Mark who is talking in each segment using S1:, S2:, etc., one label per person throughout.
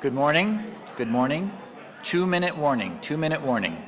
S1: Good morning. Good morning. 2-minute warning. 2-minute warning.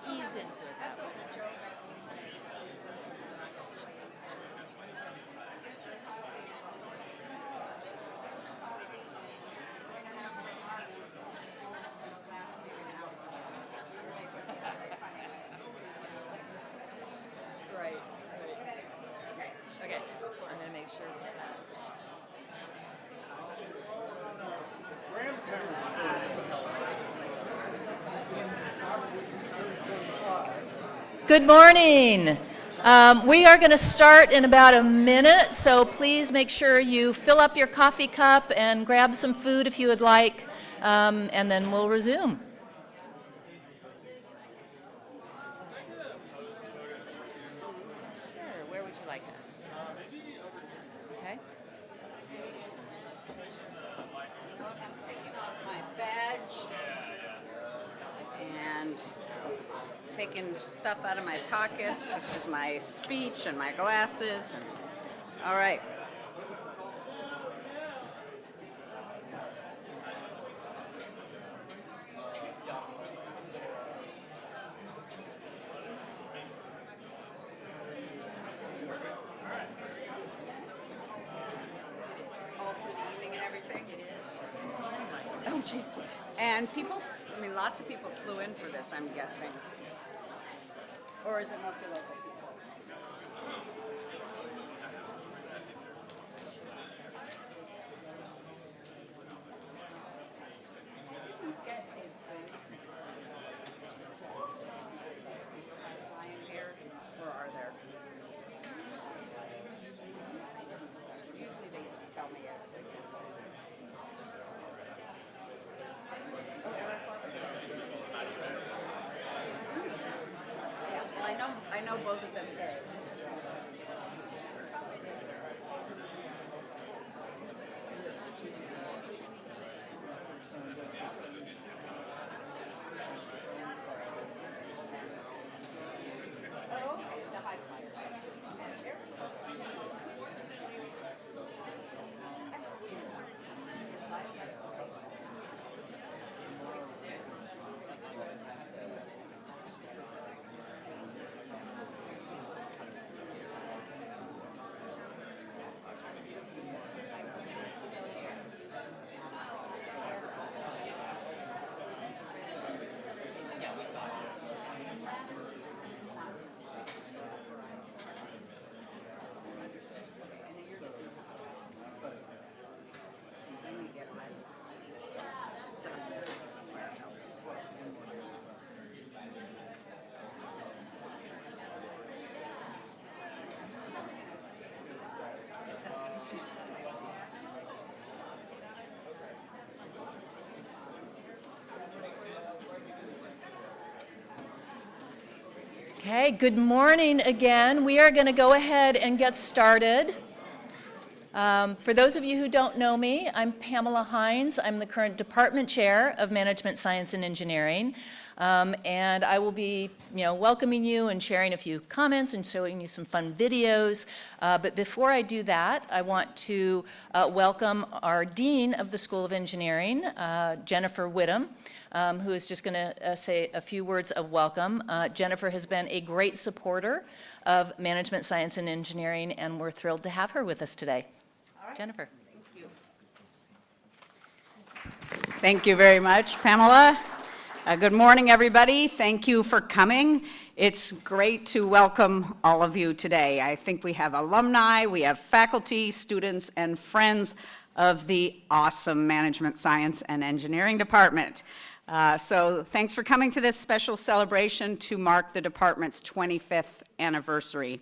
S2: Ease into it. Right. Okay. I'm gonna make sure. Good morning. We are going to start in about a minute, so please make sure you fill up your coffee cup and grab some food if you would like, and then we'll resume. Sure, where would you like us? Okay.
S3: I'm taking off my badge and taking stuff out of my pockets, which is my speech and my glasses. And, all right. All for the evening and everything? It is. Oh, jeez. And people, lots of people flew in for this, I'm guessing. Or is it mostly local people? Get a thing. Flying here, or are there? Usually they tell me it. Yeah, well, I know both of them did. Oh, okay, the high flyers.
S2: Okay, good morning again. We are going to go ahead and get started. For those of you who don't know me, I'm Pamela Hines. I'm the current Department Chair of Management Science and Engineering. And I will be, welcoming you and sharing a few comments and showing you some fun videos. But before I do that, I want to welcome our Dean of the School of Engineering, Jennifer Whittam, who is just going to say a few words of welcome. Jennifer has been a great supporter of Management Science and Engineering, and we're thrilled to have her with us today.
S3: All right.
S2: Jennifer.
S3: Thank you. Thank you very much, Pamela. Good morning, everybody. Thank you for coming. It's great to welcome all of you today. I think we have alumni, we have faculty, students, and friends of the awesome Management Science and Engineering Department. So thanks for coming to this special celebration to mark the department's 25th anniversary.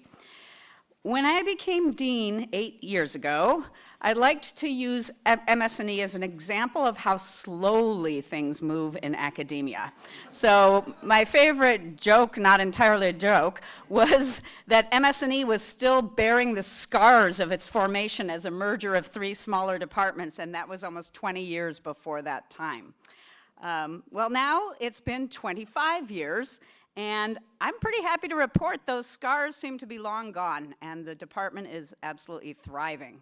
S3: When I became dean 8 years ago, I liked to use MS&E as an example of how slowly things move in academia. So my favorite joke, not entirely a joke, was that MS&E was still bearing the scars of its formation as a merger of 3 smaller departments, and that was almost 20 years before that time. Well, now it's been 25 years, and I'm pretty happy to report those scars seem to be long gone, and the department is absolutely thriving.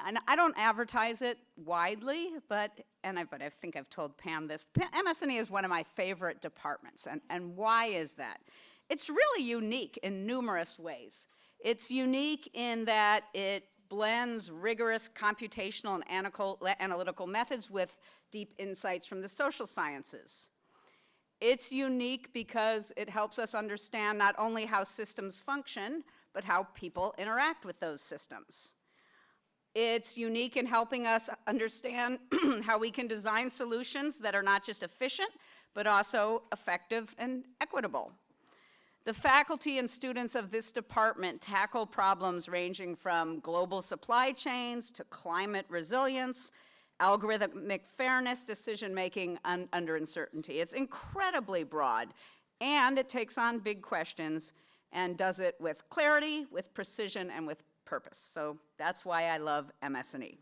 S3: And I don't advertise it widely, but I think I've told Pam this. MS&E is one of my favorite departments, and why is that? It's really unique in numerous ways. It's unique in that it blends rigorous computational and analytical methods with deep insights from the social sciences. It's unique because it helps us understand not only how systems function, but how people interact with those systems. It's unique in helping us understand how we can design solutions that are not just efficient, but also effective and equitable. The faculty and students of this department tackle problems ranging from global supply chains to climate resilience, algorithmic fairness, decision-making under uncertainty. It's incredibly broad, and it takes on big questions and does it with clarity, with precision, and with purpose. So that's why I love MS&E.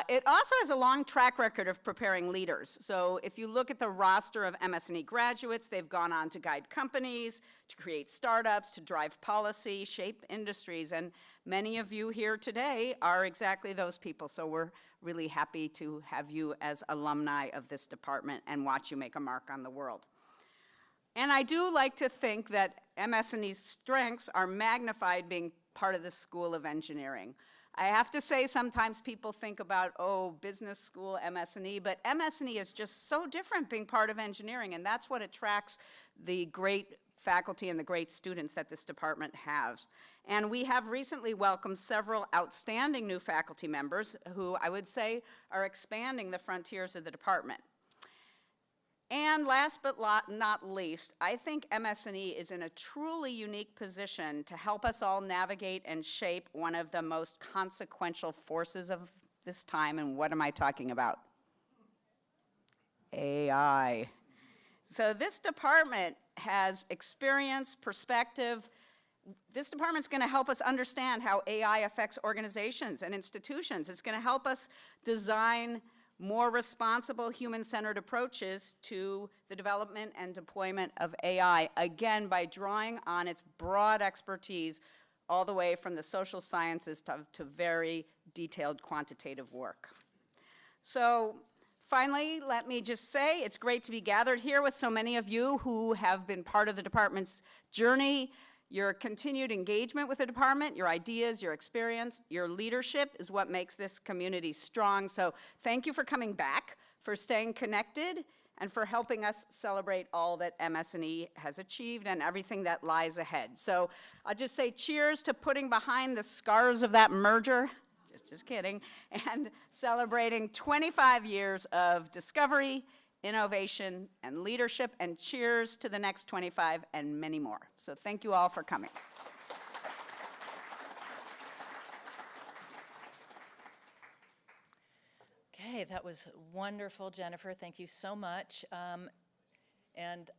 S3: It also has a long track record of preparing leaders. So if you look at the roster of MS&E graduates, they've gone on to guide companies, to create startups, to drive policy, shape industries, and many of you here today are exactly those people. So we're really happy to have you as alumni of this department and watch you make a mark on the world. And I do like to think that MS&E's strengths are magnified being part of the School of Engineering. I have to say sometimes people think about, business school, MS&E, but MS&E is just so different being part of engineering, and that's what attracts the great faculty and the great students that this department has. And we have recently welcomed several outstanding new faculty members who I would say are expanding the frontiers of the department. And last but not least, I think MS&E is in a truly unique position to help us all navigate and shape one of the most consequential forces of this time. And what am I talking about? AI. So this department has experience, perspective. This department's going to help us understand how AI affects organizations and institutions. It's going to help us design more responsible human-centered approaches to the development and deployment of AI, again, by drawing on its broad expertise all the way from the social sciences to very detailed quantitative work. So finally, let me just say it's great to be gathered here with so many of you who have been part of the department's journey. Your continued engagement with the department, your ideas, your experience, your leadership is what makes this community strong. So thank you for coming back, for staying connected, and for helping us celebrate all that MS&E has achieved and everything that lies ahead. So I'll just say cheers to putting behind the scars of that merger, just kidding, and celebrating 25 years of discovery, innovation, and leadership, and cheers to the next 25 and many more. So thank you all for coming. Okay, that was wonderful, Jennifer. Thank you so much. And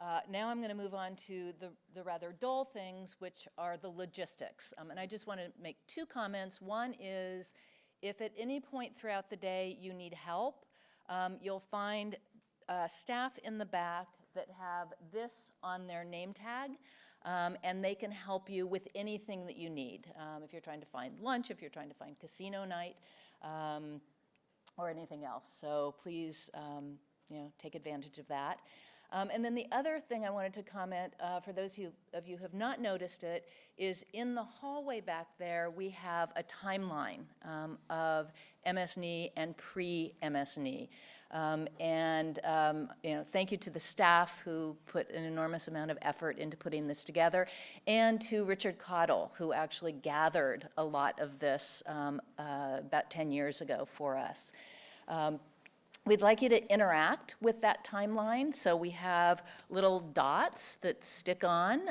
S2: Now I'm going to move on to the rather dull things, which are the logistics. And I just want to make two comments. One is, if at any point throughout the day you need help, you'll find staff in the back that have this on their name tag, and they can help you with anything that you need. If you're trying to find lunch, if you're trying to find casino night, or anything else. So please, take advantage of that. And then the other thing I wanted to comment, for those of you who have not noticed it, is in the hallway back there, we have a timeline of MS-NE and pre-MS-NE. Thank you to the staff who put an enormous amount of effort into putting this together, and to Richard Cottle, who actually gathered a lot of this about 10 years ago for us. We'd like you to interact with that timeline. So we have little dots that stick on,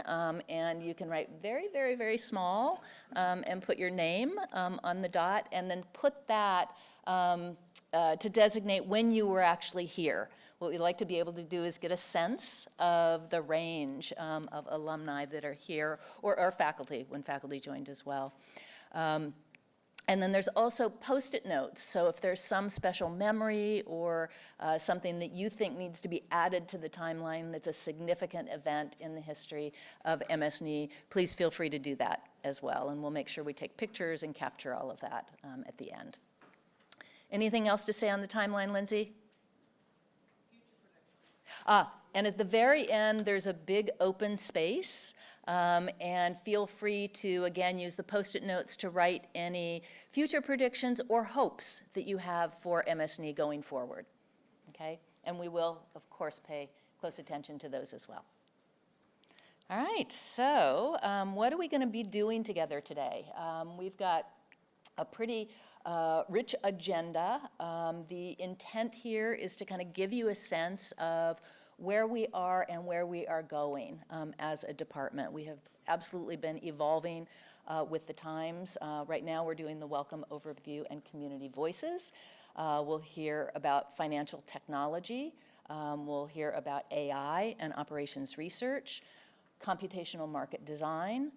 S2: and you can write very, very, very small and put your name on the dot, and then put that to designate when you were actually here. What we'd like to be able to do is get a sense of the range of alumni that are here, or faculty, when faculty joined as well. And then there's also Post-it notes. So if there's some special memory or something that you think needs to be added to the timeline that's a significant event in the history of MS-NE, please feel free to do that as well. And we'll make sure we take pictures and capture all of that at the end. Anything else to say on the timeline, Lindsay? And at the very end, there's a big open space. And feel free to, again, use the Post-it notes to write any future predictions or hopes that you have for MS-NE going forward, okay? And we will, of course, pay close attention to those as well. All right, so what are we going to be doing together today? We've got a pretty rich agenda. The intent here is to kind of give you a sense of where we are and where we are going as a department. We have absolutely been evolving with the times. Right now we're doing the Welcome Overview and Community Voices. We'll hear about financial technology. We'll hear about AI and operations research, computational market design,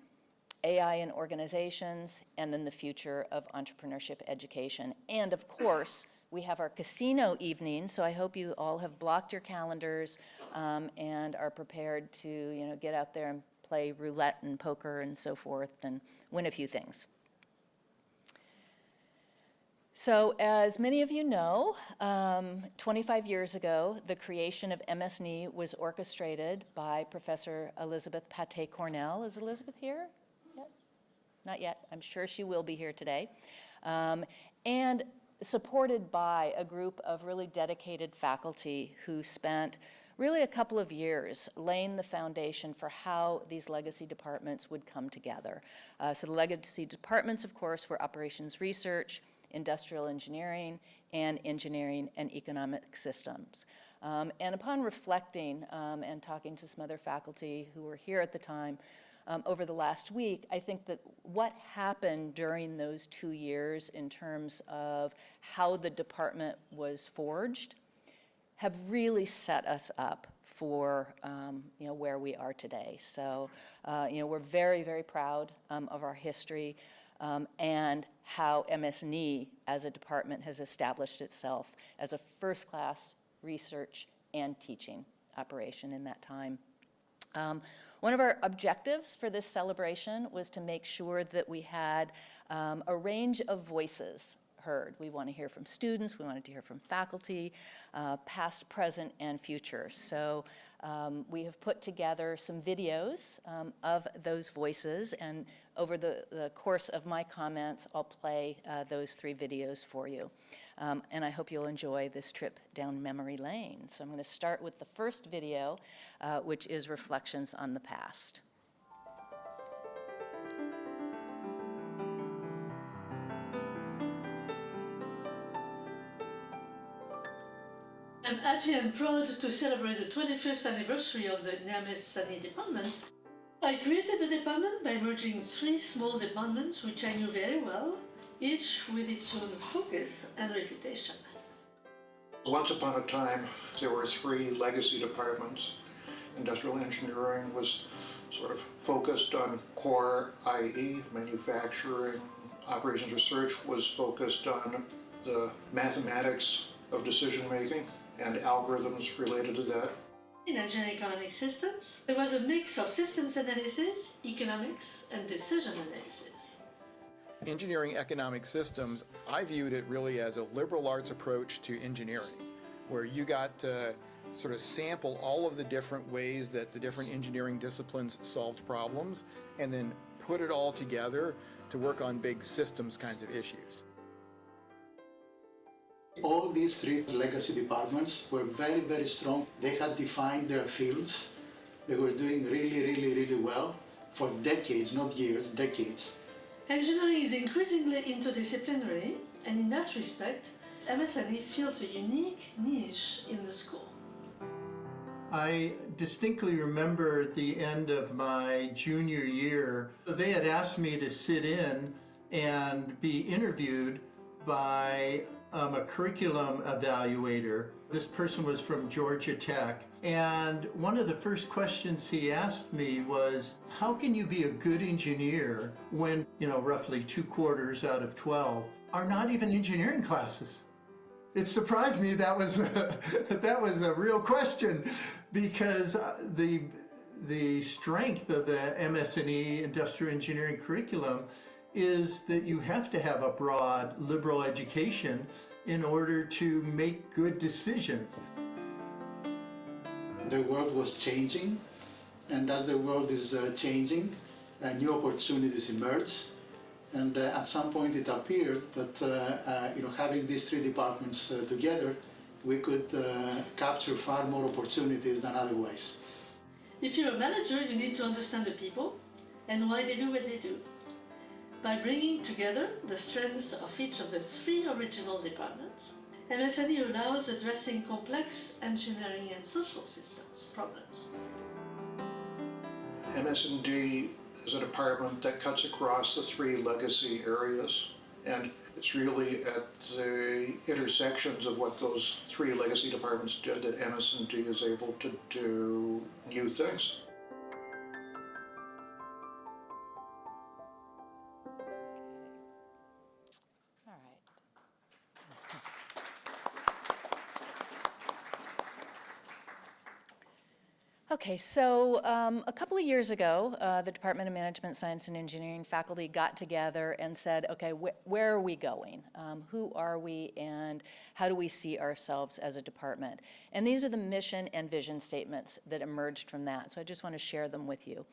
S2: AI in organizations, and then the future of entrepreneurship education. And of course, we have our casino evening, so I hope you all have blocked your calendars and are prepared to, get out there and play roulette and poker and so forth and win a few things. So as many of you know, 25 years ago, the creation of MS-NE was orchestrated by Professor Elizabeth Pathé-Cornell. Is Elizabeth here yet? Not yet. I'm sure she will be here today. And supported by a group of really dedicated faculty who spent really a couple of years laying the foundation for how these legacy departments would come together. So the legacy departments, of course, were operations research, industrial engineering, and engineering and economic systems. And upon reflecting and talking to some other faculty who were here at the time, over the last week, I think that what happened during those 2 years in terms of how the department was forged have really set us up for where we are today. So we're very, very proud of our history and how MS-NE as a department has established itself as a first-class research and teaching operation in that time. One of our objectives for this celebration was to make sure that we had a range of voices heard. We want to hear from students, we wanted to hear from faculty, past, present, and future. So we have put together some videos of those voices, and over the course of my comments, I'll play those 3 videos for you. And I hope you'll enjoy this trip down memory lane. So I'm going to start with the first video, which is Reflections on the Past.
S4: I'm happy and proud to celebrate the 25th anniversary of the MS-NE department. I created the department by merging 3 small departments which I knew very well, each with its own focus and reputation.
S5: Once upon a time, there were 3 legacy departments, industrial engineering was sort of focused on core IE, manufacturing. Operations research was focused on the mathematics of decision making and algorithms related to that.
S4: In engineering economic systems, there was a mix of systems analysis, economics, and decision analysis.
S6: Engineering economic systems, I viewed it really as a liberal arts approach to engineering, where you got to sort of sample all of the different ways that the different engineering disciplines solved problems, and then put it all together to work on big systems kinds of issues.
S7: All these three legacy departments were very, very strong. They had defined their fields. They were doing really, really, really well for decades, not years, decades.
S4: Engineering is increasingly interdisciplinary, and in that respect, MS&E fills a unique niche in the school.
S8: I distinctly remember at the end of my junior year, they had asked me to sit in and be interviewed by a curriculum evaluator. This person was from Georgia Tech, and one of the first questions he asked me was, how can you be a good engineer when, roughly 2 quarters out of 12 are not even engineering classes? It surprised me that was a real question, because the strength of the MS&E industrial engineering curriculum is that you have to have a broad liberal education in order to make good decisions.
S7: The world was changing, and as the world is changing, new opportunities emerge. And at some point it appeared that having these three departments together, we could capture far more opportunities than otherwise.
S4: If you're a manager, you need to understand the people and why they do what they do. By bringing together the strengths of each of the three original departments, MS&E allows addressing complex engineering and social systems problems.
S5: MS&D is a department that cuts across the three legacy areas, and it's really at the intersections of what those three legacy departments did that MS&D is able to do new things.
S2: All right. Okay, so a couple of years ago, the Department of Management, Science and Engineering faculty got together and said, okay, where are we going? Who are we, and how do we see ourselves as a department? And these are the mission and vision statements that emerged from that, so I just want to share them with you.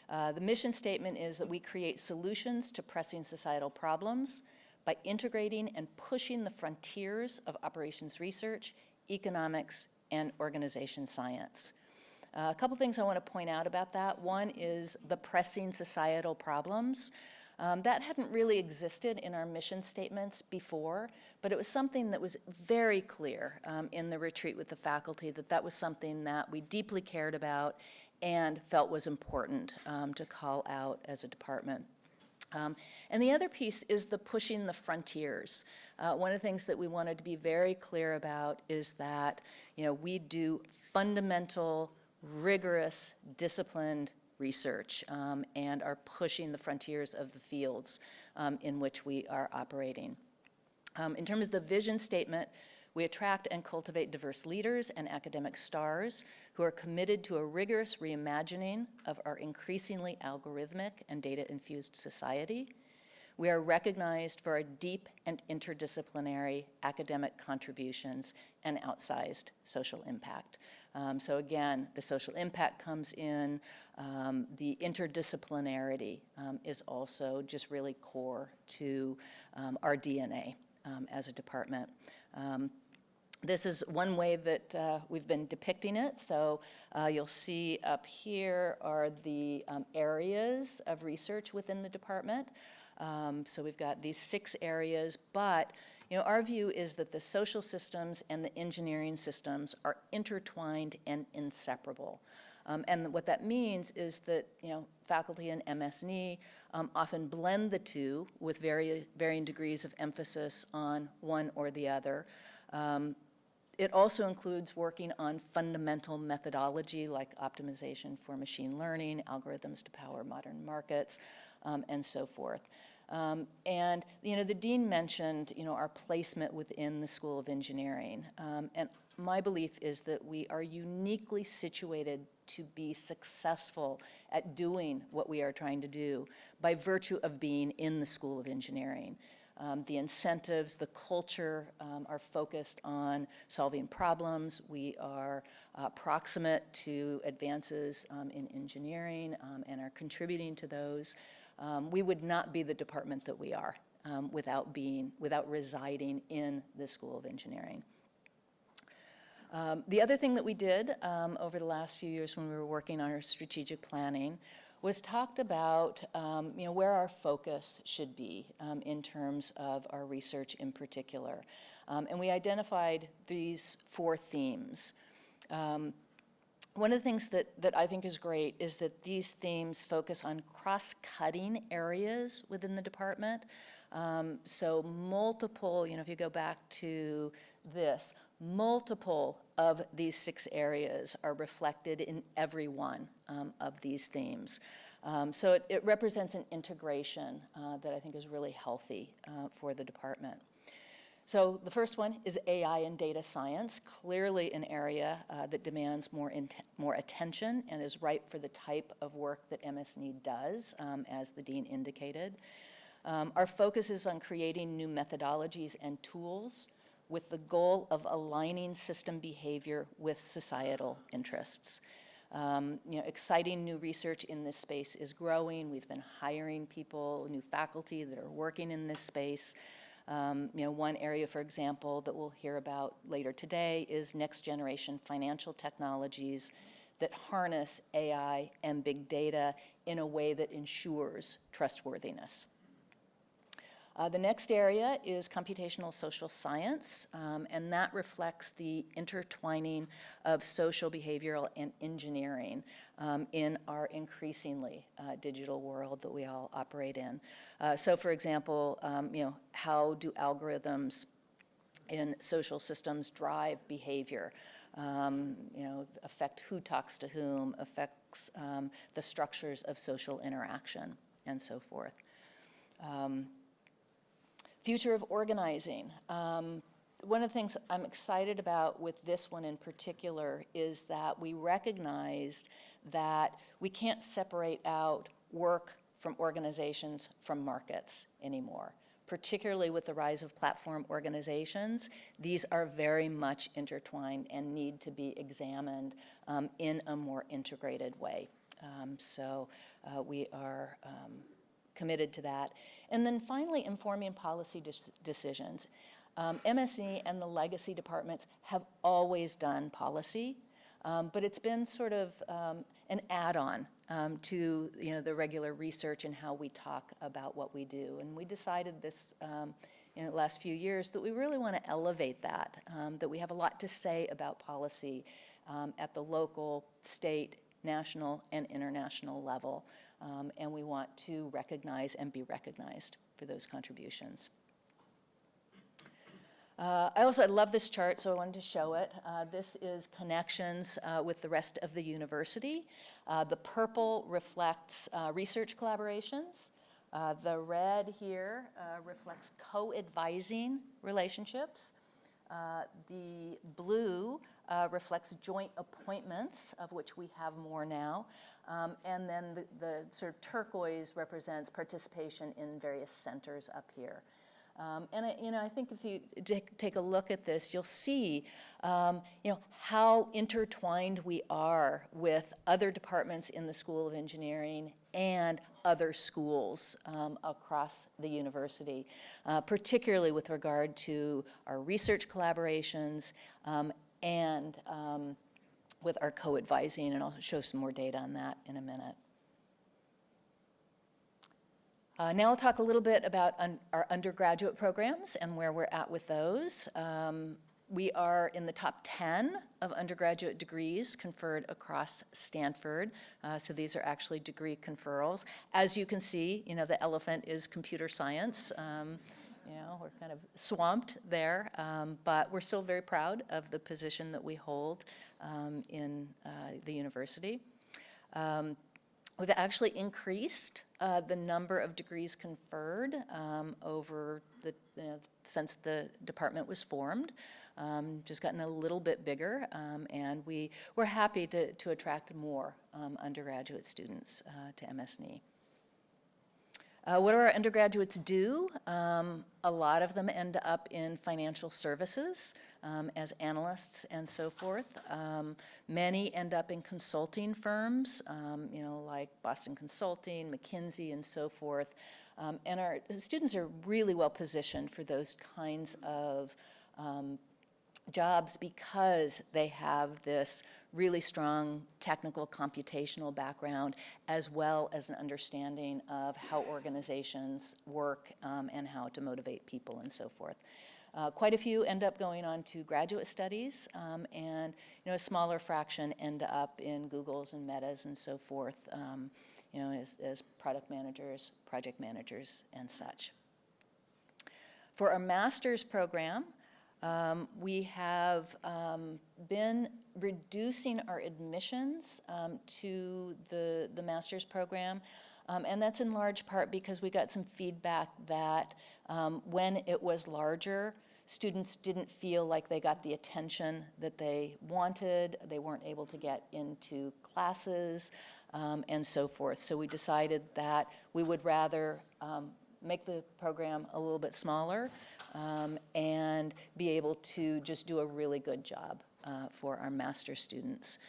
S2: The mission statement is that we create solutions to pressing societal problems by integrating and pushing the frontiers of operations research, economics, and organization science. A couple things I want to point out about that. One is the pressing societal problems. That hadn't really existed in our mission statements before, but it was something that was very clear in the retreat with the faculty, that was something that we deeply cared about and felt was important to call out as a department. And the other piece is the pushing the frontiers. One of the things that we wanted to be very clear about is that we do fundamental, rigorous, disciplined research and are pushing the frontiers of the fields in which we are operating. In terms of the vision statement, we attract and cultivate diverse leaders and academic stars who are committed to a rigorous reimagining of our increasingly algorithmic and data-infused society. We are recognized for our deep and interdisciplinary academic contributions and outsized social impact. So again, the social impact comes in. The interdisciplinarity is also just really core to our DNA as a department. This is one way that we've been depicting it. So you'll see up here are the areas of research within the department. So we've got these 6 areas, but our view is that the social systems and the engineering systems are intertwined and inseparable. And what that means is that faculty in MS&E often blend the two with varying degrees of emphasis on one or the other. It also includes working on fundamental methodology like optimization for machine learning, algorithms to power modern markets, and so forth. And the dean mentioned our placement within the School of Engineering, and my belief is that we are uniquely situated to be successful at doing what we are trying to do by virtue of being in the School of Engineering. The incentives, the culture are focused on solving problems. We are proximate to advances in engineering and are contributing to those. We would not be the department that we are without residing in the School of Engineering. The other thing that we did over the last few years when we were working on our strategic planning was talked about where our focus should be in terms of our research in particular. And we identified these 4 themes. One of the things that I think is great is that these themes focus on cross-cutting areas within the department. So multiple, if you go back to this, multiple of these 6 areas are reflected in every one of these themes. So it represents an integration that I think is really healthy for the department. So the first one is AI and data science, clearly an area that demands more attention and is ripe for the type of work that MS-NEED does, as the dean indicated. Our focus is on creating new methodologies and tools with the goal of aligning system behavior with societal interests. Exciting new research in this space is growing. We've been hiring people, new faculty that are working in this space. One area, for example, that we'll hear about later today is next generation financial technologies that harness AI and big data in a way that ensures trustworthiness. The next area is computational social science, and that reflects the intertwining of social, behavioral, and engineering in our increasingly digital world that we all operate in. So, for example, how do algorithms in social systems drive behavior? Affect who talks to whom, affects the structures of social interaction, and so forth. Future of organizing. One of the things I'm excited about with this one in particular is that we recognized that we can't separate out work from organizations from markets anymore. Particularly with the rise of platform organizations, these are very much intertwined and need to be examined in a more integrated way. So we are committed to that. And then finally, informing policy decisions. MSE and the legacy departments have always done policy, but it's been sort of an add-on to the regular research and how we talk about what we do. And we decided this in the last few years that we really want to elevate that we have a lot to say about policy at the local, state, national, and international level. And we want to recognize and be recognized for those contributions. I love this chart, so I wanted to show it. This is connections with the rest of the university. The purple reflects research collaborations. The red here reflects co-advising relationships. The blue reflects joint appointments, of which we have more now. And then the sort of turquoise represents participation in various centers up here. And I think if you take a look at this, you'll see, how intertwined we are with other departments in the School of Engineering and other schools across the university, particularly with regard to our research collaborations and with our co-advising, and I'll show some more data on that in a minute. Now I'll talk a little bit about our undergraduate programs and where we're at with those. We are in the top 10 of undergraduate degrees conferred across Stanford. So these are actually degree conferrals. As you can see, the elephant is computer science. You know, we're kind of swamped there, but we're still very proud of the position that we hold in the university. We've actually increased the number of degrees conferred over the, since the department was formed. Just gotten a little bit bigger, and we're happy to attract more undergraduate students to MSNE. What do our undergraduates do? A lot of them end up in financial services as analysts and so forth. Many end up in consulting firms, like Boston Consulting, McKinsey, and so forth. And our students are really well positioned for those kinds of jobs because they have this really strong technical computational background as well as an understanding of how organizations work and how to motivate people and so forth. Quite a few end up going on to graduate studies and a smaller fraction end up in Googles and Metas and so forth as product managers, project managers, and such. For our master's program, we have been reducing our admissions to the master's program, and that's in large part because we got some feedback that when it was larger, students didn't feel like they got the attention that they wanted. They weren't able to get into classes and so forth. So we decided that we would rather make the program a little bit smaller and be able to just do a really good job for our master's students.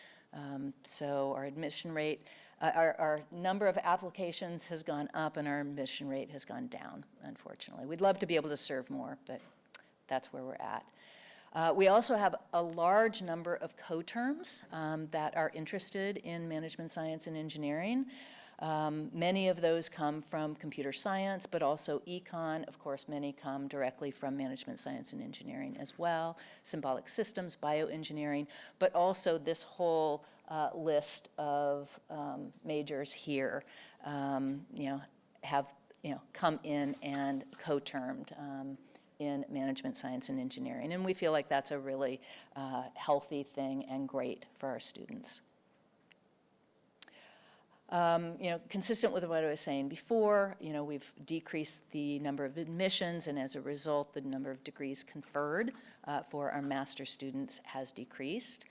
S2: So our admission rate, our number of applications has gone up and our admission rate has gone down, unfortunately. We'd love to be able to serve more, but that's where we're at. We also have a large number of coterms that are interested in management science and engineering. Many of those come from computer science, but also econ. Of course, many come directly from management science and engineering as well, symbolic systems, bioengineering, but also this whole list of majors here, have come in and co-termed in management science and engineering. And we feel like that's a really healthy thing and great for our students. Consistent with what I was saying before, we've decreased the number of admissions, and as a result, the number of degrees conferred for our master's students has decreased.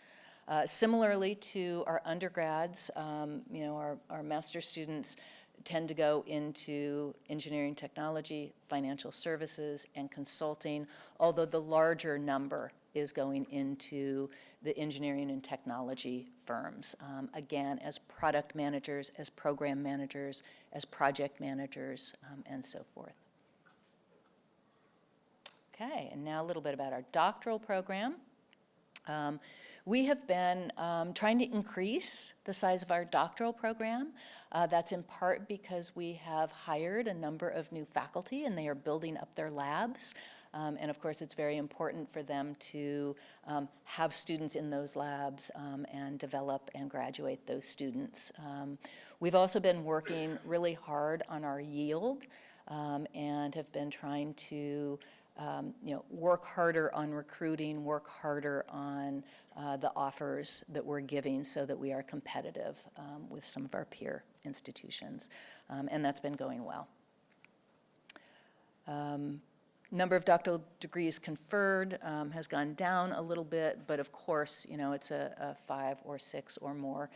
S2: Similarly to our undergrads, our master's students tend to go into engineering technology, financial services, and consulting, although the larger number is going into the engineering and technology firms, again, as product managers, as program managers, as project managers, and so forth. Okay, and now a little bit about our doctoral program. We have been trying to increase the size of our doctoral program. That's in part because we have hired a number of new faculty and they are building up their labs. And of course, it's very important for them to have students in those labs and develop and graduate those students. We've also been working really hard on our yield and have been trying to work harder on recruiting, work harder on the offers that we're giving so that we are competitive with some of our peer institutions. And that's been going well. Number of doctoral degrees conferred has gone down a little bit, but of course, it's a 5 or 6 or more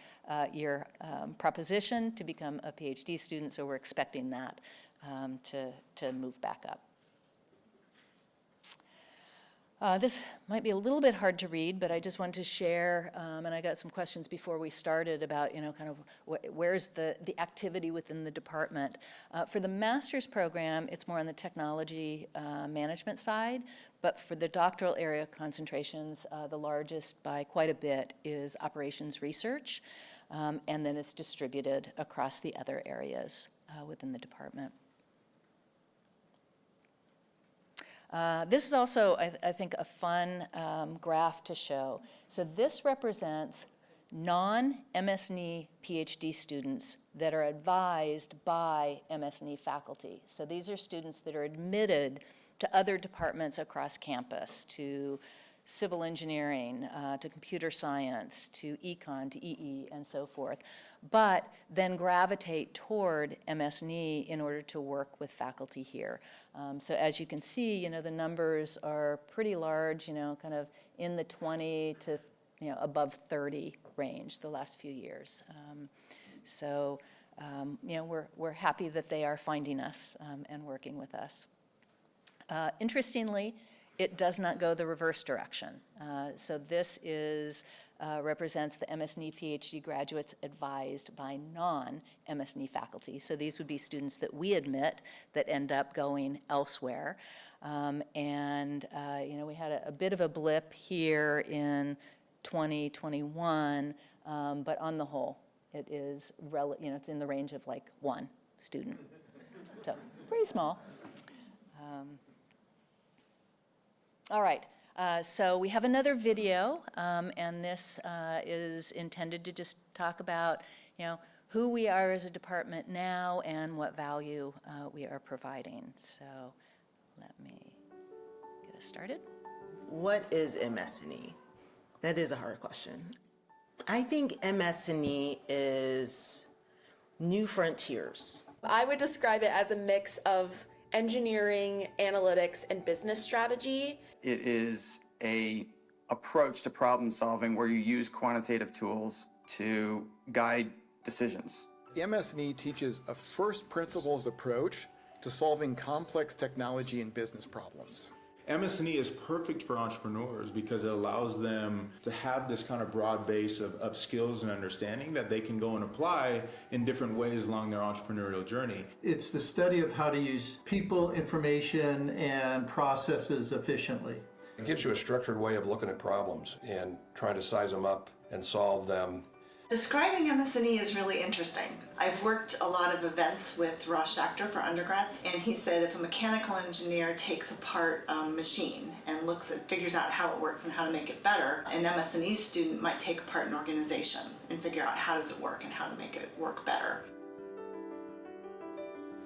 S2: year proposition to become a PhD student, so we're expecting that to move back up. This might be a little bit hard to read, but I just wanted to share, and I got some questions before we started about, kind of where's the activity within the department. For the master's program, it's more on the technology management side, but for the doctoral area concentrations, the largest by quite a bit is operations research, and then it's distributed across the other areas within the department. This is also, I think, a fun graph to show. So this represents non-MSNE PhD students that are advised by MSNE faculty. So these are students that are admitted to other departments across campus, to civil engineering, to computer science, to econ, to EE, and so forth, but then gravitate toward MS&E in order to work with faculty here. So as you can see, the numbers are pretty large, kind of in the 20 to above 30 range the last few years. We're happy that they are finding us and working with us. Interestingly, it does not go the reverse direction. So this represents the MS&E PhD graduates advised by non-MS&E faculty. So these would be students that we admit that end up going elsewhere. We had a bit of a blip here in 2021, but on the whole, it is, it's in the range of like 1 student. So pretty small. All right. So we have another video, and this is intended to just talk about, who we are as a department now and what value we are providing. So let me get us started.
S9: What is MS&E? That is a hard question. I think MS&E is new frontiers.
S10: I would describe it as a mix of engineering, analytics, and business strategy.
S11: It is an approach to problem solving where you use quantitative tools to guide decisions.
S6: MS&E teaches a first principles approach to solving complex technology and business problems.
S12: MS&E is perfect for entrepreneurs because it allows them to have this kind of broad base of skills and understanding that they can go and apply in different ways along their entrepreneurial journey.
S8: It's the study of how to use people, information, and processes efficiently.
S13: It gives you a structured way of looking at problems and trying to size them up and solve them.
S14: Describing MS&E is really interesting. I've worked a lot of events with Ross Schachter for undergrads, and he said if a mechanical engineer takes apart a machine and figures out how it works and how to make it better, an MS&E student might take apart an organization and figure out how does it work and how to make it work better.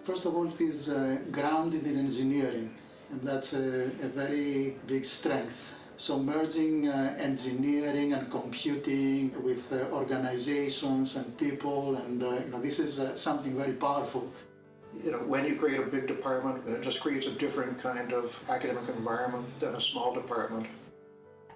S7: First of all, it is grounded in engineering, and that's a very big strength. So merging engineering and computing with organizations and people, and this is something very powerful.
S5: When you create a big department, it just creates a different kind of academic environment than a small department.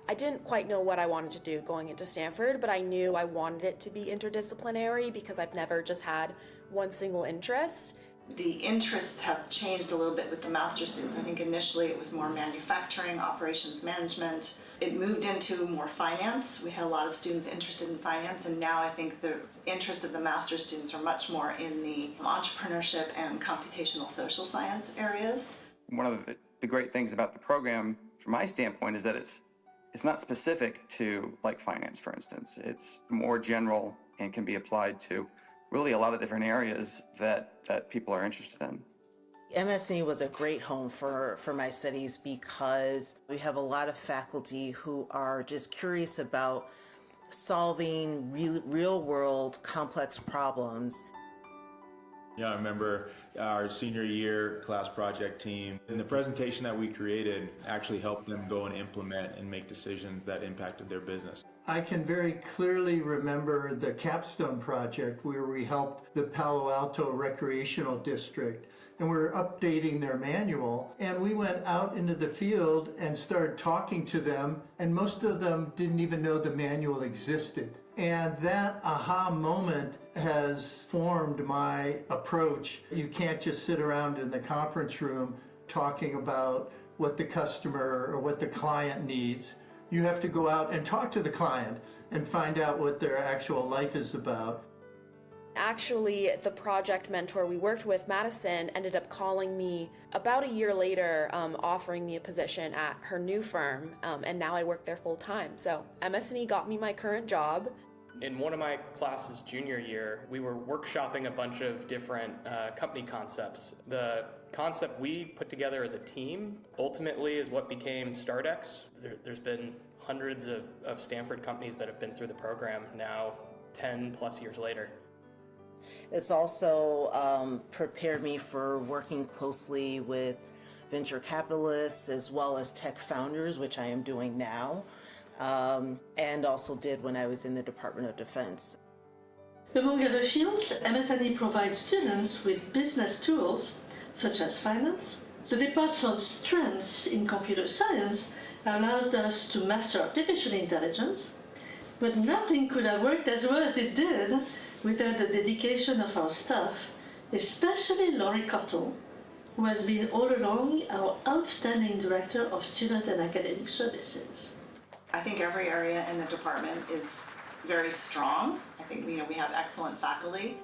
S10: I didn't quite know what I wanted to do going into Stanford, but I knew I wanted it to be interdisciplinary because I've never just had one single interest.
S14: The interests have changed a little bit with the master's students. I think initially it was more manufacturing, operations management. It moved into more finance. We had a lot of students interested in finance, and now I think the interest of the master's students are much more in the entrepreneurship and computational social science areas.
S11: One of the great things about the program, from my standpoint, is that it's not specific to like finance, for instance. It's more general and can be applied to really a lot of different areas that people are interested in.
S9: MS&E was a great home for my studies because we have a lot of faculty who are just curious about solving real world complex problems.
S12: Yeah, I remember our senior year class project team, and the presentation that we created actually helped them go and implement and make decisions that impacted their business.
S8: I can very clearly remember the capstone project where we helped the Palo Alto Recreational District, and we were updating their manual, and we went out into the field and started talking to them, and most of them didn't even know the manual existed. And that aha moment has formed my approach. You can't just sit around in the conference room talking about what the customer or what the client needs. You have to go out and talk to the client and find out what their actual life is about.
S10: Actually, the project mentor we worked with, Madison, ended up calling me about a year later, offering me a position at her new firm, and now I work there full time. So MS&E got me my current job.
S15: In one of my classes junior year, we were workshopping a bunch of different company concepts. The concept we put together as a team ultimately is what became StartX. There's been hundreds of Stanford companies that have been through the program now 10 plus years later.
S9: It's also prepared me for working closely with venture capitalists as well as tech founders, which I am doing now, and also did when I was in the Department of Defense.
S4: Among other fields, MSNE provides students with business tools such as finance. The department's strengths in computer science allows us to master artificial intelligence, but nothing could have worked as well as it did without the dedication of our staff, especially Laurie Cottle, who has been all along our outstanding Director of Student and Academic Services.
S14: I think every area in the department is very strong. I think we have excellent faculty.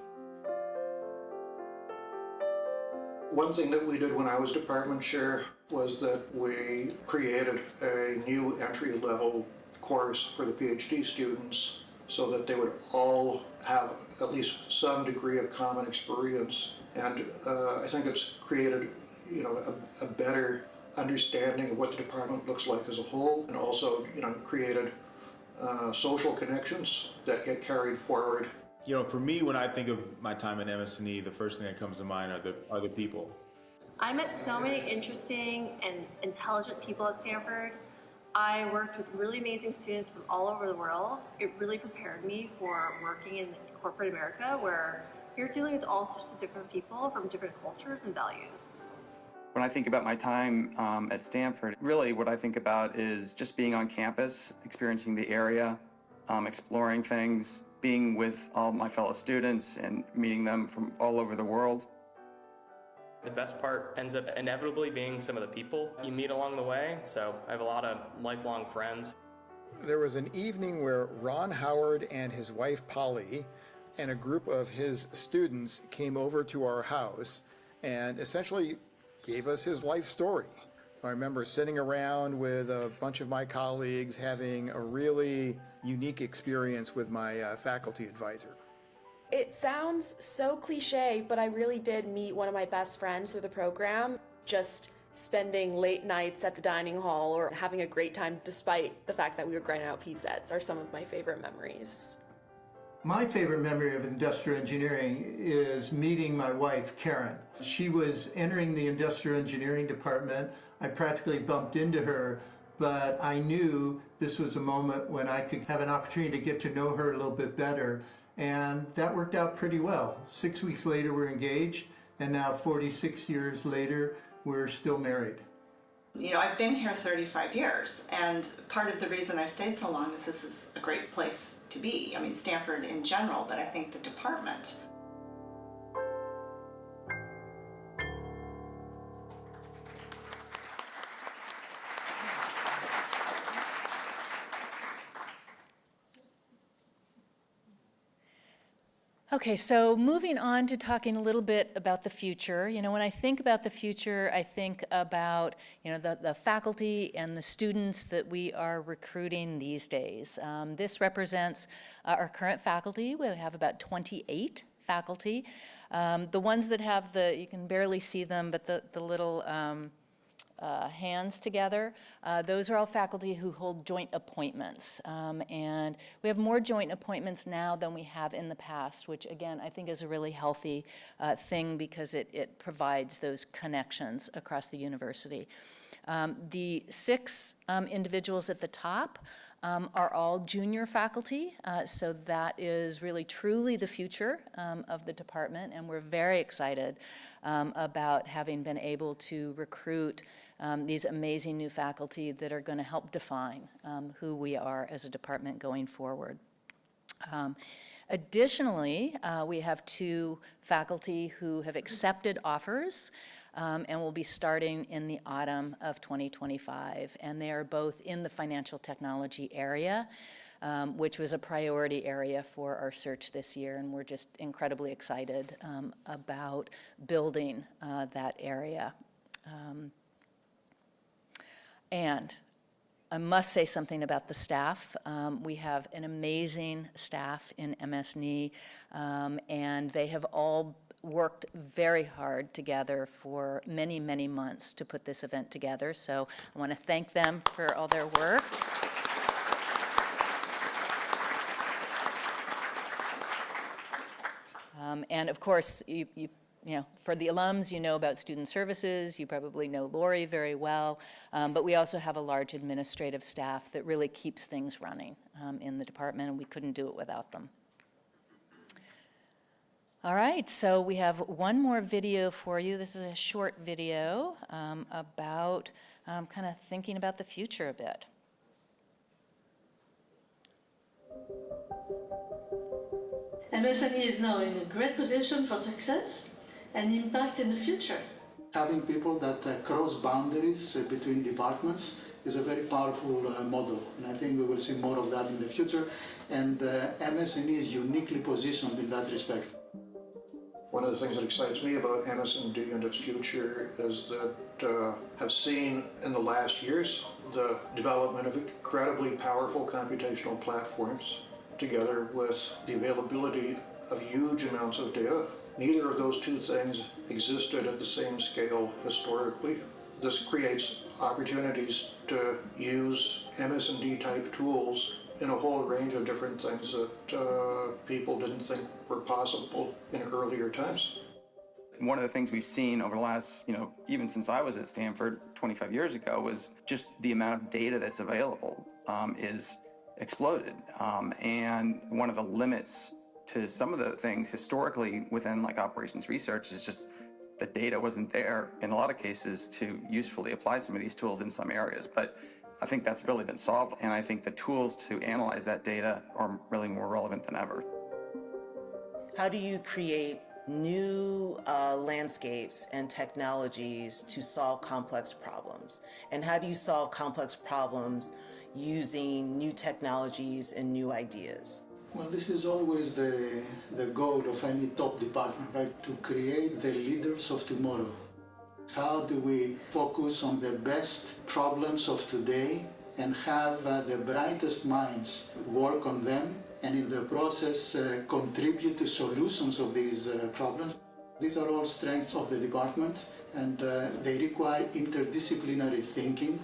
S5: One thing that we did when I was department chair was that we created a new entry-level course for the PhD students so that they would all have at least some degree of common experience. And I think it's created, a better understanding of what the department looks like as a whole, and also, created social connections that get carried forward.
S12: For me, when I think of my time at MS&E, the first thing that comes to mind are the people.
S16: I met so many interesting and intelligent people at Stanford. I worked with really amazing students from all over the world. It really prepared me for working in corporate America, where you're dealing with all sorts of different people from different cultures and values.
S11: When I think about my time at Stanford, really what I think about is just being on campus, experiencing the area, exploring things, being with all my fellow students and meeting them from all over the world.
S15: The best part ends up inevitably being some of the people you meet along the way, so I have a lot of lifelong friends.
S6: There was an evening where Ron Howard and his wife Polly and a group of his students came over to our house and essentially gave us his life story. I remember sitting around with a bunch of my colleagues having a really unique experience with my faculty advisor.
S10: It sounds so cliche, but I really did meet one of my best friends through the program. Just spending late nights at the dining hall or having a great time despite the fact that we were grinding out P-sets are some of my favorite memories.
S8: My favorite memory of industrial engineering is meeting my wife, Karen. She was entering the industrial engineering department. I practically bumped into her, but I knew this was a moment when I could have an opportunity to get to know her a little bit better. And that worked out pretty well. 6 weeks later, we're engaged, and now 46 years later, we're still married.
S14: I've been here 35 years, and part of the reason I've stayed so long is this is a great place to be. Stanford in general, but I think the department.
S2: Okay, so moving on to talking a little bit about the future. When I think about the future, I think about, the faculty and the students that we are recruiting these days. This represents our current faculty. We have about 28 faculty. The ones that have you can barely see them, but the little hands together. Those are all faculty who hold joint appointments. And we have more joint appointments now than we have in the past, which again, I think is a really healthy thing because it provides those connections across the university. The 6 individuals at the top are all junior faculty, so that is really truly the future of the department, and we're very excited about having been able to recruit these amazing new faculty that are going to help define who we are as a department going forward. Additionally, we have 2 faculty who have accepted offers and will be starting in the autumn of 2025. And they are both in the financial technology area, which was a priority area for our search this year. And we're just incredibly excited about building that area. And I must say something about the staff. We have an amazing staff in MS&E, and they have all worked very hard together for many, many months to put this event together. So I want to thank them for all their work. And of course, you for the alums, you know about student services, you probably know Lori very well, but we also have a large administrative staff that really keeps things running in the department, and we couldn't do it without them. All right, so we have one more video for you. This is a short video about kind of thinking about the future a bit.
S4: MSNE is now in a great position for success and impact in the future.
S7: Having people that cross boundaries between departments is a very powerful model, and I think we will see more of that in the future, and MSNE is uniquely positioned in that respect.
S5: One of the things that excites me about MSND and its future is that I've seen in the last years the development of incredibly powerful computational platforms together with the availability of huge amounts of data. Neither of those two things existed at the same scale historically. This creates opportunities to use MS&D type tools in a whole range of different things that people didn't think were possible in earlier times.
S11: One of the things we've seen over the last, even since I was at Stanford 25 years ago, was just the amount of data that's available is exploded. And one of the limits to some of the things historically within like operations research is just the data wasn't there in a lot of cases to usefully apply some of these tools in some areas. But I think that's really been solved, and I think the tools to analyze that data are really more relevant than ever.
S9: How do you create new landscapes and technologies to solve complex problems? And how do you solve complex problems using new technologies and new ideas?
S7: Well, this is always the goal of any top department, right? To create the leaders of tomorrow. How do we focus on the best problems of today and have the brightest minds work on them, and in the process contribute to solutions of these problems? These are all strengths of the department, and they require interdisciplinary thinking.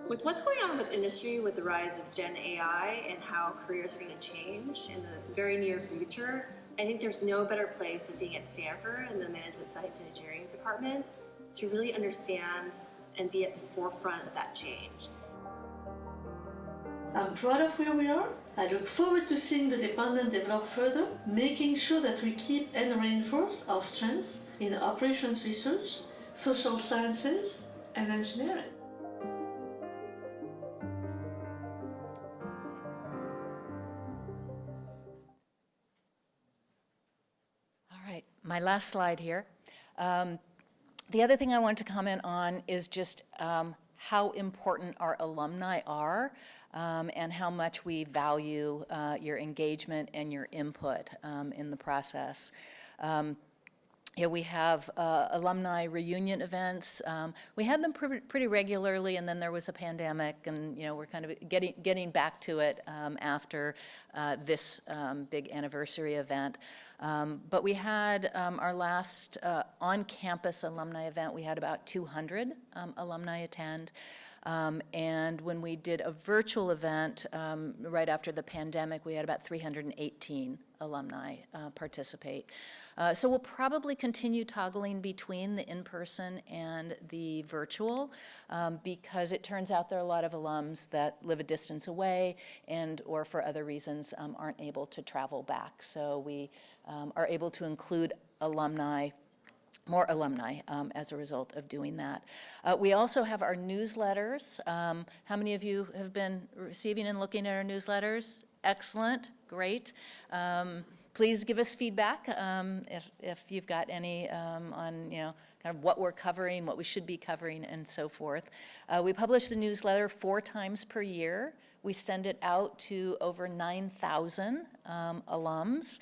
S16: With what's going on with industry, with the rise of Gen AI and how careers are going to change in the very near future, I think there's no better place than being at Stanford in the Management Science and Engineering department to really understand and be at the forefront of that change.
S4: I'm proud of where we are. I look forward to seeing the department develop further, making sure that we keep and reinforce our strengths in operations research, social sciences, and engineering.
S2: My last slide here. The other thing I want to comment on is just how important our alumni are and how much we value your engagement and your input in the process. We have alumni reunion events. We had them pretty regularly, and then there was a pandemic, and we're kind of getting back to it after this big anniversary event. But we had our last on-campus alumni event. We had about 200 alumni attend. And when we did a virtual event right after the pandemic, we had about 318 alumni participate. So we'll probably continue toggling between the in-person and the virtual because it turns out there are a lot of alums that live a distance away and or for other reasons aren't able to travel back. So we are able to include more alumni as a result of doing that. We also have our newsletters. How many of you have been receiving and looking at our newsletters? Excellent, great. Please give us feedback if you've got any on kind of what we're covering, what we should be covering, and so forth. We publish the newsletter 4 times per year. We send it out to over 9,000 alums.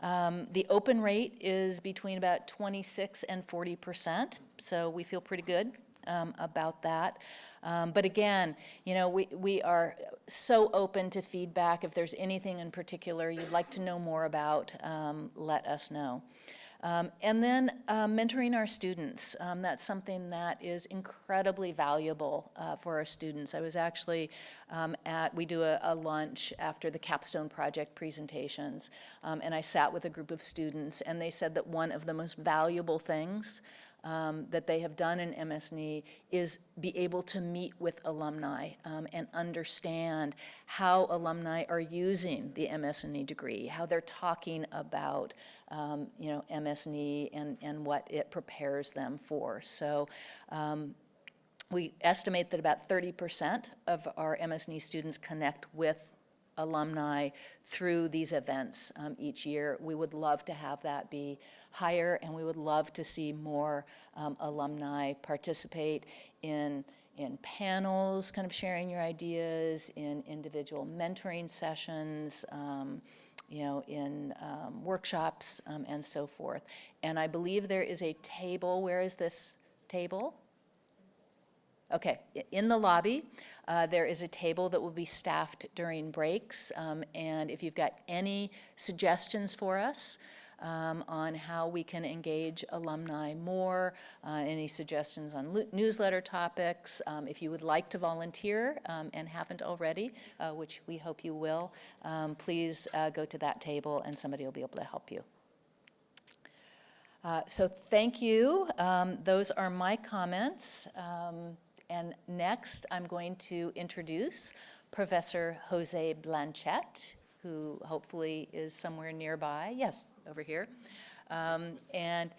S2: The open rate is between about 26% and 40%, so we feel pretty good about that. But again, we are so open to feedback. If there's anything in particular you'd like to know more about, let us know. And then mentoring our students. That's something that is incredibly valuable for our students. I was actually we do a lunch after the capstone project presentations, and I sat with a group of students, and they said that one of the most valuable things that they have done in MS&E is be able to meet with alumni and understand how alumni are using the MS&E degree, how they're talking about MS&E and what it prepares them for. So we estimate that about 30% of our MS&E students connect with alumni through these events each year. We would love to have that be higher, and we would love to see more alumni participate in panels, kind of sharing your ideas, in individual mentoring sessions, in workshops, and so forth. And I believe there is a table. Where is this table? Okay, in the lobby, there is a table that will be staffed during breaks, and if you've got any suggestions for us on how we can engage alumni more, any suggestions on newsletter topics, if you would like to volunteer and haven't already, which we hope you will, please go to that table and somebody will be able to help you. So thank you. Those are my comments. And next, I'm going to introduce Professor Jose Blanchette, who hopefully is somewhere nearby. Yes, over here. And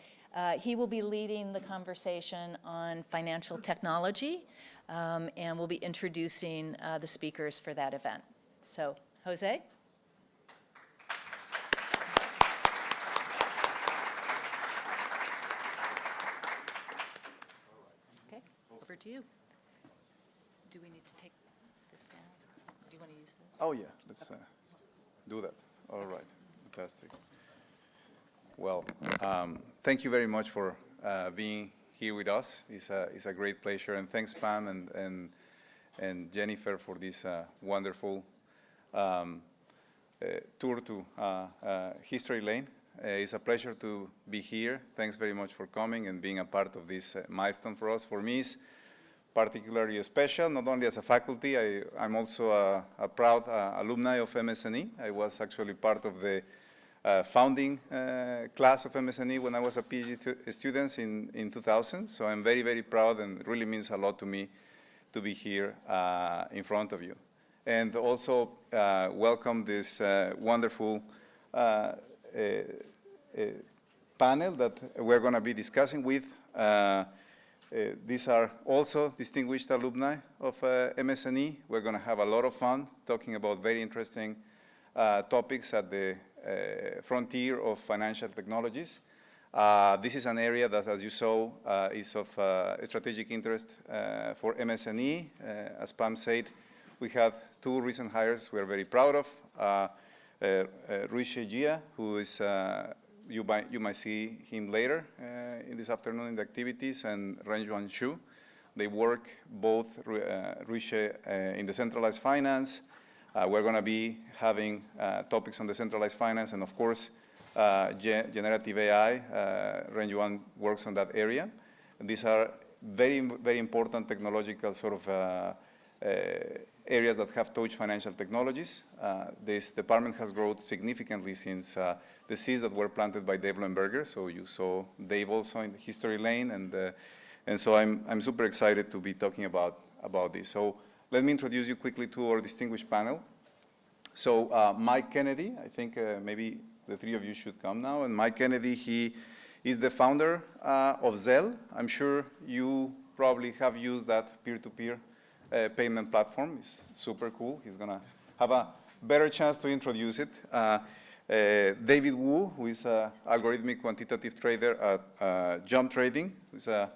S2: he will be leading the conversation on financial technology, and we'll be introducing the speakers for that event. So, Jose? Okay, over to you. Do we need to take this down? Do you want to use this?
S17: Oh, yeah, let's do that. All right, fantastic. Well, thank you very much for being here with us. It's a great pleasure, and thanks, Pam and Jennifer, for this wonderful tour to History Lane. It's a pleasure to be here. Thanks very much for coming and being a part of this milestone for us. For me, it's particularly special, not only as a faculty. I'm also a proud alumni of MS&E. I was actually part of the founding class of MS&E when I was a PhD student in 2000. So I'm very, very proud, and it really means a lot to me to be here in front of you. And also welcome this wonderful panel that we're going to be discussing with. These are also distinguished alumni of MS&E. We're going to have a lot of fun talking about very interesting topics at the frontier of financial technologies. This is an area that, as you saw, is of strategic interest for MS&E. As Pam said, we had two recent hires we're very proud of. Rui Shejia, who is you might see him later in this afternoon in the activities, and Renjuan Xu. They work both Ruishe in the centralized finance. We're going to be having topics on the centralized finance, and of course, generative AI. Renjuan works on that area. And these are very, very important technological sort of areas that have touched financial technologies. This department has grown significantly since the seeds that were planted by Dave Lemberger. So you saw Dave also in the History Lane, and so I'm super excited to be talking about this. So let me introduce you quickly to our distinguished panel. So Mike Kennedy, I think maybe the three of you should come now. And Mike Kennedy, he is the founder of Zelle. I'm sure you probably have used that peer-to-peer payment platform. It's super cool. He's going to have a better chance to introduce it. David Wu, who is an algorithmic quantitative trader at Jump Trading, who's a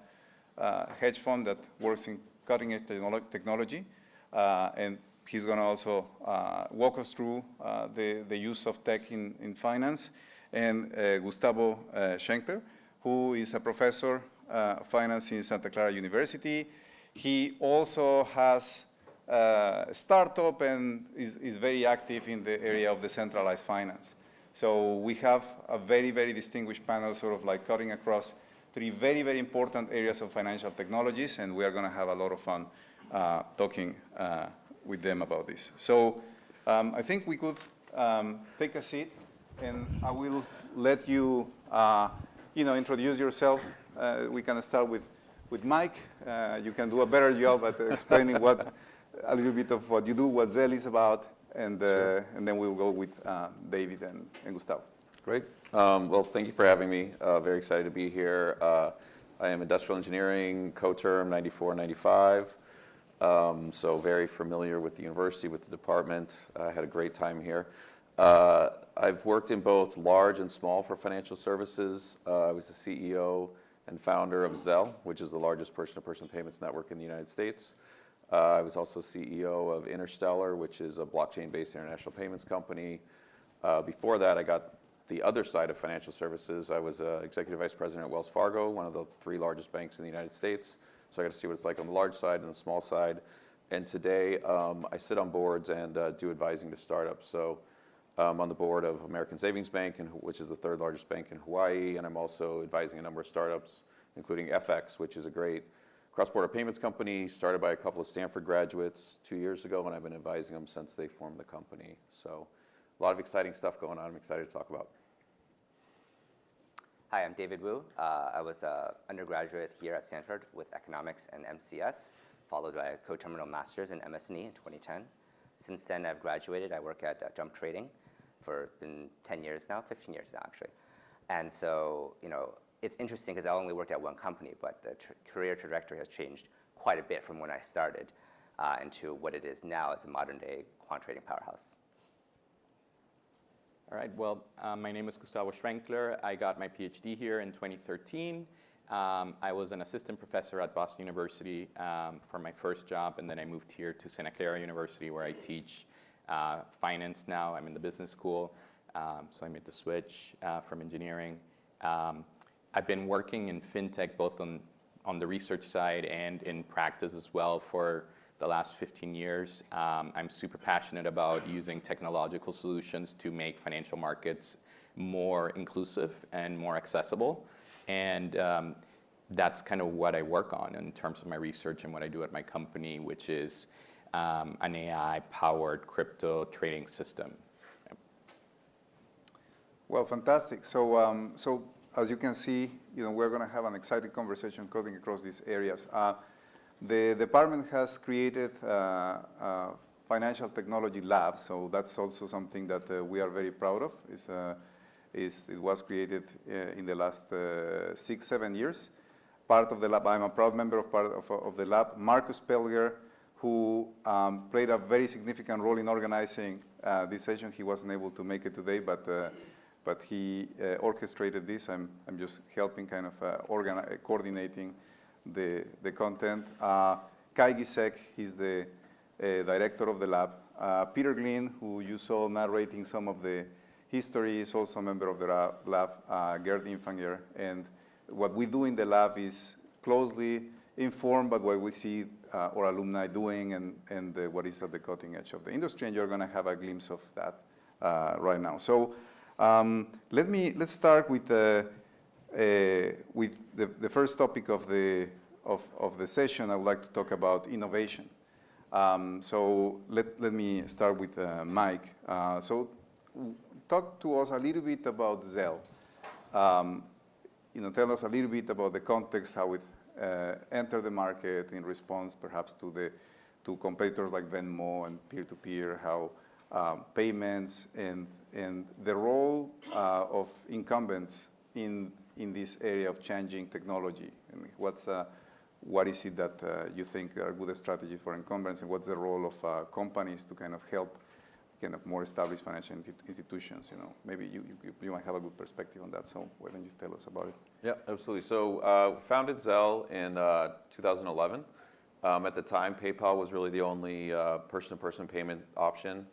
S17: hedge fund that works in cutting-edge technology. And he's going to also walk us through the use of tech in finance. And Gustavo Schenkler, who is a professor of finance in Santa Clara University. He also has a startup and is very active in the area of decentralized finance. So we have a very, very distinguished panel, sort of like cutting across three very, very important areas of financial technologies, and we are going to have a lot of fun talking with them about this. So I think we could take a seat, and I will let you, introduce yourself. We can start with Mike. You can do a better job at explaining a little bit of what you do, what Zelle is about, and then we'll go with David and Gustavo.
S18: Great. Well, thank you for having me. Very excited to be here. I am industrial engineering, co-term 94, 95. So very familiar with the university, with the department. I had a great time here. I've worked in both large and small for financial services. I was the CEO and founder of Zelle, which is the largest person-to-person payments network in the United States. I was also CEO of Interstellar, which is a blockchain-based international payments company. Before that, I got the other side of financial services. I was executive vice president at Wells Fargo, one of the 3 largest banks in the United States. So I got to see what it's like on the large side and the small side. And today, I sit on boards and do advising to startups. So I'm on the board of American Savings Bank, which is the 3rd largest bank in Hawaii, and I'm also advising a number of startups, including FX, which is a great cross-border payments company started by a couple of Stanford graduates 2 years ago, and I've been advising them since they formed the company. So a lot of exciting stuff going on I'm excited to talk about.
S19: Hi, I'm David Wu. I was an undergraduate here at Stanford with economics and MCS, followed by a co-terminal master's in MS&E in 2010. Since then, I've graduated. I work at Jump Trading for been 10 years now, 15 years now, actually. And so, it's interesting because I only worked at one company, but the career trajectory has changed quite a bit from when I started into what it is now as a modern-day quant trading powerhouse.
S20: All right, well, my name is Gustavo Schwenkler. I got my PhD here in 2013. I was an assistant professor at Boston University for my first job, and then I moved here to Santa Clara University, where I teach finance now. I'm in the business school, so I made the switch from engineering. I've been working in fintech both on the research side and in practice as well for the last 15 years. I'm super passionate about using technological solutions to make financial markets more inclusive and more accessible. And that's kind of what I work on in terms of my research and what I do at my company, which is an AI-powered crypto trading system.
S17: Well, fantastic. So as you can see, we're going to have an exciting conversation cutting across these areas. The department has created a financial technology lab, so that's also something that we are very proud of. It was created in the last 6-7 years. Part of the lab, I'm a proud member of the lab. Marcus Pelger, who played a very significant role in organizing this session. He wasn't able to make it today, but he orchestrated this. I'm just helping kind of coordinating the content. Kai Gisek, he's the director of the lab. Peter Glynn, who you saw narrating some of the history, is also a member of the lab. Gerd Infanger. And what we do in the lab is closely informed by what we see our alumni doing and what is at the cutting edge of the industry. And you're going to have a glimpse of that right now. So let's start with the first topic of the session. I would like to talk about innovation. So let me start with Mike. So talk to us a little bit about Zelle. Tell us a little bit about the context, how it entered the market in response perhaps to competitors like Venmo and peer-to-peer, how payments and the role of incumbents in this area of changing technology. And what is it that you think are good strategies for incumbents, and what's the role of companies to kind of help kind of more established financial institutions? Maybe you might have a good perspective on that. So why don't you tell us about it?
S18: Yeah, absolutely. So founded Zelle in 2011. At the time, PayPal was really the only person-to-person payment option.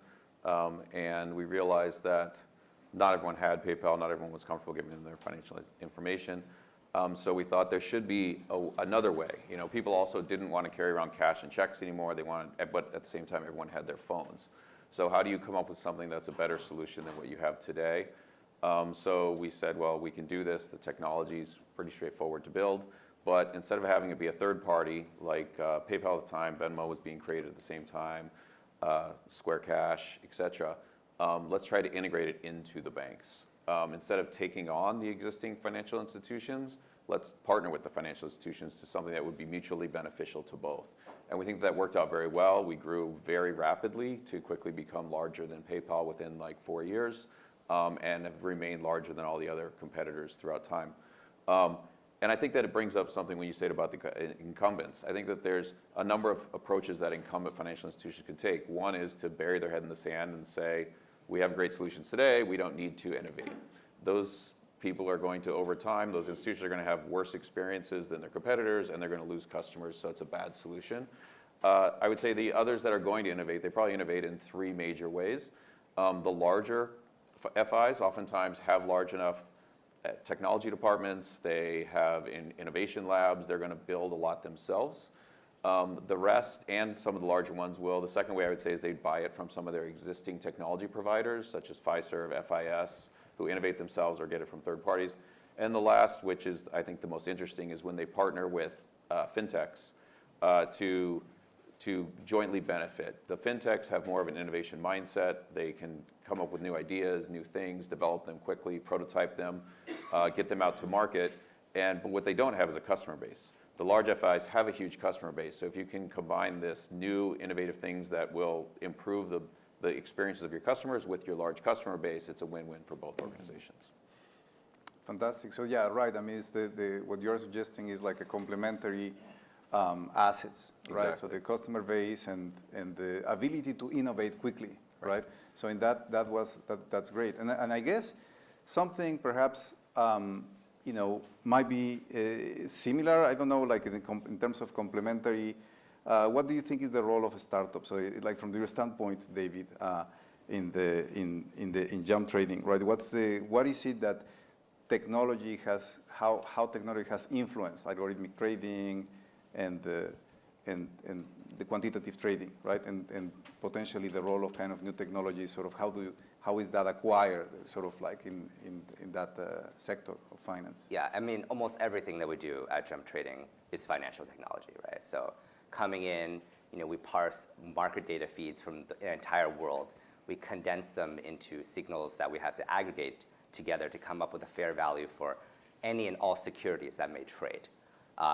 S18: And we realized that not everyone had PayPal, not everyone was comfortable giving them their financial information. So we thought there should be another way. People also didn't want to carry around cash and checks anymore. But at the same time, everyone had their phones. So how do you come up with something that's a better solution than what you have today? So we said, well, we can do this. The technology is pretty straightforward to build. But instead of having it be a third party, like PayPal at the time, Venmo was being created at the same time, Square Cash, et cetera, let's try to integrate it into the banks. Instead of taking on the existing financial institutions, let's partner with the financial institutions to something that would be mutually beneficial to both. And we think that worked out very well. We grew very rapidly to quickly become larger than PayPal within like 4 years, and have remained larger than all the other competitors throughout time. And I think that it brings up something when you say about the incumbents. I think that there's a number of approaches that incumbent financial institutions could take. One is to bury their head in the sand and say, we have great solutions today, we don't need to innovate. Those people are going to, over time, those institutions are going to have worse experiences than their competitors, and they're going to lose customers, so it's a bad solution. I would say the others that are going to innovate, they probably innovate in 3 major ways. The larger FIs oftentimes have large enough technology departments, they have innovation labs, they're going to build a lot themselves. The rest, and some of the larger ones will. The second way I would say is they'd buy it from some of their existing technology providers, such as Fiserv, FIS, who innovate themselves or get it from third parties. And the last, which is I think the most interesting, is when they partner with fintechs to jointly benefit. The fintechs have more of an innovation mindset. They can come up with new ideas, new things, develop them quickly, prototype them, get them out to market. But what they don't have is a customer base. The large FIs have a huge customer base. So if you can combine this new innovative things that will improve the experiences of your customers with your large customer base, it's a win-win for both organizations.
S17: Fantastic. So yeah, right. I mean, it's what you're suggesting is like a complementary assets, right?
S18: Exactly.
S17: So the customer base and the ability to innovate quickly, right? So in that's great. And I guess something perhaps might be similar. I don't know, like in terms of complementary. What do you think is the role of a startup? So, like from your standpoint, David, in jump trading, right? What is it that technology has? How technology has influenced algorithmic trading and the quantitative trading, right? And potentially the role of kind of new technology. Sort of how is that acquired? Sort of like in that sector of finance.
S19: Yeah, I mean, almost everything that we do at Jump Trading is financial technology, right? So coming in, we parse market data feeds from the entire world. We condense them into signals that we have to aggregate together to come up with a fair value for any and all securities that may trade.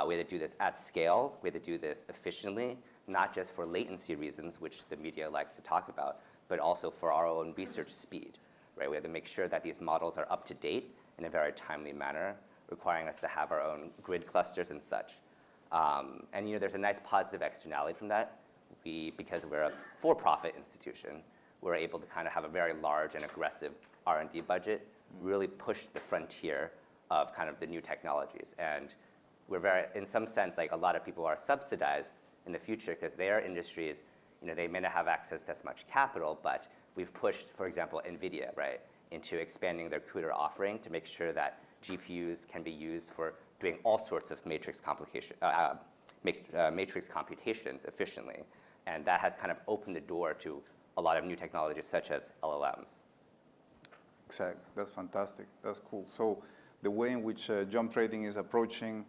S19: We have to do this at scale. We have to do this efficiently, not just for latency reasons, which the media likes to talk about, but also for our own research speed, right? We have to make sure that these models are up to date in a very timely manner, requiring us to have our own grid clusters and such. And there's a nice positive externality from that. Because we're a for-profit institution, we're able to kind of have a very large and aggressive R&D budget, really push the frontier of kind of the new technologies. And we're in some sense, like a lot of people are subsidized in the future because their industries, they may not have access to as much capital, but we've pushed, for example, NVIDIA, right, into expanding their CUDA offering to make sure that GPUs can be used for doing all sorts of matrix computations efficiently. And that has kind of opened the door to a lot of new technologies such as LLMs.
S17: Exactly. That's fantastic. That's cool. So the way in which jump trading is approaching,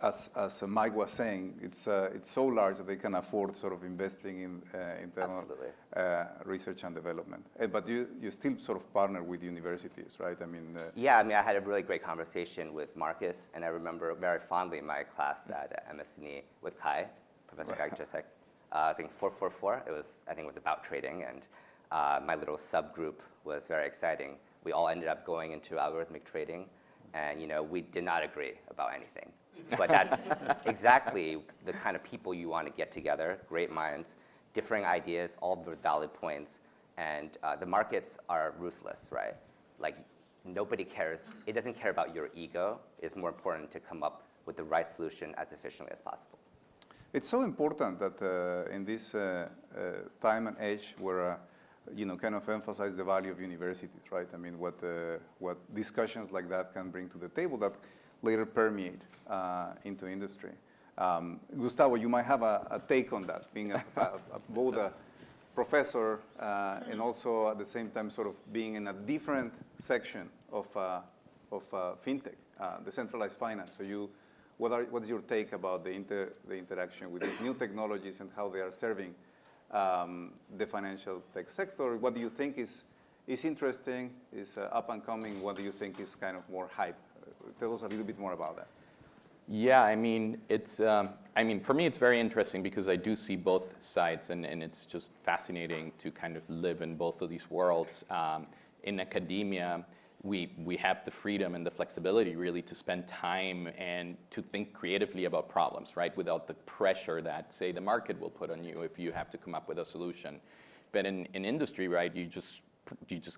S17: as Mike was saying, it's so large that they can afford sort of investing in internal research and development. But you still sort of partner with universities, right? I mean.
S19: Yeah, I had a really great conversation with Marcus, and I remember very fondly my class at MSNE with Kai, Professor Kai Jacek. I think 444. I think it was about trading, and my little subgroup was very exciting. We all ended up going into algorithmic trading, and we did not agree about anything. But that's exactly the kind of people you want to get together, great minds, differing ideas, all with valid points. And the markets are ruthless, right? Like nobody cares. It doesn't care about your ego. It's more important to come up with the right solution as efficiently as possible.
S17: It's so important that in this time and age where kind of emphasize the value of universities, right? I mean, what discussions like that can bring to the table that later permeate into industry. Gustavo, you might have a take on that, being both professor and also at the same time sort of being in a different section of fintech, decentralized finance. So what is your take about the interaction with these new technologies and how they are serving the financial tech sector? What do you think is interesting, is up and coming? What do you think is kind of more hype? Tell us a little bit more about that.
S20: Yeah, I mean, for me, it's very interesting because I do see both sides, and it's just fascinating to kind of live in both of these worlds. In academia, we have the freedom and the flexibility really to spend time and to think creatively about problems, right? Without the pressure that, say, the market will put on you if you have to come up with a solution. But in industry, right, you just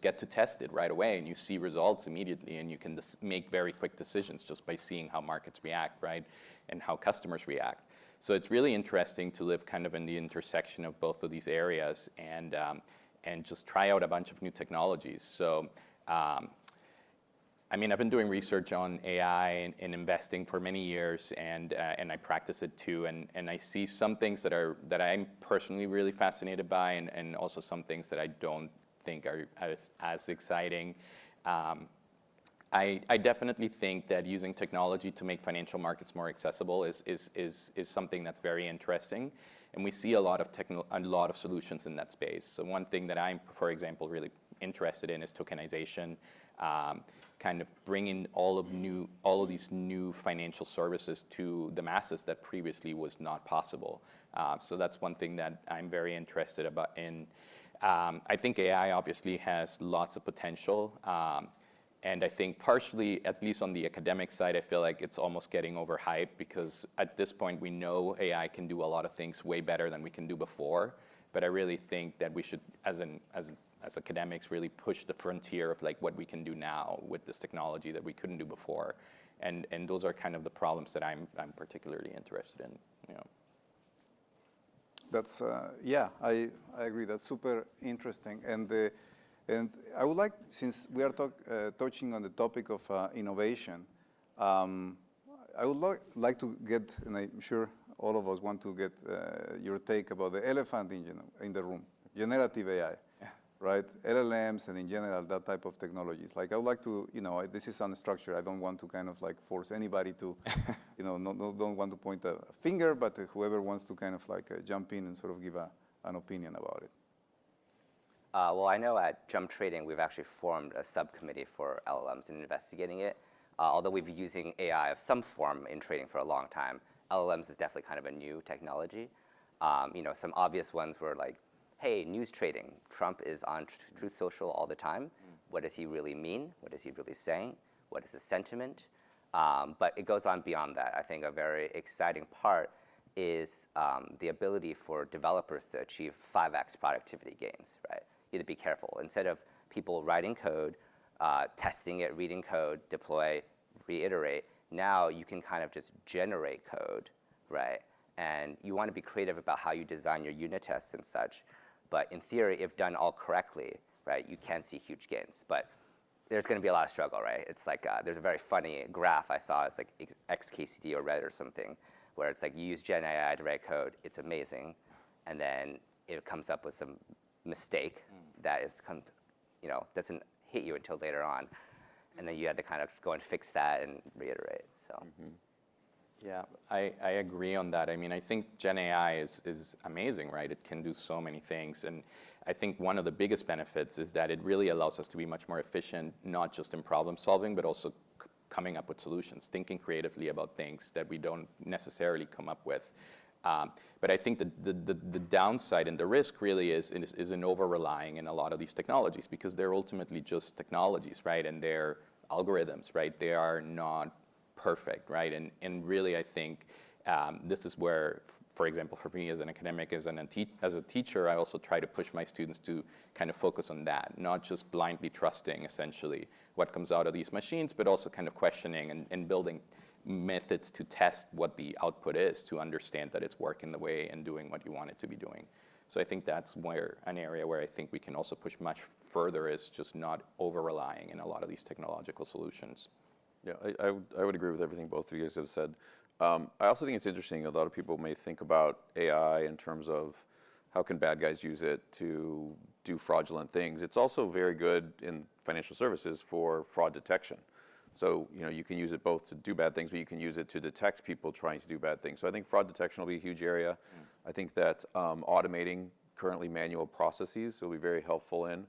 S20: get to test it right away, and you see results immediately, and you can make very quick decisions just by seeing how markets react, right, and how customers react. So it's really interesting to live kind of in the intersection of both of these areas and just try out a bunch of new technologies. So, I mean, I've been doing research on AI and investing for many years, and I practice it too. And I see some things that I'm personally really fascinated by, and also some things that I don't think are as exciting. I definitely think that using technology to make financial markets more accessible is something that's very interesting, and we see a lot of solutions in that space. So one thing that I'm, for example, really interested in is tokenization, kind of bringing all of these new financial services to the masses that previously was not possible. So that's one thing that I'm very interested about in. I think AI obviously has lots of potential, and I think partially, at least on the academic side, I feel like it's almost getting overhyped because at this point we know AI can do a lot of things way better than we can do before. But I really think that we should, as academics, really push the frontier of like what we can do now with this technology that we couldn't do before, and those are kind of the problems that I'm particularly interested in. You know.
S17: That's yeah, I agree. That's super interesting, and I would like, since we are touching on the topic of innovation, I would like to get, and I'm sure all of us want to get your take about the elephant in the room, generative AI, right? LLMs and in general that type of technologies. Like I would like to, this is unstructured. I don't want to kind of like force anybody to, don't want to point a finger, but whoever wants to kind of like jump in and sort of give an opinion about it.
S19: Well, I know at Jump Trading, we've actually formed a subcommittee for LLMs and investigating it. Although we've been using AI of some form in trading for a long time, LLMs is definitely kind of a new technology. Some obvious ones were like, hey, news trading. Trump is on Truth Social all the time. What does he really mean? What is he really saying? What is the sentiment? But it goes on beyond that. I think a very exciting part is the ability for developers to achieve 5x productivity gains, right? You have to be careful. Instead of people writing code, testing it, reading code, deploy, reiterate, now you can kind of just generate code, right? And you want to be creative about how you design your unit tests and such. But in theory, if done all correctly, right, you can see huge gains. But there's going to be a lot of struggle, right? It's like there's a very funny graph I saw. It's like XKCD or Reddit or something, where it's like you use Gen AI to write code. It's amazing. And then it comes up with some mistake that is, doesn't hit you until later on. And then you had to kind of go and fix that and reiterate. So.
S20: Yeah, I agree on that. I mean, I think Gen AI is amazing, right? It can do so many things. And I think one of the biggest benefits is that it really allows us to be much more efficient, not just in problem solving, but also coming up with solutions, thinking creatively about things that we don't necessarily come up with. But I think the downside and the risk really is in over-relying in a lot of these technologies, because they're ultimately just technologies, right? And they're algorithms, right? They are not perfect, right? And really, I think this is where, for example, for me as an academic, as a teacher, I also try to push my students to kind of focus on that, not just blindly trusting, essentially, what comes out of these machines, but also kind of questioning and building methods to test what the output is, to understand that it's working the way and doing what you want it to be doing. So I think that's an area where I think we can also push much further, is just not over-relying in a lot of these technological solutions.
S18: Yeah, I would agree with everything both of you guys have said. I also think it's interesting, a lot of people may think about AI in terms of how can bad guys use it to do fraudulent things. It's also very good in financial services for fraud detection. So, you can use it both to do bad things, but you can use it to detect people trying to do bad things. So I think fraud detection will be a huge area. I think that automating currently manual processes will be very helpful in.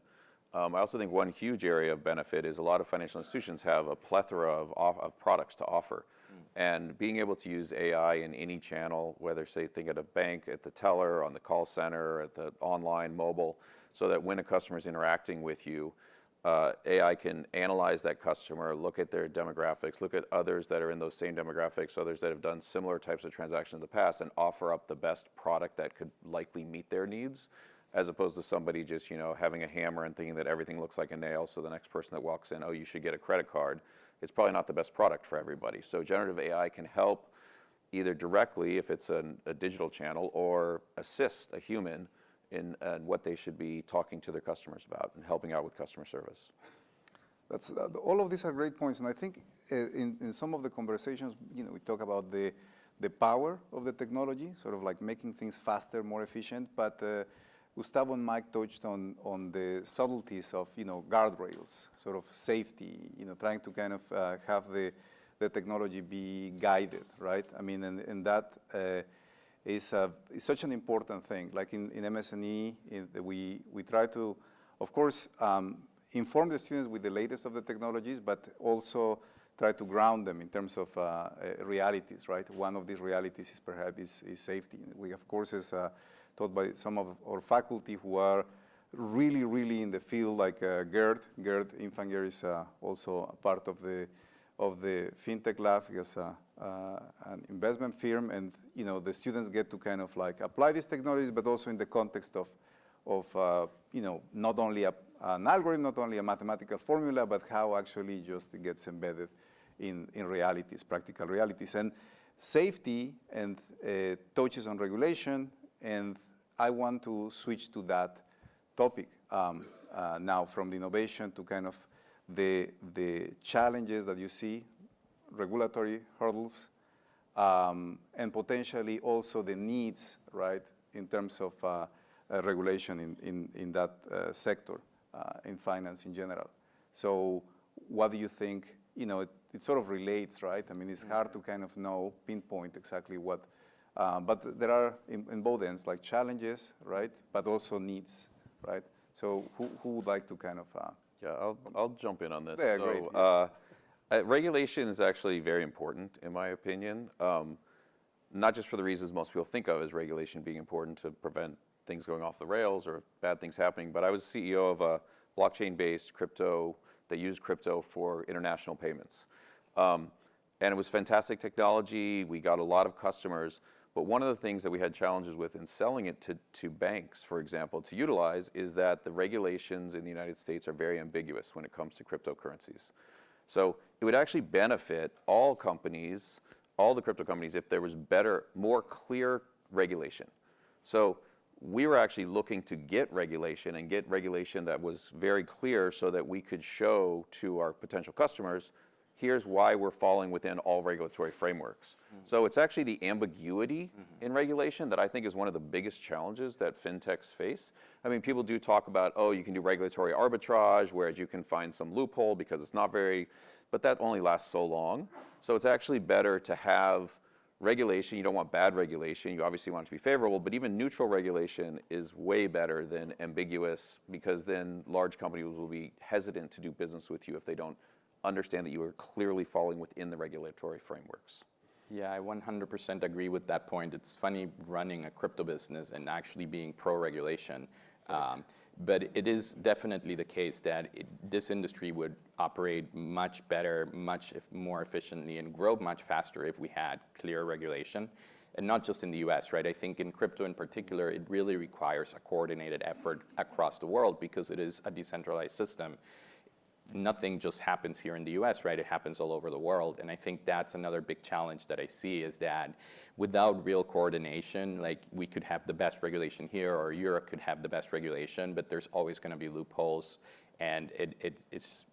S18: I also think one huge area of benefit is a lot of financial institutions have a plethora of products to offer. And being able to use AI in any channel, whether, say, think at a bank, at the teller, on the call center, at the online, mobile, so that when a customer is interacting with you, AI can analyze that customer, look at their demographics, look at others that are in those same demographics, others that have done similar types of transactions in the past, and offer up the best product that could likely meet their needs, as opposed to somebody just, having a hammer and thinking that everything looks like a nail, so the next person that walks in, oh, you should get a credit card. It's probably not the best product for everybody. So generative AI can help either directly, if it's a digital channel, or assist a human in what they should be talking to their customers about and helping out with customer service.
S17: That's all of these are great points, and I think in some of the conversations, we talk about the power of the technology, sort of like making things faster, more efficient. But Gustavo and Mike touched on the subtleties of guardrails, sort of safety, trying to kind of have the technology be guided, right? I mean, and that is such an important thing. Like in MS&E, we try to, of course, inform the students with the latest of the technologies, but also try to ground them in terms of realities, right? One of these realities is perhaps is safety. We, of course, is taught by some of our faculty who are really, really in the field, like Gerd Infanger is also a part of the FinTech Lab. He has an investment firm, and the students get to kind of like apply these technologies, but also in the context of not only an algorithm, not only a mathematical formula, but how actually just it gets embedded in realities, practical realities. And safety and touches on regulation, and I want to switch to that topic now, from the innovation to kind of the challenges that you see, regulatory hurdles, and potentially also the needs, right, in terms of regulation in that sector, in finance in general. So what do you think? It sort of relates, right? I mean, it's hard to kind of pinpoint exactly what, but there are in both ends, like challenges, right, but also needs, right? So who would like to kind of?
S18: Yeah, I'll jump in on this.
S17: Yeah,
S18: so, great. Regulation is actually very important, in my opinion, not just for the reasons most people think of as regulation being important to prevent things going off the rails or bad things happening, but I was CEO of a blockchain-based crypto that used crypto for international payments. And it was fantastic technology. We got a lot of customers. But one of the things that we had challenges with in selling it to banks, for example, to utilize, is that the regulations in the United States are very ambiguous when it comes to cryptocurrencies. So it would actually benefit all companies, all the crypto companies, if there was better, more clear regulation. So we were actually looking to get regulation and get regulation that was very clear so that we could show to our potential customers, here's why we're falling within all regulatory frameworks. So it's actually the ambiguity in regulation that I think is one of the biggest challenges that fintechs face. I mean, people do talk about, oh, you can do regulatory arbitrage, whereas you can find some loophole because it's not very, but that only lasts so long. So it's actually better to have regulation. You don't want bad regulation. You obviously want it to be favorable, but even neutral regulation is way better than ambiguous, because then large companies will be hesitant to do business with you if they don't understand that you are clearly falling within the regulatory frameworks.
S20: Yeah, I 100% agree with that point. It's funny running a crypto business and actually being pro-regulation. But it is definitely the case that this industry would operate much better, much more efficiently, and grow much faster if we had clear regulation. And not just in the US, right? I think in crypto in particular, it really requires a coordinated effort across the world because it is a decentralized system. Nothing just happens here in the US, right? It happens all over the world. And I think that's another big challenge that I see, is that without real coordination, like we could have the best regulation here, or Europe could have the best regulation, but there's always going to be loopholes, and it's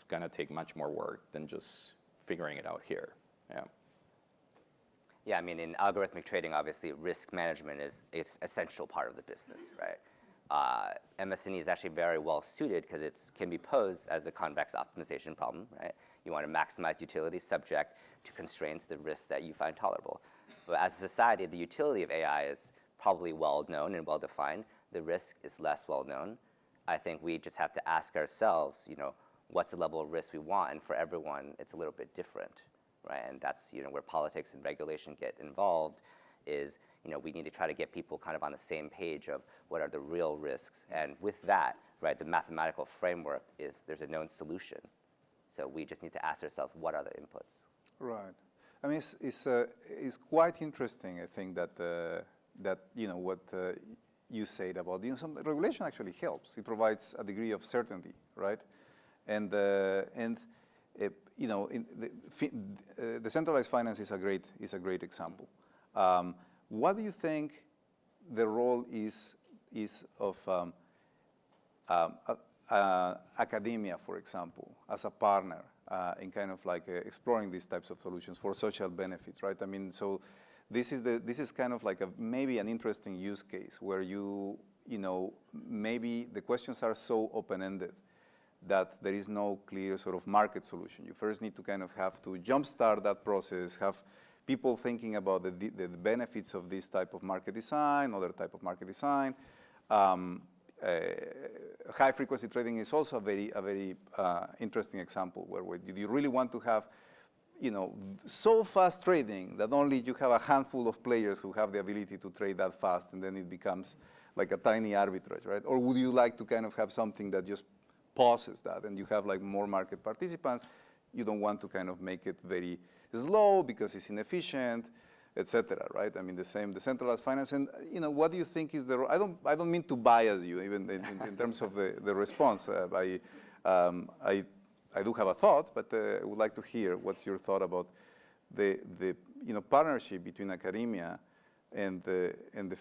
S20: going to take much more work than just figuring it out here. Yeah.
S19: Yeah, I mean, in algorithmic trading, obviously, risk management is an essential part of the business, right? MS&E is actually very well suited because it can be posed as a convex optimization problem, right? You want to maximize utility subject to constraints, the risks that you find tolerable. But as a society, the utility of AI is probably well known and well defined. The risk is less well known. I think we just have to ask ourselves, you know, what's the level of risk we want? And for everyone, it's a little bit different, right? And that's, you know, where politics and regulation get involved is, you know, we need to try to get people kind of on the same page of what are the real risks. And with that, right, the mathematical framework is there's a known solution. So we just need to ask ourselves, what are the inputs?
S17: Right. I mean, it's quite interesting, I think, that, that you know, what you said about, you know, some regulation actually helps. It provides a degree of certainty, right? And you know, decentralized finance is a great example. What do you think the role is of academia, for example, as a partner in kind of like exploring these types of solutions for social benefits, right? I mean, so this is kind of like maybe an interesting use case where you know, maybe the questions are so open-ended that there is no clear sort of market solution. You first need to kind of have to jumpstart that process, have people thinking about the benefits of this type of market design, other type of market design. High-frequency trading is also a very interesting example where you really want to have, you know, so fast trading that only you have a handful of players who have the ability to trade that fast, and then it becomes like a tiny arbitrage, right? Or would you like to kind of have something that just pauses that, and you have like more market participants? You don't want to kind of make it very slow because it's inefficient, etc. Right? I mean, the same decentralized finance. And you know, what do you think is the? I don't mean to bias you, even in terms of the response. I do have a thought, but I would like to hear what's your thought about the you know, partnership between academia and the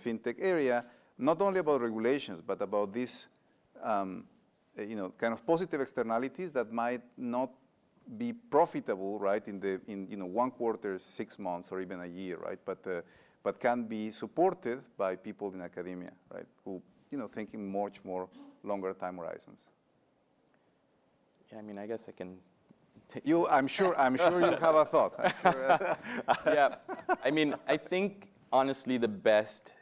S17: fintech area, not only about regulations, but about these you know, kind of positive externalities that might not be profitable, right, in you know, 1 quarter, 6 months, or even a year, right, but can be supported by people in academia, right, who, you know, thinking much more longer time horizons.
S20: Yeah, I mean, I guess I can.
S17: I'm sure you have a thought.
S20: Yeah, I mean, I think honestly the best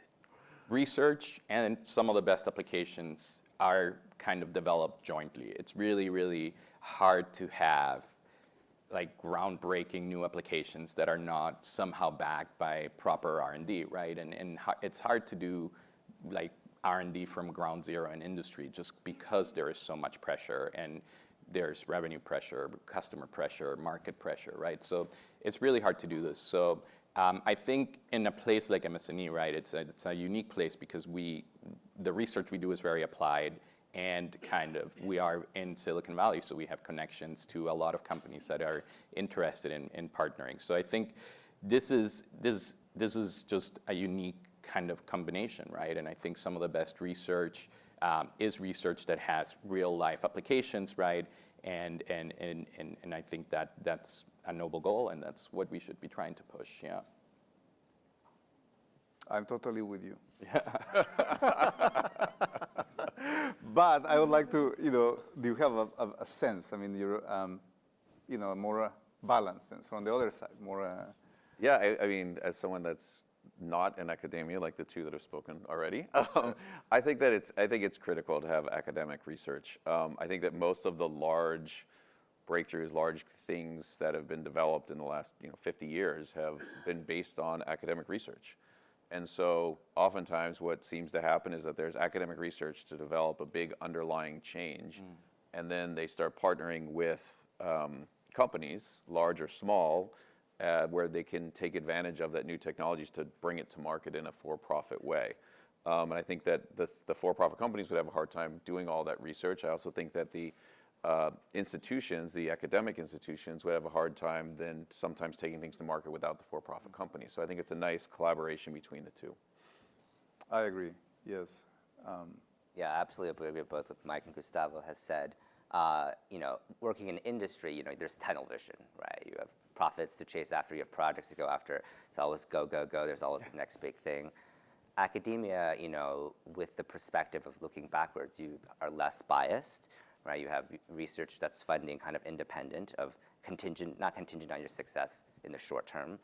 S20: research and some of the best applications are kind of developed jointly. It's really, really hard to have like groundbreaking new applications that are not somehow backed by proper R&D, right? And it's hard to do like R&D from ground zero in industry just because there is so much pressure, and there's revenue pressure, customer pressure, market pressure, right? So it's really hard to do this. So I think in a place like MS&E, right, it's a unique place because the research we do is very applied, and kind of we are in Silicon Valley, so we have connections to a lot of companies that are interested in partnering. So I think this is just a unique kind of combination, right? And I think some of the best research is research that has real life applications, right? And I think that's a noble goal, and that's what we should be trying to push. Yeah.
S17: I'm totally with you. But I would like to, you know, do you have a sense? I mean, you're, you know, more balanced and from the other side, more.
S18: Yeah, I mean, as someone that's not in academia, like the two that have spoken already, I think it's critical to have academic research. I think that most of the large breakthroughs, large things that have been developed in the last 50 years have been based on academic research. And so oftentimes what seems to happen is that there's academic research to develop a big underlying change, and then they start partnering with companies, large or small, where they can take advantage of that new technologies to bring it to market in a for-profit way. And I think that the for-profit companies would have a hard time doing all that research. I also think that the institutions, the academic institutions, would have a hard time then sometimes taking things to market without the for-profit companies. So I think it's a nice collaboration between the two.
S17: I agree, yes.
S19: Yeah, I absolutely agree with both what Mike and Gustavo has said. working in industry, there's tunnel vision, right? You have profits to chase after, you have projects to go after. It's always go, go, go. There's always the next big thing. Academia, with the perspective of looking backwards, you are less biased, right? You have research that's funding kind of independent of not contingent on your success in the short term.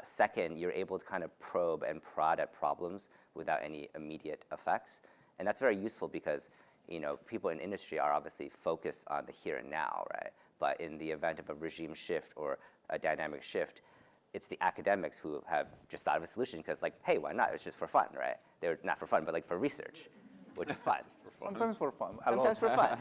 S19: Second, you're able to kind of probe and prod at problems without any immediate effects. And that's very useful because, people in industry are obviously focused on the here and now, right? But in the event of a regime shift or a dynamic shift, it's the academics who have just thought of a solution because, hey, why not? It's just for fun, right? They're not for fun, but for research, which is fun.
S17: Sometimes for fun.
S19: Sometimes for fun.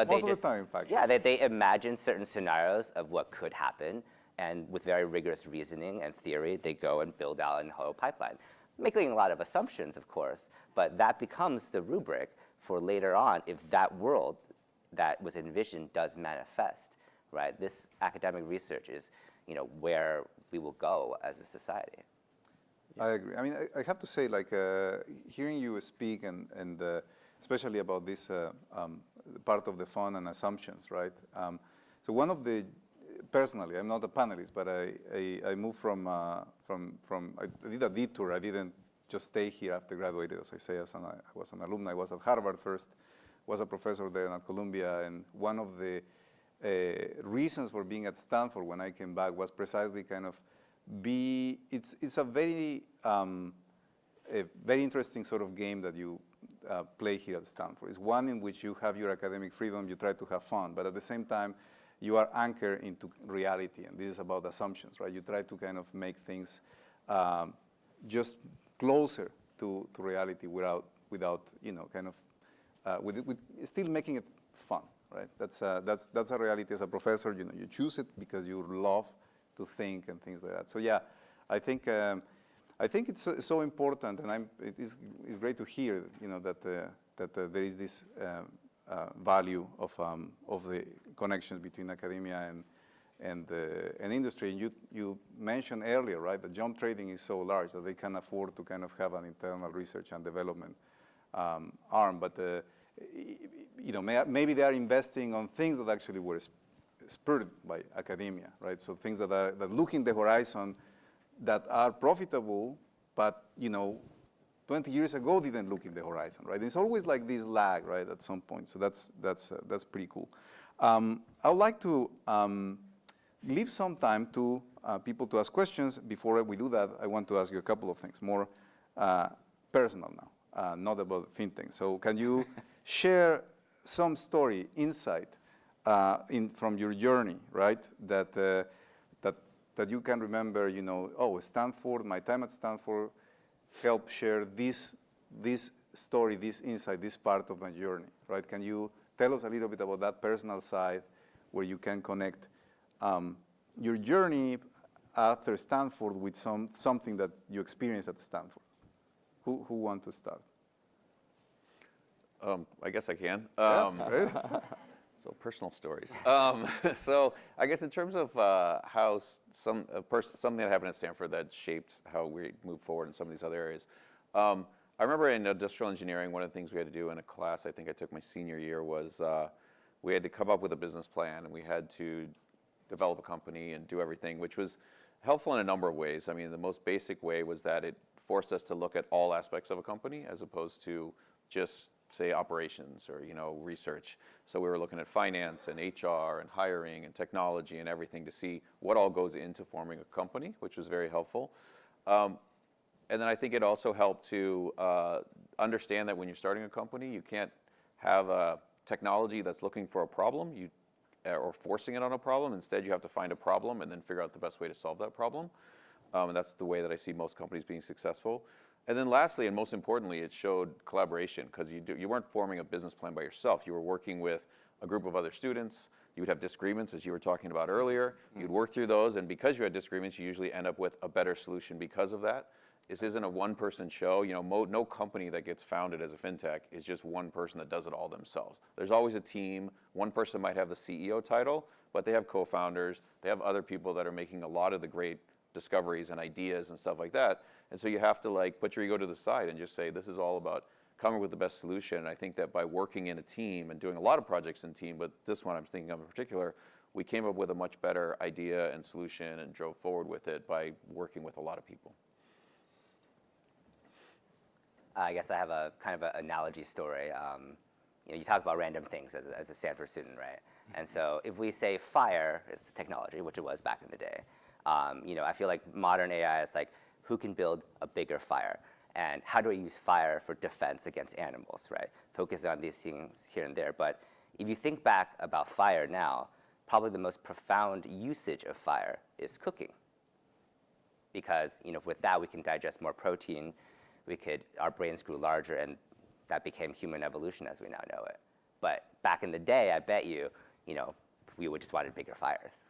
S17: Most of the time, in fact.
S19: Yeah, they imagine certain scenarios of what could happen, and with very rigorous reasoning and theory, they go and build out a whole pipeline. Making a lot of assumptions, of course, but that becomes the rubric for later on if that world that was envisioned does manifest, right? This academic research is, where we will go as a society.
S17: I agree. I mean, I have to say, hearing you speak and especially about this part of the fun and assumptions, right? So one of the, personally, I'm not a panelist, but I moved from I did a detour. I didn't just stay here after graduated, as I say, I was an alumni. I was at Harvard first, was a professor there at Columbia, and one of the reasons for being at Stanford when I came back was precisely kind of it's a very interesting sort of game that you play here at Stanford. It's one in which you have your academic freedom, you try to have fun, but at the same time, you are anchored into reality, and this is about assumptions, right? You try to kind of make things just closer to reality without kind of with still making it fun, right? That's a reality as a professor. You choose it because you love to think and things like that. So yeah, I think it's so important, and it's great to hear that there is this value of the connections between academia and industry. And you mentioned earlier, right, that jump trading is so large that they can afford to kind of have an internal research and development arm. But maybe they are investing on things that actually were spurred by academia, right? So things that look in the horizon that are profitable, but 20 years ago didn't look in the horizon, right? It's always like this lag, right, at some point. So that's pretty cool. I would like to leave some time to people to ask questions. Before we do that, I want to ask you a couple of things, more personal now, not about fintech. So can you share some story, insight from your journey, right, that you can remember, Stanford, my time at Stanford helped share this story, this insight, this part of my journey, right? Can you tell us a little bit about that personal side where you can connect your journey after Stanford with something that you experienced at Stanford? Who wants to start?
S18: I guess I can.
S17: Right?
S18: So personal stories. So I guess in terms of how something that happened at Stanford that shaped how we move forward in some of these other areas. I remember in industrial engineering, one of the things we had to do in a class I think I took my senior year was we had to come up with a business plan, and we had to develop a company and do everything, which was helpful in a number of ways. I mean, the most basic way was that it forced us to look at all aspects of a company as opposed to just say operations or research. So we were looking at finance and HR and hiring and technology and everything to see what all goes into forming a company, which was very helpful. And then I think it also helped to understand that when you're starting a company, you can't have a technology that's looking for a problem or forcing it on a problem. Instead, you have to find a problem and then figure out the best way to solve that problem. And that's the way that I see most companies being successful. And then lastly, and most importantly, it showed collaboration, because you weren't forming a business plan by yourself. You were working with a group of other students. You would have disagreements, as you were talking about earlier. You'd work through those, and because you had disagreements, you usually end up with a better solution because of that. This isn't a one-person show. No company that gets founded as a fintech is just one person that does it all themselves. There's always a team. One person might have the CEO title, but they have co-founders. They have other people that are making a lot of the great discoveries and ideas and stuff like that. And so you have to put your ego to the side and just say, this is all about come up with the best solution. And I think that by working in a team and doing a lot of projects in team, but this one I'm thinking of in particular, we came up with a much better idea and solution and drove forward with it by working with a lot of people.
S19: I guess I have a kind of an analogy story. You talk about random things as a Stanford student, right? And so if we say fire is the technology, which it was back in the day, I feel like modern AI is like, who can build a bigger fire? And how do I use fire for defense against animals, right? Focus on these things here and there. But if you think back about fire now, probably the most profound usage of fire is cooking. Because with that, we can digest more protein. Our brains grew larger, and that became human evolution as we now know it. But back in the day, I bet we would just wanted bigger fires.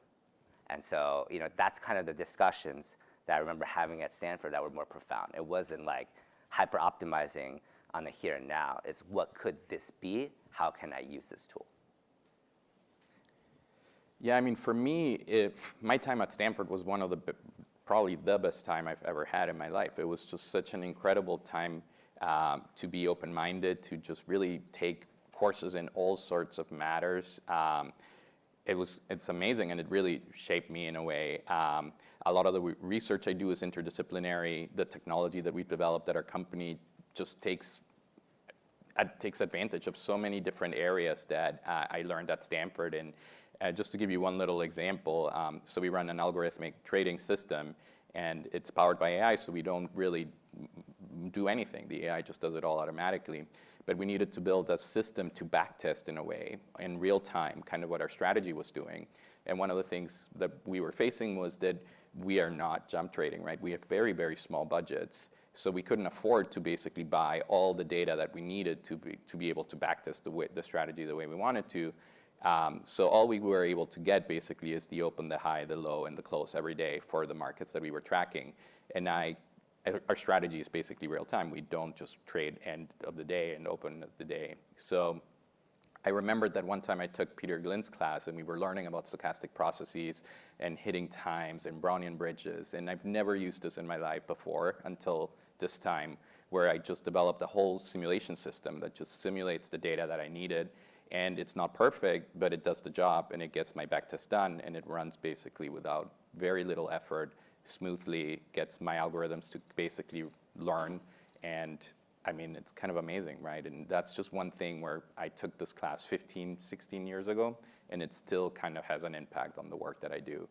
S19: And so, that's kind of the discussions that I remember having at Stanford that were more profound. It wasn't like hyper-optimizing on the here and now. It's what could this be? How can I use this tool?
S20: Yeah, I mean, for me, my time at Stanford was one of probably the best time I've ever had in my life. It was just such an incredible time to be open-minded, to just really take courses in all sorts of matters. It's amazing, and it really shaped me in a way. A lot of the research I do is interdisciplinary. The technology that we've developed at our company just takes advantage of so many different areas that I learned at Stanford. And just to give you one little example, so we run an algorithmic trading system, and it's powered by AI, so we don't really do anything. The AI just does it all automatically. But we needed to build a system to backtest in a way, in real time, kind of what our strategy was doing. And one of the things that we were facing was that we are not jump trading, right? We have very, very small budgets. So we couldn't afford to basically buy all the data that we needed to be able to backtest the strategy the way we wanted to. So all we were able to get basically is the open, the high, the low, and the close every day for the markets that we were tracking. And our strategy is basically real time. We don't just trade end of the day and open of the day. So I remembered that one time I took Peter Glyn's class, and we were learning about stochastic processes and hitting times and Brownian bridges. And I've never used this in my life before until this time, where I just developed a whole simulation system that just simulates the data that I needed. And it's not perfect, but it does the job, and it gets my backtest done, and it runs basically without very little effort, smoothly, gets my algorithms to basically learn. And I mean, it's kind of amazing, right? And that's just one thing where I took this class 15, 16 years ago, and it still kind of has an impact on the work that I do.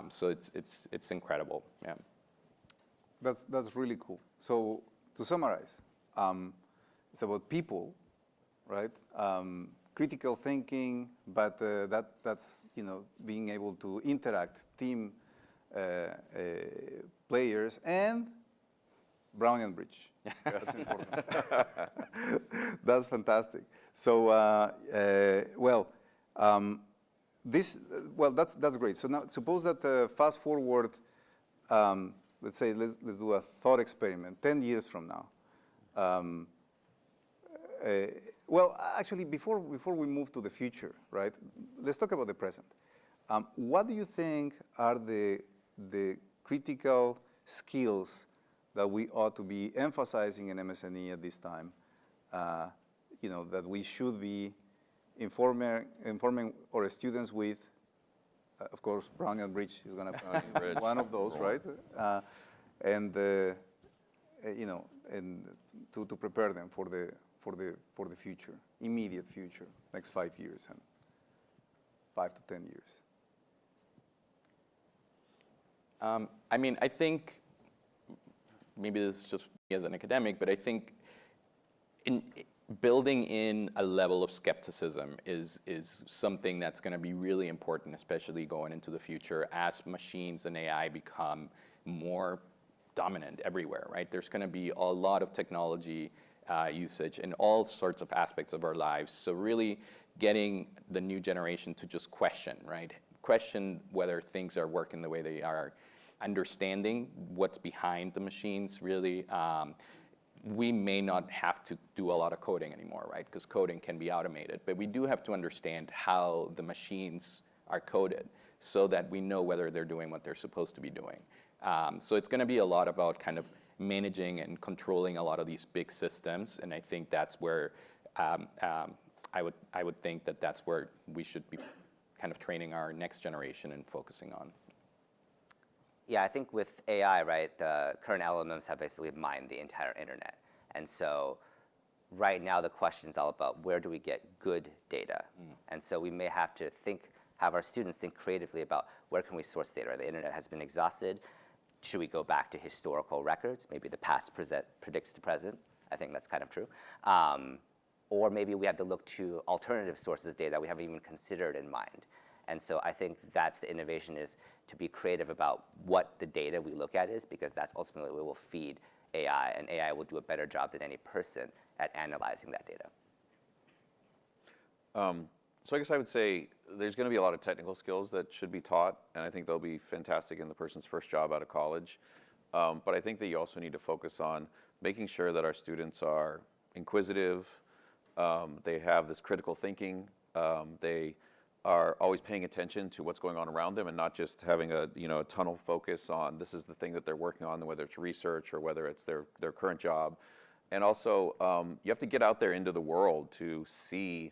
S20: So it's incredible, yeah.
S17: That's really cool. So to summarize, it's about people, right? Critical thinking, but that's being able to interact, team players, and Brownian bridge. That's important. That's fantastic. So that's great. So now suppose that fast forward. Let's say let's do a thought experiment. 10 years from now. Well, actually, before we move to the future, right? Let's talk about the present. What do you think are the critical skills that we ought to be emphasizing in MSNE at this time? That we should be informing our students with. Of course, Brownian bridge is going to be one of those, right? And to prepare them for the future, immediate future, next 5 years and 5 to 10 years.
S20: I mean, I think maybe this is just me as an academic, but I think building in a level of skepticism is something that's going to be really important, especially going into the future as machines and AI become more dominant everywhere, right? There's going to be a lot of technology usage in all sorts of aspects of our lives. So really getting the new generation to just question, right? Question whether things are working the way they are, understanding what's behind the machines, really. We may not have to do a lot of coding anymore, right? Because coding can be automated. But we do have to understand how the machines are coded so that we know whether they're doing what they're supposed to be doing. So it's going to be a lot about kind of managing and controlling a lot of these big systems. And I think that's where I would think that that's where we should be kind of training our next generation and focusing on.
S19: Yeah, I think with AI, right, the current LLMs have basically mined the entire internet. And so right now the question is all about where do we get good data? And so we may have to have our students think creatively about where can we source data. The internet has been exhausted. Should we go back to historical records? Maybe the past predicts the present. I think that's kind of true. Or maybe we have to look to alternative sources of data that we haven't even considered in mind. And so I think that's the innovation, is to be creative about what the data we look at is, because that's ultimately what will feed AI, and AI will do a better job than any person at analyzing that data.
S18: So I guess I would say there's going to be a lot of technical skills that should be taught, and I think they'll be fantastic in the person's first job out of college. But I think that you also need to focus on making sure that our students are inquisitive, they have this critical thinking, they are always paying attention to what's going on around them and not just having a tunnel focus on this is the thing that they're working on, whether it's research or whether it's their current job. And also, you have to get out there into the world to see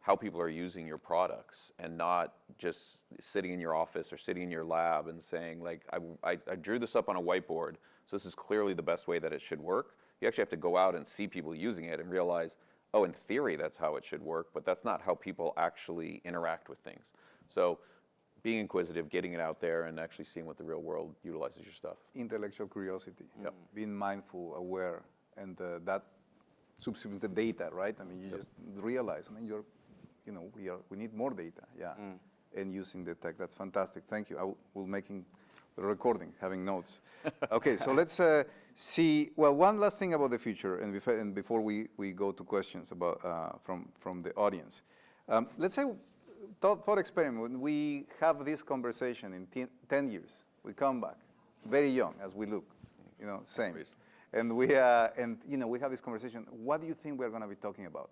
S18: how people are using your products, and not just sitting in your office or sitting in your lab and saying, like, I drew this up on a whiteboard, so this is clearly the best way that it should work. You actually have to go out and see people using it and realize, oh, in theory, that's how it should work, but that's not how people actually interact with things. So being inquisitive, getting it out there, and actually seeing what the real world utilizes your stuff.
S17: Intellectual curiosity, being mindful, aware, and that subsumes the data, right? I mean, you just realize, I mean, we need more data, and using the tech. That's fantastic. Thank you. We'll making the recording, having notes. Okay, so let's see. Well, one last thing about the future, and before we go to questions about from the audience. Let's say thought experiment. When we have this conversation in 10 years, we come back very young as we look, same, and we we have this conversation. What do you think we're going to be talking about?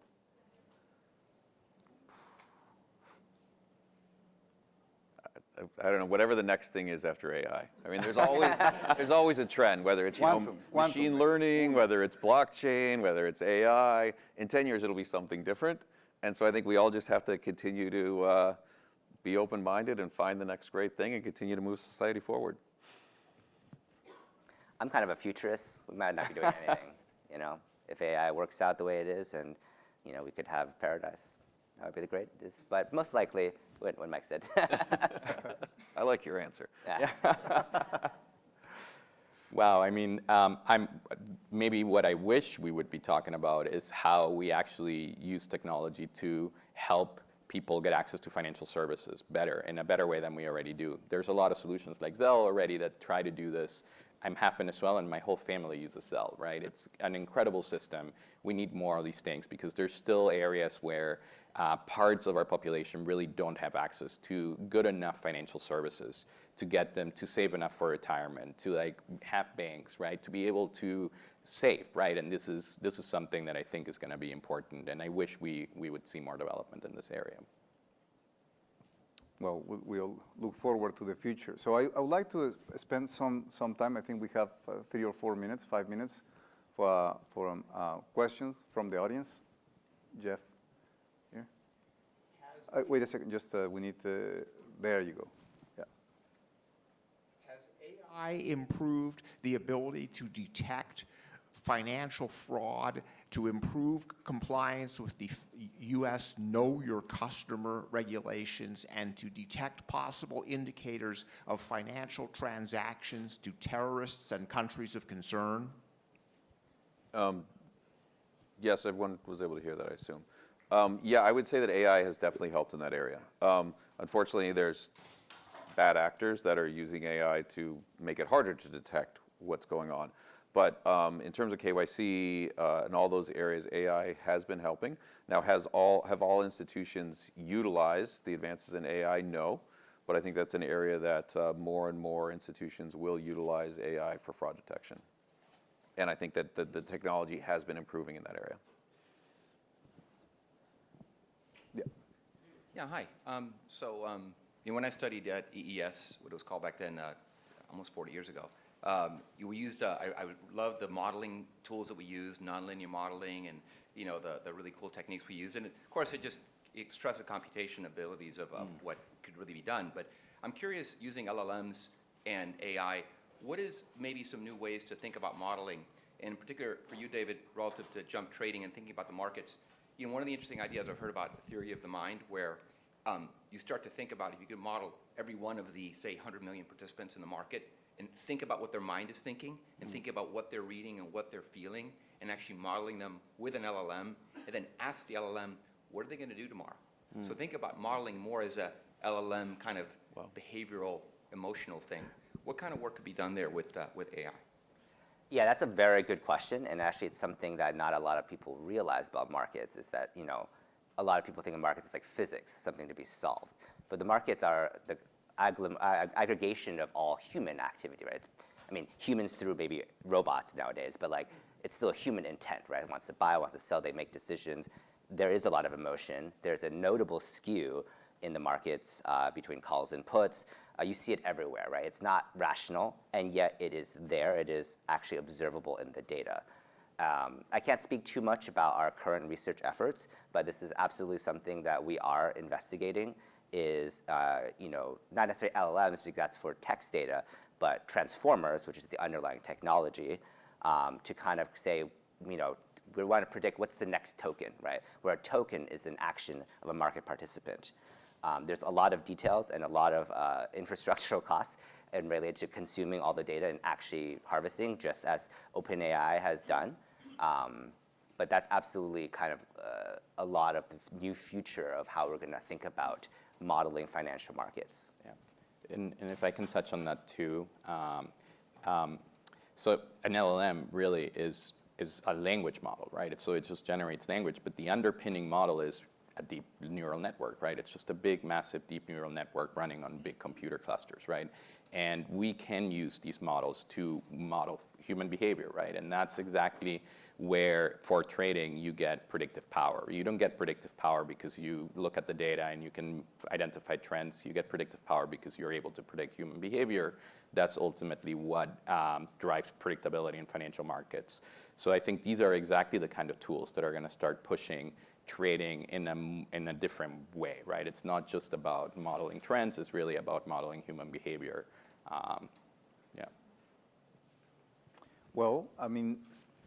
S18: I don't know, whatever the next thing is after AI. I mean, there's always a trend, whether it's machine learning, whether it's blockchain, whether it's AI. In 10 years, it'll be something different. And so I think we all just have to continue to be open-minded and find the next great thing and continue to move society forward.
S19: I'm kind of a futurist. We might not be doing anything, if AI works out the way it is, and, we could have paradise. That would be the greatest. But most likely, what Mike said.
S18: I like your answer.
S19: Yeah.
S20: Wow, I mean, maybe what I wish we would be talking about is how we actually use technology to help people get access to financial services better, in a better way than we already do. There's a lot of solutions like Zelle already that try to do this. I'm half Venezuelan, and my whole family uses Zelle, right? It's an incredible system. We need more of these things because there's still areas where parts of our population really don't have access to good enough financial services to get them to save enough for retirement, to have banks, right? To be able to save, right? And this is something that I think is going to be important, and I wish we would see more development in this area.
S17: Well, we'll look forward to the future. So I would like to spend some time. I think we have 3 or 4 minutes, 5 minutes for questions from the audience. Jeff, here. Wait a second. Just we need to. There you go. Yeah.
S21: Has AI improved the ability to detect financial fraud, to improve compliance with the U.S. Know Your Customer regulations, and to detect possible indicators of financial transactions to terrorists and countries of concern?
S18: Yes, everyone was able to hear that, I assume. Yeah, I would say that AI has definitely helped in that area. Unfortunately, there's bad actors that are using AI to make it harder to detect what's going on. But in terms of KYC and all those areas, AI has been helping. Now, have all institutions utilized the advances in AI? No. But I think that's an area that more and more institutions will utilize AI for fraud detection. And I think that the technology has been improving in that area.
S22: Yeah, hi. When I studied at EES, what it was called back then, almost 40 years ago,
S1: We used, I love the modeling tools that we use, nonlinear modeling, and the really cool techniques we use. And of course, it stresses computation abilities of what could really be done. But I'm curious, using LLMs and AI, what is maybe some new ways to think about modeling? In particular, for you, David, relative to jump trading and thinking about the markets, one of the interesting ideas I've heard about theory of the mind, where you start to think about if you could model every one of the, say, 100 million participants in the market, and think about what their mind is thinking, and think about what they're reading and what they're feeling, and actually modeling them with an LLM, and then ask the LLM, what are they going to do tomorrow? So think about modeling more as a LLM kind of behavioral, emotional thing. What kind of work could be done there with AI?
S19: Yeah, that's a very good question, and actually it's something that not a lot of people realize about markets, is that, a lot of people think of markets as like physics, something to be solved. But the markets are the aggregation of all human activity, right? I mean, humans through maybe robots nowadays, but like, it's still a human intent, right? Wants to buy, wants to sell, they make decisions. There is a lot of emotion. There's a notable skew in the markets between calls and puts. You see it everywhere, right? It's not rational, and yet it is there. It is actually observable in the data. I can't speak too much about our current research efforts, but this is absolutely something that we are investigating, is not necessarily LLMs, because that's for text data, but transformers, which is the underlying technology, to kind of say, we want to predict what's the next token, right? Where a token is an action of a market participant. There's a lot of details and a lot of infrastructural costs and related to consuming all the data and actually harvesting, just as OpenAI has done. But that's absolutely kind of a lot of the new future of how we're going to think about modeling financial markets.
S20: Yeah, and if I can touch on that too. So an LLM really is a language model, right? So it just generates language, but the underpinning model is a deep neural network, right? It's just a big, massive, deep neural network running on big computer clusters, right? And we can use these models to model human behavior, right? And that's exactly where, for trading, you get predictive power. You don't get predictive power because you look at the data and you can identify trends. You get predictive power because you're able to predict human behavior. That's ultimately what drives predictability in financial markets. So I think these are exactly the kind of tools that are going to start pushing trading in a different way, right? It's not just about modeling trends, it's really about modeling human behavior. Yeah.
S17: Well, I mean,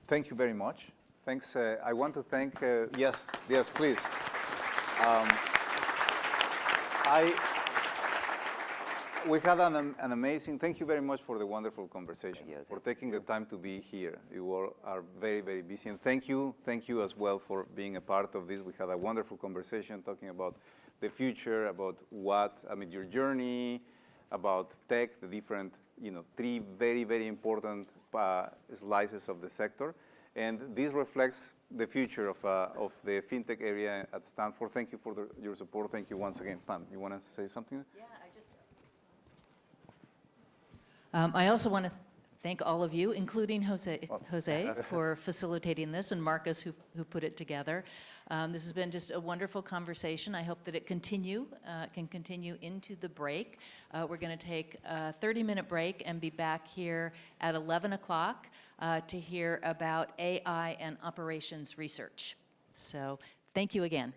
S17: thank you very much. Thanks. I want to thank, yes, please. We had an amazing, thank you very much for the wonderful conversation, for taking the time to be here. You all are very, very busy. And thank you as well for being a part of this. We had a wonderful conversation talking about the future, about your journey, about tech, the different, 3 very, very important slices of the sector. And this reflects the future of the fintech area at Stanford. Thank you for your support. Thank you once again. Pam, you want to say something?
S2: Yeah, I also want to thank all of you, including Jose, for facilitating this, and Marcus, who put it together. This has been just a wonderful conversation. I hope that it can continue into the break. We're going to take a 30-minute break and be back here at 11 o'clock to hear about AI and operations research. So thank you again.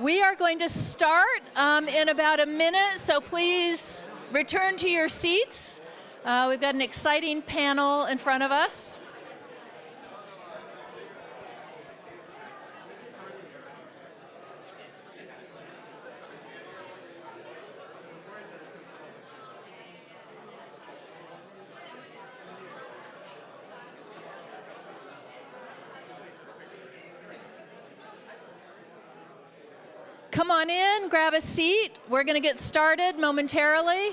S2: We are going to start in about a minute, so please return to your seats. We've got an exciting panel in front of us. Come on in, grab a seat. We're going to get started momentarily.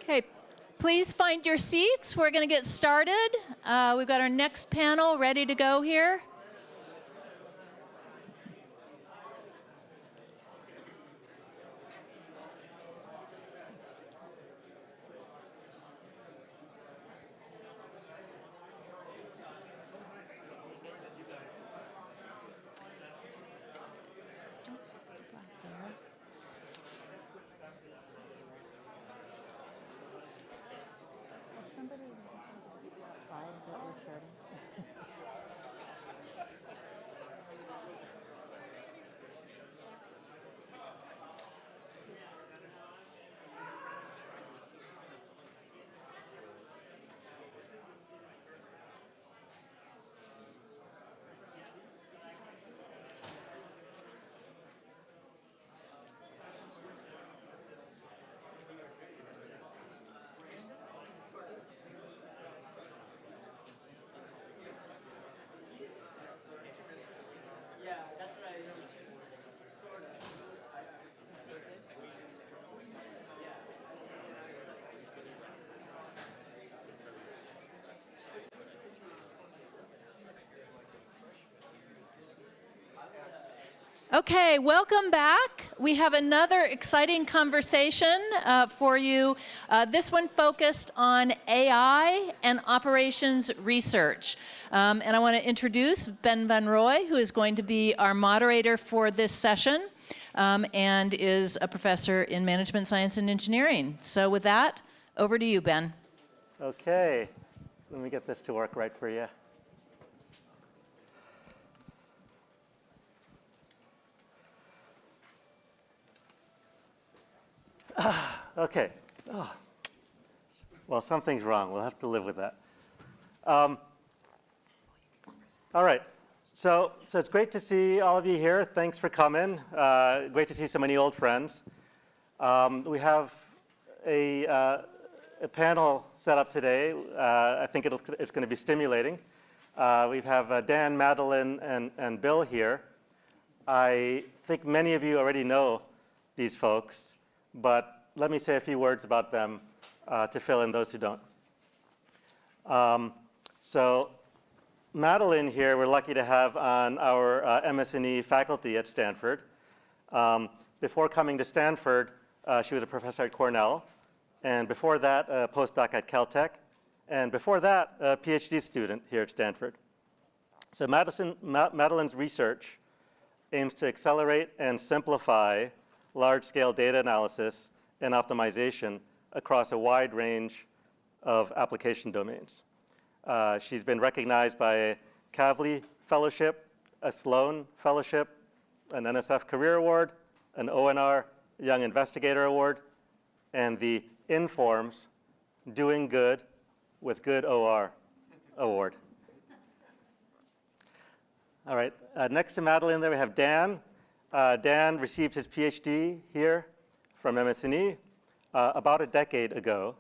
S2: Okay, please find your seats. We're going to get started. We've got our next panel ready to go here. Okay, welcome back. We have another exciting conversation for you. This one focused on AI and operations research. And I want to introduce Ben Van Rooij, who is going to be our moderator for this session and is a professor in management science and engineering. So with that, over to you, Ben.
S3: Okay, let me get this to work right for you. Okay. Oh. Well, something's wrong. We'll have to live with that. All right. So it's great to see all of you here. Thanks for coming. Great to see so many old friends. We have a panel set up today. I think it's going to be stimulating. We have Dan, Madeline, and Bill here. I think many of you already know these folks, but let me say a few words about them to fill in those who don't. So Madeline here, we're lucky to have on our MS&E faculty at Stanford. Before coming to Stanford, she was a professor at Cornell, and before that, a postdoc at Caltech, and before that, a PhD student here at Stanford. So Madeline's research aims to accelerate and simplify large-scale data analysis and optimization across a wide range of application domains. She's been recognized by a Kavli Fellowship, a Sloan Fellowship, an NSF Career Award, an ONR Young Investigator Award, and the Informs Doing Good with Good OR Award. All right, next to Madeline there we have Dan. Dan received his PhD here from MS&E about a decade ago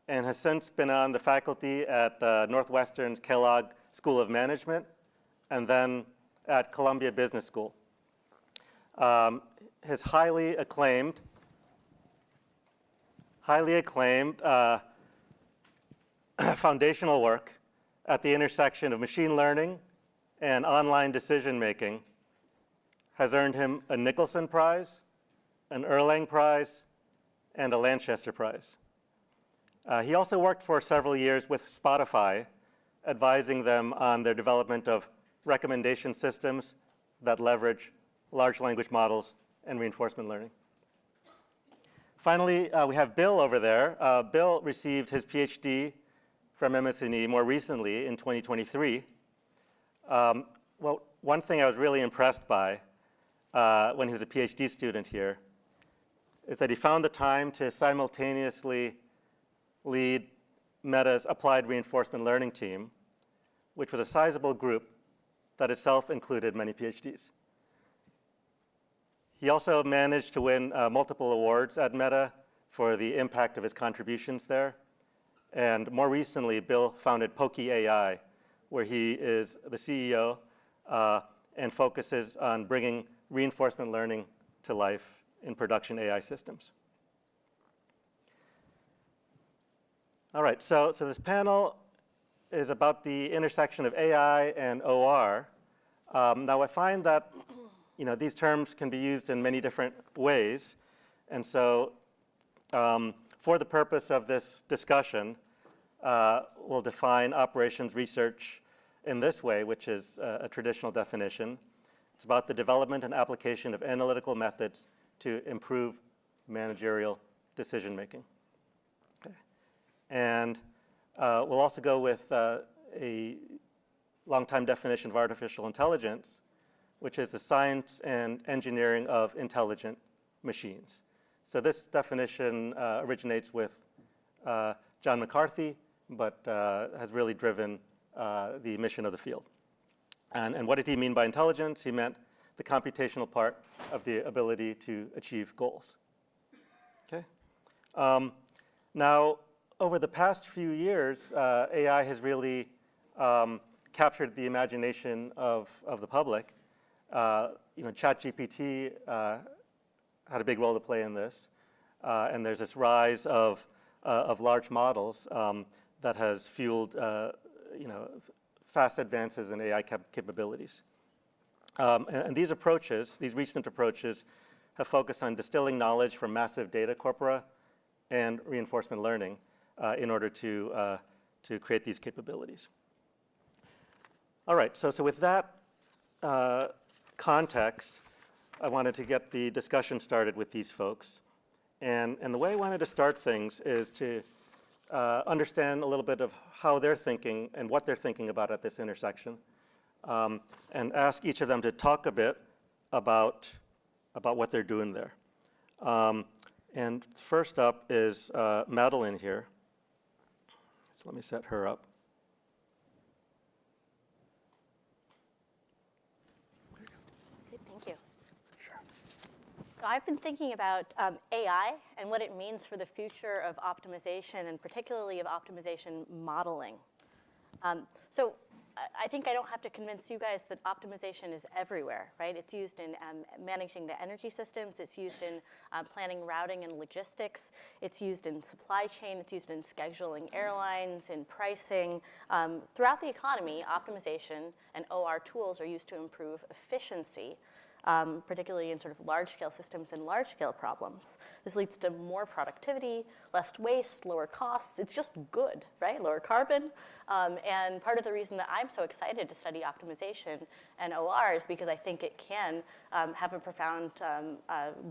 S3: and has since been on the faculty at Northwestern's Kellogg School of Management and then at Columbia Business School. His highly acclaimed foundational work at the intersection of machine learning and online decision making has earned him a Nicholson Prize, an Erlang Prize, and a Lanchester Prize. He also worked for several years with Spotify, advising them on their development of recommendation systems that leverage large language models and reinforcement learning. Finally, we have Bill over there. Bill received his PhD from MS&E more recently in 2023. Well, one thing I was really impressed by when he was a PhD student here is that he found the time to simultaneously lead Meta's applied reinforcement learning team, which was a sizable group that itself included many PhDs. He also managed to win multiple awards at Meta for the impact of his contributions there. And more recently, Bill founded Poki AI, where he is the CEO and focuses on bringing reinforcement learning to life in production AI systems. All right, so this panel is about the intersection of AI and OR. Now, I find that these terms can be used in many different ways. And so for the purpose of this discussion, we'll define operations research in this way, which is a traditional definition. It's about the development and application of analytical methods to improve managerial decision-making. Okay. And we'll also go with a long-time definition of artificial intelligence, which is the science and engineering of intelligent machines. So this definition originates with John McCarthy, but has really driven the mission of the field. And what did he mean by intelligence? He meant the computational part of the ability to achieve goals. Okay. Now, over the past few years, AI has really captured the imagination of the public. ChatGPT had a big role to play in this, and there's this rise of large models that has fueled fast advances in AI capabilities. And these approaches, these recent approaches, have focused on distilling knowledge from massive data corpora and reinforcement learning in order to create these capabilities. All right, so with that context, I wanted to get the discussion started with these folks. And the way I wanted to start things is to understand a little bit of how they're thinking and what they're thinking about at this intersection, and ask each of them to talk a bit about what they're doing there. And first up is Madeline here. So let me set her up.
S13: Thank you. Sure. So I've been thinking about AI and what it means for the future of optimization, and particularly of optimization modeling. So I think I don't have to convince you guys that optimization is everywhere, right? It's used in managing the energy systems. It's used in planning routing and logistics. It's used in supply chain. It's used in scheduling airlines, in pricing. Throughout the economy, optimization and OR tools are used to improve efficiency, particularly in sort of large-scale systems and large-scale problems. This leads to more productivity, less waste, lower costs. It's just good, right? Lower carbon. And part of the reason that I'm so excited to study optimization and OR is because I think it can have a profound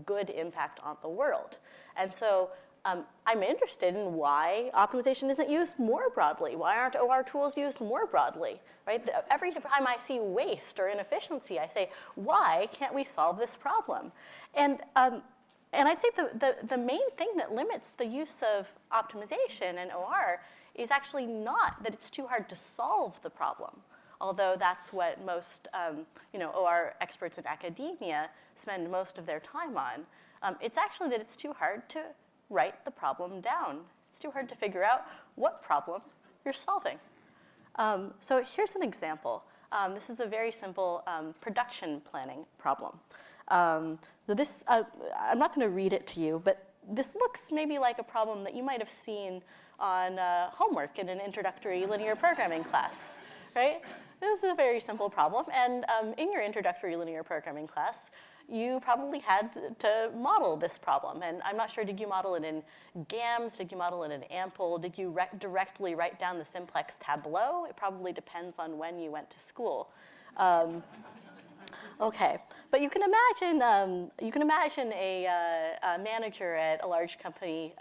S13: good impact on the world. And so I'm interested in why optimization isn't used more broadly. Why aren't OR tools used more broadly, right? Every time I see waste or inefficiency, I say, why can't we solve this problem? And I'd say the main thing that limits the use of optimization and OR is actually not that it's too hard to solve the problem, although that's what most OR experts in academia spend most of their time on. It's actually that it's too hard to write the problem down. It's too hard to figure out what problem you're solving. So here's an example. This is a very simple production planning problem. So this, I'm not going to read it to you, but this looks maybe like a problem that you might have seen on homework in an introductory linear programming class, right? This is a very simple problem, and in your introductory linear programming class, you probably had to model this problem. And I'm not sure, did you model it in GAMS? Did you model it in AMPL? Did you directly write down the simplex Tableau? It probably depends on when you went to school. Okay, but you can imagine a manager at a large company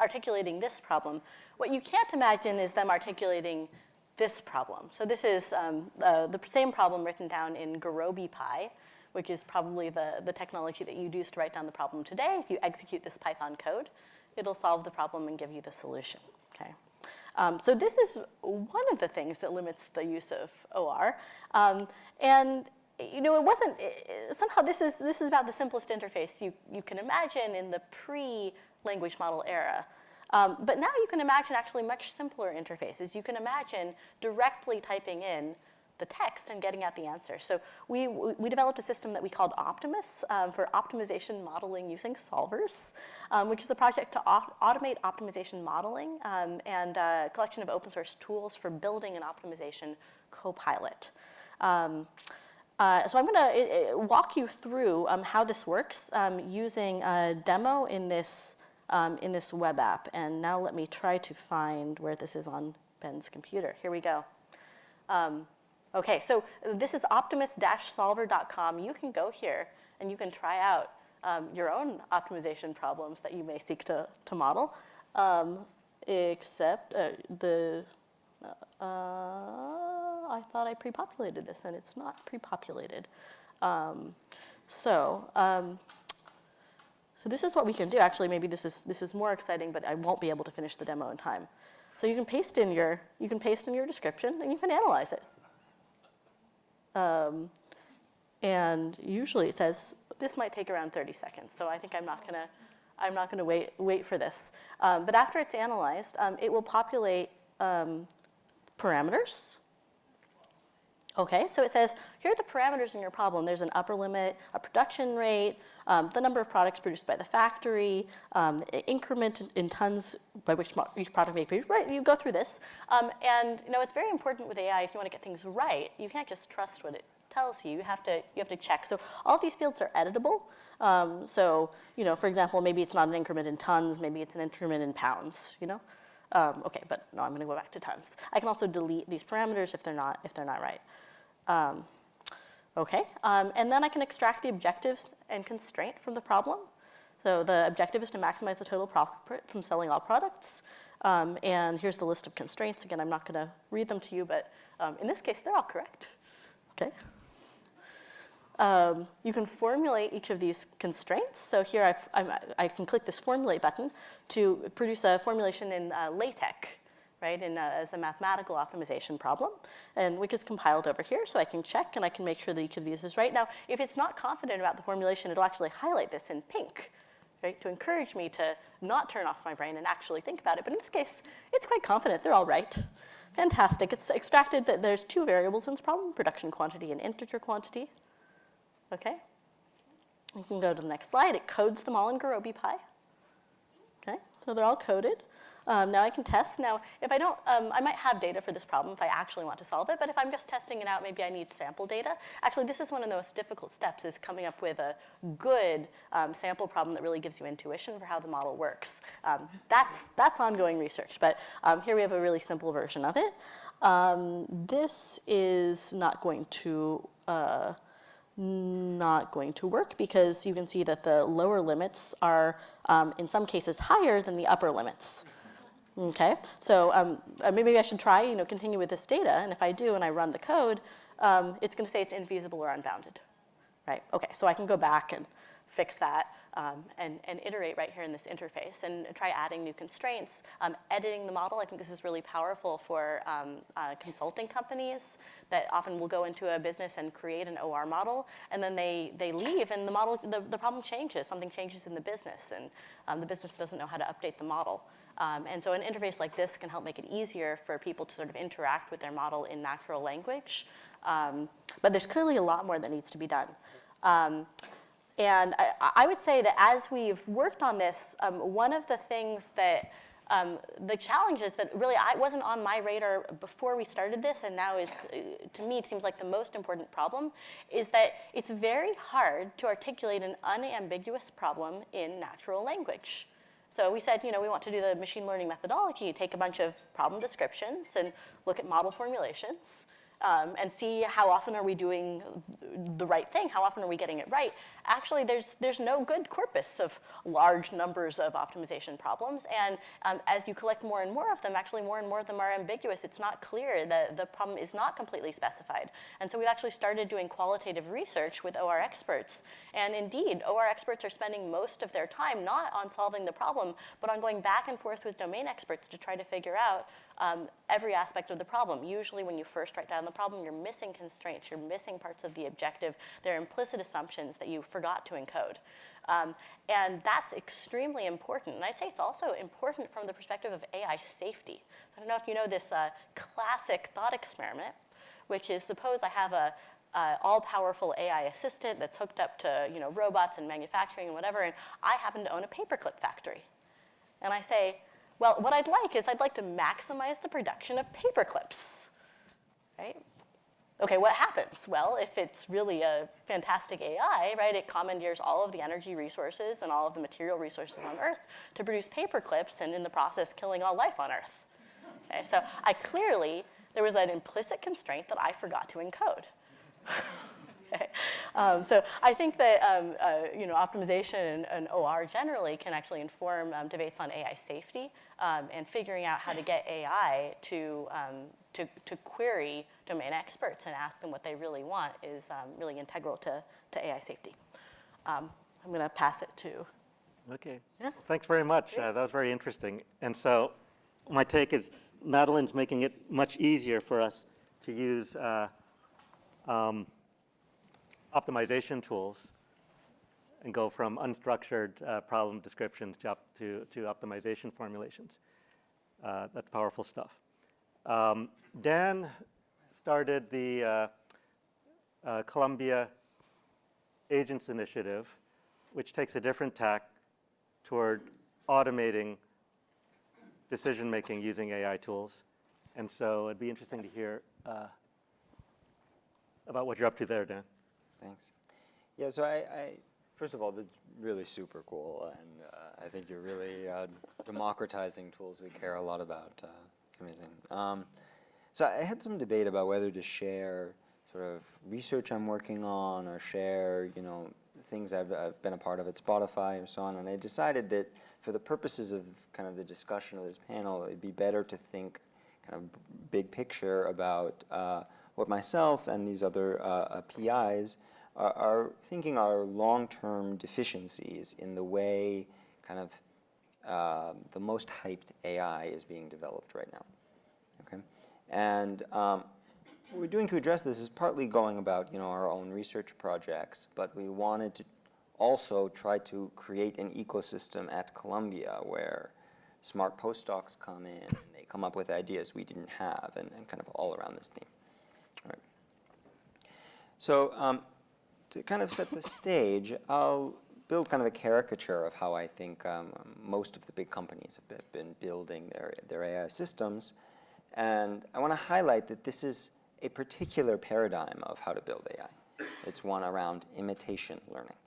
S13: articulating this problem. What you can't imagine is them articulating this problem. So this is the same problem written down in GarobiPy, which is probably the technology that you use to write down the problem today. If you execute this Python code, it'll solve the problem and give you the solution. Okay. So this is one of the things that limits the use of OR. And you know, it wasn't, somehow this is about the simplest interface you can imagine in the pre-language model era. But now you can imagine actually much simpler interfaces. You can imagine directly typing in the text and getting out the answer. So we developed a system that we called Optimus for optimization modeling using solvers, which is a project to automate optimization modeling and a collection of open source tools for building an optimization copilot. So I'm going to walk you through how this works using a demo in this web app. And now let me try to find where this is on Ben's computer. Here we go. Okay, so this is optimus-solver.com. You can go here and you can try out your own optimization problems that you may seek to model, except I thought I pre-populated this, and it's not pre-populated. So this is what we can do. Actually, maybe this is more exciting, but I won't be able to finish the demo in time. So you can paste in your description, and you can analyze it. And usually it says this might take around 30 seconds. So I think I'm not gonna wait for this. But after it's analyzed, it will populate parameters. Okay, so it says, here are the parameters in your problem. There's an upper limit, a production rate, the number of products produced by the factory, increment in tons by which each product may be produced. Right, you go through this. And you know, it's very important with AI, if you want to get things right, you can't just trust what it tells you. You have to check. So all of these fields are editable. So, you know, for example, maybe it's not an increment in tons, maybe it's an increment in pounds, you know? Okay, but no, I'm going to go back to tons. I can also delete these parameters if they're not right. Okay, and then I can extract the objectives and constraint from the problem. So the objective is to maximize the total profit from selling all products. And here's the list of constraints. Again, I'm not going to read them to you, but in this case, they're all correct. Okay. You can formulate each of these constraints. So here I can click this formulate button to produce a formulation in LaTeX, right, as a mathematical optimization problem, and which is compiled over here. So I can check and I can make sure that each of these is right. Now, if it's not confident about the formulation, it'll actually highlight this in pink, right, to encourage me to not turn off my brain and actually think about it. But in this case, it's quite confident. They're all right. Fantastic. It's extracted that there's two variables in this problem, production quantity and integer quantity. Okay. You can go to the next slide. It codes them all in GarobiPy. Okay, so they're all coded. Now I can test. Now, if I don't, I might have data for this problem if I actually want to solve it, but if I'm just testing it out, maybe I need sample data. Actually, this is one of the most difficult steps, is coming up with a good sample problem that really gives you intuition for how the model works. That's ongoing research, but here we have a really simple version of it. This is not going to work because you can see that the lower limits are in some cases higher than the upper limits. Okay, so maybe I should try, continue with this data, and if I do and I run the code, it's going to say it's infeasible or unbounded, right? Okay, so I can go back and fix that and iterate right here in this interface and try adding new constraints, editing the model. I think this is really powerful for consulting companies that often will go into a business and create an OR model, and then they leave, and the problem changes. Something changes in the business, and the business doesn't know how to update the model. And so an interface like this can help make it easier for people to sort of interact with their model in natural language. But there's clearly a lot more that needs to be done. And I would say that as we've worked on this, one of the things that The challenge is that really I wasn't on my radar before we started this, and now is, to me, it seems like the most important problem, is that it's very hard to articulate an unambiguous problem in natural language. So we said, we want to do the machine learning methodology, take a bunch of problem descriptions and look at model formulations. And see how often are we doing the right thing, how often are we getting it right. Actually, there's no good corpus of large numbers of optimization problems, and as you collect more and more of them, actually more and more of them are ambiguous. It's not clear that the problem is not completely specified. And so we've actually started doing qualitative research with OR experts, and indeed, OR experts are spending most of their time not on solving the problem, but on going back and forth with domain experts to try to figure out every aspect of the problem. Usually when you first write down the problem, you're missing constraints, you're missing parts of the objective, there are implicit assumptions that you forgot to encode. And that's extremely important. And I'd say it's also important from the perspective of AI safety. I don't know if you know this classic thought experiment, which is suppose I have a all-powerful AI assistant that's hooked up to robots and manufacturing and whatever, and I happen to own a paperclip factory. And I say, well, what I'd like to maximize the production of paperclips, right? Okay, what happens? Well, if it's really a fantastic AI, right, it commandeers all of the energy resources and all of the material resources on Earth to produce paperclips, and in the process, killing all life on Earth. Okay, so there was an implicit constraint that I forgot to encode. Okay. So I think that optimization and OR generally can actually inform debates on AI safety, and figuring out how to get AI to query domain experts and ask them what they really want is really integral to AI safety. I'm going to pass it to.
S3: Okay.
S13: Yeah.
S3: Thanks very much. That was very interesting. And so my take is Madeline's making it much easier for us to use optimization tools and go from unstructured problem descriptions to optimization formulations. That's powerful stuff. Dan started the Columbia Agents Initiative, which takes a different tack toward automating decision-making using AI tools. And so it'd be interesting to hear about what you're up to there, Dan.
S12: Thanks. Yeah, so I first of all, this is really super cool, and I think you're really democratizing tools we care a lot about. It's amazing. So I had some debate about whether to share sort of research I'm working on or share, things I've been a part of at Spotify or so on, and I decided that for the purposes of kind of the discussion of this panel, it'd be better to think kind of big picture about what myself and these other PIs are thinking are long-term deficiencies in the way kind of the most hyped AI is being developed right now. Okay, and what we're doing to address this is partly going about our own research projects, but we wanted to also try to create an ecosystem at Columbia where smart postdocs come in and they come up with ideas we didn't have, and kind of all around this theme. All right. So to kind of set the stage, I'll build kind of a caricature of how I think most of the big companies have been building their AI systems. And I want to highlight that this is a particular paradigm of how to build AI. It's one around imitation learning.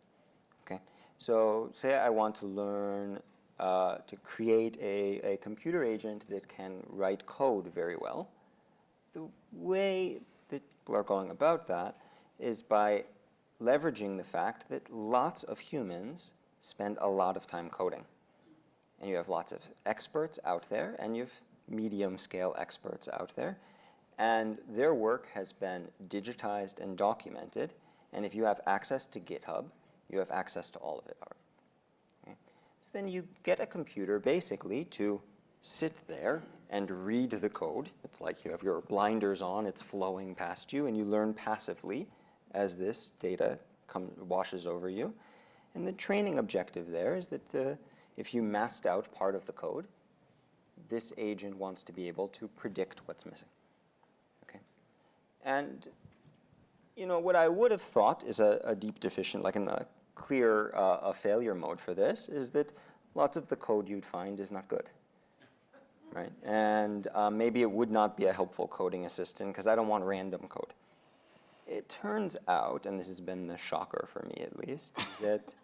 S12: Okay? So say I want to learn to create a computer agent that can write code very well. The way that people are going about that is by leveraging the fact that lots of humans spend a lot of time coding. And you have lots of experts out there, and you have medium-scale experts out there. And their work has been digitized and documented. And if you have access to GitHub, you have access to all of it already. Okay? So then you get a computer basically to sit there and read the code. It's like you have your blinders on, it's flowing past you, and you learn passively as this data washes over you. And the training objective there is that if you masked out part of the code, this agent wants to be able to predict what's missing. Okay? And what I would have thought is a deep deficient, like a clear failure mode for this, is that lots of the code you'd find is not good. right? And maybe it would not be a helpful coding assistant because I don't want random code. It turns out, and this has been the shocker for me at least, that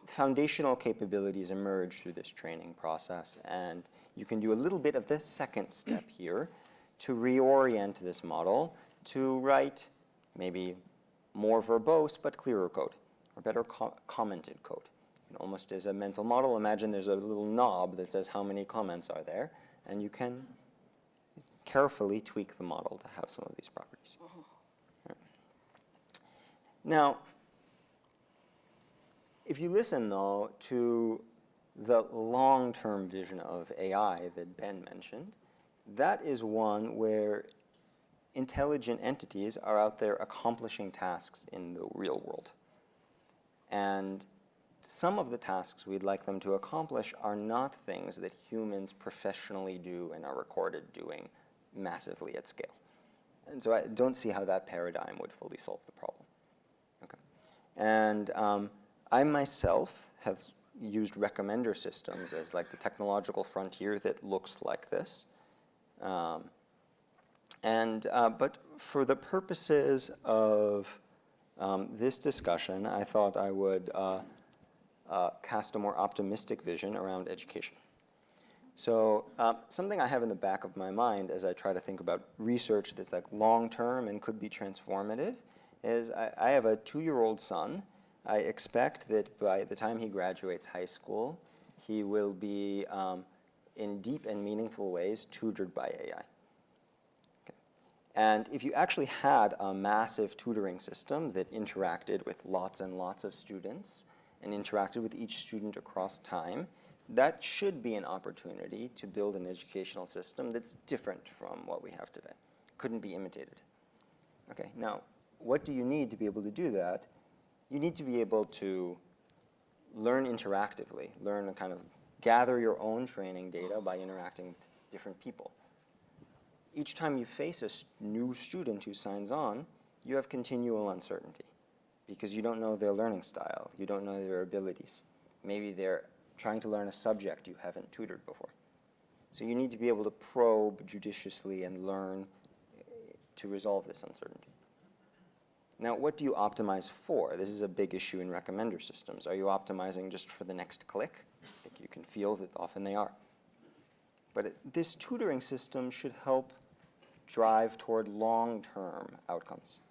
S12: foundational capabilities emerge through this training process, and you can do a little bit of the second step here to reorient this model to write maybe more verbose but clearer code, or better commented code. And almost as a mental model, imagine there's a little knob that says how many comments are there, and you can carefully tweak the model to have some of these properties. Right. Now, if you listen, though, to the long-term vision of AI that Ben mentioned, that is one where intelligent entities are out there accomplishing tasks in the real world. And some of the tasks we'd like them to accomplish are not things that humans professionally do and are recorded doing massively at scale. And so I don't see how that paradigm would fully solve the problem. Okay. And I myself have used recommender systems as like the technological frontier that looks like this. But for the purposes of this discussion, I thought I would cast a more optimistic vision around education. So something I have in the back of my mind as I try to think about research that's like long-term and could be transformative is I have a 2-year-old son. I expect that by the time he graduates high school, he will be, in deep and meaningful ways, tutored by AI. Okay. And if you actually had a massive tutoring system that interacted with lots and lots of students and interacted with each student across time, that should be an opportunity to build an educational system that's different from what we have today. Couldn't be imitated. Okay, now, what do you need to be able to do that? You need to be able to learn interactively, learn to kind of gather your own training data by interacting with different people. Each time you face a new student who signs on, you have continual uncertainty because you don't know their learning style, you don't know their abilities. Maybe they're trying to learn a subject you haven't tutored before. So you need to be able to probe judiciously and learn to resolve this uncertainty. Now, what do you optimize for? This is a big issue in recommender systems. Are you optimizing just for the next click? I think you can feel that often they are. But this tutoring system should help drive toward long-term outcomes.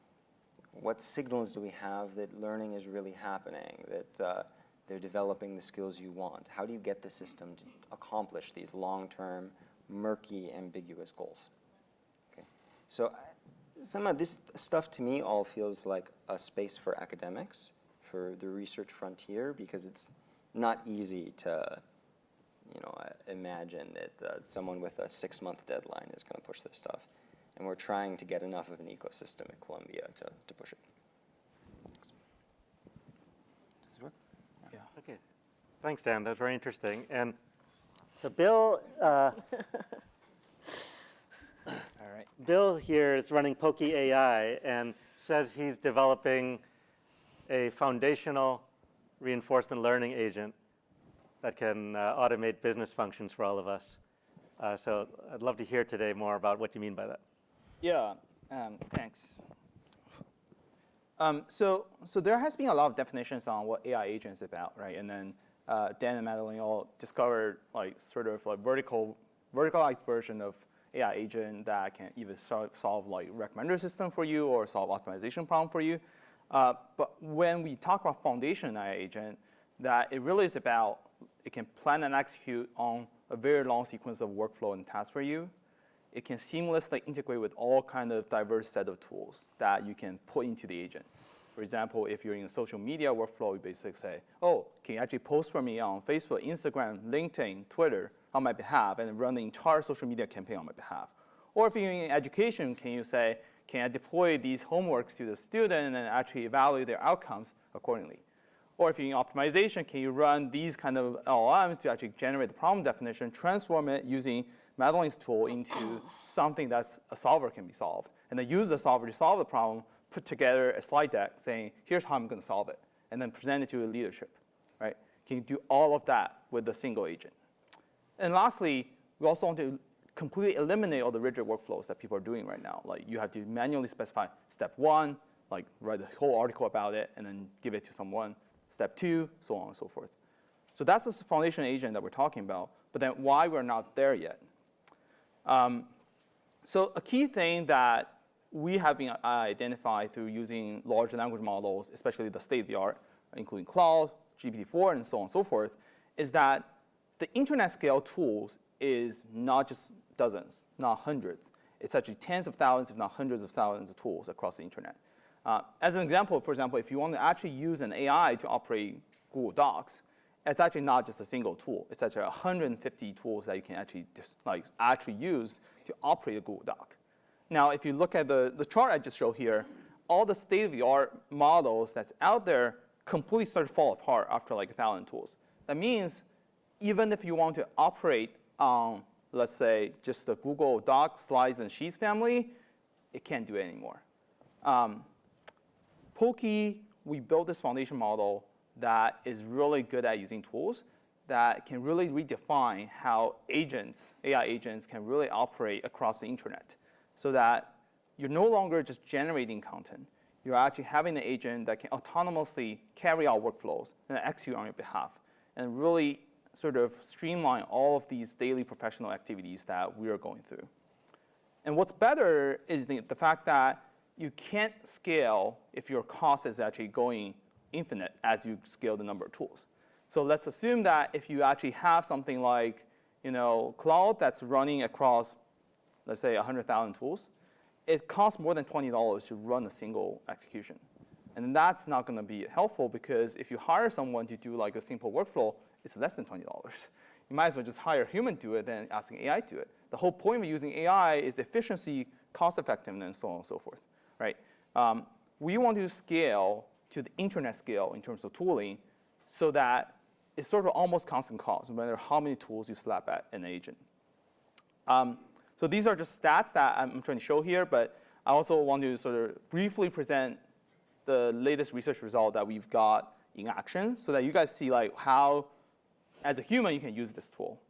S12: What signals do we have that learning is really happening, that they're developing the skills you want? How do you get the system to accomplish these long-term, murky, ambiguous goals? Okay. So some of this stuff to me all feels like a space for academics, for the research frontier, because it's not easy to imagine that someone with a 6-month deadline is going to push this stuff. And we're trying to get enough of an ecosystem at Columbia to push it. Thanks. Does this work?
S3: Yeah. Okay. Thanks, Dan. That was very interesting. And so Bill, all right. Bill here is running Pokey AI and says he's developing a foundational reinforcement learning agent that can automate business functions for all of us. So I'd love to hear today more about what you mean by that.
S15: Yeah, thanks. So there has been a lot of definitions on what AI agent is about, right? And then Dan and Madeline all discovered like sort of a verticalized version of AI agent that can either solve like recommender system for you or solve optimization problem for you. But when we talk about foundation AI agent, that it really is about it can plan and execute on a very long sequence of workflow and tasks for you. It can seamlessly integrate with all kind of diverse set of tools that you can put into the agent. For example, if you're in a social media workflow, you basically say, oh, can you actually post for me on Facebook, Instagram, LinkedIn, Twitter on my behalf and run the entire social media campaign on my behalf? Or if you're in education, can you say, can I deploy these homeworks to the student and actually evaluate their outcomes accordingly? Or if you're in optimization, can you run these kind of LLMs to actually generate the problem definition, transform it using Madeline's tool into something that's a solver can be solved, and then use the solver to solve the problem, put together a slide deck saying, here's how I'm going to solve it, and then present it to the leadership, right? Can you do all of that with a single agent? And lastly, we also want to completely eliminate all the rigid workflows that people are doing right now. Like you have to manually specify step 1, like write a whole article about it and then give it to someone. Step 2, so on and so forth. So that's the foundation agent that we're talking about, but then why we're not there yet. So a key thing that we have been identified through using large language models, especially the state-of-the-art, including Claude, GPT-4, and so on and so forth, is that the internet scale tools is not just dozens, not hundreds. It's actually tens of thousands, if not hundreds of thousands of tools across the internet. As an example, for example, if you want to actually use an AI to operate Google Docs, it's actually not just a single tool. It's actually 150 tools that you can actually use to operate a Google Doc. Now, if you look at the chart I just showed here, all the state-of-the-art models that's out there completely start to fall apart after like 1,000 tools. That means even if you want to operate on, let's say, just the Google Docs, Slides, and Sheets family, it can't do it anymore. Pokey, we built this foundation model that is really good at using tools that can really redefine how agents, AI agents, can really operate across the internet so that you're no longer just generating content. You're actually having an agent that can autonomously carry out workflows and execute on your behalf and really sort of streamline all of these daily professional activities that we are going through. And what's better is the fact that you can't scale if your cost is actually going infinite as you scale the number of tools. So let's assume that if you actually have something like Claude that's running across, let's say, 100,000 tools, it costs more than $20 to run a single execution. And that's not going to be helpful because if you hire someone to do like a simple workflow, it's less than $20. You might as well just hire a human to do it than asking AI to do it. The whole point of using AI is efficiency, cost effectiveness, and so on and so forth. Right? We want to scale to the internet scale in terms of tooling so that it's sort of almost constant cost, no matter how many tools you slap at an agent. So these are just stats that I'm trying to show here, but I also want to sort of briefly present the latest research result that we've got in action so that you guys see like how, as a human, you can use this tool.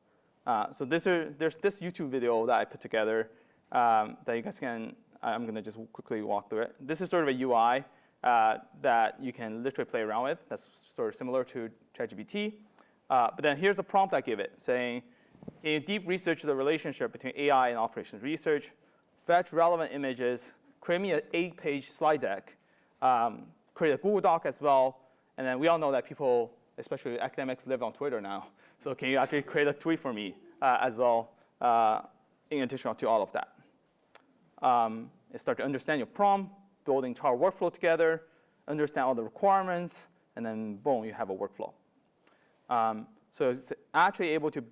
S15: So there's this YouTube video that I put together that you guys can, I'm going to just quickly walk through it. This is sort of a UI that you can literally play around with. That's sort of similar to ChatGPT. But then here's the prompt I give it, saying, can you deep research the relationship between AI and operations research, fetch relevant images, create me an 8-page slide deck, create a Google Doc as well, and then we all know that people, especially academics, live on Twitter now. So can you actually create a tweet for me as well, in addition to all of that? And start to understand your prompt, build the entire workflow together, understand all the requirements, and then boom, you have a workflow. So it's actually able to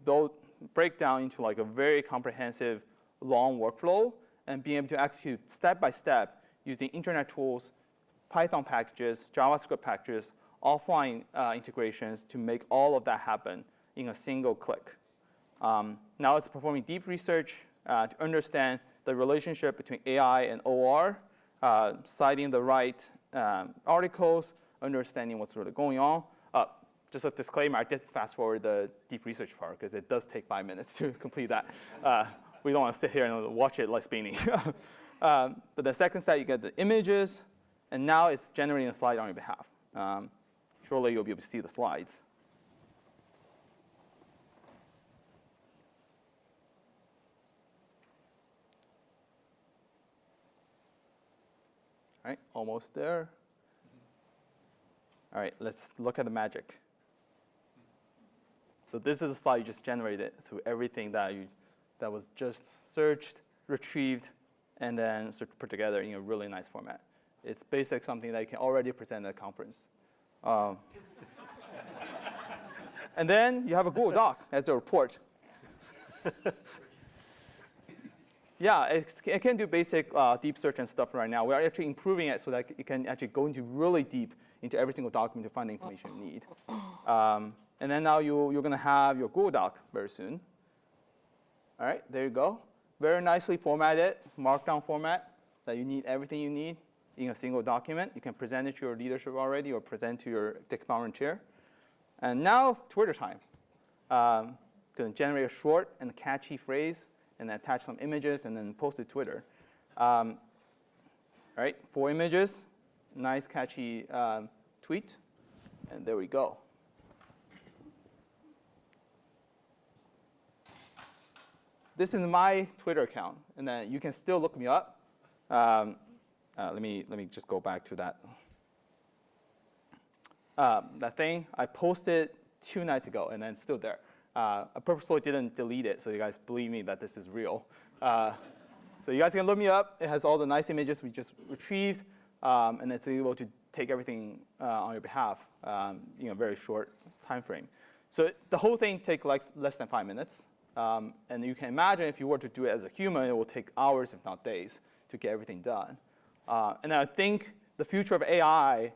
S15: break down into like a very comprehensive, long workflow, and being able to execute step by step using internet tools, Python packages, JavaScript packages, offline integrations to make all of that happen in a single click. Now it's performing deep research to understand the relationship between AI and OR, citing the right articles, understanding what's really going on. Just a disclaimer, I did fast forward the deep research part because it does take 5 minutes to complete that. We don't want to sit here and watch it like spinning. But the second step, you get the images, and now it's generating a slide on your behalf. Shortly, you'll be able to see the slides. All right, almost there. All right, let's look at the magic. So this is a slide you just generated through everything that was just searched, retrieved, and then sort of put together in a really nice format. It's basically something that you can already present at a conference. And then you have a Google Doc as a report. Yeah, it can do basic deep search and stuff right now. We are actually improving it so that it can actually go into really deep into every single document to find the information you need. And then now you're going to have your Google Doc very soon. All right, there you go. Very nicely formatted, markdown format that you need everything you need in a single document. You can present it to your leadership already or present to your department chair. And now, Twitter time. going to generate a short and catchy phrase, and then attach some images, and then post it to Twitter. Right, 4 images, nice catchy tweet, and there we go. This is my Twitter account, and then you can still look me up. Let me just go back to that. That thing I posted 2 nights ago, and then it's still there. I purposely didn't delete it, so you guys believe me that this is real. So you guys can look me up. It has all the nice images we just retrieved, and it's able to take everything on your behalf in a very short time frame. So the whole thing takes like less than 5 minutes. And you can imagine if you were to do it as a human, it will take hours, if not days, to get everything done. And I think the future of AI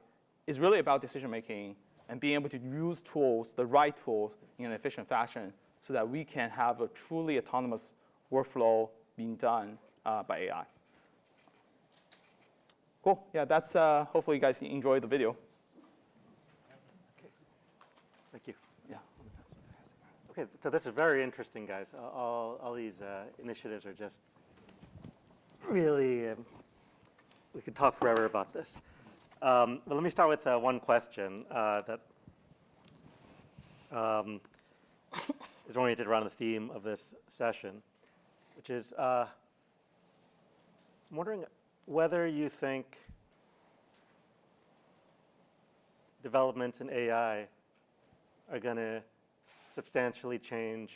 S15: is really about decision making and being able to use tools, the right tools, in an efficient fashion so that we can have a truly autonomous workflow being done by AI. Cool. Yeah, that's hopefully you guys enjoyed the video.
S3: Thank you. Yeah. Okay, so this is very interesting, guys. All these initiatives are just really, we could talk forever about this. But let me start with one question that is oriented around the theme of this session, which is, I'm wondering whether you think developments in AI are going to substantially change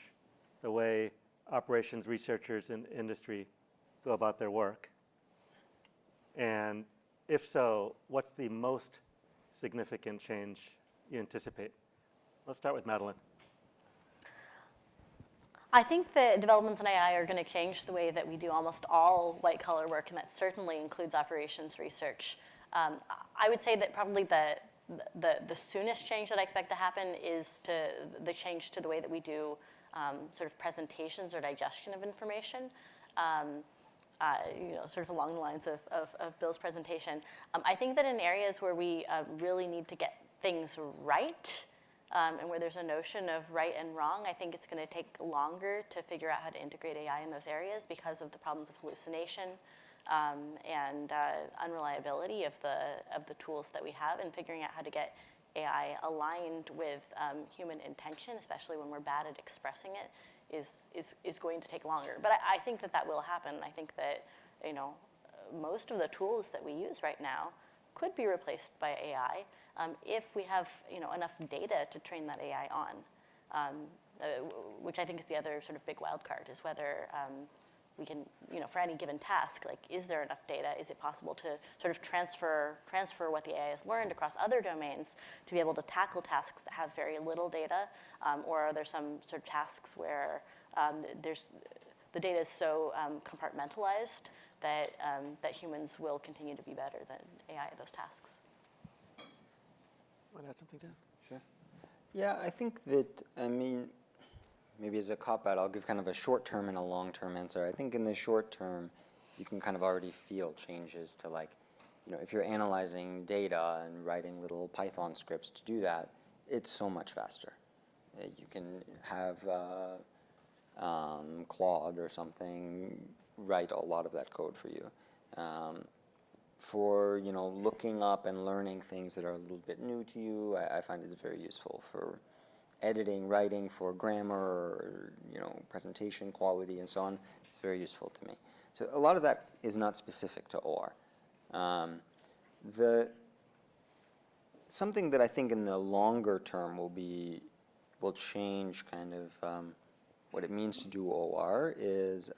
S3: the way operations researchers in industry go about their work. And if so, what's the most significant change you anticipate? Let's start with Madeline.
S13: I think that developments in AI are going to change the way that we do almost all white-collar work, and that certainly includes operations research. I would say that probably the soonest change that I expect to happen is the change to the way that we do sort of presentations or digestion of information. Sort of along the lines of Bill's presentation. I think that in areas where we really need to get things right, and where there's a notion of right and wrong, I think it's going to take longer to figure out how to integrate AI in those areas because of the problems of hallucination and unreliability of the tools that we have, and figuring out how to get AI aligned with human intention, especially when we're bad at expressing it, is going to take longer. But I think that will happen. I think that most of the tools that we use right now could be replaced by AI if we have enough data to train that AI on, which I think is the other sort of big wild card, is whether we can, for any given task, like, is there enough data? Is it possible to sort of transfer what the AI has learned across other domains to be able to tackle tasks that have very little data? Or are there some sort of tasks where the data is so compartmentalized that humans will continue to be better than AI at those tasks?
S3: Want to add something, Dan?
S12: Sure. Yeah, I think that, maybe as a cop-out, I'll give kind of a short-term and a long-term answer. I think in the short term, you can kind of already feel changes to, like, if you're analyzing data and writing little Python scripts to do that, it's so much faster. You can have Claude or something write a lot of that code for you. For looking up and learning things that are a little bit new to you, I find it's very useful for editing, writing, for grammar, or, presentation quality and so on. It's very useful to me. So a lot of that is not specific to OR. Something that I think in the longer term will change kind of what it means to do OR is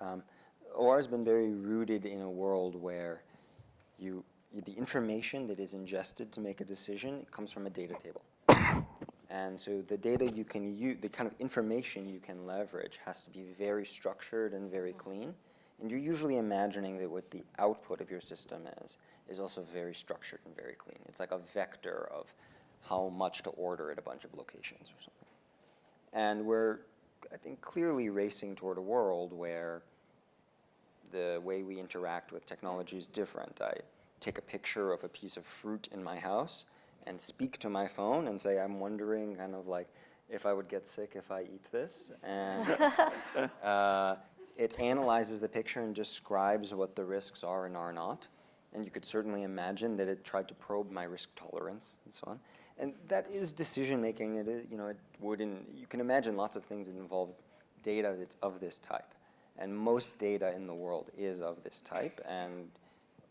S12: OR has been very rooted in a world where the information that is ingested to make a decision comes from a data table. And so the data you can use, the kind of information you can leverage has to be very structured and very clean. And you're usually imagining that what the output of your system is also very structured and very clean. It's like a vector of how much to order at a bunch of locations or something. And we're, I think, clearly racing toward a world where the way we interact with technology is different. I take a picture of a piece of fruit in my house and speak to my phone and say, I'm wondering kind of like, if I would get sick if I eat this. And it analyzes the picture and describes what the risks are and are not. And you could certainly imagine that it tried to probe my risk tolerance and so on. And that is decision making. It is, you can imagine lots of things that involve data that's of this type. And most data in the world is of this type. And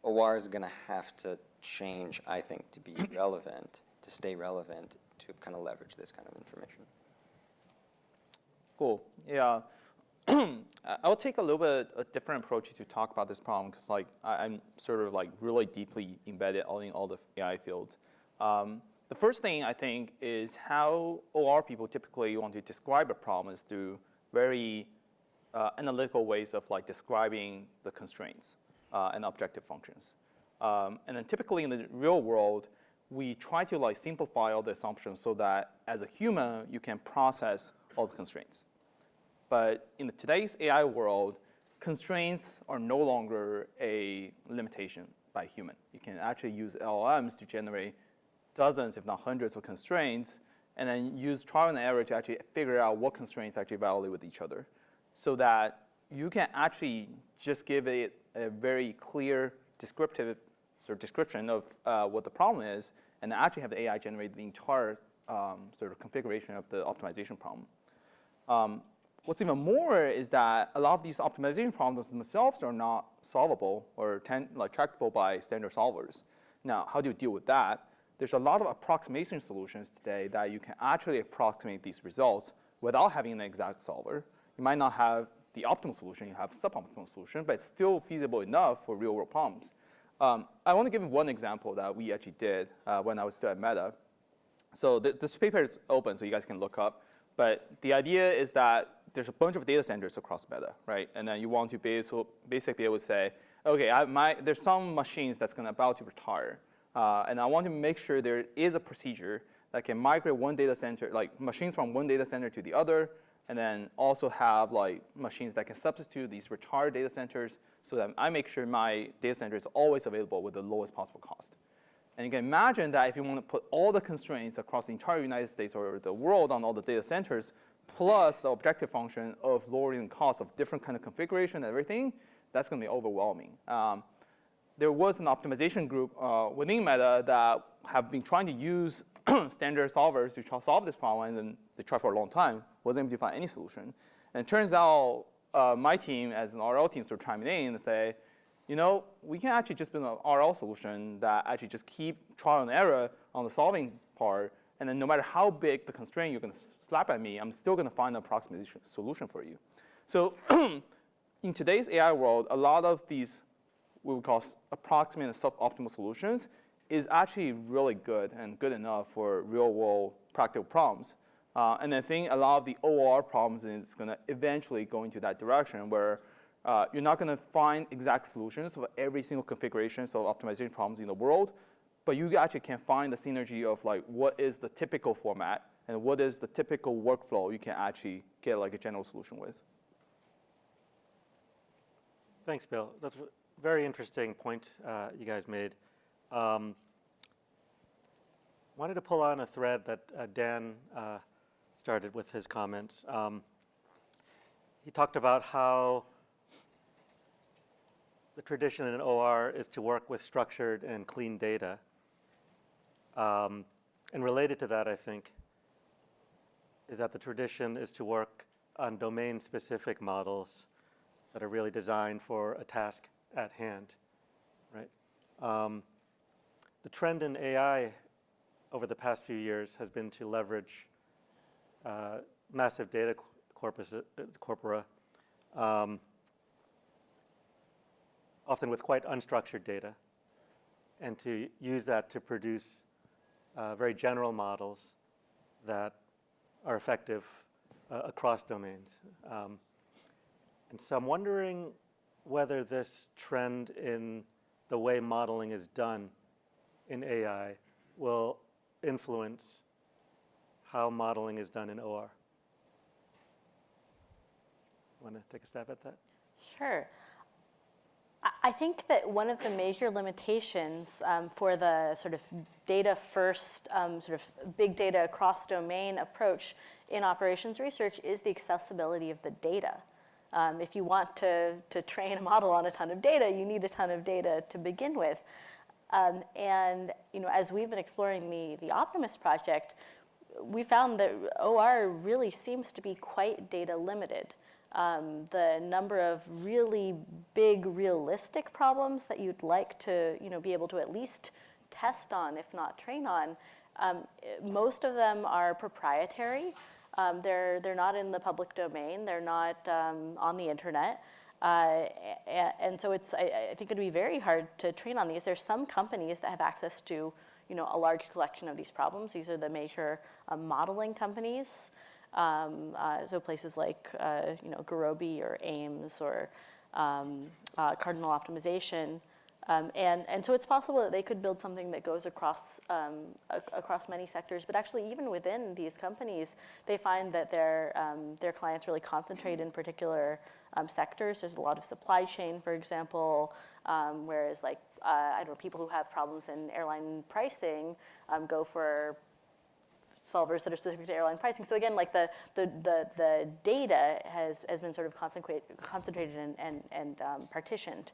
S12: OR is going to have to change, I think, to be relevant, to stay relevant, to kind of leverage this kind of information.
S15: Cool. Yeah. I'll take a little bit a different approach to talk about this problem because I'm sort of really deeply embedded in all the AI fields. The first thing I think is how OR people typically want to describe a problem is through very analytical ways of describing the constraints and objective functions. And then typically in the real world, we try to simplify all the assumptions so that as a human, you can process all the constraints. But in today's AI world, constraints are no longer a limitation by human. You can actually use LLMs to generate dozens, if not hundreds of constraints, and then use trial and error to actually figure out what constraints actually validate with each other. So that you can actually just give it a very clear descriptive description of what the problem is, and then actually have the AI generate the entire configuration of the optimization problem. What's even more is that a lot of these optimization problems themselves are not solvable or tractable by standard solvers. Now, how do you deal with that? There's a lot of approximation solutions today that you can actually approximate these results without having an exact solver. You might not have the optimal solution, you have a suboptimal solution, but it's still feasible enough for real world problems. I want to give one example that we actually did when I was still at Meta. So this paper is open, so you guys can look up. But the idea is that there's a bunch of data centers across Meta, right? And then you want to basically be able to say, okay, there's some machines that's about to retire. And I want to make sure there is a procedure that can migrate one data center, machines from one data center to the other, and then also have machines that can substitute these retired data centers so that I make sure my data center is always available with the lowest possible cost. And you can imagine that if you want to put all the constraints across the entire United States or the world on all the data centers, plus the objective function of lowering the cost of different kind of configuration and everything, that's going to be overwhelming. There was an optimization group within Meta that have been trying to use standard solvers to try to solve this problem, and then they tried for a long time, wasn't able to find any solution. And it turns out my team, as an RL team, sort of chiming in and say, we can actually just build an RL solution that actually just keep trial and error on the solving part, and then no matter how big the constraint you're going to slap at me, I'm still going to find an approximation solution for you. So in today's AI world, a lot of these what we call approximate and suboptimal solutions is actually really good and good enough for real-world practical problems. And I think a lot of the OR problems is going to eventually go into that direction where you're not going to find exact solutions for every single configuration of optimization problems in the world, but you actually can find the synergy of what is the typical format and what is the typical workflow you can actually get a general solution with.
S3: Thanks, Bill. That's a very interesting point you guys made. Wanted to pull on a thread that Dan started with his comments. He talked about how the tradition in OR is to work with structured and clean data. And related to that, I think, is that the tradition is to work on domain-specific models that are really designed for a task at hand, right? The trend in AI over the past few years has been to leverage massive data corpora, often with quite unstructured data, and to use that to produce very general models that are effective across domains. And so I'm wondering whether this trend in the way modeling is done in AI will influence how modeling is done in OR. Want to take a stab at that?
S13: Sure. I think that one of the major limitations for the sort of data first, sort of big data across domain approach in operations research is the accessibility of the data. If you want to train a model on a ton of data, you need a ton of data to begin with. And as we've been exploring the Optimus project, we found that OR really seems to be quite data limited. The number of really big, realistic problems that you'd like to be able to at least test on, if not train on, most of them are proprietary. They're not in the public domain. They're not on the internet. And so I think it'd be very hard to train on these. There's some companies that have access to, a large collection of these problems. These are the major modeling companies. So places like, Gurobi or Ames or Cardinal Optimization. And so it's possible that they could build something that goes across many sectors. But actually, even within these companies, they find that their clients really concentrate in particular sectors. There's a lot of supply chain, for example, whereas people who have problems in airline pricing go for solvers that are specific to airline pricing. So again, the data has been sort of concentrated and partitioned.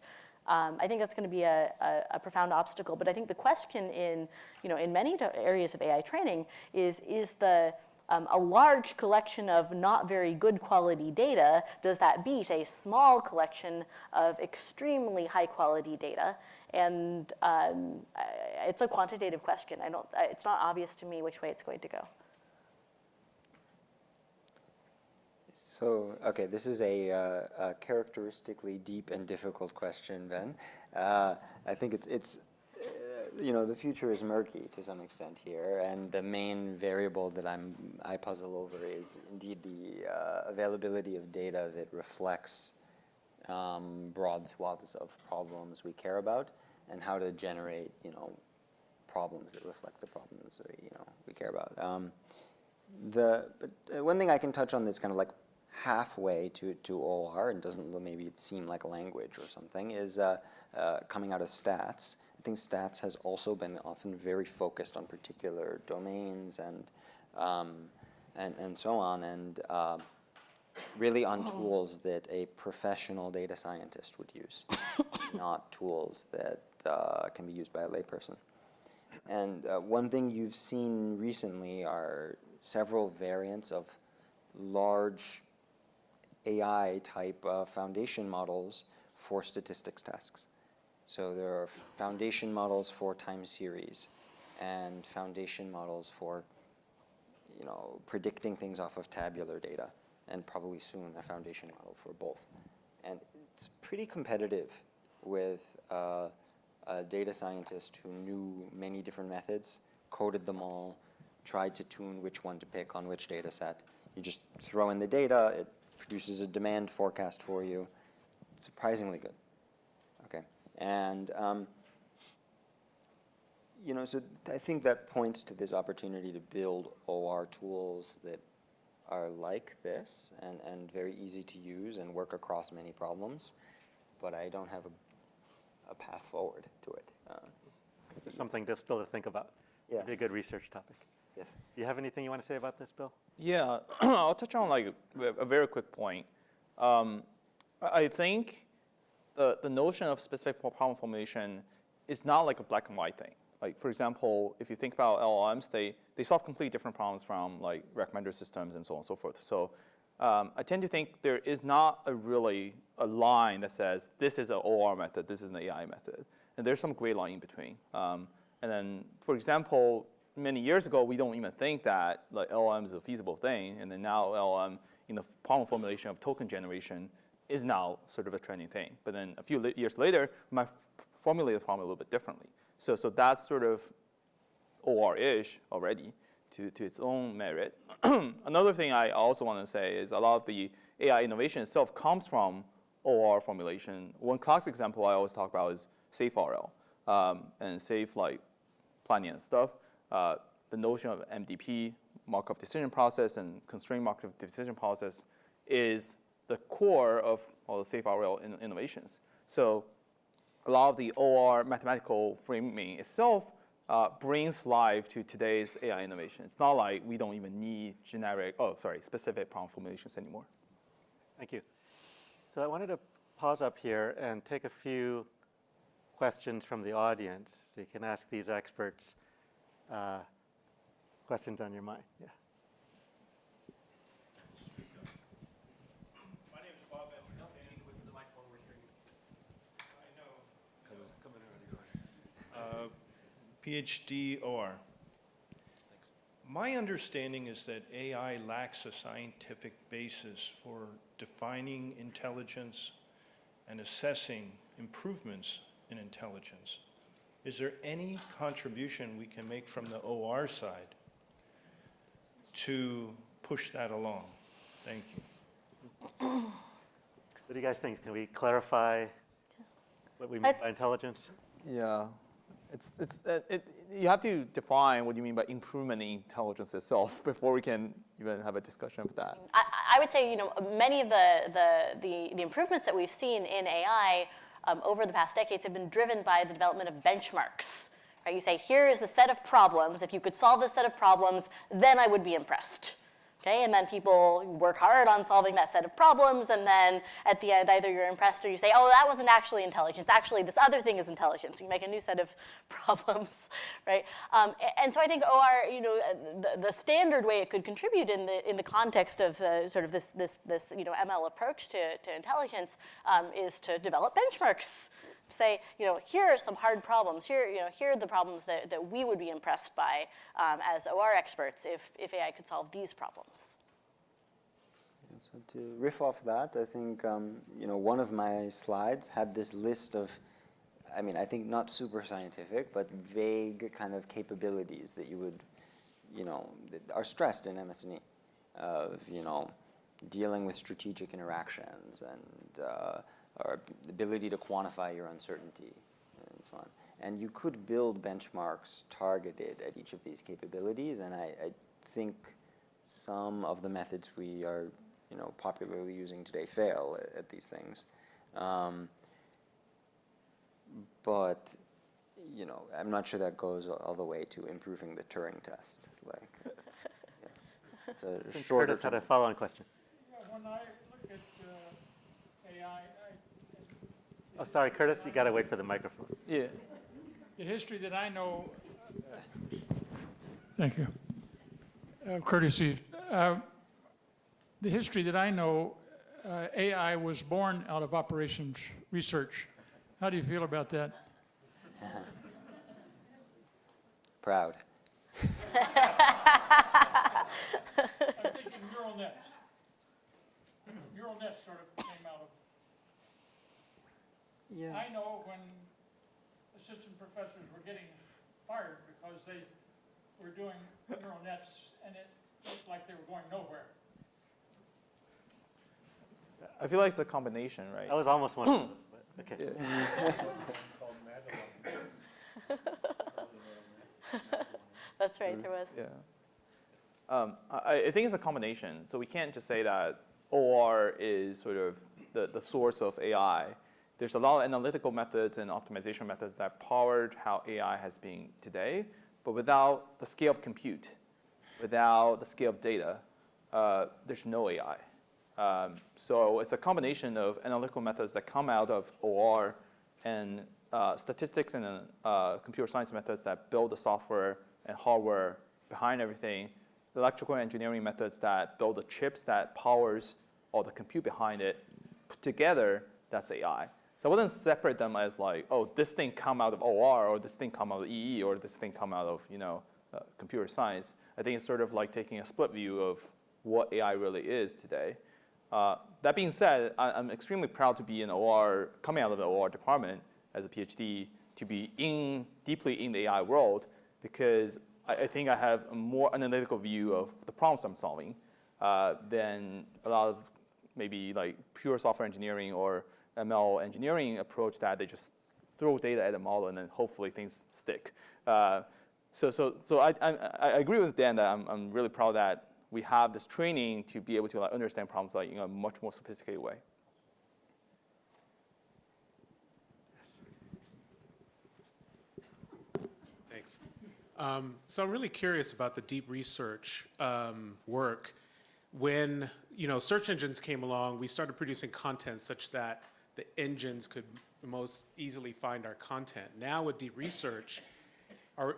S13: I think that's going to be a profound obstacle. But I think the question in many areas of AI training is a large collection of not very good quality data, does that beat a small collection of extremely high quality data? And it's a quantitative question. It's not obvious to me which way it's going to go.
S12: So, okay, this is a characteristically deep and difficult question, Ben. I think it's the future is murky to some extent here, and the main variable that I puzzle over is indeed the availability of data that reflects broad swaths of problems we care about, and how to generate problems that reflect the problems that we care about. But one thing I can touch on that's kind of like halfway to OR and doesn't maybe it seem like a language or something is coming out of stats. I think stats has also been often very focused on particular domains and so on, and really on tools that a professional data scientist would use, not tools that can be used by a layperson. And one thing you've seen recently are several variants of large AI-type foundation models for statistics tasks. So there are foundation models for time series and foundation models for predicting things off of tabular data, and probably soon a foundation model for both. And it's pretty competitive with a data scientist who knew many different methods, coded them all, tried to tune which one to pick on which data set. You just throw in the data, it produces a demand forecast for you. It's surprisingly good. Okay, and so I think that points to this opportunity to build OR tools that are like this and very easy to use and work across many problems, but I don't have a path forward to it.
S3: There's something still to think about.
S12: Yeah.
S3: It'd be a good research topic.
S12: Yes.
S3: Do you have anything you want to say about this, Bill?
S15: Yeah, I'll touch on a very quick point. I think the notion of specific problem formulation is not like a black and white thing. Like, for example, if you think about LLMs, they solve completely different problems from like recommender systems and so on and so forth. So I tend to think there is not really a line that says this is an OR method, this is an AI method. And there's some gray line in between. And then, for example, many years ago, we don't even think that like LLM is a feasible thing. And then now LLM in the problem formulation of token generation is now sort of a trending thing. But then a few years later, we might formulate the problem a little bit differently. So that's sort of OR-ish already to its own merit. Another thing I also want to say is a lot of the AI innovation itself comes from OR formulation. One classic example I always talk about is SafeRL and safe like planning and stuff. The notion of MDP, Markov decision process, and constrained Markov decision process is the core of all the SafeRL innovations. So a lot of the OR mathematical framing itself brings life to today's AI innovation. It's not like we don't even need specific problem formulations anymore.
S3: Thank you. So I wanted to pause up here and take a few questions from the audience. So you can ask these experts questions on your mind. Yeah.
S6: My name is Bob Anthony with the microphone restricted. I know. PhD OR. My understanding is that AI lacks a scientific basis for defining intelligence and assessing improvements in intelligence. Is there any contribution we can make from the OR side to push that along? Thank you.
S3: What do you guys think? Can we clarify what we mean by intelligence?
S15: Yeah, you have to define what you mean by improvement in intelligence itself before we can even have a discussion of that.
S13: I would say, many of the improvements that we've seen in AI over the past decades have been driven by the development of benchmarks. Right? You say, here is the set of problems. If you could solve this set of problems, then I would be impressed. Okay? And then people work hard on solving that set of problems, and then at the end, either you're impressed or you say, oh, that wasn't actually intelligence. Actually, this other thing is intelligence. You make a new set of problems, right? And so I think OR, the standard way it could contribute in the context of sort of this ML approach to intelligence is to develop benchmarks. Say, here are some hard problems. Here are the problems that we would be impressed by as OR experts if AI could solve these problems.
S12: So to riff off that, I think one of my slides had this list of, I think not super scientific, but vague kind of capabilities that you would, that are stressed in MS&E of dealing with strategic interactions and or the ability to quantify your uncertainty and so on. And you could build benchmarks targeted at each of these capabilities, and I think some of the methods we are popularly using today fail at these things. But I'm not sure that goes all the way to improving the Turing test. It's a shorter.
S3: Curtis had a follow-on question.
S22: When I look at AI,
S3: Oh, sorry, Curtis, you got to wait for the microphone.
S15: Yeah.
S22: the history that I know. Thank you. Curtis Eve. The history that I know, AI was born out of operations research. How do you feel about that?
S12: Proud.
S22: I'm thinking neural nets. Neural nets sort of came out of.
S12: Yeah.
S22: I know when assistant professors were getting fired because they were doing neural nets and it looked like they were going nowhere.
S15: I feel like it's a combination, right?
S3: I was almost one of those, but okay.
S13: That's right, there was.
S15: Yeah. I think it's a combination. So we can't just say that OR is sort of the source of AI. There's a lot of analytical methods and optimization methods that powered how AI has been today, but without the scale of compute, without the scale of data, there's no AI. So it's a combination of analytical methods that come out of OR and statistics and computer science methods that build the software and hardware behind everything, electrical engineering methods that build the chips that powers all the compute behind it. Put together, that's AI. So I wouldn't separate them as like, oh, this thing come out of OR, or this thing come out of EE, or this thing come out of computer science. I think it's sort of like taking a split view of what AI really is today. That being said, I'm extremely proud to be in OR, coming out of the OR department as a PhD, to be deeply in the AI world, because I think I have a more analytical view of the problems I'm solving than a lot of maybe like pure software engineering or ML engineering approach that they just throw data at a model and then hopefully things stick. So I agree with Dan that I'm really proud that we have this training to be able to understand problems in a much more sophisticated way.
S6: Thanks.
S8: So I'm really curious about the deep research work. When search engines came along, we started producing content such that the engines could most easily find our content. Now with deep research,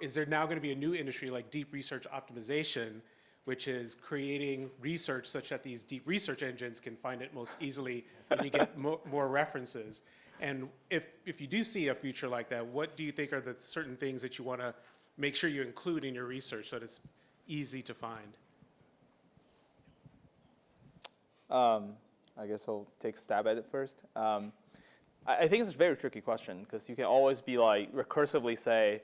S8: is there now going to be a new industry like deep research optimization, which is creating research such that these deep research engines can find it most easily and you get more references? And if you do see a future like that, what do you think are the certain things that you want to make sure you include in your research so that it's easy to find?
S15: I guess I'll take a stab at it first. I think it's a very tricky question because you can always be like recursively say,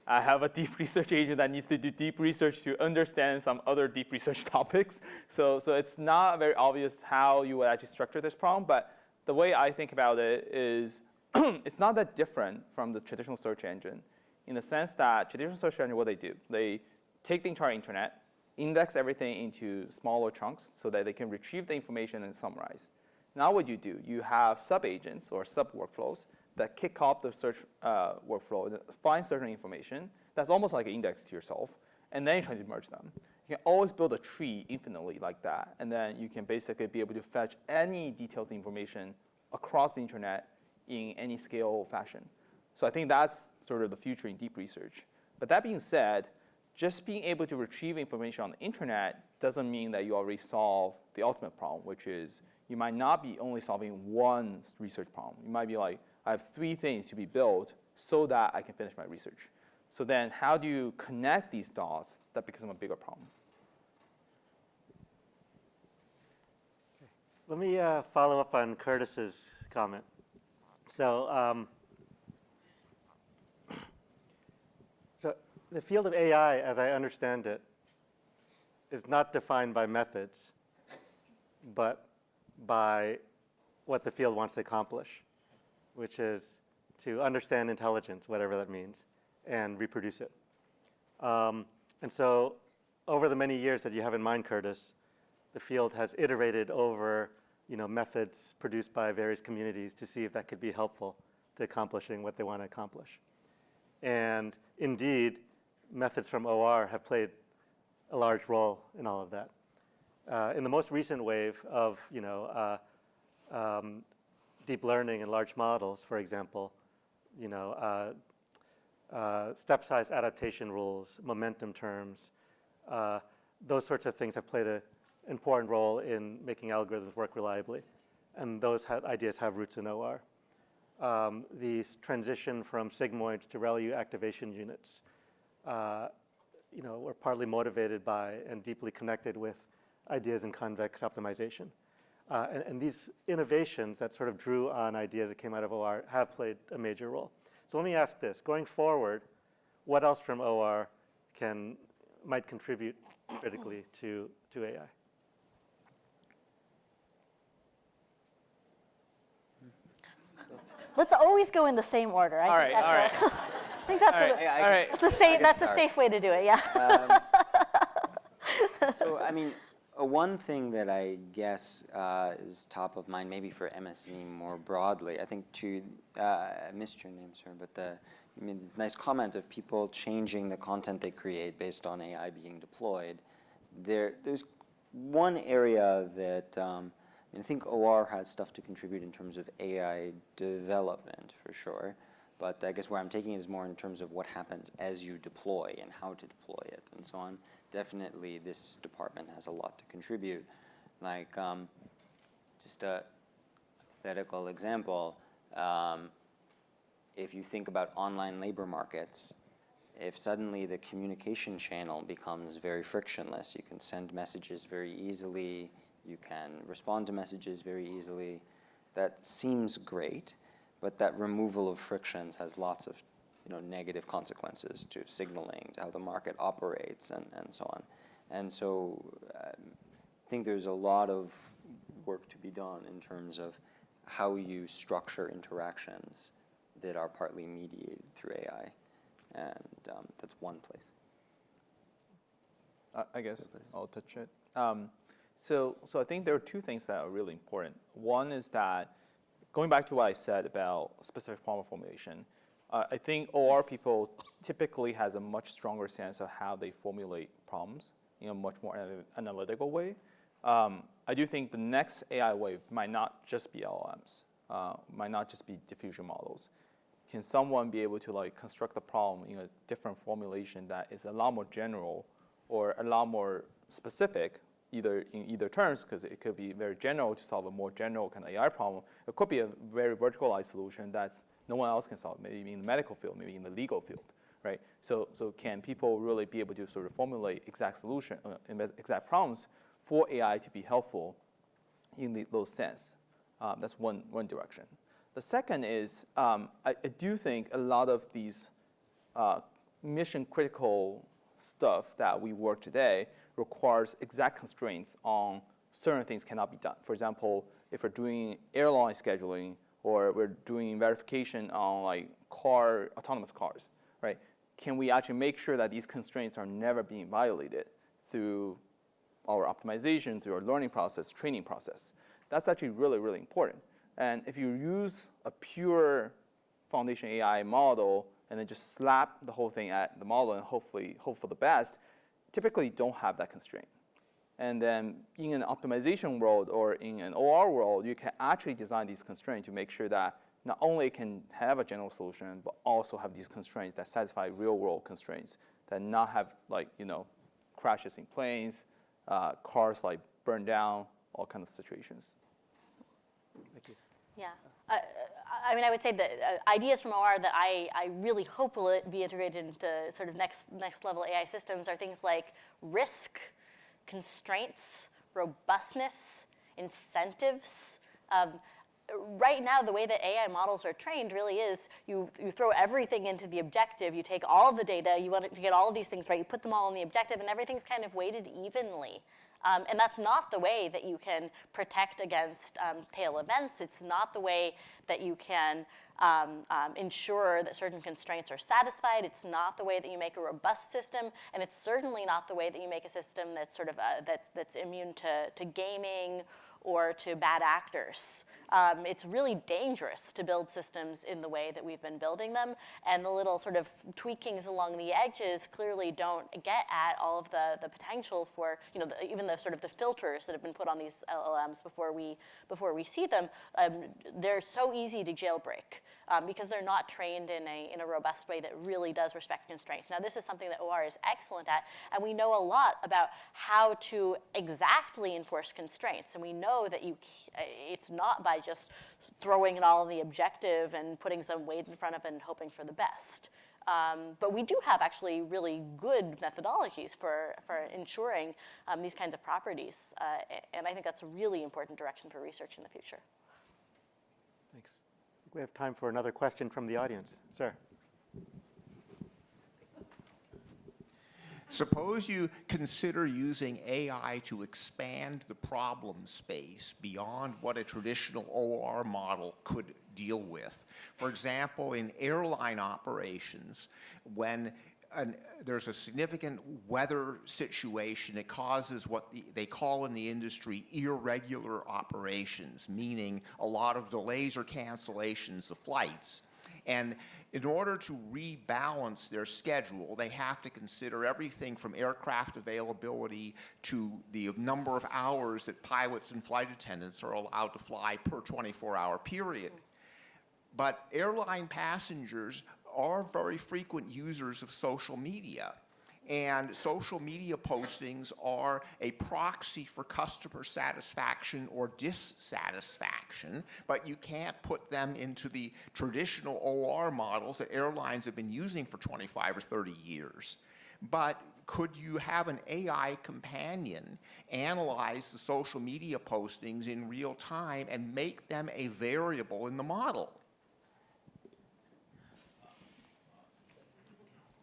S15: I have a deep research agent that needs to do deep research to understand some other deep research topics. So it's not very obvious how you would actually structure this problem, but the way I think about it is it's not that different from the traditional search engine in the sense that traditional search engine, what they do, they take the entire internet, index everything into smaller chunks so that they can retrieve the information and summarize. Now what you do, you have sub-agents or sub-workflows that kick off the search workflow, find certain information that's almost like an index to yourself, and then you try to merge them. You can always build a tree infinitely like that, and then you can basically be able to fetch any detailed information across the internet in any scale fashion. So I think that's sort of the future in deep research. But that being said, just being able to retrieve information on the internet doesn't mean that you already solve the ultimate problem, which is you might not be only solving one research problem. You might be like, I have 3 things to be built so that I can finish my research. So then how do you connect these dots? That becomes a bigger problem.
S3: Let me follow up on Curtis's comment. So, so the field of AI, as I understand it, is not defined by methods, but by what the field wants to accomplish, which is to understand intelligence, whatever that means, and reproduce it. And so over the many years that you have in mind, Curtis, the field has iterated over methods produced by various communities to see if that could be helpful to accomplishing what they want to accomplish. And indeed, methods from OR have played a large role in all of that. In the most recent wave of deep learning and large models, for example, step size adaptation rules, momentum terms, those sorts of things have played an important role in making algorithms work reliably. And those ideas have roots in OR. The transition from sigmoids to ReLU activation units were partly motivated by and deeply connected with ideas in convex optimization. And these innovations that sort of drew on ideas that came out of OR have played a major role. So let me ask this. Going forward, what else from OR might contribute critically to AI?
S13: Let's always go in the same order. I think that's a safe way to do it, yeah.
S12: So, I mean, one thing that I guess is top of mind, maybe for MSNE more broadly, I think I missed your name, sir, but you made this nice comment of people changing the content they create based on AI being deployed. There's one area that I think OR has stuff to contribute in terms of AI development, for sure. But I guess where I'm taking it is more in terms of what happens as you deploy and how to deploy it and so on. Definitely this department has a lot to contribute. Like, just a hypothetical example, if you think about online labor markets, if suddenly the communication channel becomes very frictionless, you can send messages very easily, you can respond to messages very easily, that seems great, but that removal of frictions has lots of negative consequences to signaling, to how the market operates, and so on. And so I think there's a lot of work to be done in terms of how you structure interactions that are partly mediated through AI. And that's one place.
S15: I guess I'll touch it. So I think there are 2 things that are really important. One is that, going back to what I said about specific problem formulation, I think OR people typically has a much stronger sense of how they formulate problems in a much more analytical way. I do think the next AI wave might not just be LLMs, might not just be diffusion models. Can someone be able to like construct a problem in a different formulation that is a lot more general or a lot more specific, either in either terms, because it could be very general to solve a more general kind of AI problem. It could be a very verticalized solution that's no one else can solve, maybe in the medical field, maybe in the legal field, right? So can people really be able to sort of formulate exact solution, exact problems for AI to be helpful in those sense? That's one direction. The second is, I do think a lot of these mission critical stuff that we work today requires exact constraints on certain things cannot be done. For example, if we're doing airline scheduling or we're doing verification on like autonomous cars, right? Can we actually make sure that these constraints are never being violated through our optimization, through our learning process, training process? That's actually really, really important. And if you use a pure foundation AI model and then just slap the whole thing at the model and hopefully hope for the best, typically don't have that constraint. And then in an optimization world or in an OR world, you can actually design these constraints to make sure that not only it can have a general solution, but also have these constraints that satisfy real world constraints, that not have like, crashes in planes, cars like burned down, all kinds of situations. Thank you.
S13: Yeah. I mean, I would say that ideas from OR that I really hope will be integrated into sort of next level AI systems are things like risk, constraints, robustness, incentives. Right now, the way that AI models are trained really is you throw everything into the objective, you take all of the data, you want to get all of these things right, you put them all in the objective, and everything's kind of weighted evenly. And that's not the way that you can protect against tail events. It's not the way that you can ensure that certain constraints are satisfied. It's not the way that you make a robust system, and it's certainly not the way that you make a system that's sort of that's immune to gaming or to bad actors. It's really dangerous to build systems in the way that we've been building them, and the little sort of tweakings along the edges clearly don't get at all of the potential for, even the sort of the filters that have been put on these LLMs before we see them. They're so easy to jailbreak because they're not trained in a robust way that really does respect constraints. Now, this is something that OR is excellent at, and we know a lot about how to exactly enforce constraints, and we know that it's not by just throwing it all in the objective and putting some weight in front of it and hoping for the best. But we do have actually really good methodologies for ensuring these kinds of properties, and I think that's a really important direction for research in the future.
S3: Thanks. I think we have time for another question from the audience. Sir.
S21: Suppose you consider using AI to expand the problem space beyond what a traditional OR model could deal with. For example, in airline operations, when there's a significant weather situation, it causes what they call in the industry irregular operations, meaning a lot of delays or cancellations of flights. And in order to rebalance their schedule, they have to consider everything from aircraft availability to the number of hours that pilots and flight attendants are allowed to fly per 24-hour period. But airline passengers are very frequent users of social media. And social media postings are a proxy for customer satisfaction or dissatisfaction, but you can't put them into the traditional OR models that airlines have been using for 25 or 30 years. But could you have an AI companion analyze the social media postings in real time and make them a variable in the model?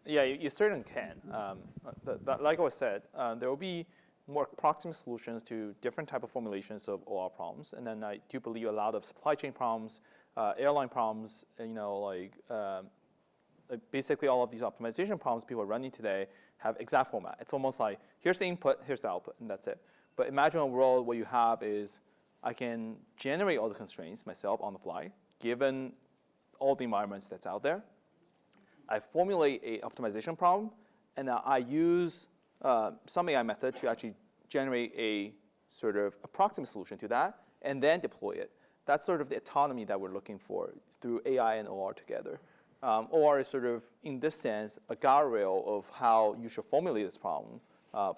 S15: Yeah, you certainly can. Like I said, there will be more proximate solutions to different type of formulations of OR problems. And then I do believe a lot of supply chain problems, airline problems, basically all of these optimization problems people are running today have exact format. It's almost like, here's the input, here's the output, and that's it. But imagine a world where you have is, I can generate all the constraints myself on the fly, given all the environments that's out there, I formulate a optimization problem, and I use some AI method to actually generate a sort of approximate solution to that, and then deploy it. That's sort of the autonomy that we're looking for through AI and OR together. OR is sort of, in this sense, a guardrail of how you should formulate this problem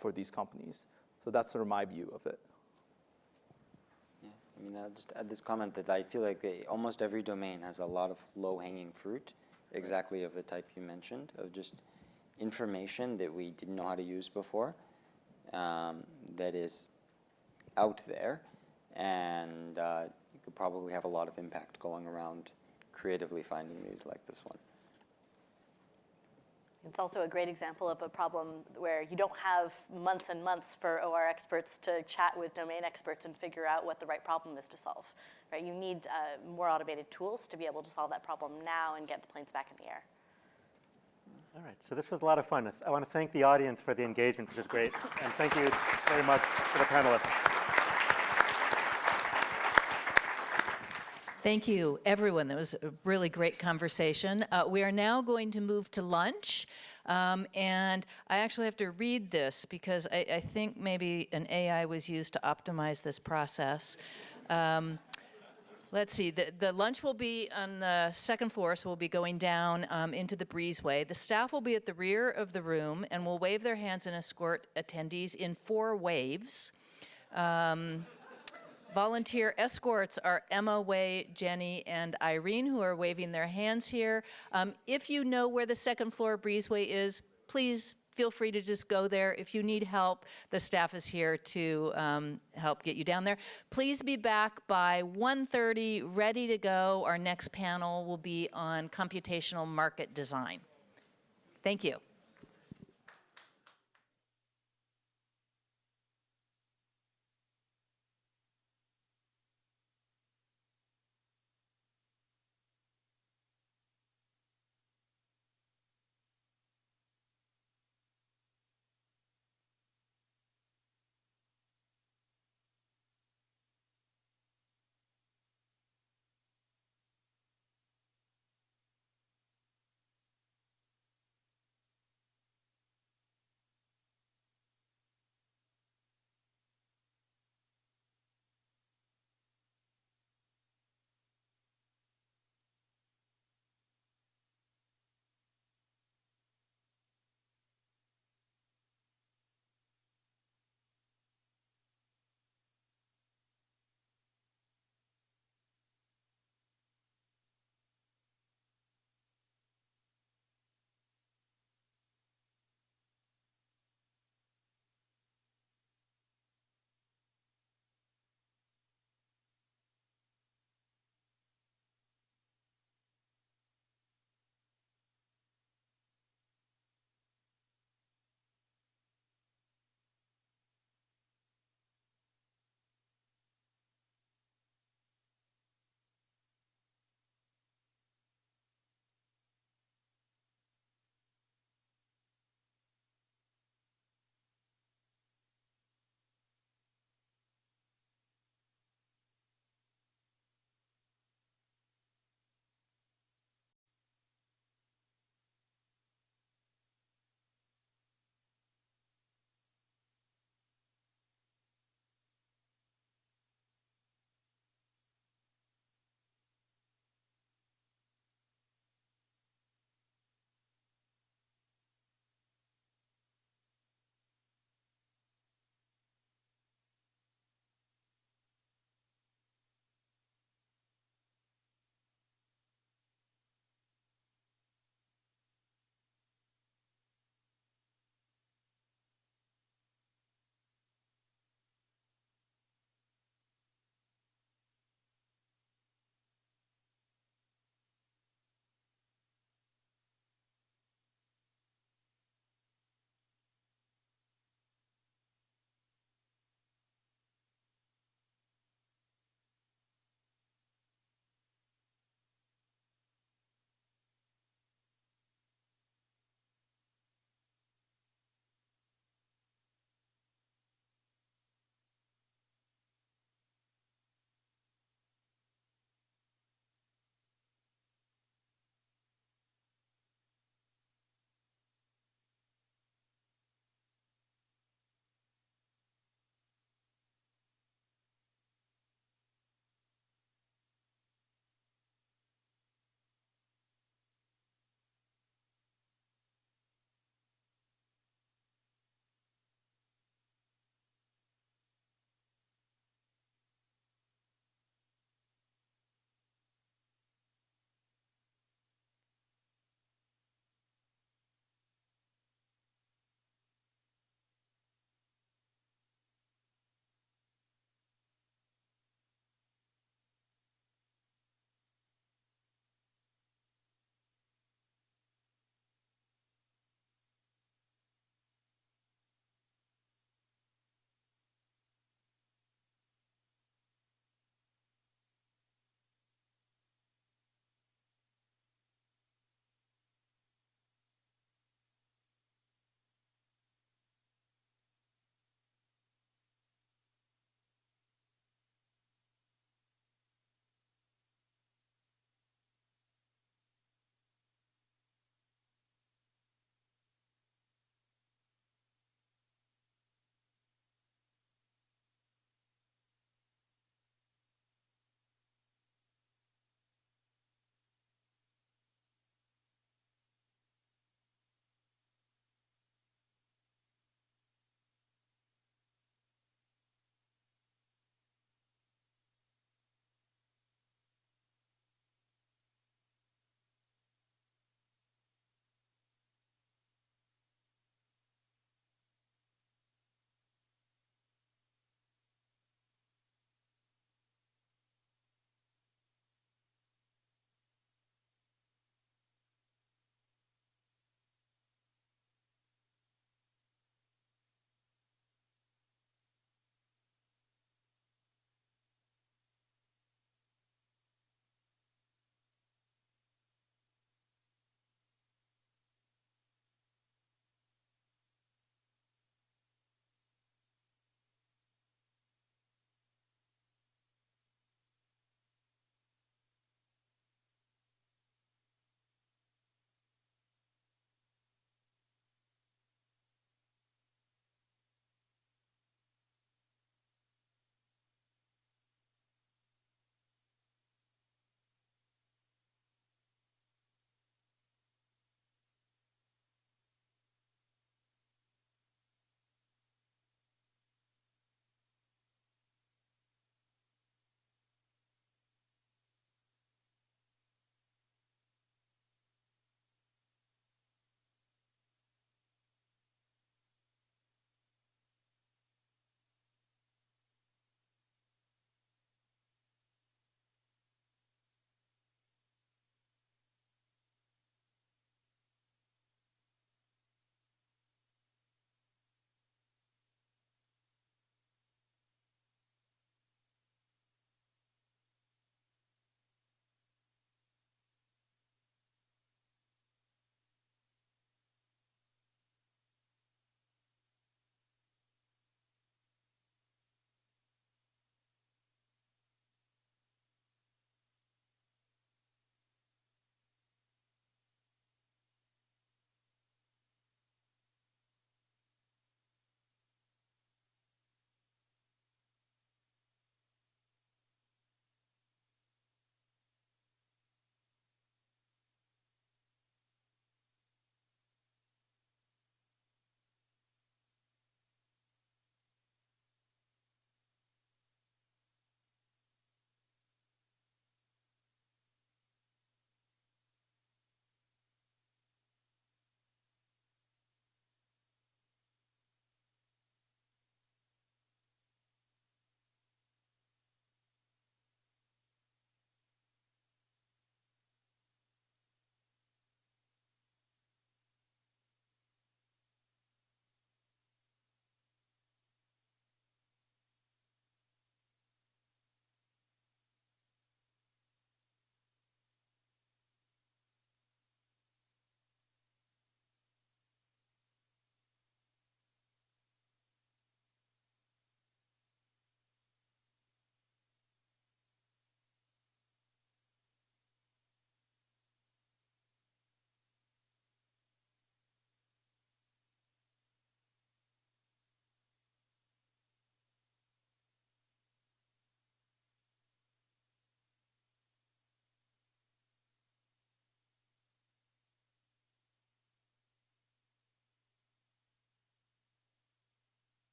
S15: for these companies. So that's sort of my view of it.
S12: Yeah, I mean, I'll just add this comment that I feel like almost every domain has a lot of low-hanging fruit, exactly of the type you mentioned, of just information that we didn't know how to use before, that is out there, and you could probably have a lot of impact going around creatively finding these like this one.
S13: It's also a great example of a problem where you don't have months and months for OR experts to chat with domain experts and figure out what the right problem is to solve. Right? You need more automated tools to be able to solve that problem now and get the planes back in the air.
S3: All right, so this was a lot of fun. I want to thank the audience for the engagement, which is great. And thank you very much to the panelists.
S2: Thank you, everyone. That was a really great conversation. We are now going to move to lunch. And I actually have to read this because I think maybe an AI was used to optimize this process. Let's see, the lunch will be on the second floor, so we'll be going down into the breezeway. The staff will be at the rear of the room and will wave their hands and escort attendees in 4 waves. Volunteer escorts are Emma, Wei, Jenny, and Irene, who are waving their hands here. If you know where the second floor breezeway is, please feel free to just go there. If you need help, the staff is here to help get you down there. Please be back by 1:30, ready to go. Our next panel will be on computational market design. Thank you.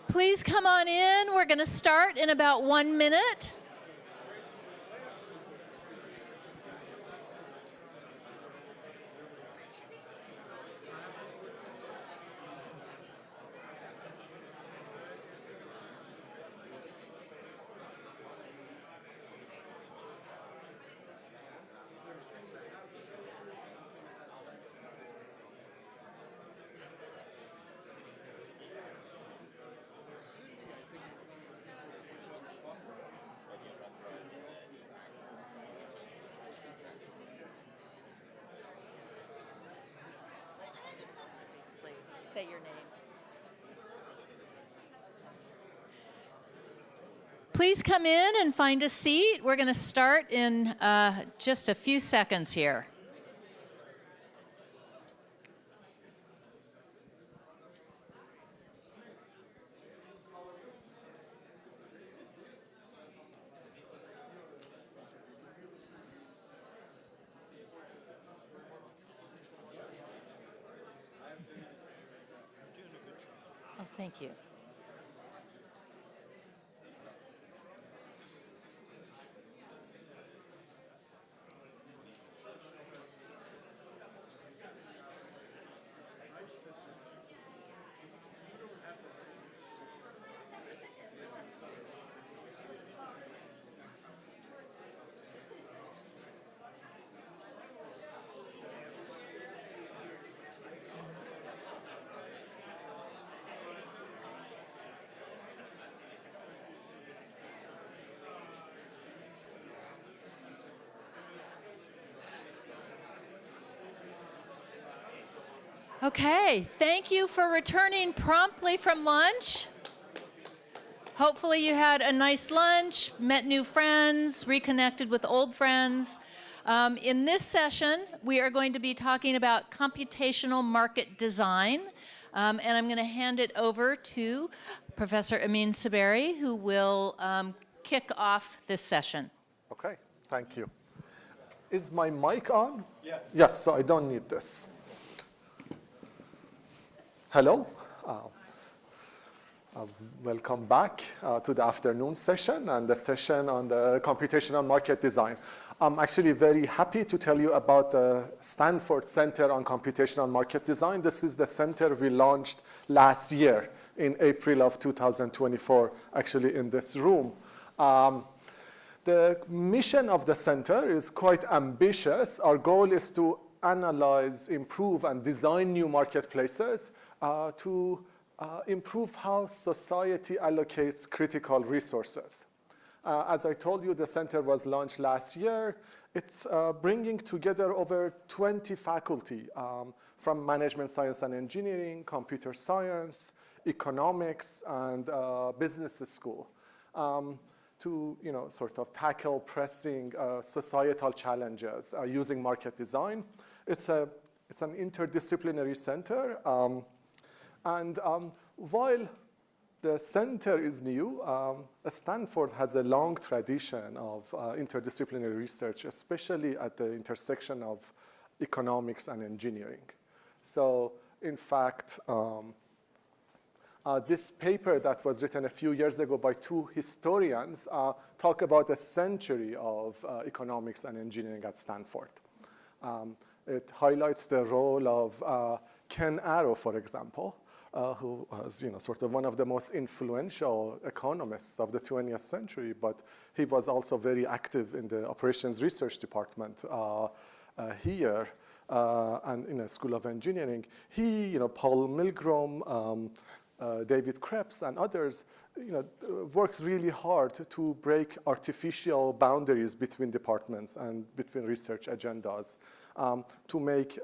S2: Please come on in. We're going to start in about 1 minute. Say your name. Please come in and find a seat. We're going to start in just a few seconds here. Oh, thank you. Okay, thank you for returning promptly from lunch. Hopefully you had a nice lunch, met new friends, reconnected with old friends. In this session, we are going to be talking about computational market design, and I'm going to hand it over to Professor Amin Saberi, who will kick off this session.
S10: Okay, thank you. Is my mic on? Yeah. Yes, so I don't need this. Hello. Welcome back to the afternoon session and the session on the computational market design. I'm actually very happy to tell you about the Stanford Center on Computational Market Design. This is the center we launched last year in April of 2024, actually in this room. The mission of the center is quite ambitious. Our goal is to analyze, improve, and design new marketplaces to improve how society allocates critical resources. As I told you, the center was launched last year. It's bringing together over 20 faculty from management science and engineering, computer science, economics, and business school to sort of tackle pressing societal challenges using market design. It's an interdisciplinary center. While the center is new, Stanford has a long tradition of interdisciplinary research, especially at the intersection of economics and engineering. So, in fact, this paper that was written a few years ago by two historians talk about a century of economics and engineering at Stanford. It highlights the role of Ken Arrow, for example, who was sort of one of the most influential economists of the 20th century, but he was also very active in the operations research department here and in a School of Engineering. He, Paul Milgrom, David Krebs, and others, worked really hard to break artificial boundaries between departments and between research agendas to make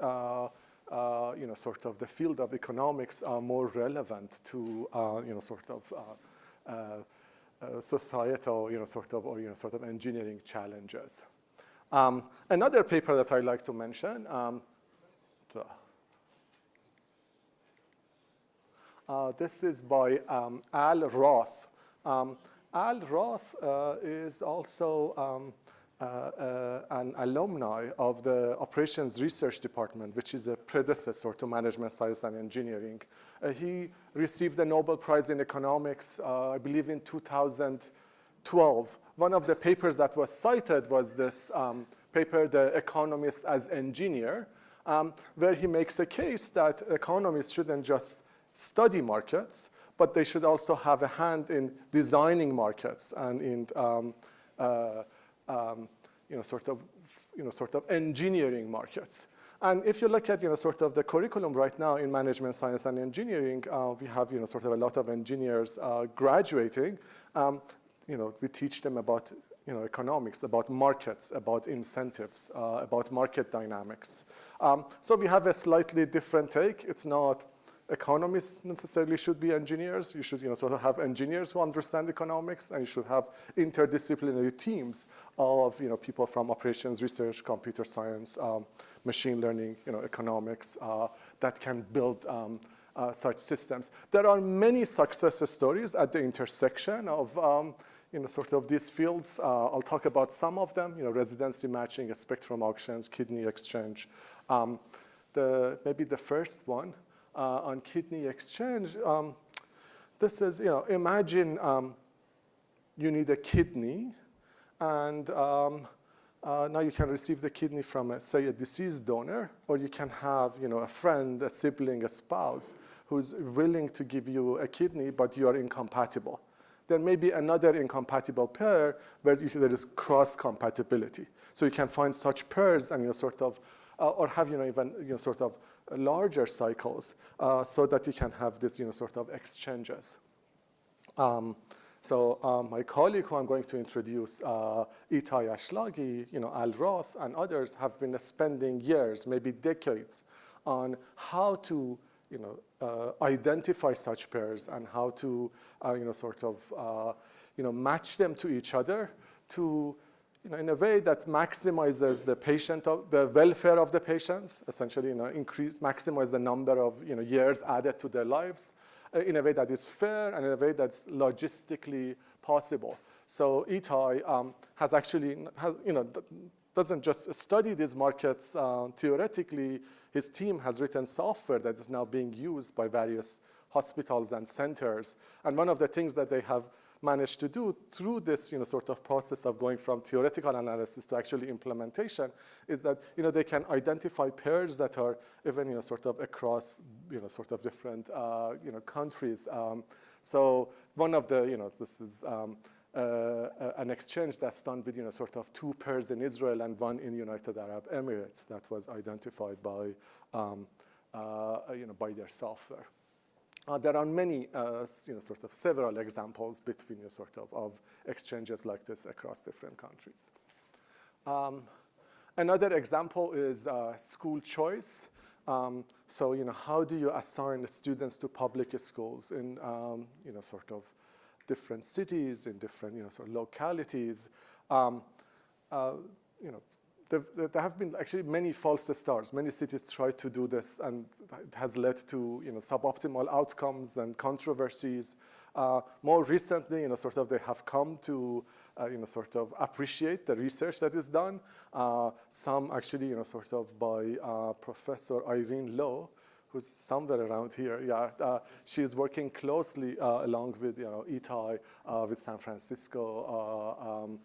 S10: sort of the field of economics more relevant to sort of societal sort of engineering challenges. Another paper that I'd like to mention. This is by Al Roth. Al Roth is also an alumni of the Operations Research Department, which is a predecessor to Management Science and Engineering. He received the Nobel Prize in Economics, I believe in 2012. One of the papers that was cited was this paper, The Economist as Engineer, where he makes a case that economists shouldn't just study markets, but they should also have a hand in designing markets and in sort of engineering markets. And if you look at sort of the curriculum right now in management science and engineering, we have sort of a lot of engineers graduating. We teach them about economics, about markets, about incentives, about market dynamics. So we have a slightly different take. It's not economists necessarily should be engineers. You should sort of have engineers who understand economics, and you should have interdisciplinary teams of people from operations research, computer science, machine learning, economics that can build such systems. There are many success stories at the intersection of sort of these fields. I'll talk about some of them, residency matching, spectrum auctions, kidney exchange. Maybe the first one on kidney exchange, this is, imagine you need a kidney, and now you can receive the kidney from, say, a deceased donor, or you can have, a friend, a sibling, a spouse who's willing to give you a kidney, but you are incompatible. There may be another incompatible pair where there is cross-compatibility. So you can find such pairs and sort of, or have even sort of larger cycles so that you can have this sort of exchanges. So my colleague who I'm going to introduce, Itai Ashlagi, Al Roth, and others have been spending years, maybe decades, on how to identify such pairs and how to sort of match them to each other to in a way that maximizes the welfare of the patients, essentially maximize the number of years added to their lives in a way that is fair and in a way that's logistically possible. So Itai has actually doesn't just study these markets theoretically. His team has written software that is now being used by various hospitals and centers. And one of the things that they have managed to do through this sort of process of going from theoretical analysis to actually implementation is that they can identify pairs that are even sort of across sort of different countries. So one of the this is an exchange that's done with sort of 2 pairs in Israel and 1 in United Arab Emirates that was identified by by their software. There are many sort of several examples between sort of exchanges like this across different countries. Another example is school choice. So how do you assign the students to public schools in sort of different cities, in different sort of localities? There have been actually many false starts. Many cities try to do this, and it has led to suboptimal outcomes and controversies. More recently, sort of they have come to sort of appreciate the research that is done. Some actually, sort of by Professor Irene Lowe, who's somewhere around here. Yeah, she is working closely along with Itai, with San Francisco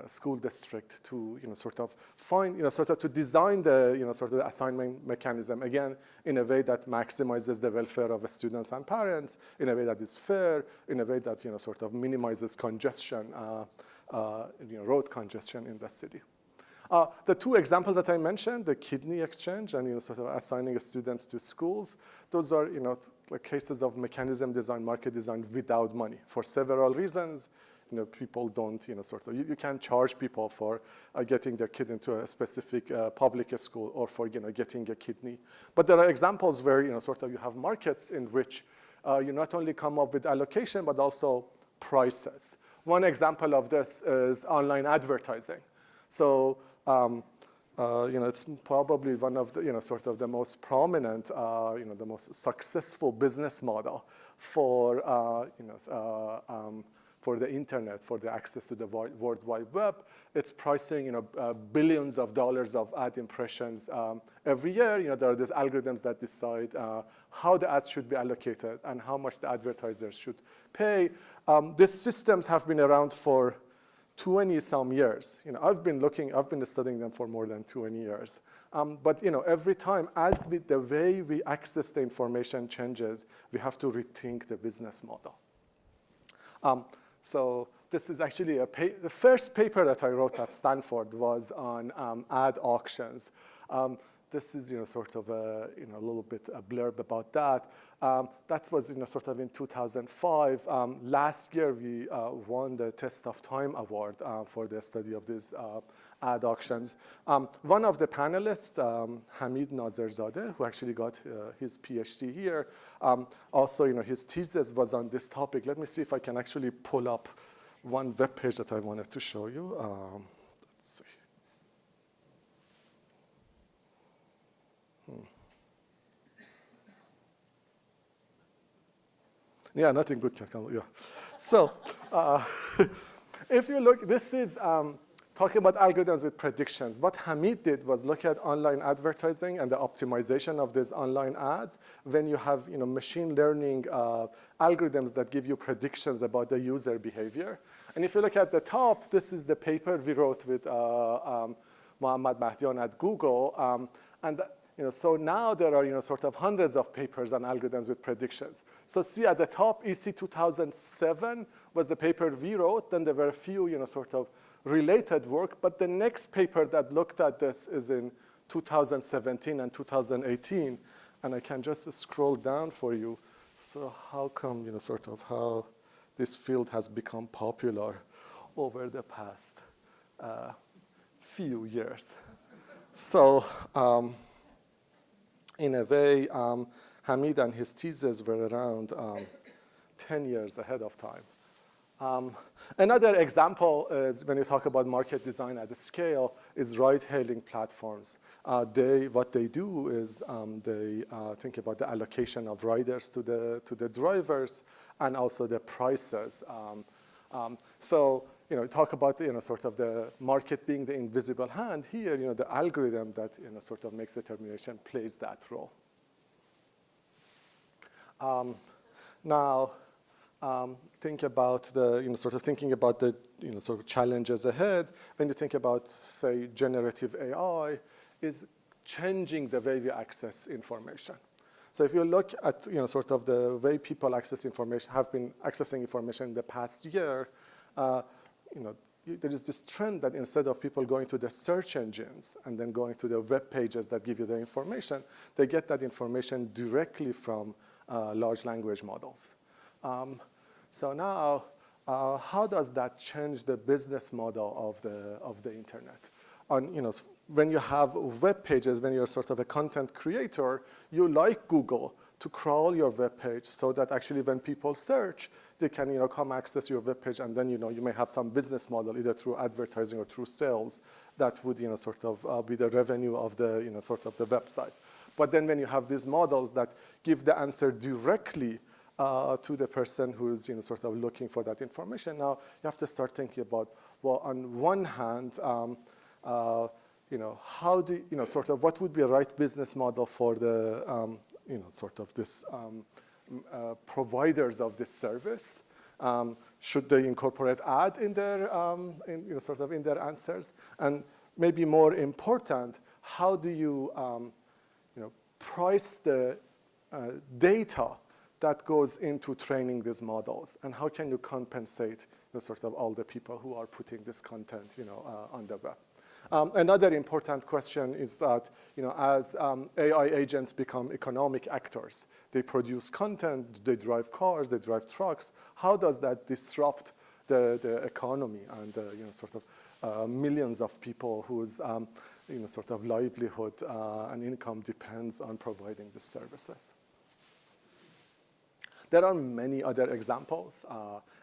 S10: school district to sort of find sort of to design the sort of the assignment mechanism again in a way that maximizes the welfare of the students and parents, in a way that is fair, in a way that sort of minimizes congestion, road congestion in the city. The 2 examples that I mentioned, the kidney exchange and sort of assigning students to schools, those are like cases of mechanism design, market design without money for several reasons. People don't, sort of, you can't charge people for getting their kid into a specific public school or for, getting a kidney. But there are examples where, sort of you have markets in which you not only come up with allocation, but also prices. One example of this is online advertising. So, it's probably one of the, sort of the most prominent, the most successful business model for, for the internet, for the access to the World Wide Web. It's pricing, billions of dollars of ad impressions every year. There are these algorithms that decide how the ads should be allocated and how much the advertisers should pay. These systems have been around for 20 some years. I've been studying them for more than 20 years. But every time, the way we access the information changes, we have to rethink the business model. So this is actually the first paper that I wrote at Stanford was on ad auctions. This is sort of a little bit a blurb about that. That was sort of in 2005. Last year we won the Test of Time Award for the study of these ad auctions. One of the panelists, Hamid Nazerzadeh, who actually got his PhD here, also his thesis was on this topic. Let me see if I can actually pull up one web page that I wanted to show you. Let's see. Yeah, nothing good can come. Yeah. So if you look, this is talking about algorithms with predictions. What Hamid did was look at online advertising and the optimization of these online ads when you have machine learning algorithms that give you predictions about the user behavior. And if you look at the top, this is the paper we wrote with Mohammad Mahdian at Google. So now there are sort of hundreds of papers on algorithms with predictions. So see at the top, EC 2007 was the paper we wrote. Then there were a few sort of related work. But the next paper that looked at this is in 2017 and 2018. And I can just scroll down for you. So how come sort of how this field has become popular over the past few years? So in a way, Hamid and his thesis were around 10 years ahead of time. Another example is when you talk about market design at the scale is ride-hailing platforms. What they do is they think about the allocation of riders to the drivers and also the prices. So talk about sort of the market being the invisible hand. Here, the algorithm that sort of makes determination plays that role. Now, think about the sort of thinking about the sort of challenges ahead. When you think about, say, generative AI, is changing the way we access information. So if you look at sort of the way people access information, have been accessing information in the past year. There is this trend that instead of people going to the search engines and then going to the web pages that give you the information, they get that information directly from large language models. So now, how does that change the business model of the internet? When you have web pages, when you're sort of a content creator, you like Google to crawl your web page so that actually when people search, they can come access your web page, and then you may have some business model either through advertising or through sales that would sort of be the revenue of the sort of the website. But then when you have these models that give the answer directly to the person who's sort of looking for that information, now you have to start thinking about, well, on one hand, how do sort of what would be a right business model for the sort of this providers of this service? Should they incorporate ad in their sort of in their answers? And maybe more important, how do you price the data that goes into training these models, and how can you compensate sort of all the people who are putting this content on the web? Another important question is that, as AI agents become economic actors, they produce content, they drive cars, they drive trucks. How does that disrupt the economy and sort of millions of people whose sort of livelihood and income depends on providing these services? There are many other examples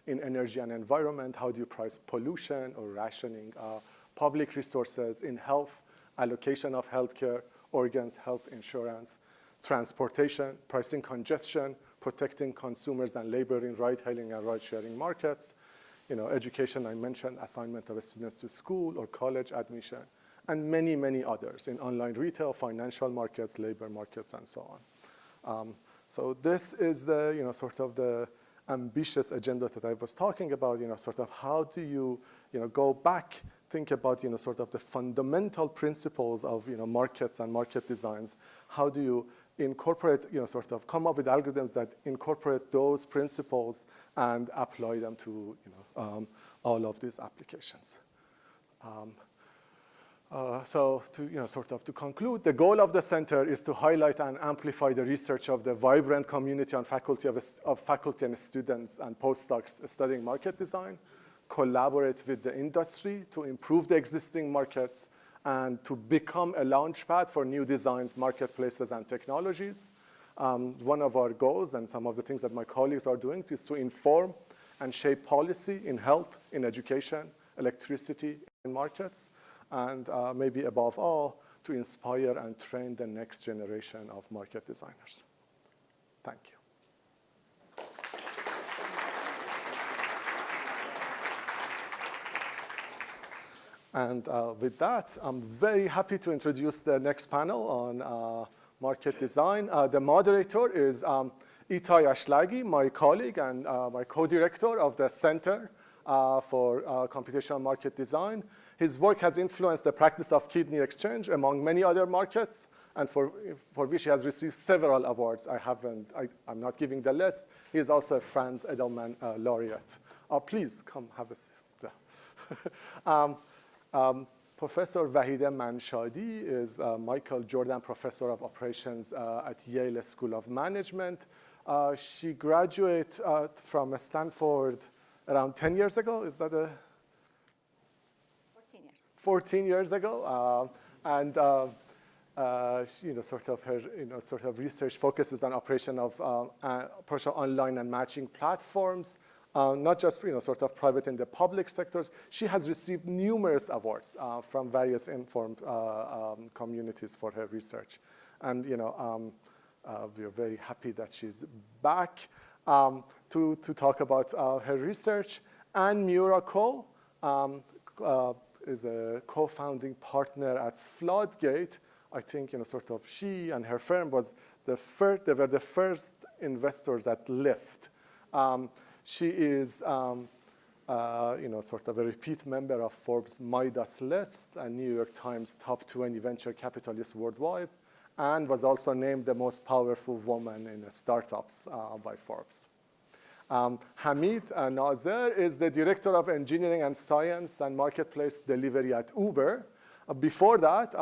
S10: in energy and environment. How do you price pollution or rationing public resources? In health, allocation of healthcare, organs, health insurance, transportation, pricing congestion, protecting consumers and labor in ride-hailing and ride-sharing markets. education, I mentioned assignment of students to school or college admission, and many, many others in online retail, financial markets, labor markets, and so on. So this is the, sort of the ambitious agenda that I was talking about, sort of how do you, go back, think about, sort of the fundamental principles of, markets and market designs. How do you incorporate, sort of come up with algorithms that incorporate those principles and apply them to, all of these applications. So to, sort of to conclude, the goal of the center is to highlight and amplify the research of the vibrant community and faculty of faculty and students and postdocs studying market design, collaborate with the industry to improve the existing markets and to become a launchpad for new designs, marketplaces, and technologies. One of our goals and some of the things that my colleagues are doing is to inform and shape policy in health, in education, electricity, and markets, and maybe above all, to inspire and train the next generation of market designers. Thank you. And with that, I'm very happy to introduce the next panel on market design. The moderator is Itai Ashlagi, my colleague and my co-director of the Center for Computational Market Design. His work has influenced the practice of kidney exchange among many other markets, and for which he has received several awards. I'm not giving the list. He is also a Franz Edelman laureate. Please come have a seat. Professor Vahida Manshadi is Michael Jordan Professor of Operations at Yale School of Management. She graduated from Stanford around 10 years ago. Is that
S13: 14 years.
S10: 14 years ago. And sort of her sort of research focuses on operation of online and matching platforms. Not just sort of private and the public sectors. She has received numerous awards from various informed communities for her research. And we are very happy that she's back to talk about her research. Anne Mura-Ko is a co-founding partner at Floodgate. I think sort of she and her firm was they were the first investors at Lyft. She is, sort of a repeat member of Forbes Midas list and New York Times top 20 venture capitalists worldwide, and was also named the most powerful woman in startups by Forbes. Hamid Nazir is the director of engineering and science and marketplace delivery at Uber. Before that,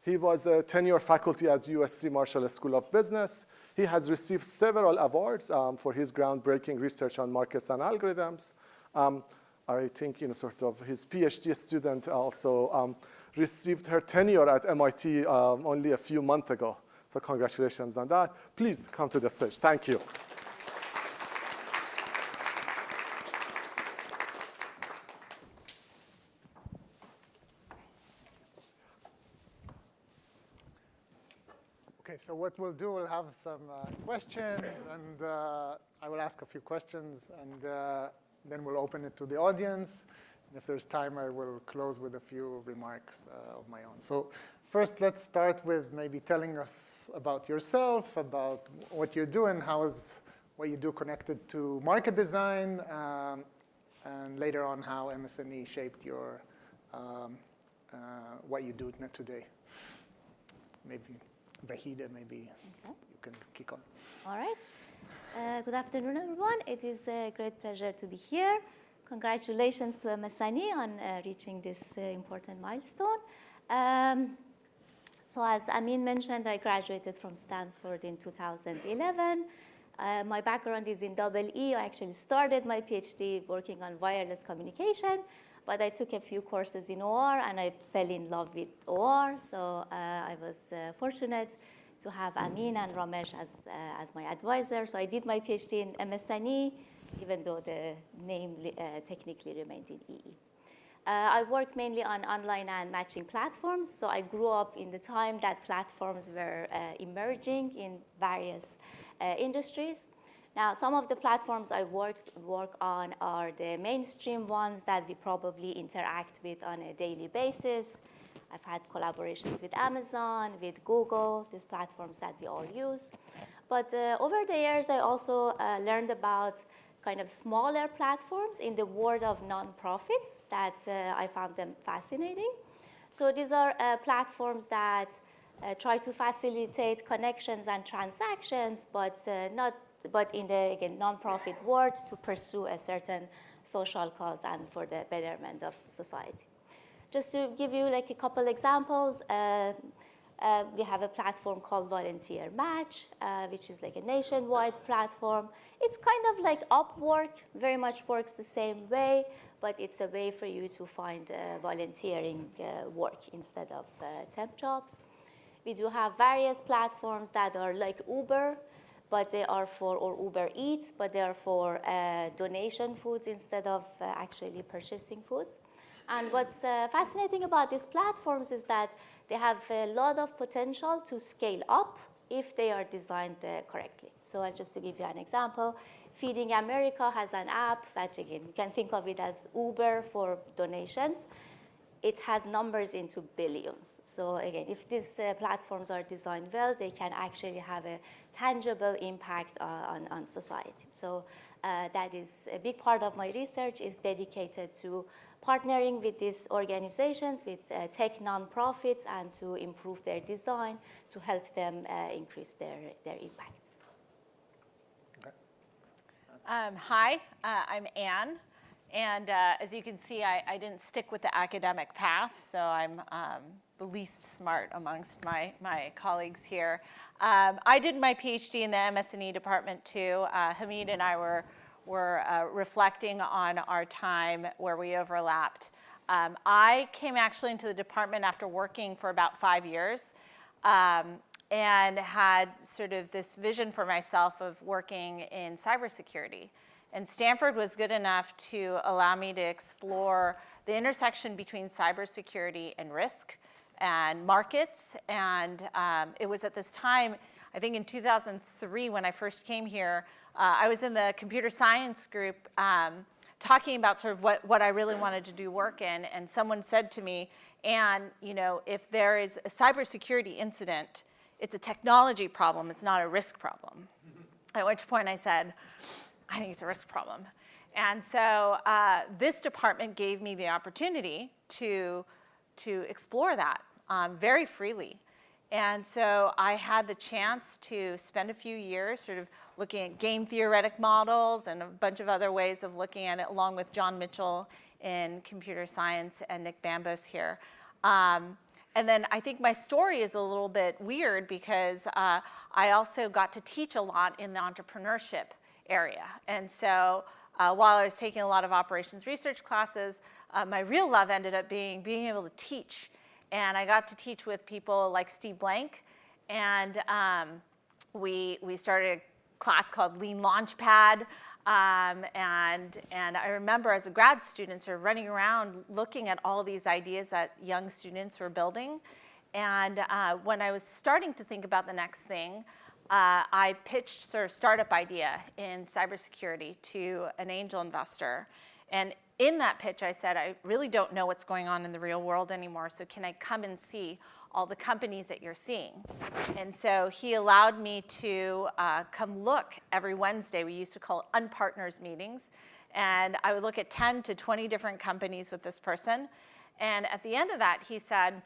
S10: he was a tenure faculty at USC Marshall School of Business. He has received several awards for his groundbreaking research on markets and algorithms. I think sort of his PhD student also received her tenure at MIT only a few months ago. So congratulations on that. Please come to the stage. Thank you.
S5: Okay, so what we'll do, we'll have some questions, and I will ask a few questions, and then we'll open it to the audience. And if there's time, I will close with a few remarks of my own. So first, let's start with maybe telling us about yourself, about what you do, and how is what you do connected to market design, and later on how MS&E shaped your what you do today. Maybe Vahida, maybe you can kick on.
S14: All right. Good afternoon, everyone. It is a great pleasure to be here. Congratulations to MS&E on reaching this important milestone. So as Amin mentioned, I graduated from Stanford in 2011. My background is in EE. I actually started my PhD working on wireless communication, but I took a few courses in OR, and I fell in love with OR. So I was fortunate to have Amin and Ramesh as my advisors. So I did my PhD in MS&E, even though the name technically remained in EE. I work mainly on online and matching platforms. So I grew up in the time that platforms were emerging in various industries. Now, some of the platforms I work on are the mainstream ones that we probably interact with on a daily basis. I've had collaborations with Amazon, with Google, these platforms that we all use. But over the years, I also learned about kind of smaller platforms in the world of nonprofits that I found them fascinating. So these are platforms that try to facilitate connections and transactions, but in the, again, nonprofit world to pursue a certain social cause and for the betterment of society. Just to give you like a couple examples, we have a platform called Volunteer Match, which is like a nationwide platform. It's kind of like Upwork, very much works the same way, but it's a way for you to find volunteering work instead of temp jobs. We do have various platforms that are like Uber, but they are or Uber Eats, but they are for donation foods instead of actually purchasing foods. And what's fascinating about these platforms is that they have a lot of potential to scale up if they are designed correctly. So just to give you an example, Feeding America has an app that, again, you can think of it as Uber for donations. It has numbers into billions. So again, if these platforms are designed well, they can actually have a tangible impact on society. So that is a big part of my research is dedicated to partnering with these organizations, with tech nonprofits, and to improve their design to help them increase their impact.
S9: Hi, I'm Anne. And as you can see, I didn't stick with the academic path, so I'm the least smart amongst my colleagues here. I did my PhD in the MS&E department too. Hamid and I were reflecting on our time where we overlapped. I came actually into the department after working for about 5 years and had sort of this vision for myself of working in cybersecurity. And Stanford was good enough to allow me to explore the intersection between cybersecurity and risk and markets. And it was at this time, I think in 2003 when I first came here, I was in the computer science group talking about sort of what I really wanted to do work in. And someone said to me, Anne, you know, if there is a cybersecurity incident, it's a technology problem, it's not a risk problem. At which point I said, I think it's a risk problem. And so this department gave me the opportunity to explore that very freely. And so I had the chance to spend a few years sort of looking at game theoretic models and a bunch of other ways of looking at it, along with John Mitchell in computer science and Nick Bambos here. And then I think my story is a little bit weird because I also got to teach a lot in the entrepreneurship area. And so while I was taking a lot of operations research classes, my real love ended up being able to teach. And I got to teach with people like Steve Blank. And we started a class called Lean Launchpad. And I remember as a grad student sort of running around looking at all these ideas that young students were building. And when I was starting to think about the next thing, I pitched sort of startup idea in cybersecurity to an angel investor. And in that pitch, I said, I really don't know what's going on in the real world anymore, so can I come and see all the companies that you're seeing? And so he allowed me to come look every Wednesday. We used to call it unpartners meetings. And I would look at 10 to 20 different companies with this person. And at the end of that, he said,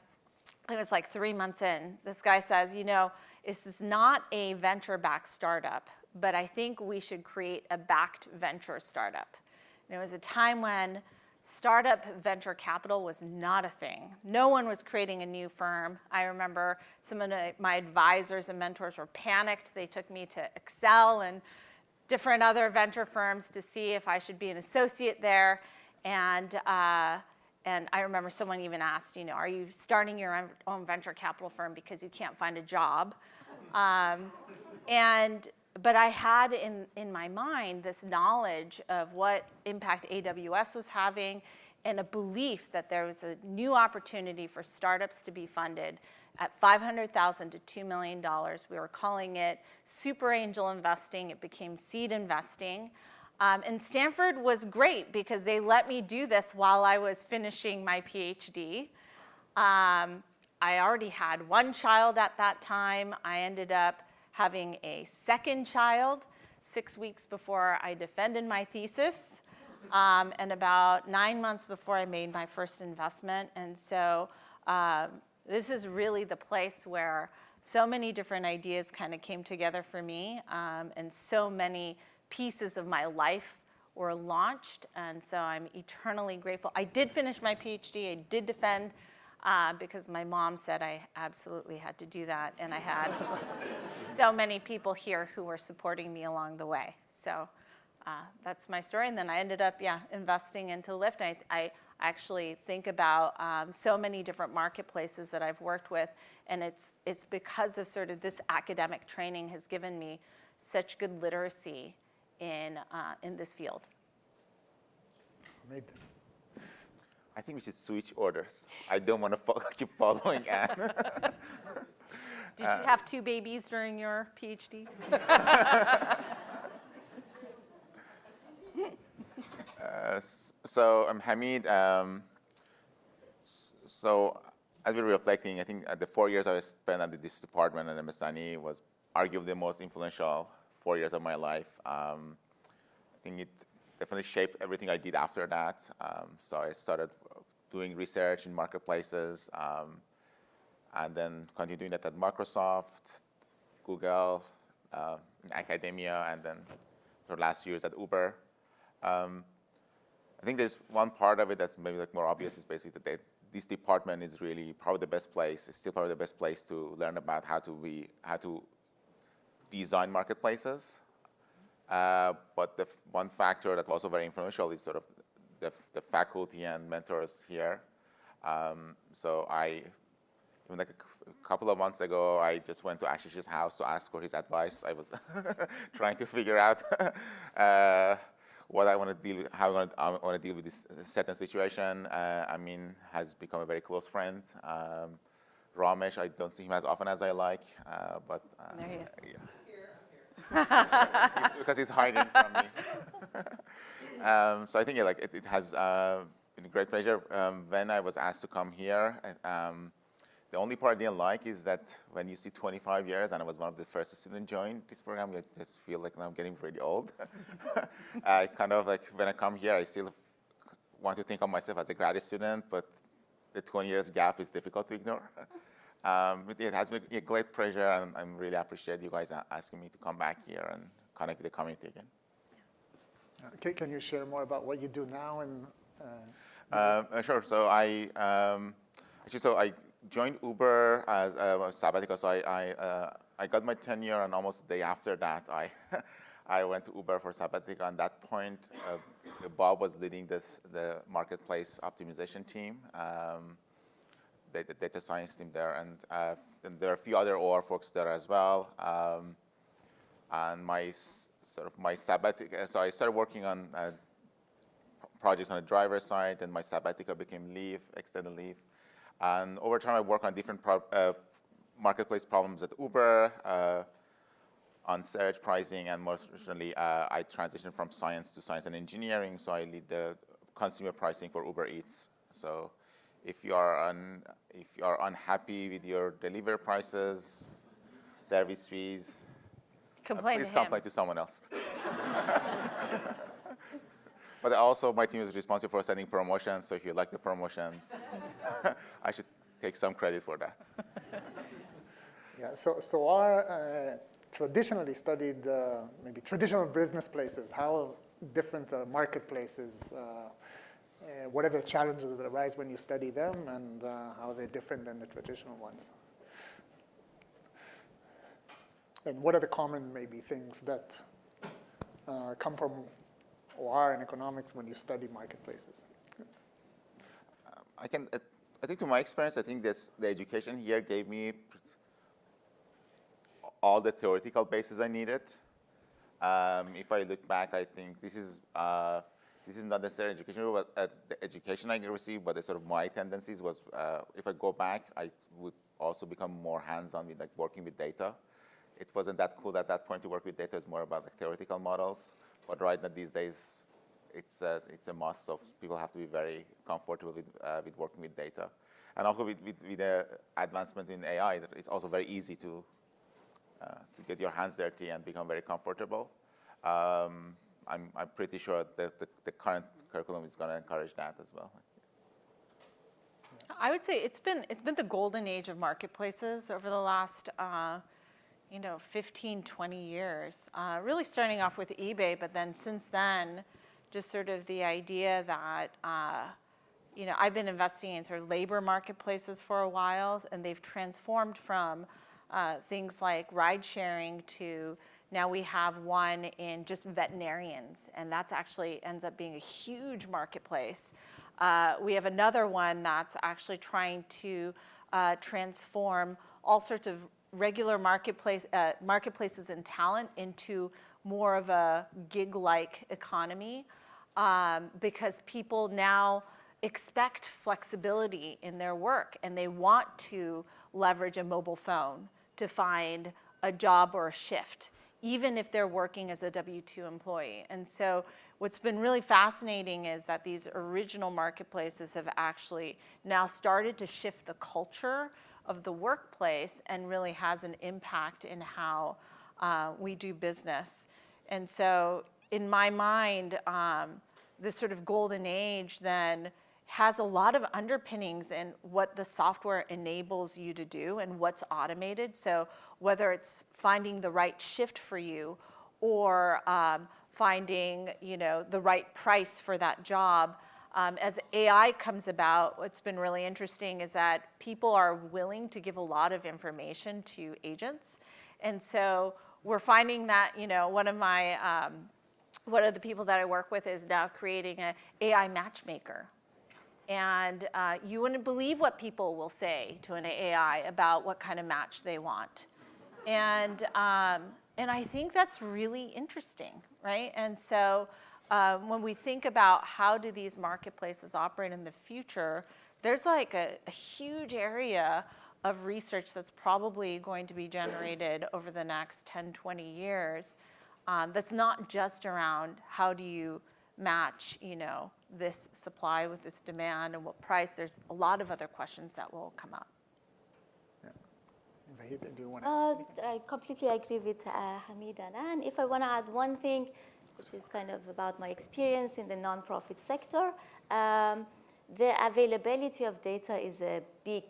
S9: it was like 3 months in, this guy says, you know, this is not a venture-backed startup, but I think we should create a backed venture startup. And it was a time when startup venture capital was not a thing. No one was creating a new firm. I remember some of my advisors and mentors were panicked. They took me to Excel and different other venture firms to see if I should be an associate there. And I remember someone even asked, you know, are you starting your own venture capital firm because you can't find a job? But I had in my mind this knowledge of what impact AWS was having and a belief that there was a new opportunity for startups to be funded at $500,000 to $2 million. We were calling it super angel investing. It became seed investing. And Stanford was great because they let me do this while I was finishing my PhD. I already had one child at that time. I ended up having a second child 6 weeks before I defended my thesis, and about 9 months before I made my first investment. And so this is really the place where so many different ideas kind of came together for me, and so many pieces of my life were launched. And so I'm eternally grateful. I did finish my PhD. I did defend because my mom said I absolutely had to do that. And I had so many people here who were supporting me along the way. So that's my story. And then I ended up, investing into Lyft. I actually think about so many different marketplaces that I've worked with. And it's because of sort of this academic training has given me such good literacy in this field.
S7: I think we should switch orders. I don't want to keep following Anne.
S9: Did you have 2 babies during your PhD?
S7: So I'm Hamid. So as we're reflecting, I think the 4 years I spent at this department at MSNE was arguably the most influential 4 years of my life. I think it definitely shaped everything I did after that. So I started doing research in marketplaces, and then continued doing that at Microsoft, Google, in academia, and then for the last few years at Uber. I think there's one part of it that's maybe like more obvious is basically that this department is really probably the best place. It's still probably the best place to learn about how to design marketplaces. But the one factor that was also very influential is sort of the faculty and mentors here. So even like a couple of months ago, I just went to Ashish's house to ask for his advice. I was trying to figure out what I want to deal with, how I want to deal with this certain situation. Amin has become a very close friend. Ramesh, I don't see him as often as I like, but
S9: there he is.
S7: Because he's hiding from me. So I think it has been a great pleasure. When I was asked to come here, the only part I didn't like is that when you see 25 years, and I was one of the first students to join this program, you just feel like I'm getting really old. I kind of like, when I come here, I still want to think of myself as a grad student, but the 20 years gap is difficult to ignore. It has been a great pleasure, and I really appreciate you guys asking me to come back here and connect with the community again.
S5: Can you share more about what you do now? And
S7: sure. So I joined Uber as a sabbatical. So I got my tenure, and almost the day after that, I went to Uber for sabbatical. At that point, Bob was leading the marketplace optimization team, the data science team there, and there are a few other OR folks there as well. And my sabbatical, so I started working on projects on the driver's side, and my sabbatical became leave, extended leave. And over time, I worked on different marketplace problems at Uber, on search pricing, and most recently, I transitioned from science to science and engineering, so I lead the consumer pricing for Uber Eats. So if you are unhappy with your delivery prices, service fees, please complain to someone else. But also, my team is responsible for sending promotions, so if you like the promotions, I should take some credit for that.
S5: Yeah, so our traditionally studied maybe traditional business places, how different marketplaces, what are the challenges that arise when you study them, and how they're different than the traditional ones. And what are the common maybe things that come from OR and economics when you study marketplaces?
S7: I think to my experience, I think the education here gave me all the theoretical bases I needed. If I look back, I think this is not necessarily education, but the education I received, but the sort of my tendencies was, if I go back, I would also become more hands-on with like working with data. It wasn't that cool at that point to work with data. It's more about like theoretical models. But right now these days, it's a must. So people have to be very comfortable with working with data. And also with the advancement in AI, it's also very easy to get your hands dirty and become very comfortable. I'm pretty sure that the current curriculum is going to encourage that as well.
S9: I would say it's been the golden age of marketplaces over the last 15, 20 years. Really starting off with eBay, but then since then, just sort of the idea that I've been investing in sort of labor marketplaces for a while, and they've transformed from things like ride sharing to now we have one in just veterinarians, and that's actually ends up being a huge marketplace. We have another one that's actually trying to transform all sorts of regular marketplaces and talent into more of a gig-like economy because people now expect flexibility in their work, and they want to leverage a mobile phone to find a job or a shift, even if they're working as a W-2 employee. And so what's been really fascinating is that these original marketplaces have actually now started to shift the culture of the workplace and really has an impact in how we do business. And so in my mind, this sort of golden age then has a lot of underpinnings in what the software enables you to do and what's automated. So whether it's finding the right shift for you or finding the right price for that job, as AI comes about, what's been really interesting is that people are willing to give a lot of information to agents. And so we're finding that, one of the people that I work with is now creating an AI matchmaker. And you wouldn't believe what people will say to an AI about what kind of match they want. And I think that's really interesting, right? And so when we think about how do these marketplaces operate in the future, there's like a huge area of research that's probably going to be generated over the next 10, 20 years that's not just around how do you match, this supply with this demand and what price. There's a lot of other questions that will come up.
S5: Vahid, do you want to?
S14: I completely agree with Hamid and Anne. If I want to add one thing, which is kind of about my experience in the nonprofit sector, the availability of data is a big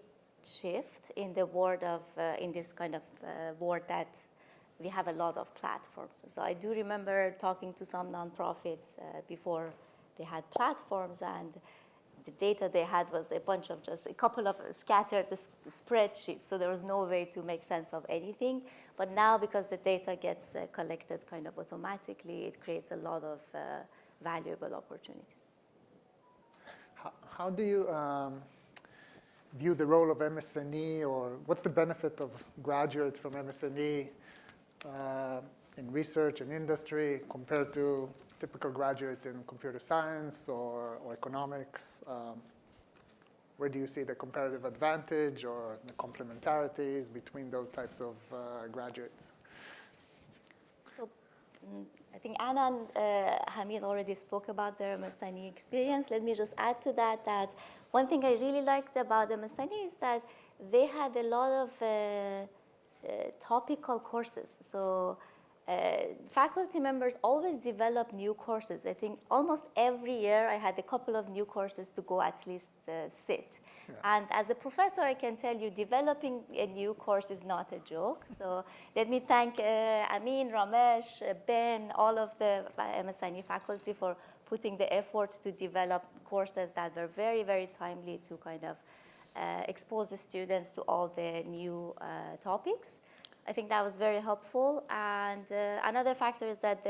S14: shift in the world of, in this kind of world that we have a lot of platforms. So I do remember talking to some nonprofits before they had platforms, and the data they had was a bunch of just a couple of scattered spreadsheets, so there was no way to make sense of anything. But now, because the data gets collected kind of automatically, it creates a lot of valuable opportunities.
S5: How do you view the role of MSNE, or what's the benefit of graduates from MSNE in research and industry compared to typical graduate in computer science or economics? Where do you see the comparative advantage or the complementarities between those types of graduates?
S14: So, I think Anna and Hamid already spoke about their MSNE experience. Let me just add to that, that one thing I really liked about MSNE is that they had a lot of topical courses. So faculty members always develop new courses. I think almost every year I had a couple of new courses to go at least sit. Yeah. And as a professor, I can tell you developing a new course is not a joke. So let me thank Amin, Ramesh, Ben, all of the MSNE faculty for putting the effort to develop courses that were very, very timely to kind of expose the students to all the new topics. I think that was very helpful. And another factor is that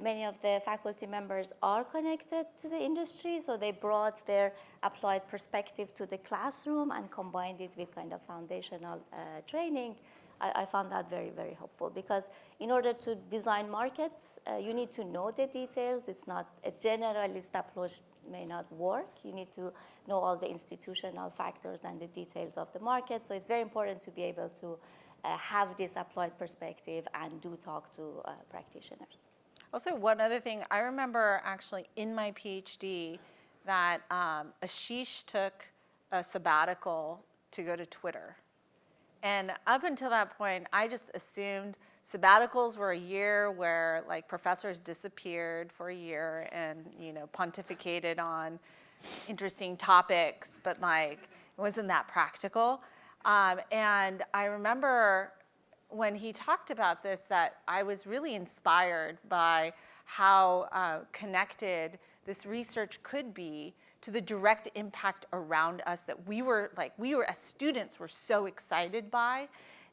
S14: many of the faculty members are connected to the industry, so they brought their applied perspective to the classroom and combined it with kind of foundational training I found that very, very helpful because in order to design markets, you need to know the details. It's not a generalist approach may not work. You need to know all the institutional factors and the details of the market. So it's very important to be able to have this applied perspective and do talk to practitioners.
S9: Also, one other thing, I remember actually in my PhD that Ashish took a sabbatical to go to Twitter. And up until that point, I just assumed sabbaticals were a year where like professors disappeared for a year and, you know, pontificated on interesting topics, but like it wasn't that practical. And I remember when he talked about this that I was really inspired by how connected this research could be to the direct impact around us that we were as students were so excited by,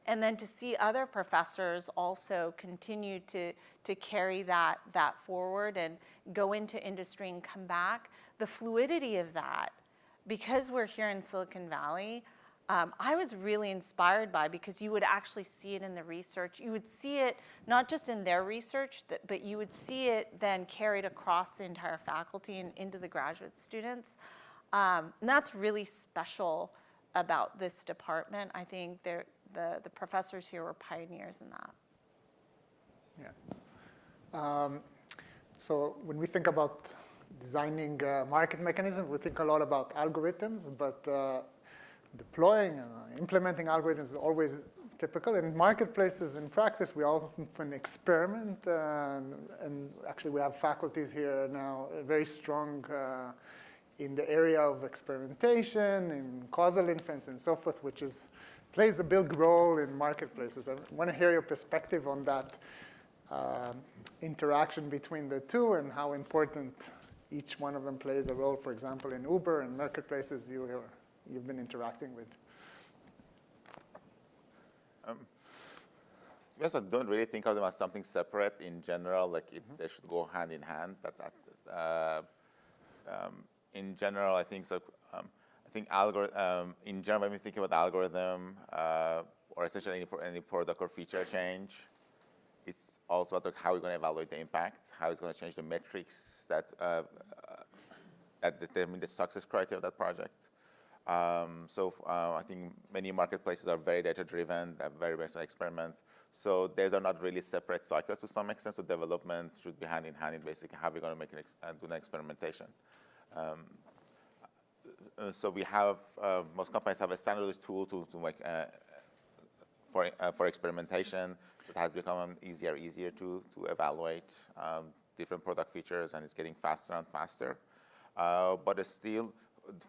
S9: and then to see other professors also continue to carry that forward and go into industry and come back. The fluidity of that, because we're here in Silicon Valley, I was really inspired by, because you would actually see it in the research. You would see it not just in their research, but you would see it then carried across the entire faculty and into the graduate students. And that's really special about this department. I think the professors here were pioneers in that.
S5: Yeah. So when we think about designing market mechanisms, we think a lot about algorithms, but deploying and implementing algorithms is always typical. In marketplaces, in practice, we often experiment, and actually we have faculties here now very strong in the area of experimentation, in causal inference, and so forth, which plays a big role in marketplaces. I want to hear your perspective on that interaction between the two and how important each one of them plays a role. For example, in Uber and marketplaces, you've been interacting with.
S7: Yes, I don't really think of them as something separate in general, like they should go hand in hand. In general, I think so. In general, when we think about algorithm or essentially any product or feature change, it's also about how we're going to evaluate the impact, how it's going to change the metrics that determine the success criteria of that project. I think many marketplaces are very data-driven, they're very much an experiment. So these are not really separate cycles to some extent. So development should be hand in hand in basically how we're going to make do an experimentation. So we have most companies have a standardized tool to make for experimentation. So it has become easier to evaluate different product features, and it's getting faster and faster. But it's still,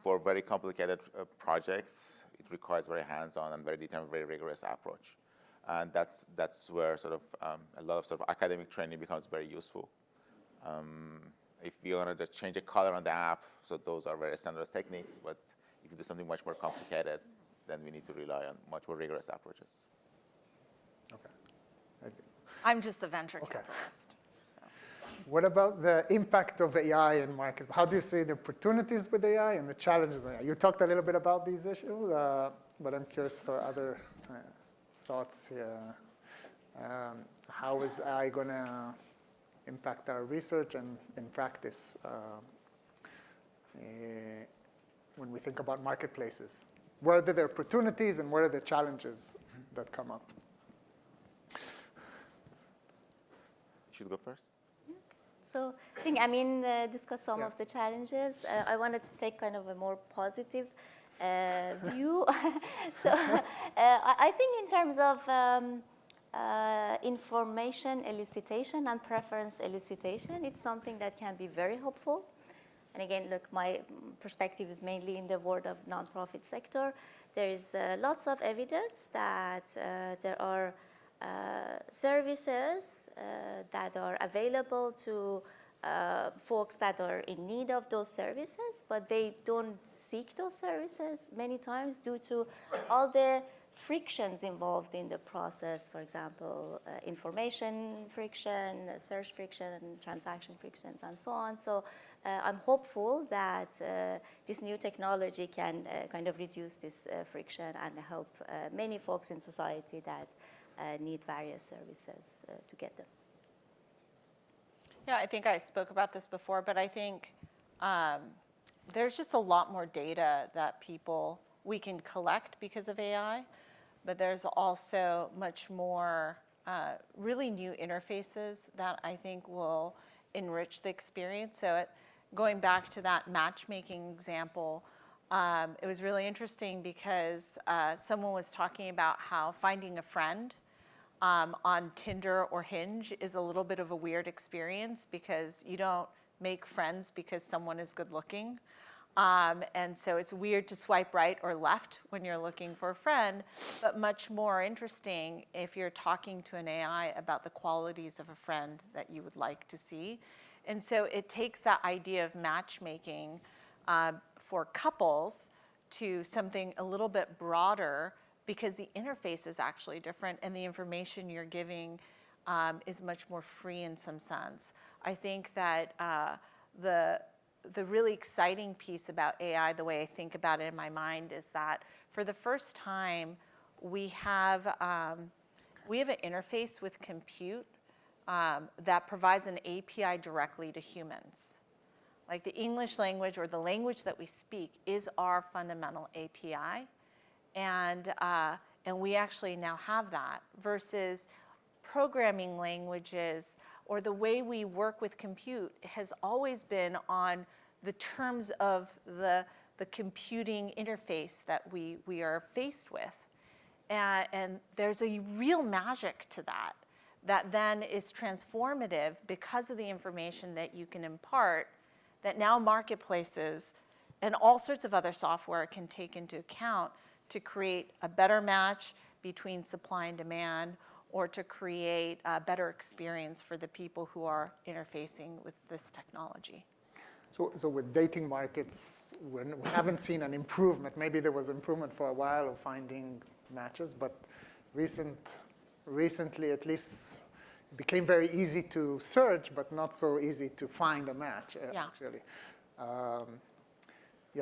S7: for very complicated projects, it requires very hands-on and very determined, very rigorous approach. And that's where sort of a lot of academic training becomes very useful. If you want to just change the color on the app, so those are very standardized techniques. But if you do something much more complicated, then we need to rely on much more rigorous approaches.
S5: Okay. Thank you.
S9: I'm just the venture capitalist. So.
S5: What about the impact of AI in market? How do you see the opportunities with AI and the challenges of AI? You talked a little bit about these issues, but I'm curious for other thoughts here. How is AI going to impact our research and in practice when we think about marketplaces? What are the opportunities and what are the challenges that come up?
S7: Should we go first?
S14: So I think Amin discussed some of the challenges. I want to take kind of a more positive view. So I think in terms of information elicitation and preference elicitation, it's something that can be very helpful. And again, look, my perspective is mainly in the world of nonprofit sector. There is lots of evidence that there are services that are available to folks that are in need of those services, but they don't seek those services many times due to all the frictions involved in the process. For example, information friction, search friction, transaction frictions, and so on. So I'm hopeful that this new technology can kind of reduce this friction and help many folks in society that need various services to get them.
S9: Yeah, I think I spoke about this before, but I think there's just a lot more data that we can collect because of AI, but there's also much more really new interfaces that I think will enrich the experience. So going back to that matchmaking example, it was really interesting because someone was talking about how finding a friend on Tinder or Hinge is a little bit of a weird experience because you don't make friends because someone is good looking. And so it's weird to swipe right or left when you're looking for a friend, but much more interesting if you're talking to an AI about the qualities of a friend that you would like to see. And so it takes that idea of matchmaking for couples to something a little bit broader because the interface is actually different and the information you're giving is much more free in some sense. I think that the really exciting piece about AI, the way I think about it in my mind, is that for the first time, we have an interface with compute that provides an API directly to humans. Like the English language or the language that we speak is our fundamental API. And we actually now have that versus programming languages or the way we work with compute has always been on the terms of the computing interface that we are faced with. And there's a real magic to that then is transformative because of the information that you can impart that now marketplaces and all sorts of other software can take into account to create a better match between supply and demand or to create a better experience for the people who are interfacing with this technology.
S5: So with dating markets, we haven't seen an improvement. Maybe there was improvement for a while of finding matches, but recently at least it became very easy to search, but not so easy to find a match, actually.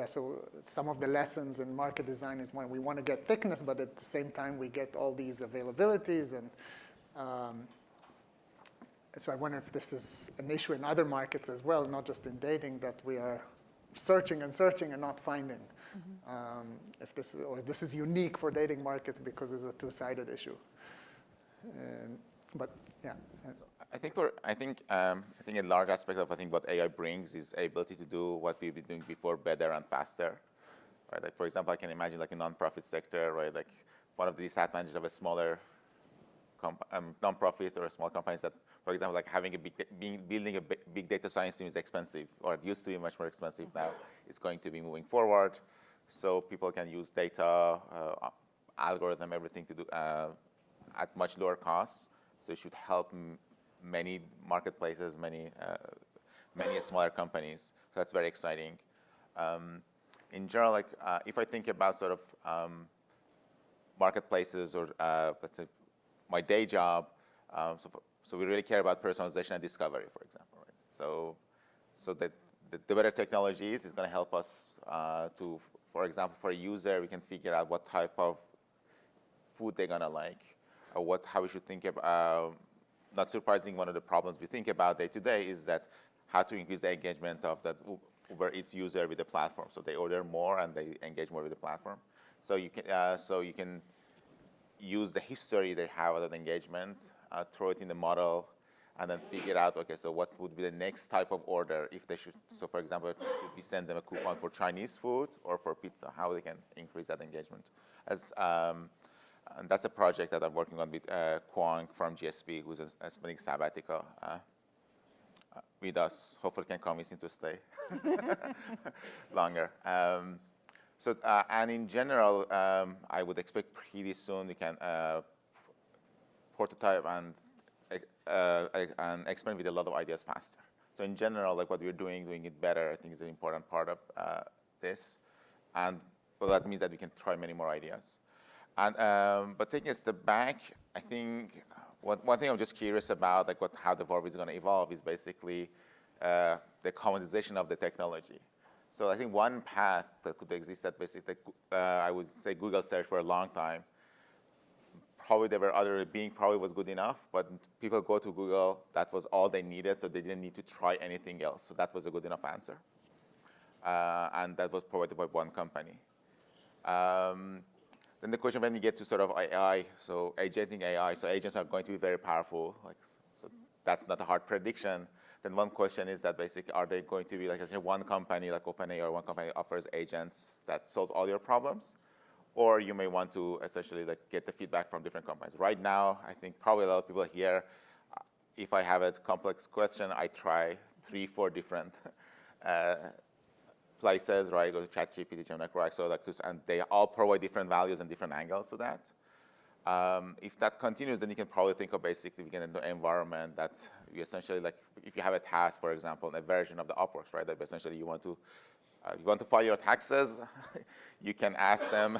S5: So some of the lessons in market design is when we want to get thickness, but at the same time we get all these availabilities. And so I wonder if this is an issue in other markets as well, not just in dating, that we are searching and searching and not finding. If this is unique for dating markets because it's a two-sided issue. But yeah.
S7: I think a large aspect of what AI brings is ability to do what we've been doing before better and faster. Right? Like for example, I can imagine like a nonprofit sector, right? Like one of the disadvantages of a smaller nonprofits or small companies that, for example, like building a big data science team is expensive, or it used to be much more expensive. Now it's going to be moving forward, so people can use data, algorithm, everything to do at much lower costs. So it should help many marketplaces, many smaller companies. So that's very exciting. In general, like if I think about sort of marketplaces or let's say my day job, so we really care about personalization and discovery, for example. Right? So that the better technology is going to help us to, for example, for a user, we can figure out what type of food they're going to like, or how we should think about. Not surprising, one of the problems we think about day to day is that how to increase the engagement of that Uber Eats user with the platform. So they order more and they engage more with the platform. So you can use the history they have of that engagement, throw it in the model, and then figure out, okay, so what would be the next type of order if they should, so for example, should we send them a coupon for Chinese food or for pizza, how they can increase that engagement. And that's a project that I'm working on with Kwong from GSP, who's a spending sabbatical with us. Hopefully can convince him to stay longer. And in general, I would expect pretty soon we can prototype and experiment with a lot of ideas faster. So in general, like what we're doing it better, I think is an important part of this. And well, that means that we can try many more ideas. And but taking a step back, I think one thing I'm just curious about, like how the world is going to evolve, is basically the commoditization of the technology. So I think one path that could exist that basically I would say Google search for a long time probably there were other, Bing probably was good enough, but people go to Google, that was all they needed, so they didn't need to try anything else. So that was a good enough answer. And that was provided by one company. Then the question when you get to sort of AI, so agenting AI, so agents are going to be very powerful. Like, so that's not a hard prediction. Then one question is that basically, are they going to be like one company like OpenAI or one company offers agents that solves all your problems? Or you may want to essentially like get the feedback from different companies. Right now, I think probably a lot of people here, if I have a complex question, I try 3, 4 different places, right? I go to ChatGPT, Gemini, and they all provide different values and different angles to that. If that continues, then you can probably think of basically getting into an environment that you essentially like, if you have a task, for example, a version of the Upworks, right? That essentially you want to file your taxes, you can ask them,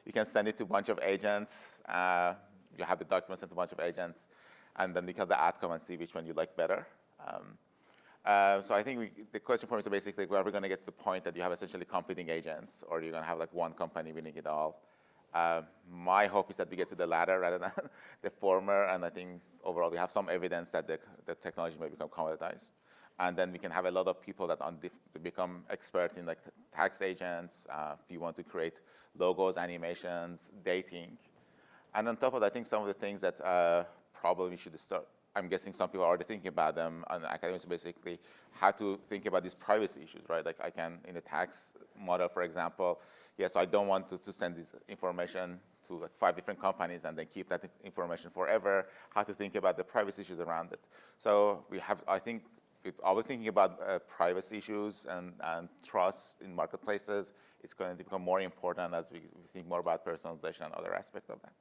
S7: you can send it to a bunch of agents, you have the documents sent to a bunch of agents, and then look at the outcome and see which one you like better. So I think the question for me is basically, are we going to get to the point that you have essentially competing agents, or you're going to have like one company winning it all? My hope is that we get to the latter rather than the former, and I think overall we have some evidence that the technology may become commoditized. And then we can have a lot of people that become expert in like tax agents, if you want to create logos, animations, dating. And on top of that, I think some of the things that probably we should start, I'm guessing some people are already thinking about them, and academics basically how to think about these privacy issues, right? Like I can, in a tax model, for example, yes, I don't want to send this information to like 5 different companies and then keep that information forever, how to think about the privacy issues around it. So we have, I think, always thinking about privacy issues and trust in marketplaces. It's going to become more important as we think more about personalization and other aspects of that.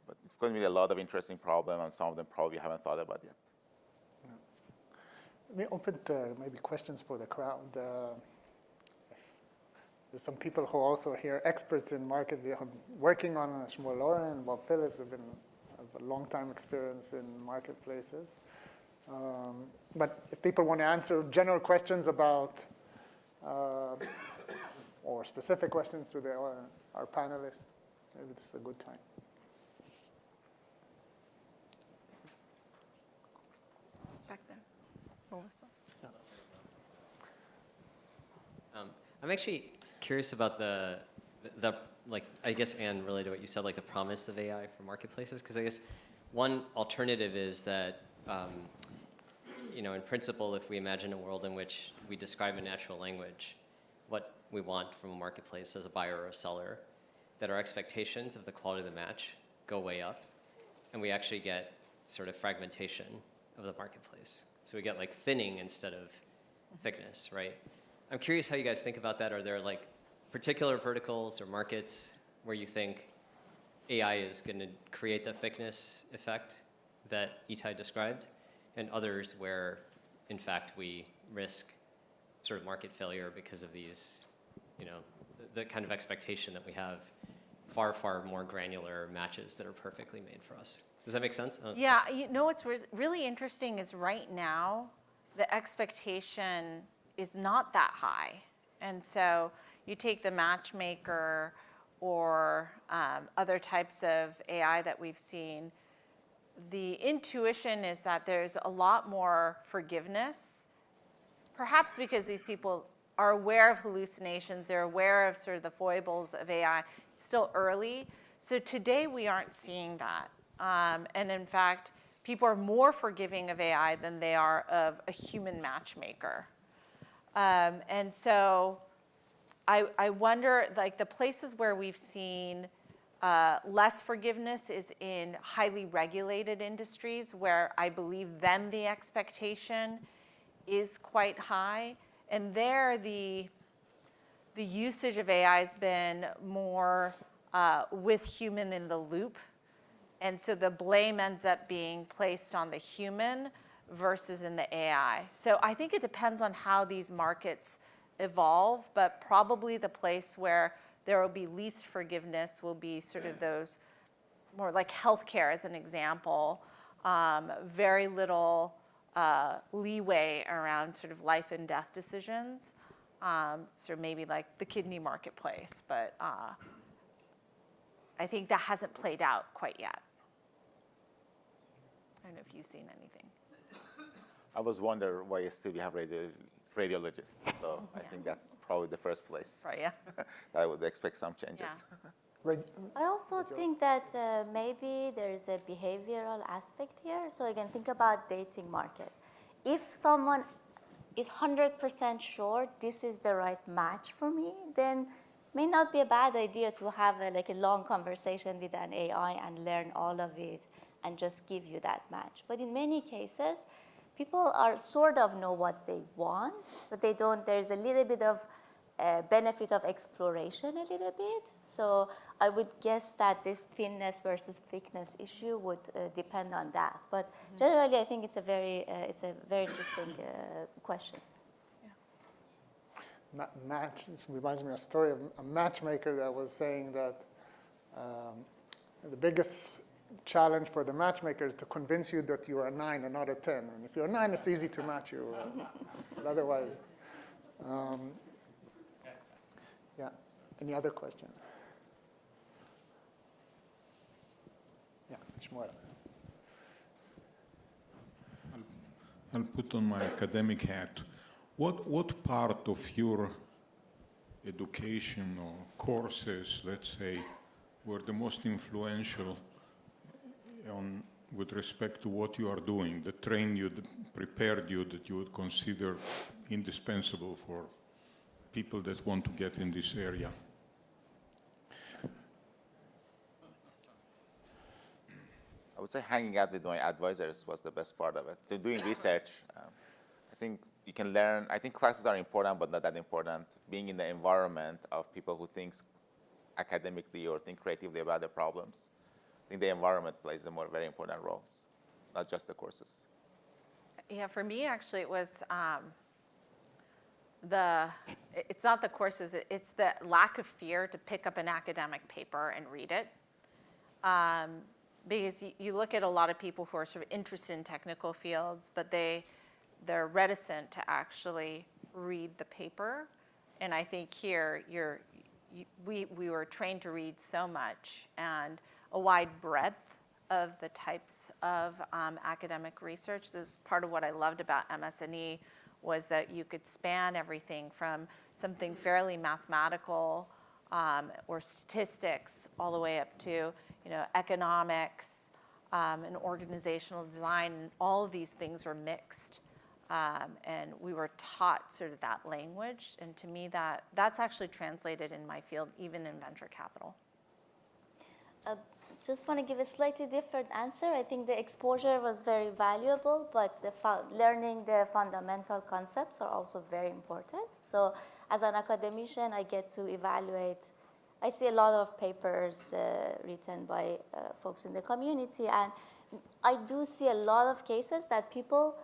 S7: But it's going to be a lot of interesting problems, and some of them probably haven't thought about yet.
S5: Yeah. Let me open to maybe questions for the crowd. There's some people who also here, experts in market, they are working on Shmuel Loren and Bob Phillips have a long time experience in marketplaces. But if people want to answer general questions about, or specific questions to our panelists, maybe this is a good time.
S9: Back there. Melissa.
S11: I'm actually curious about the like, I guess, Anne, related to what you said, like the promise of AI for marketplaces, because I guess one alternative is that, you know, in principle, if we imagine a world in which we describe in natural language what we want from a marketplace as a buyer or a seller, that our expectations of the quality of the match go way up, and we actually get sort of fragmentation of the marketplace. So we get like thinning instead of thickness, right? I'm curious how you guys think about that. Are there like particular verticals or markets where you think AI is going to create the thickness effect that Itai described, and others where, in fact, we risk sort of market failure because of these, you know, the kind of expectation that we have far, far more granular matches that are perfectly made for us? Does that make sense?
S9: Yeah, you know what's really interesting is right now, the expectation is not that high. And so you take the matchmaker or other types of AI that we've seen, the intuition is that there's a lot more forgiveness, perhaps because these people are aware of hallucinations, they're aware of sort of the foibles of AI. It's still early. So today we aren't seeing that. And in fact, people are more forgiving of AI than they are of a human matchmaker. And so I wonder, like the places where we've seen less forgiveness is in highly regulated industries where I believe then the expectation is quite high. And there the usage of AI has been more with human in the loop. And so the blame ends up being placed on the human versus in the AI. So I think it depends on how these markets evolve, but probably the place where there will be least forgiveness will be sort of those more like healthcare as an example, very little leeway around sort of life and death decisions. So maybe like the kidney marketplace, but I think that hasn't played out quite yet. I don't know if you've seen anything.
S7: I was wondering why still we have radiologists. So I think that's probably the first place.
S9: Right, yeah.
S7: I would expect some changes.
S14: I also think that maybe there is a behavioral aspect here. So again, think about dating market. If someone is 100% sure this is the right match for me, then may not be a bad idea to have a long conversation with an AI and learn all of it and just give you that match. But in many cases, people are sort of know what they want, but they don't. There's a little bit of benefit of exploration a little bit. So I would guess that this thinness versus thickness issue would depend on that. But generally, I think it's a very interesting question.
S5: This reminds me of a story of a matchmaker that was saying that the biggest challenge for the matchmaker is to convince you that you are a 9 and not a 10. And if you're a 9, it's easy to match you. But otherwise, yeah. Any other question? Yeah, Shmuel.
S4: I'll put on my academic hat. What part of your education or courses, let's say, were the most influential with respect to what you are doing, that trained you, that prepared you, that you would consider indispensable for people that want to get in this area?
S7: I would say hanging out with my advisors was the best part of it. Doing research, I think you can learn. I think classes are important, but not that important. Being in the environment of people who think academically or think creatively about their problems, I think the environment plays a very important role, not just the courses.
S9: Yeah, for me, actually, it was it's not the courses, it's the lack of fear to pick up an academic paper and read it. Because you look at a lot of people who are sort of interested in technical fields, but they're reticent to actually read the paper. And I think here we were trained to read so much, and a wide breadth of the types of academic research. This is part of what I loved about MS&E, was that you could span everything from something fairly mathematical or statistics all the way up to economics and organizational design. And all of these things were mixed. And we were taught sort of that language. And to me, that's actually translated in my field, even in venture capital.
S14: Just want to give a slightly different answer. I think the exposure was very valuable, but learning the fundamental concepts are also very important. So as an academician, I get to evaluate. I see a lot of papers written by folks in the community, and I do see a lot of cases that people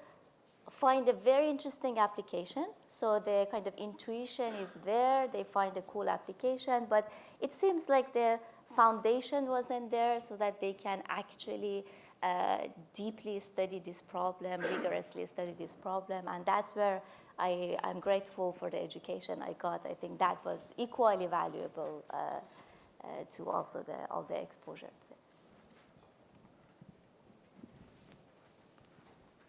S14: find a very interesting application. So the kind of intuition is there, they find a cool application, but it seems like the foundation wasn't there so that they can actually deeply study this problem, rigorously study this problem, and that's where I'm grateful for the education I got. I think that was equally valuable to also all the exposure.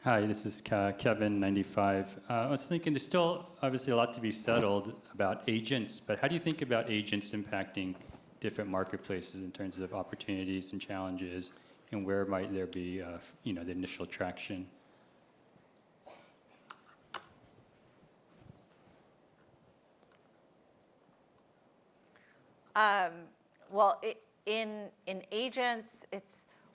S16: Hi, this is Kevin, 95. I was thinking there's still obviously a lot to be settled about agents, but how do you think about agents impacting different marketplaces in terms of opportunities and challenges, and where might there be the initial traction?
S9: Well, in agents,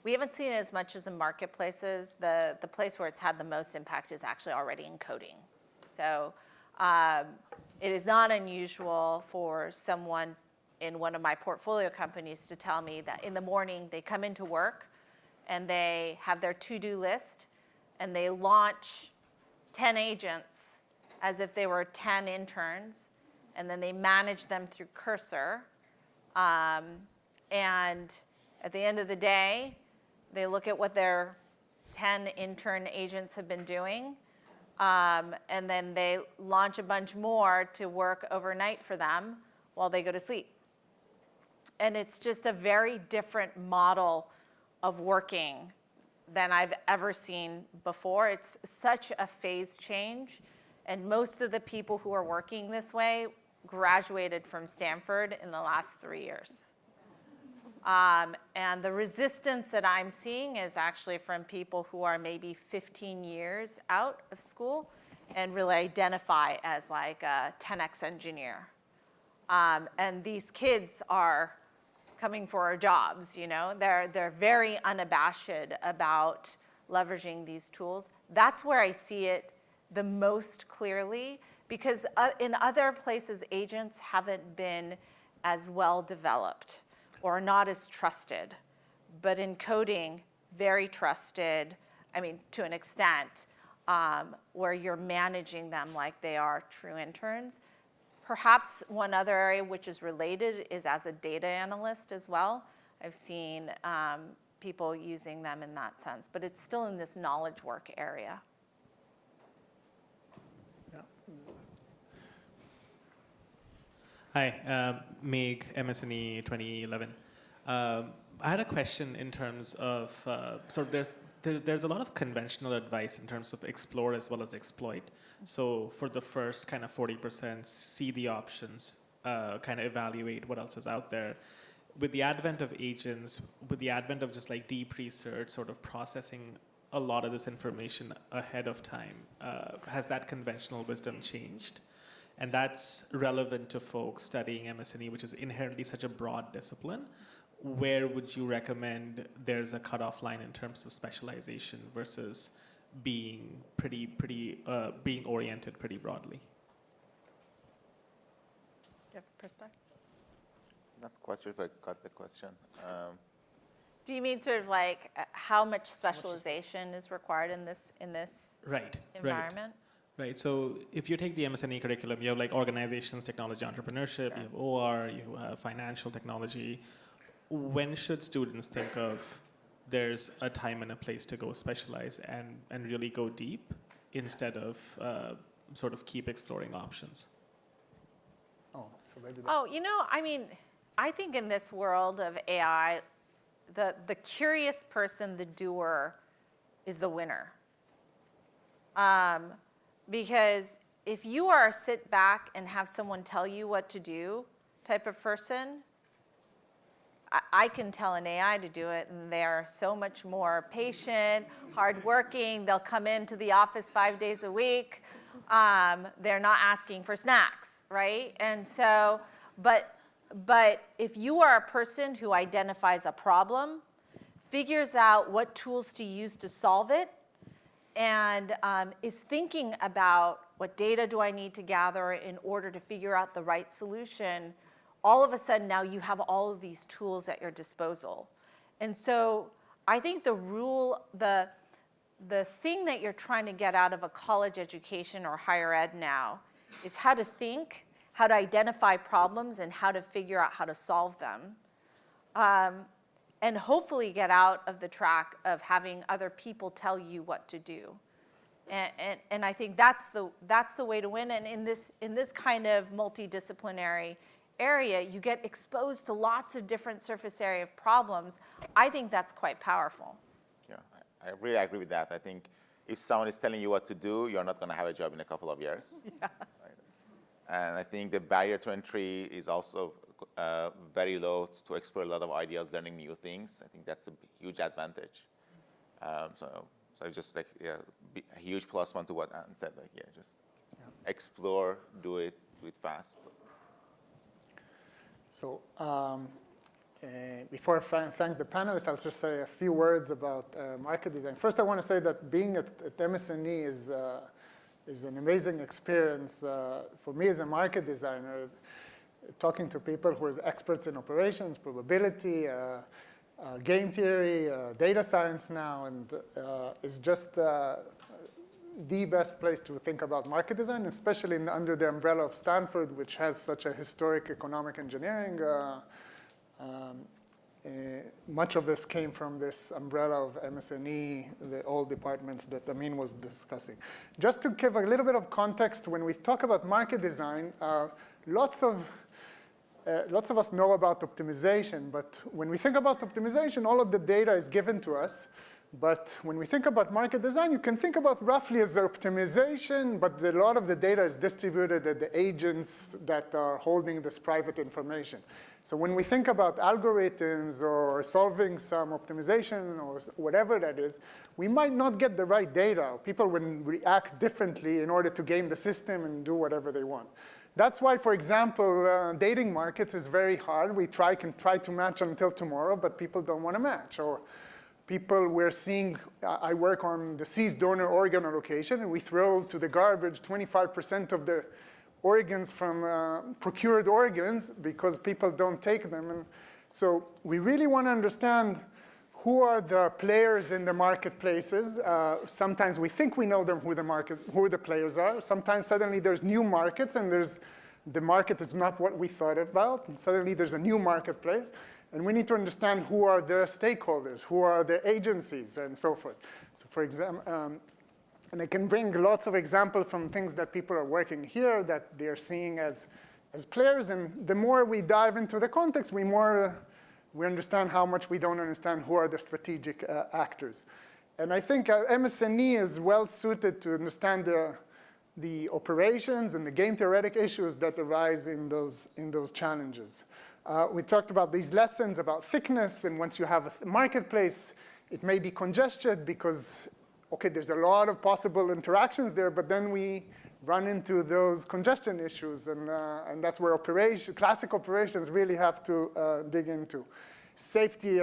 S9: we haven't seen it as much as in marketplaces. The place where it's had the most impact is actually already in coding. So it is not unusual for someone in one of my portfolio companies to tell me that in the morning they come into work and they have their to-do list and they launch 10 agents as if they were 10 interns, and then they manage them through Cursor. And at the end of the day, they look at what their 10 intern agents have been doing, and then they launch a bunch more to work overnight for them while they go to sleep. it's just a very different model of working than I've ever seen before. It's such a phase change. And most of the people who are working this way graduated from Stanford in the last 3 years. And the resistance that I'm seeing is actually from people who are maybe 15 years out of school and really identify as like a 10X engineer. And these kids are coming for our jobs, you know? They're very unabashed about leveraging these tools. That's where I see it the most clearly, because in other places, agents haven't been as well developed or not as trusted. But in coding, very trusted, I mean, to an extent, where you're managing them like they are true interns. Perhaps one other area which is related is as a data analyst as well. I've seen people using them in that sense, but it's still in this knowledge work area.
S1: Hi, Meg, MSNE 2011. I had a question in terms of, so there's a lot of conventional advice in terms of explore as well as exploit. So for the first kind of 40%, see the options, kind of evaluate what else is out there. With the advent of agents, with the advent of just like deep research, sort of processing a lot of this information ahead of time, has that conventional wisdom changed? And that's relevant to folks studying MSNE, which is inherently such a broad discipline. Where would you recommend there's a cutoff line in terms of specialization versus being being oriented pretty broadly?
S9: Do you have a perspective?
S7: Not quite sure if I got the question.
S9: Do you mean sort of like how much specialization is required in this
S1: Right,
S9: environment?
S1: Right. So if you take the MSNE curriculum, you have like organizations, technology, entrepreneurship, you have OR, you have financial technology. When should students think of there's a time and a place to go specialize and really go deep instead of sort of keep exploring options?
S5: So maybe
S9: you know, I mean, I think in this world of AI, the curious person, the doer, is the winner. Because if you are a sit back and have someone tell you what to do type of person, I can tell an AI to do it, and they're so much more patient, hardworking. They'll come into the office 5 days a week. They're not asking for snacks, right? And so, but if you are a person who identifies a problem, figures out what tools to use to solve it, and is thinking about what data do I need to gather in order to figure out the right solution, all of a sudden now you have all of these tools at your disposal. And so I think the thing that you're trying to get out of a college education or higher ed now is how to think, how to identify problems, and how to figure out how to solve them. And hopefully get out of the track of having other people tell you what to do. And I think that's the way to win. And in this kind of multidisciplinary area, you get exposed to lots of different surface area of problems. I think that's quite powerful.
S7: Yeah, I really agree with that. I think if someone is telling you what to do, you're not going to have a job in a couple of years.
S9: Yeah.
S7: Right? And I think the barrier to entry is also very low to explore a lot of ideas, learning new things. I think that's a huge advantage. So just like a huge plus one to what Anne said. Like just explore, do it fast.
S5: So before I thank the panelists, I'll just say a few words about market design. First, I want to say that being at MSNE is an amazing experience for me as a market designer. Talking to people who are experts in operations, probability, game theory, data science now, and is just the best place to think about market design, especially under the umbrella of Stanford, which has such a historic economic engineering. Much of this came from this umbrella of MSNE, the old departments that Amin was discussing. Just to give a little bit of context, when we talk about market design, lots of lots of us know about optimization, but when we think about optimization, all of the data is given to us. But when we think about market design, you can think about roughly as optimization, but a lot of the data is distributed at the agents that are holding this private information. So when we think about algorithms or solving some optimization or whatever that is, we might not get the right data. People will react differently in order to game the system and do whatever they want. That's why, for example, dating markets is very hard. We can try to match until tomorrow, but people don't want to match. Or people we're seeing, I work on the deceased donor organ allocation, and we throw to the garbage 25% of the organs from procured organs because people don't take them. And so we really want to understand who are the players in the marketplaces. Sometimes we think we know them, who the players are. Sometimes suddenly there's new markets, and the market is not what we thought about. And suddenly there's a new marketplace. And we need to understand who are the stakeholders, who are the agencies, and so forth. So for example, and I can bring lots of examples from things that people are working here that they're seeing as players. And the more we dive into the context, we understand how much we don't understand who are the strategic actors. And I think MS&E is well suited to understand the operations and the game theoretic issues that arise in those challenges. We talked about these lessons about thickness, and once you have a marketplace, it may be congested because, okay, there's a lot of possible interactions there, but then we run into those congestion issues, and that's where classic operations really have to dig into. Safety,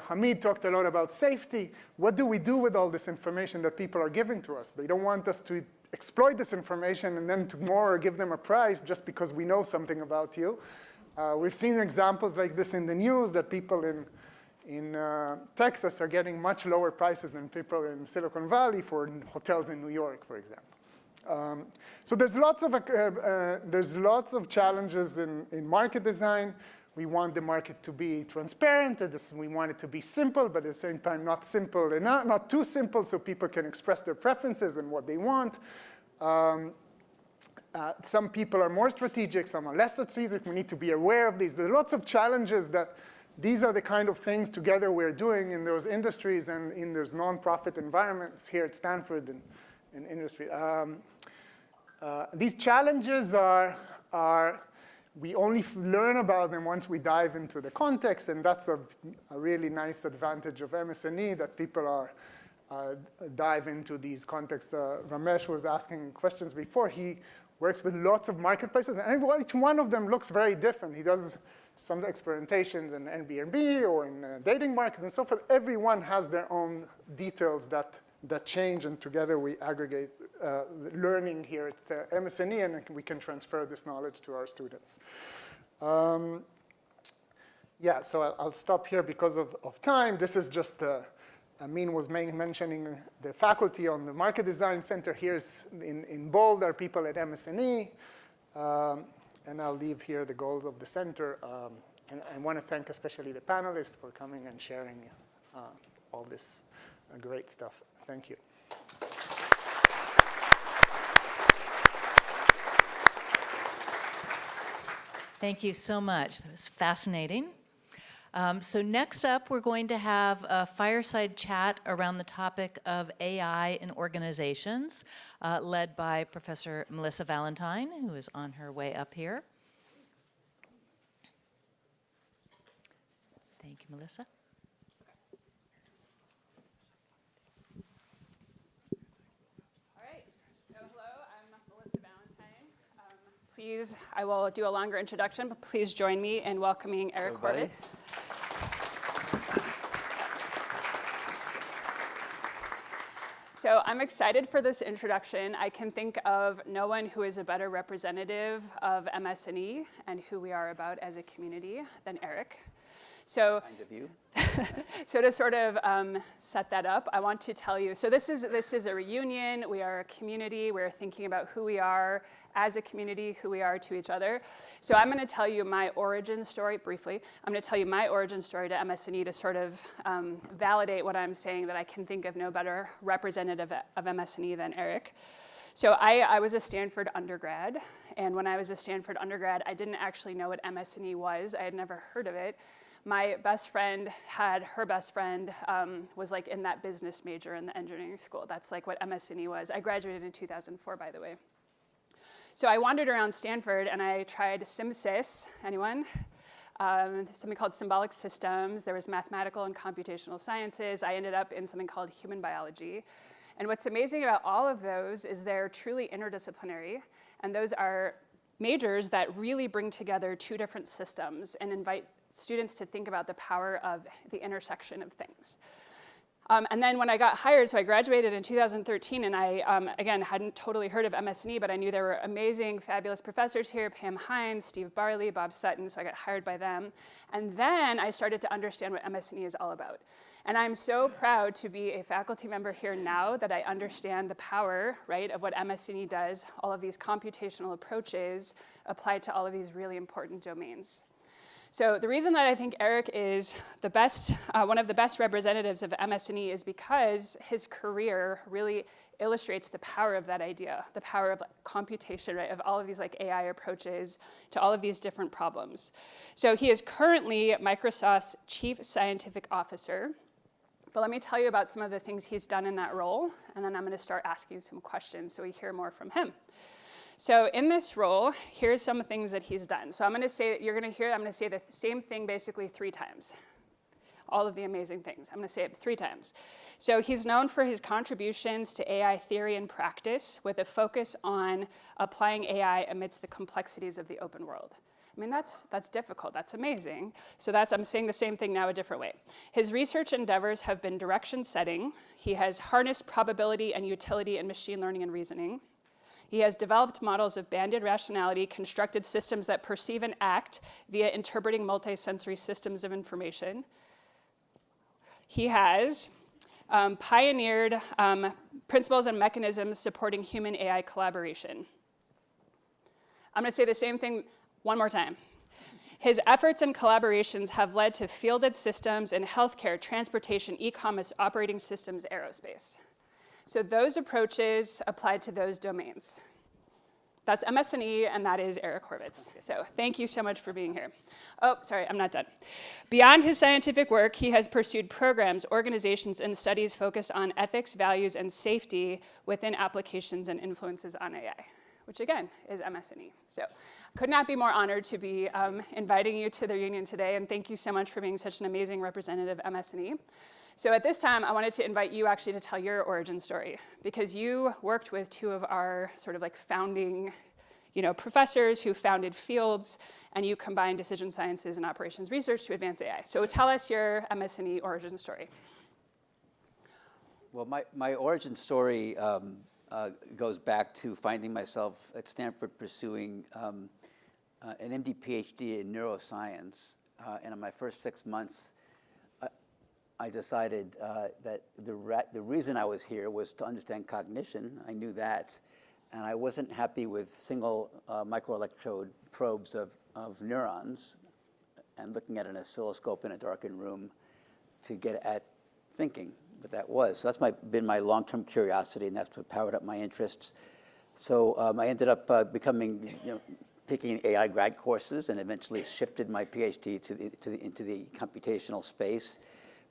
S5: Hamid talked a lot about safety. What do we do with all this information that people are giving to us? They don't want us to exploit this information and then tomorrow give them a prize just because we know something about you. We've seen examples like this in the news that people in Texas are getting much lower prices than people in Silicon Valley for hotels in New York, for example. So there's lots of challenges in market design. We want the market to be transparent. We want it to be simple, but at the same time not simple and not too simple, so people can express their preferences and what they want. Some people are more strategic, some are less strategic. We need to be aware of these. There are lots of challenges that these are the kind of things together we're doing in those industries and in those nonprofit environments here at Stanford and industry. These challenges we only learn about them once we dive into the context, and that's a really nice advantage of MS&E, that people dive into these contexts. Ramesh was asking questions before. He works with lots of marketplaces, and each one of them looks very different. He does some experimentations in Airbnb or in dating markets and so forth. Everyone has their own details that change, and together we aggregate learning here at MS&E, and we can transfer this knowledge to our students. Yeah, so I'll stop here because of time. This is just Amin was mentioning the faculty on the Market Design Center. Here's in bold are people at MS&E. And I'll leave here the goals of the center. And I want to thank especially the panelists for coming and sharing all this great stuff. Thank you.
S2: Thank you so much. That was fascinating. So next up, we're going to have a fireside chat around the topic of AI in organizations, led by Professor Melissa Valentine, who is on her way up here. Thank you, Melissa.
S18: All right. So hello, I'm Melissa Valentine. Please, I will do a longer introduction, but please join me in welcoming Eric Horvitz. So I'm excited for this introduction. I can think of no one who is a better representative of MS&E and who we are about as a community than Eric. So,
S20: Kind of you.
S18: so to sort of set that up, I want to tell you, so this is a reunion. We are a community. We're thinking about who we are as a community, who we are to each other. So I'm going to tell you my origin story briefly. I'm going to tell you my origin story to MS&E to sort of validate what I'm saying, that I can think of no better representative of MS&E than Eric. So I was a Stanford undergrad, And when I was a Stanford undergrad, I didn't actually know what MS&E was. I had never heard of it. My best friend had her best friend was like in that business major in the engineering school. That's like what MS&E was. I graduated in 2004, by the way. So I wandered around Stanford and I tried SimSys. Anyone? Something called symbolic systems. There was mathematical and computational sciences. I ended up in something called human biology. And what's amazing about all of those is they're truly interdisciplinary. And those are majors that really bring together two different systems and invite students to think about the power of the intersection of things. And then when I got hired, so I graduated in 2013, and I, again, hadn't totally heard of MS&E, but I knew there were amazing, fabulous professors here, Pam Hines, Steve Barley, Bob Sutton, so I got hired by them. And then I started to understand what MS&E is all about. And I'm so proud to be a faculty member here now that I understand the power, right, of what MS&E does, all of these computational approaches applied to all of these really important domains. So the reason that I think Eric is the best, one of the best representatives of MS&E is because his career really illustrates the power of that idea, the power of computation, right, of all of these like AI approaches to all of these different problems. So he is currently Microsoft's Chief Scientific Officer. But let me tell you about some of the things he's done in that role, and then I'm going to start asking some questions so we hear more from him. So in this role, here's some things that he's done. So I'm going to say, you're going to hear, I'm going to say the same thing basically 3 times. All of the amazing things. I'm going to say it 3 times. So he's known for his contributions to AI theory and practice with a focus on applying AI amidst the complexities of the open world. I mean, that's difficult. That's amazing. So I'm saying the same thing now a different way. His research endeavors have been direction setting. He has harnessed probability and utility in machine learning and reasoning. He has developed models of banded rationality, constructed systems that perceive and act via interpreting multisensory systems of information. He has pioneered principles and mechanisms supporting human-AI collaboration. I'm going to say the same thing one more time. His efforts and collaborations have led to fielded systems in healthcare, transportation, e-commerce, operating systems, aerospace. So those approaches apply to those domains. That's MS&E, and that is Eric Horvitz. So thank you so much for being here. Oh, sorry, I'm not done. Beyond his scientific work, he has pursued programs, organizations, and studies focused on ethics, values, and safety within applications and influences on AI, which again is MS&E. So could not be more honored to be inviting you to the reunion today, and thank you so much for being such an amazing representative of MS&E. So at this time, I wanted to invite you actually to tell your origin story, because you worked with 2 of our sort of like founding, professors who founded fields, and you combined decision sciences and operations research to advance AI. So tell us your MS&E origin story.
S17: Well, my origin story goes back to finding myself at Stanford pursuing an MD PhD in neuroscience, and in my first 6 months, I decided that the reason I was here was to understand cognition. I knew that. And I wasn't happy with single microelectrode probes of neurons and looking at an oscilloscope in a darkened room to get at thinking what that was. So that's been my long-term curiosity, and that's what powered up my interests. So I ended up taking AI grad courses and eventually shifted my PhD into the computational space,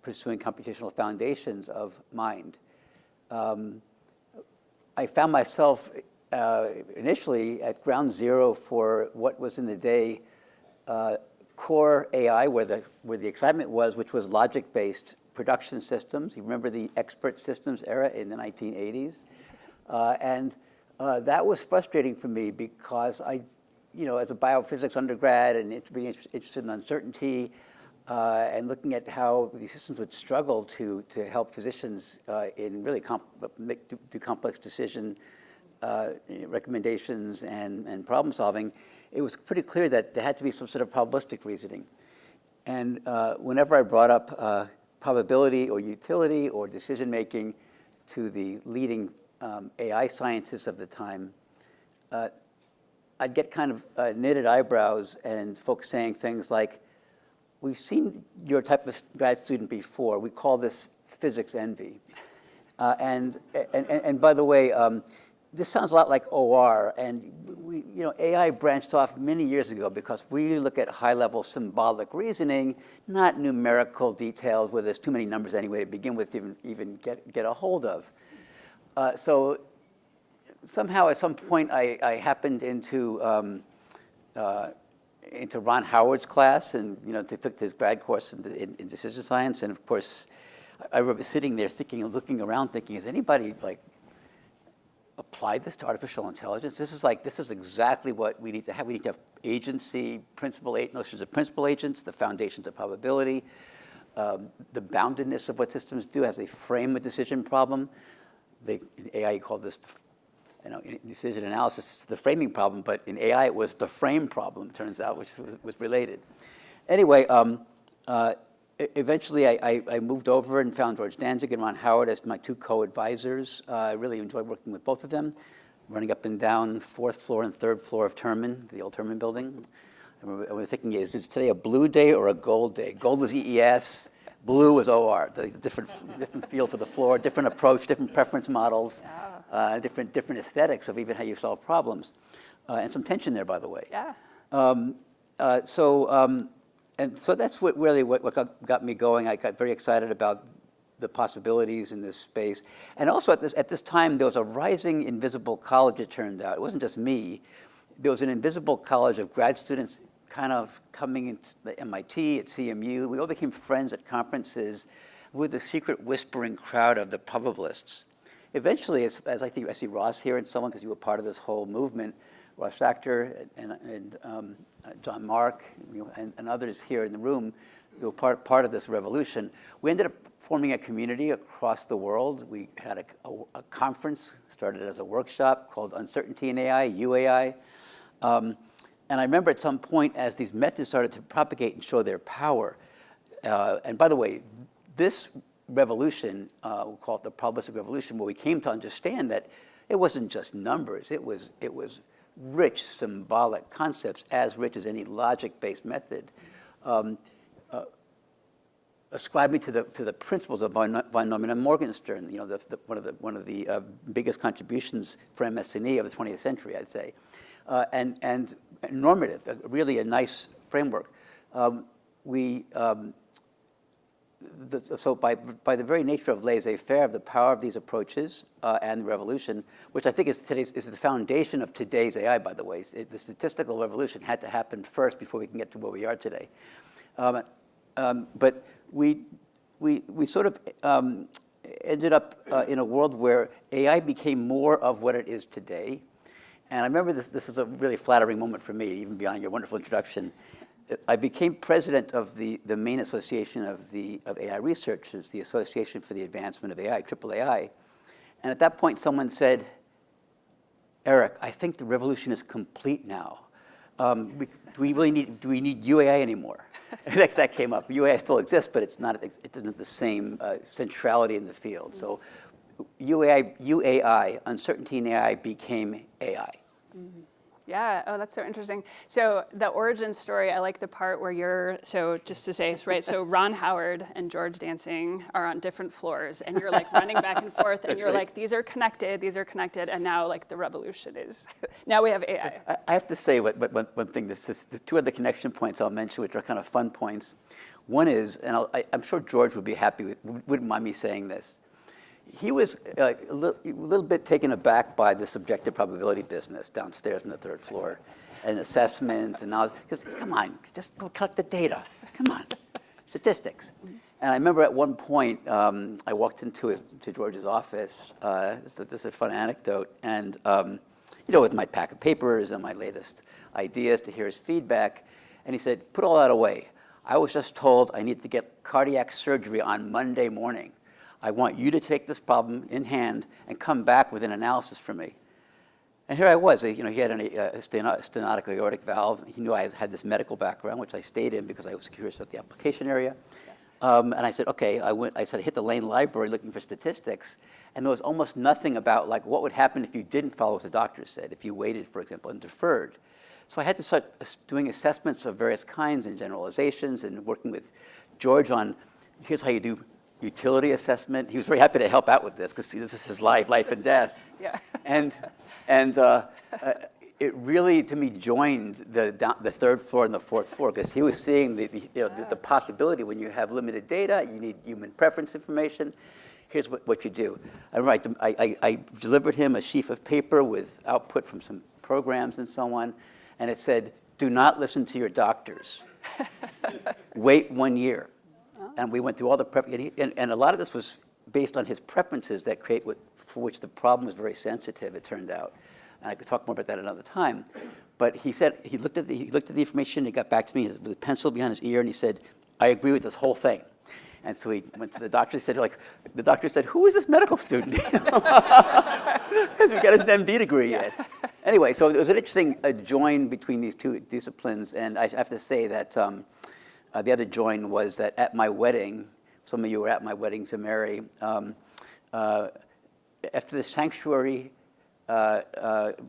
S17: pursuing computational foundations of mind. I found myself initially at ground zero for what was in the day core AI, where the excitement was, which was logic-based production systems. You remember the expert systems era in the 1980s? That was frustrating for me because I, as a biophysics undergrad and being interested in uncertainty, and looking at how these systems would struggle to help physicians in really do complex decision recommendations and problem solving, it was pretty clear that there had to be some sort of probabilistic reasoning. And whenever I brought up probability or utility or decision making to the leading AI scientists of the time, I'd get kind of knitted eyebrows and folks saying things like, "We've seen your type of grad student before. We call this physics envy." And by the way, this sounds a lot like OR, and AI branched off many years ago because we look at high-level symbolic reasoning, not numerical details where there's too many numbers anyway to begin with to even get a hold of. So somehow at some point I happened into Ron Howard's class, and took this grad course in decision science, and of course I remember sitting there looking around thinking, has anybody applied this to artificial intelligence? This is exactly what we need to have. We need to have agency, notions of principal agents, the foundations of probability, the boundedness of what systems do as they frame a decision problem. In AI, you call this, in decision analysis, the framing problem, but in AI, it was the frame problem, turns out, which was related. Anyway, eventually, I moved over and found George Danzig and Ron Howard as my 2 co-advisors. I really enjoyed working with both of them, running up and down 4th floor and 3rd floor of Terman, the old Terman building. I remember thinking, is today a blue day or a gold day? Gold was EES, blue was OR, the different feel for the floor, different approach, different preference models, different aesthetics of even how you solve problems. And some tension there, by the way.
S18: Yeah.
S17: And so that's what got me going. I got very excited about the possibilities in this space. And also at this time, there was a rising invisible college, it turned out. It wasn't just me. There was an invisible college of grad students kind of coming into the MIT, at CMU. We all became friends at conferences with the secret whispering crowd of the probabilists. Eventually, as I think I see Ross here and so on, because you were part of this whole movement, Ross Shachter and John Mark and others here in the room, who were part of this revolution. We ended up forming a community across the world. We had a conference, started as a workshop called Uncertainty in AI, UAI. And I remember at some point, as these methods started to propagate and show their power, and by the way, this revolution, we'll call it the probabilistic revolution, where we came to understand that it wasn't just numbers, it was rich symbolic concepts, as rich as any logic-based method, ascribing to the principles of von Neumann and Morgenstern, one of the biggest contributions for MS&E of the 20th century, I'd say, and normative, really a nice framework. So by the very nature of laissez-faire, of the power of these approaches and the revolution, which I think is the foundation of today's AI, by the way. The statistical revolution had to happen first before we can get to where we are today. But we sort of ended up in a world where AI became more of what it is today. And I remember this is a really flattering moment for me, even beyond your wonderful introduction. I became president of the main association of AI researchers, the Association for the Advancement of AI, AAAI. And at that point, someone said, Eric, I think the revolution is complete now. Do we need UAI anymore? that came up. UAI still exists, but it doesn't have the same centrality in the field. So UAI, uncertainty in AI, became AI.
S18: Mm-hmm. Yeah, oh, that's so interesting. So the origin story, I like the part where so just to say, right, so Ron Howard and George Danzig are on different floors, and you're like running back and forth, and you're like, these are connected, and now like the revolution is, now we have AI.
S17: I have to say one thing, there's 2 other connection points I'll mention, which are kind of fun points. One is, and I'm sure George would be happy wouldn't mind me saying this. He was a little bit taken aback by the subjective probability business downstairs on the 3rd floor, and assessment and all. He goes, come on, just go collect the data. Come on, statistics. And I remember at one point, I walked into George's office. This is a fun anecdote, and with my pack of papers and my latest ideas to hear his feedback, and he said, put all that away. I was just told I need to get cardiac surgery on Monday morning. I want you to take this problem in hand and come back with an analysis for me. And here I was. He had a stenotic aortic valve. He knew I had this medical background, which I stayed in because I was curious about the application area. And I said, okay. I hit the Lane Library looking for statistics, and there was almost nothing about what would happen if you didn't follow what the doctor said, if you waited, for example, and deferred. So I had to start doing assessments of various kinds and generalizations, and working with George on here's how you do utility assessment. He was very happy to help out with this because this is his life and death.
S18: Yeah.
S17: And it really, to me, joined the third floor and the fourth floor because he was seeing the possibility when you have limited data, you need human preference information. Here's what you do. I delivered him a sheaf of paper with output from some programs and so on, and it said, do not listen to your doctors. Wait 1 year. And we went through all the prep, and a lot of this was based on his preferences that for which the problem was very sensitive, it turned out. And I could talk more about that another time. But he said, he looked at the information, he got back to me with a pencil behind his ear, and he said, I agree with this whole thing. And so he went to the doctor, the doctor said, who is this medical student? Because we got his MD degree yet. Anyway, so it was an interesting join between these two disciplines, and I have to say that the other join was that at my wedding, some of you were at my wedding to Mary, after the sanctuary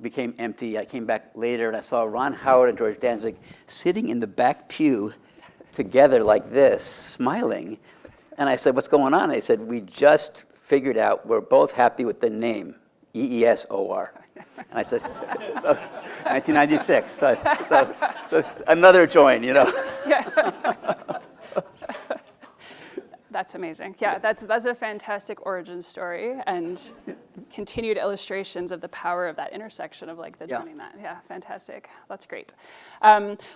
S17: became empty, I came back later and I saw Ron Howard and George Danzig sitting in the back pew together like this, smiling. And I said, what's going on? They said, we just figured out we're both happy with the name, EESOR. And I said, 1996. So another join, you know.
S18: Yeah. That's amazing. Yeah, that's a fantastic origin story and continued illustrations of the power of that intersection of like the joining that. Yeah, fantastic. That's great.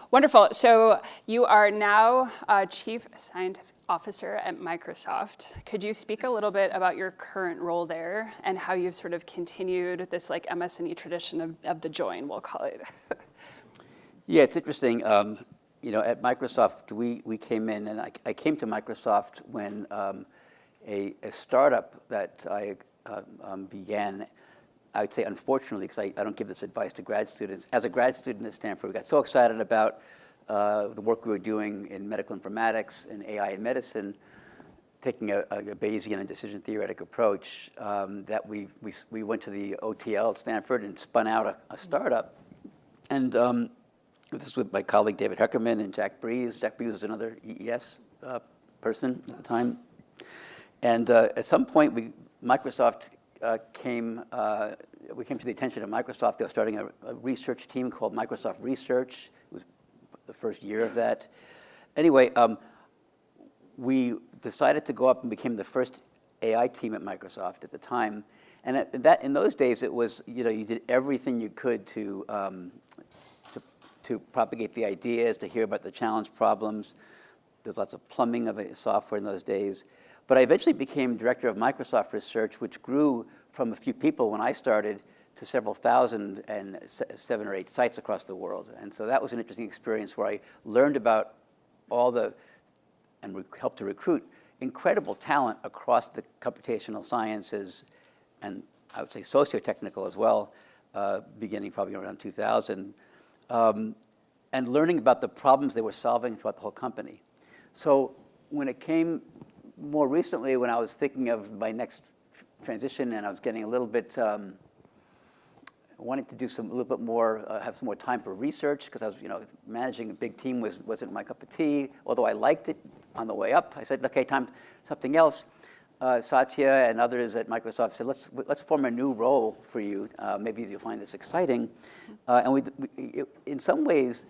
S18: Wonderful. So you are now Chief Scientific Officer at Microsoft. Could you speak a little bit about your current role there and how you've sort of continued this like MS&E tradition of the join, we'll call it?
S17: Yeah, it's interesting. You know, at Microsoft, we came in, and I came to Microsoft when a startup that I began, I would say unfortunately, because I don't give this advice to grad students. As a grad student at Stanford, we got so excited about the work we were doing in medical informatics and AI in medicine, taking a Bayesian and decision theoretic approach, that we went to the OTL at Stanford and spun out a startup. And this was with my colleague David Heckerman and Jack Breeze. Jack Breeze was another EES person at the time. And at some point, Microsoft came to the attention of Microsoft. They were starting a research team called Microsoft Research. It was the first year of that. Anyway, we decided to go up and became the first AI team at Microsoft at the time. And in those days, it was, you know, you did everything you could to propagate the ideas, to hear about the challenge problems. There's lots of plumbing of software in those days. But I eventually became director of Microsoft Research, which grew from a few people when I started to several thousand and 7 or 8 sites across the world. And so that was an interesting experience where I learned about and helped to recruit incredible talent across the computational sciences, and I would say socio-technical as well, beginning probably around 2000. And learning about the problems they were solving throughout the whole company. So when it came more recently, when I was thinking of my next transition and I was getting a little bit, wanting to do a little bit more, have some more time for research, because I was, managing a big team wasn't my cup of tea, although I liked it on the way up. I said, okay, time for something else. Satya and others at Microsoft said, let's form a new role for you. Maybe you'll find this exciting. And in some ways,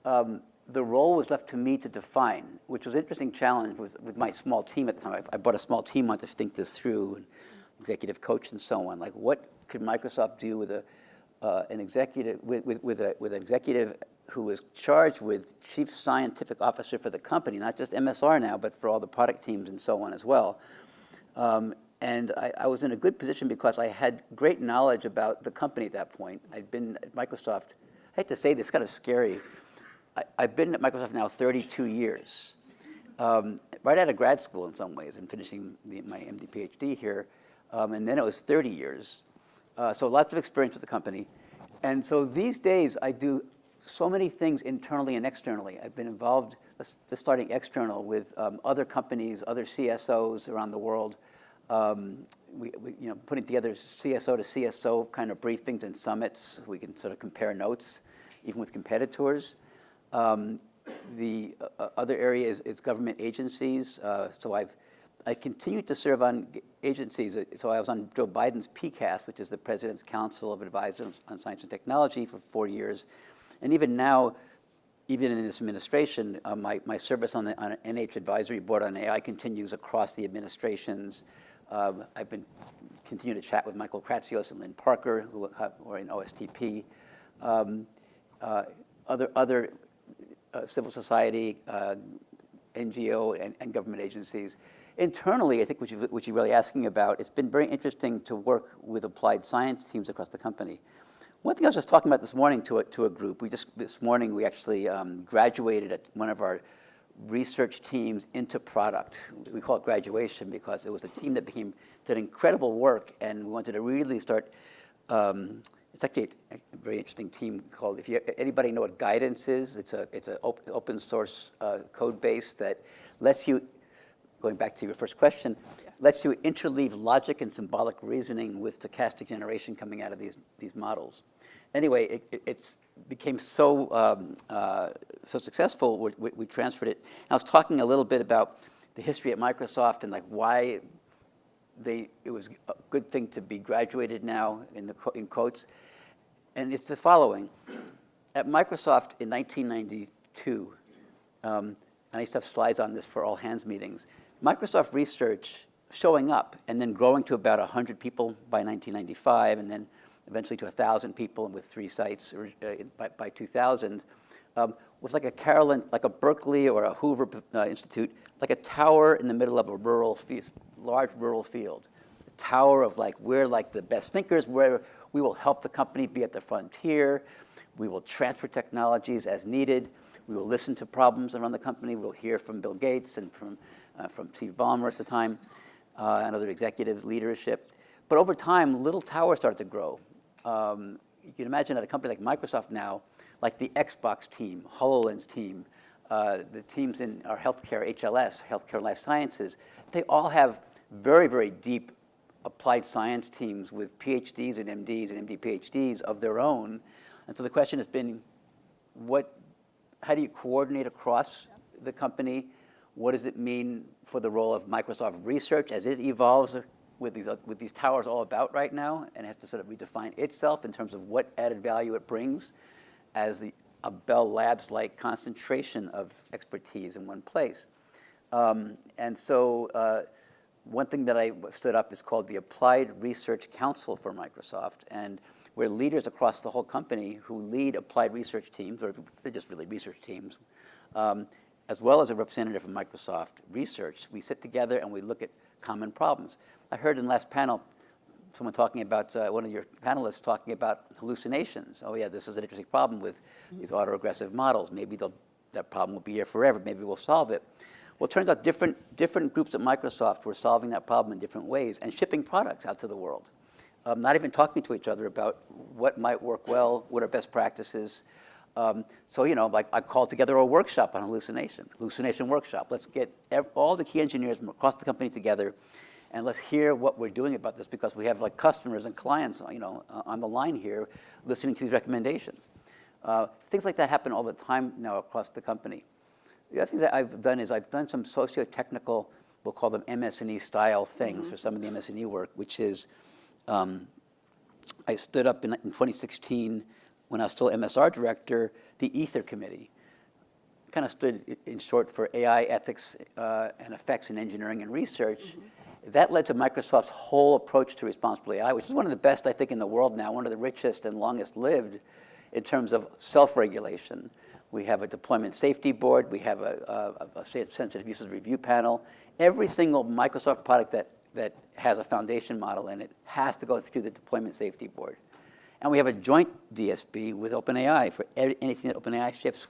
S17: the role was left to me to define, which was an interesting challenge with my small team at the time. I brought a small team on to think this through, and executive coach and so on. Like, what could Microsoft do with an executive who was charged with chief scientific officer for the company, not just MSR now, but for all the product teams and so on as well. And I was in a good position because I had great knowledge about the company at that point. I'd been at Microsoft, I hate to say this, kind of scary. I've been at Microsoft now 32 years, right out of grad school in some ways, and finishing my MD PhD here. And then it was 30 years. So lots of experience with the company. And so these days, I do so many things internally and externally. I've been involved, just starting external, with other companies, other CSOs around the world. Putting together CSO to CSO kind of briefings and summits. We can sort of compare notes, even with competitors. The other area is government agencies. So I've I continued to serve on agencies. So I was on Joe Biden's PCAST, which is the President's Council of Advisors on Science and Technology, for 4 years. And even now, even in this administration, my service on the NH Advisory Board on AI continues across the administrations. I've been continuing to chat with Michael Kratsios and Lynn Parker, who are in OSTP. Other civil society, NGO, and government agencies. Internally, I think what you're really asking about, it's been very interesting to work with applied science teams across the company. One thing I was just talking about this morning to a group, this morning we actually graduated at one of our research teams into product. We call it graduation because it was a team that did incredible work, and we wanted to really start, it's actually a very interesting team called, anybody know what Guidance is? It's an open source code base that lets you, going back to your first question, lets you interleave logic and symbolic reasoning with stochastic generation coming out of these models. Anyway, it became so successful, we transferred it. I was talking a little bit about the history at Microsoft and like why it was a good thing to be graduated now, in quotes. And it's the following. At Microsoft in 1992, and I used to have slides on this for all hands meetings, Microsoft Research showing up and then growing to about 100 people by 1995, and then eventually to 1,000 people with 3 sites by 2000, was like a Carolyn, like a Berkeley or a Hoover Institute, like a tower in the middle of a large rural field. A tower of like, we're like the best thinkers, where we will help the company be at the frontier. We will transfer technologies as needed. We will listen to problems around the company. We'll hear from Bill Gates and from Steve Ballmer at the time, and other executives, leadership. But over time, little towers started to grow. You can imagine at a company like Microsoft now, like the Xbox team, HoloLens team, the teams in our healthcare, HLS, healthcare and life sciences, they all have very, very deep applied science teams with PhDs and MDs and MD PhDs of their own. And so the question has been, how do you coordinate across the company? What does it mean for the role of Microsoft Research as it evolves with these towers all about right now, and has to sort of redefine itself in terms of what added value it brings as a Bell Labs-like concentration of expertise in one place. And so one thing that I stood up is called the Applied Research Council for Microsoft, and we're leaders across the whole company who lead applied research teams, or they're just really research teams, as well as a representative from Microsoft Research. We sit together and we look at common problems. I heard in the last panel someone talking about, one of your panelists talking about hallucinations. Oh yeah, this is an interesting problem with these autoregressive models. Maybe that problem will be here forever. Maybe we'll solve it. Well, it turns out different groups at Microsoft were solving that problem in different ways and shipping products out to the world. Not even talking to each other about what might work well, what are best practices. So, like I called together a workshop on hallucination workshop. Let's get all the key engineers from across the company together, and let's hear what we're doing about this, because we have like customers and clients, on the line here, listening to these recommendations. Things like that happen all the time now across the company. The other thing that I've done is I've done some socio-technical, we'll call them MS&E style things for some of the MS&E work, which is I stood up in 2016 when I was still MSR director, the Ether Committee. Kind of stood in short for AI ethics and effects in engineering and research. That led to Microsoft's whole approach to responsible AI, which is one of the best, I think, in the world now, one of the richest and longest lived in terms of self-regulation. We have a deployment safety board. We have a sensitive uses review panel. Every single Microsoft product that has a foundation model in it has to go through the deployment safety board. And we have a joint DSB with OpenAI for anything that OpenAI ships.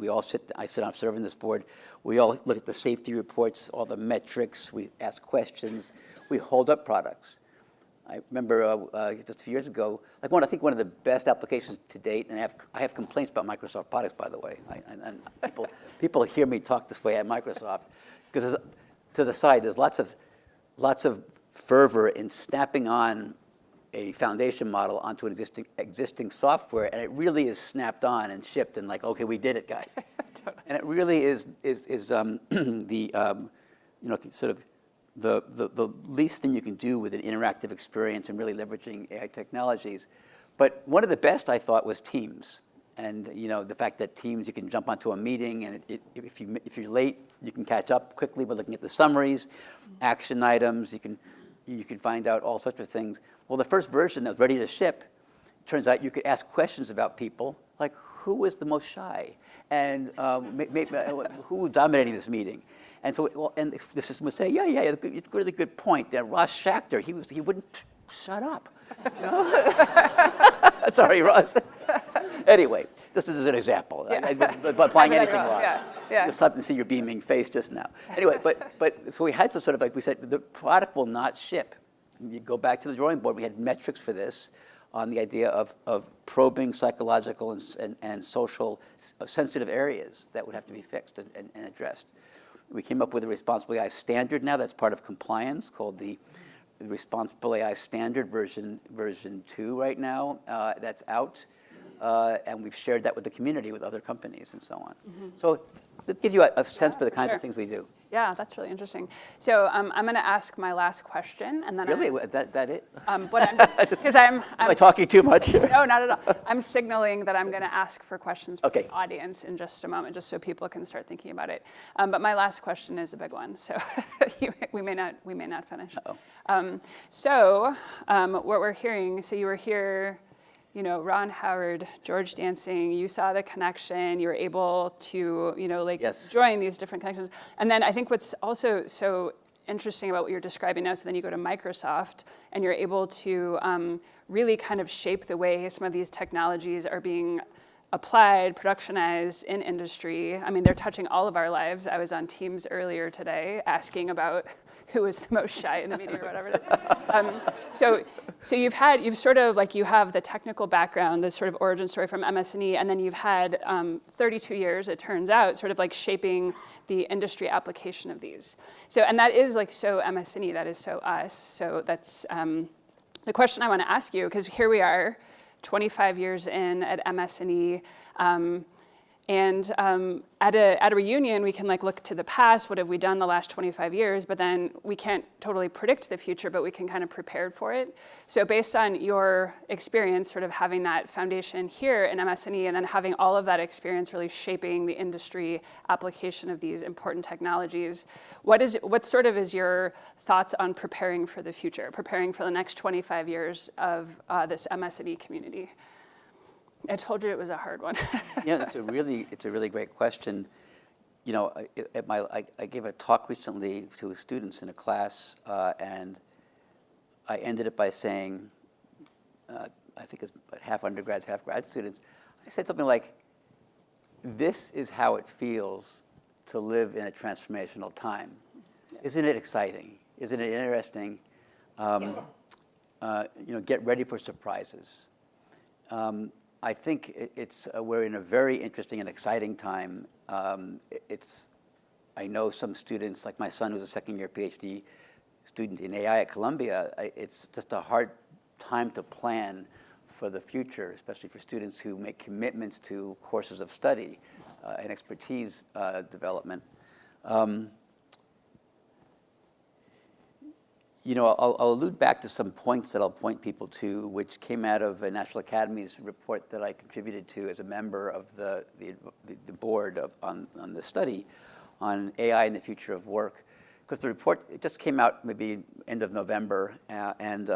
S17: I sit on serving this board. We all look at the safety reports, all the metrics. We ask questions. We hold up products. I remember just a few years ago, I think one of the best applications to date, and I have complaints about Microsoft products, by the way. And people hear me talk this way at Microsoft, because to the side, there's lots of fervor in snapping on a foundation model onto an existing software, and it really is snapped on and shipped, and like, okay, we did it, guys. And it really is sort of the least thing you can do with an interactive experience and really leveraging AI technologies. But one of the best I thought was Teams. And the fact that Teams, you can jump onto a meeting, and if you're late, you can catch up quickly by looking at the summaries, action items. You can find out all sorts of things. Well, the first version that was ready to ship, turns out you could ask questions about people, like who was the most shy, and who was dominating this meeting. And so, and the system would say, yeah, it's a really good point. Ross Shachter, he wouldn't shut up. Sorry, Ross. Anyway, this is an example. But applying anything, Ross. Just happen to see your beaming face just now. Anyway, but so we had to sort of, like we said, the product will not ship. You go back to the drawing board. We had metrics for this on the idea of probing psychological and social sensitive areas that would have to be fixed and addressed. We came up with a responsible AI standard now that's part of compliance called the Responsible AI Standard version 2 right now. That's out. And we've shared that with the community, with other companies, and so on. So it gives you a sense for the kinds of things we do.
S18: Yeah, that's really interesting. So I'm going to ask my last question, and then
S17: really that it?
S18: Because am
S17: I talking too much?
S18: No, not at all. I'm signaling that I'm going to ask for questions from
S17: Okay.
S18: the audience in just a moment, just so people can start thinking about it. But my last question is a big one, so we may not finish. So what we're hearing. So you were here. Ron Howard, George Dancing, you saw the connection, you were able to,
S17: Yes.
S18: join these different connections. And then I think what's also so interesting about what you're describing now, so then you go to Microsoft and you're able to really kind of shape the way some of these technologies are being applied, productionized in industry. I mean, they're touching all of our lives. I was on Teams earlier today asking about who was the most shy in the meeting or whatever it is. So you have the technical background, the sort of origin story from MS&E, and then you've had 32 years, it turns out, sort of like shaping the industry application of these. So, and that is like so MS&E, that is so us. So that's the question I want to ask you, because here we are, 25 years in at MS&E, and at a reunion, we can look to the past, what have we done the last 25 years, but then we can't totally predict the future, but we can kind of prepare for it. So based on your experience, sort of having that foundation here in MS&E, and then having all of that experience really shaping the industry application of these important technologies, what sort of is your thoughts on preparing for the future, preparing for the next 25 years of this MS&E community? I told you it was a hard one.
S17: Yeah, it's a really great question. I gave a talk recently to students in a class, and I ended it by saying, I think it's half undergrads, half grad students. I said something like, "This is how it feels to live in a transformational time. Isn't it exciting? Isn't it interesting? Get ready for surprises." I think we're in a very interesting and exciting time. I know some students, like my son, who's a second-year PhD student in AI at Columbia. It's just a hard time to plan for the future, especially for students who make commitments to courses of study and expertise development. I'll allude back to some points that I'll point people to, which came out of a National Academy's report that I contributed to as a member of the board on the study on AI and the future of work. Because the report, it just came out maybe end of November, and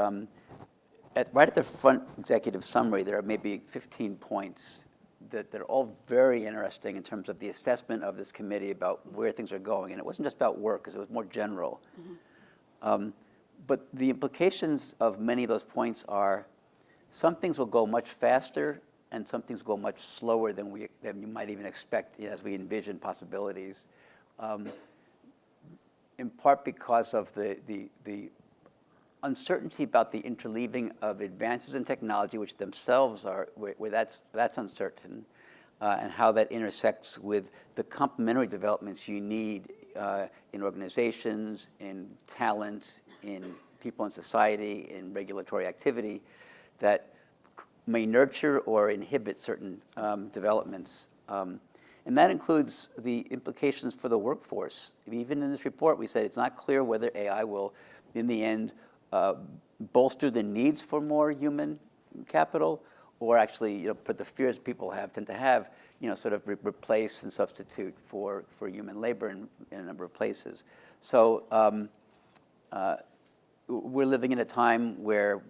S17: right at the front executive summary, there are maybe 15 points that are all very interesting in terms of the assessment of this committee about where things are going. And it wasn't just about work, because it was more general. But the implications of many of those points are some things will go much faster and some things go much slower than you might even expect as we envision possibilities, in part because of the uncertainty about the interleaving of advances in technology, which themselves are, where that's uncertain, and how that intersects with the complementary developments you need in organizations, in talent, in people in society, in regulatory activity that may nurture or inhibit certain developments. And that includes the implications for the workforce. Even in this report, we said it's not clear whether AI will, in the end, bolster the needs for more human capital, or actually, put the fears people tend to have, sort of replace and substitute for human labor in a number of places. So we're living in a time where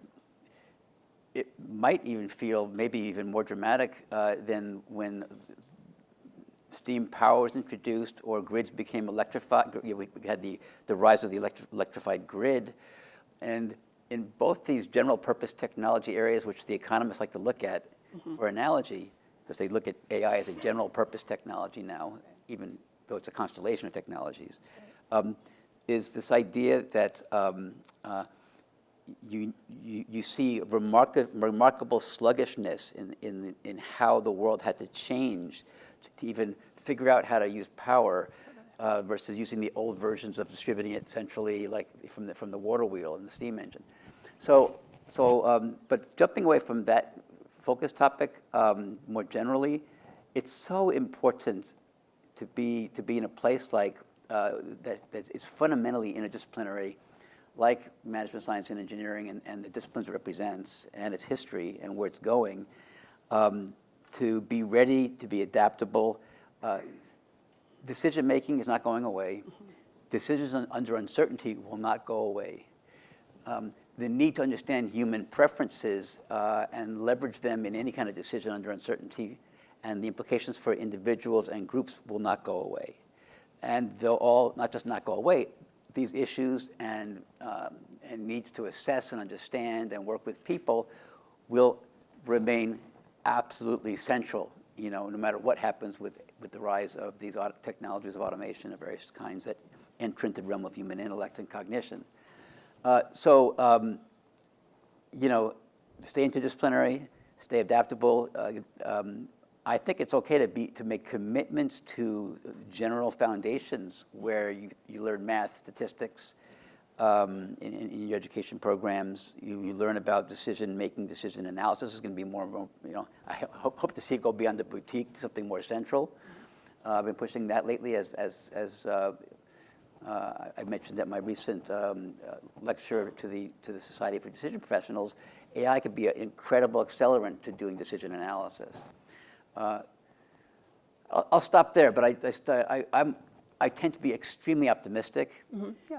S17: it might even feel maybe even more dramatic than when steam power was introduced or grids became electrified. We had the rise of the electrified grid. And in both these general purpose technology areas, which the economists like to look at for analogy, because they look at AI as a general purpose technology now, even though it's a constellation of technologies, is this idea that you see remarkable sluggishness in how the world had to change to even figure out how to use power versus using the old versions of distributing it centrally, like from the water wheel and the steam engine. But jumping away from that focus topic more generally, it's so important to be in a place like that is fundamentally interdisciplinary, like management science and engineering and the disciplines it represents and its history and where it's going, to be ready, to be adaptable. Decision making is not going away. Decisions under uncertainty will not go away. The need to understand human preferences and leverage them in any kind of decision under uncertainty and the implications for individuals and groups will not go away. And they'll all not just not go away, these issues and needs to assess and understand and work with people will remain absolutely central, no matter what happens with the rise of these technologies of automation of various kinds that enter into the realm of human intellect and cognition. Stay interdisciplinary, stay adaptable. I think it's okay to make commitments to general foundations where you learn math, statistics in your education programs. You learn about decision making, decision analysis. Is going to be more. I hope to see it go beyond the boutique to something more central. I've been pushing that lately, as I mentioned at my recent lecture to the Society for Decision Professionals. AI could be an incredible accelerant to doing decision analysis. I'll stop there, but I tend to be extremely optimistic.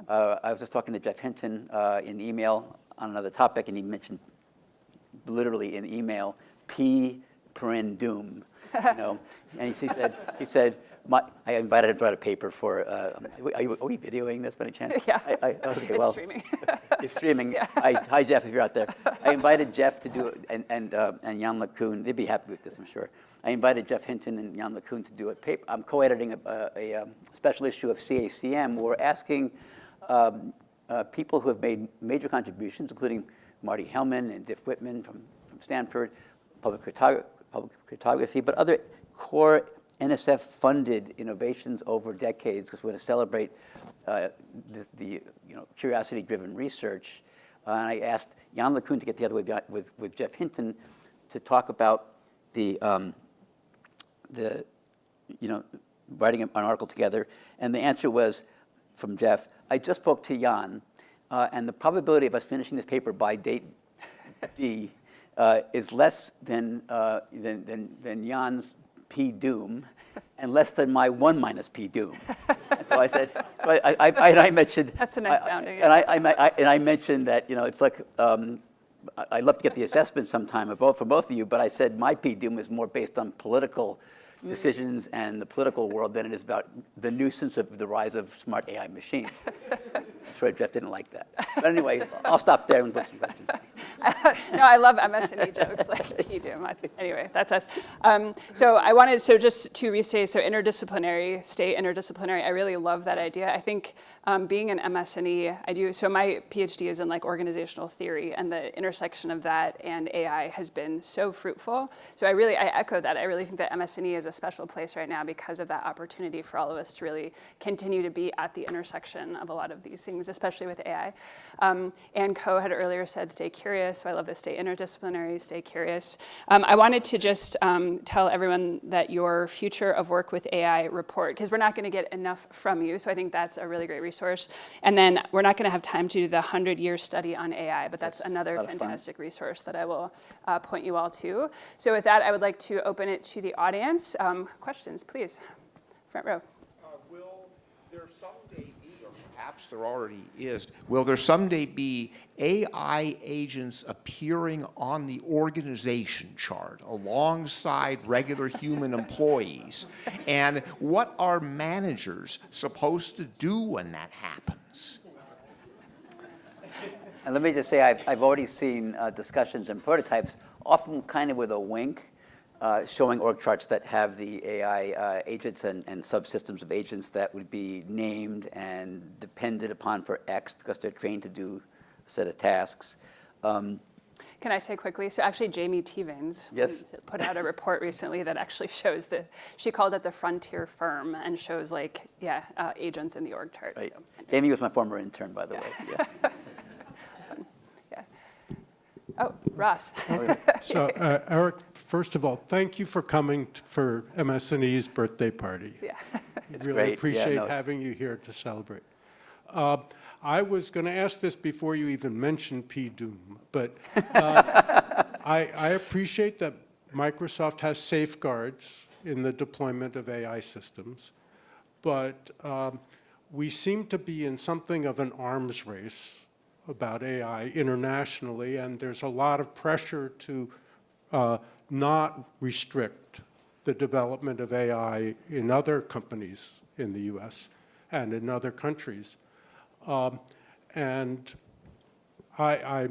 S17: I was just talking to Jeff Hinton in email on another topic, and he mentioned literally in email, P(doom), and he said, I invited him to write a paper for. Are we videoing this by any chance?
S18: Yeah.
S17: Okay,
S18: it's streaming.
S17: It's streaming.
S18: Yeah.
S17: Hi, Jeff, if you're out there. I invited Jeff to do it, and Jan LeCun. They'd be happy with this, I'm sure. I invited Jeff Hinton and Jan LeCun to do a paper. I'm co-editing a special issue of CACM. Where we're asking people who have made major contributions, including Marty Hellman and Diff Whitman from Stanford, public cryptography, but other core NSF-funded innovations over decades, because we're going to celebrate the curiosity-driven research. And I asked Jan LeCun to get together with Jeff Hinton to talk about the writing an article together. And the answer was from Jeff, I just spoke to Jan, and the probability of us finishing this paper by date D is less than Jan's P(doom) and less than my 1 minus P(doom). And so I said, I mentioned.
S18: That's a nice bounding.
S17: And I mentioned that it's like I'd love to get the assessment sometime for both of you, but I said my P(doom) is more based on political decisions and the political world than it is about the nuisance of the rise of smart AI machines. I'm sure Jeff didn't like that. But anyway, I'll stop there and put some questions.
S18: No, I love MS&E jokes like you do. Anyway, that's us. Just to restate, so interdisciplinary, stay interdisciplinary. I really love that idea. I think being an MS&E, so my PhD is in organizational theory, and the intersection of that and AI has been so fruitful. So I echo that. I really think that MS&E is a special place right now because of that opportunity for all of us to really continue to be at the intersection of a lot of these things things, especially with AI. Ann Coe had earlier said, stay curious, so I love this, stay interdisciplinary, stay curious. I wanted to just tell everyone that your Future of Work with AI report, because we're not going to get enough from you, so I think that's a really great resource. And then we're not going to have time to do the 100-year study on AI, but that's another fantastic resource that I will point you all to. So with that, I would like to open it to the audience. Questions, please. Front row.
S21: Will there someday be, or perhaps there already is, will there someday be AI agents appearing on the organization chart alongside regular human employees? And what are managers supposed to do when that happens?
S17: And let me just say, I've already seen discussions and prototypes, often kind of with a wink, showing org charts that have the AI agents and subsystems of agents that would be named and depended upon for X because they're trained to do a set of tasks.
S18: Can I say quickly? So actually, Jamie Tevins put out a report recently that actually shows she called it the frontier firm and shows agents in the org chart.
S17: Right.
S18: So.
S17: Jamie was my former intern, by the way. Yeah.
S18: Oh, Ross.
S19: So, Eric, first of all, thank you for coming for MS&E's birthday party.
S18: Yeah,
S19: it's really great. Appreciate having you here to celebrate. I was going to ask this before you even mentioned PDoom, but I appreciate that Microsoft has safeguards in the deployment of AI systems, but we seem to be in something of an arms race about AI internationally, and there's a lot of pressure to not restrict the development of AI in other companies in the US and in other countries. And I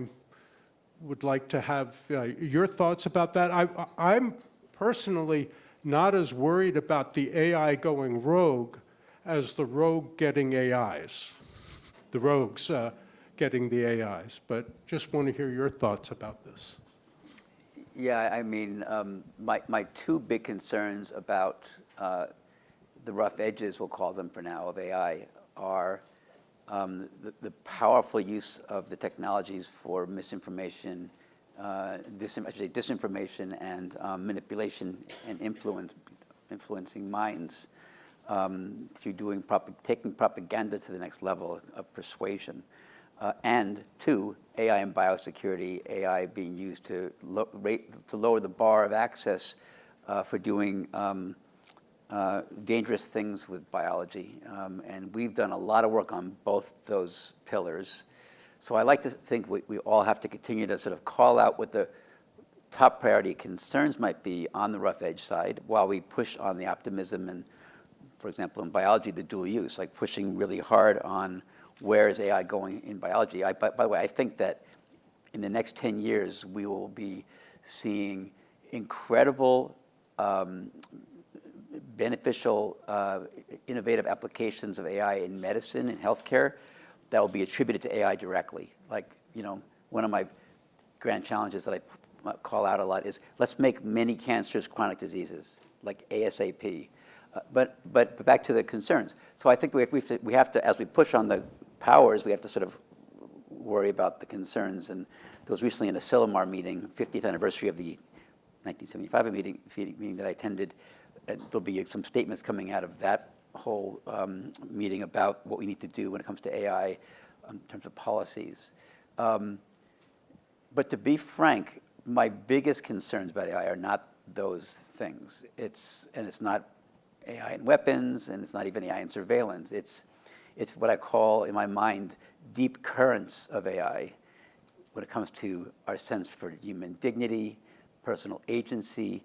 S19: would like to have your thoughts about that. I'm personally not as worried about the AI going rogue as the rogue getting AIs, the rogues getting the AIs, but just want to hear your thoughts about this.
S17: Yeah, I mean, my two big concerns about the rough edges, we'll call them for now, of AI are the powerful use of the technologies for misinformation, disinformation and manipulation and influencing minds through taking propaganda to the next level of persuasion. And two, AI and biosecurity, AI being used to lower the bar of access for doing dangerous things with biology. And we've done a lot of work on both those pillars. So I like to think we all have to continue to sort of call out what the top priority concerns might be on the rough edge side while we push on the optimism and, for example, in biology, the dual use, like pushing really hard on where is AI going in biology. By the way, I think that in the next 10 years, we will be seeing incredible beneficial, innovative applications of AI in medicine and healthcare that will be attributed to AI directly. Like, one of my grand challenges that I call out a lot is let's make many cancers chronic diseases, like ASAP. But back to the concerns. So I think we have to, as we push on the powers, we have to sort of worry about the concerns. And there was recently an Asilomar meeting, 50th anniversary of the 1975 meeting that I attended. There'll be some statements coming out of that whole meeting about what we need to do when it comes to AI in terms of policies. But to be frank, my biggest concerns about AI are not those things. It's not AI in weapons, and it's not even AI in surveillance. It's what I call, in my mind, deep currents of AI when it comes to our sense for human dignity, personal agency,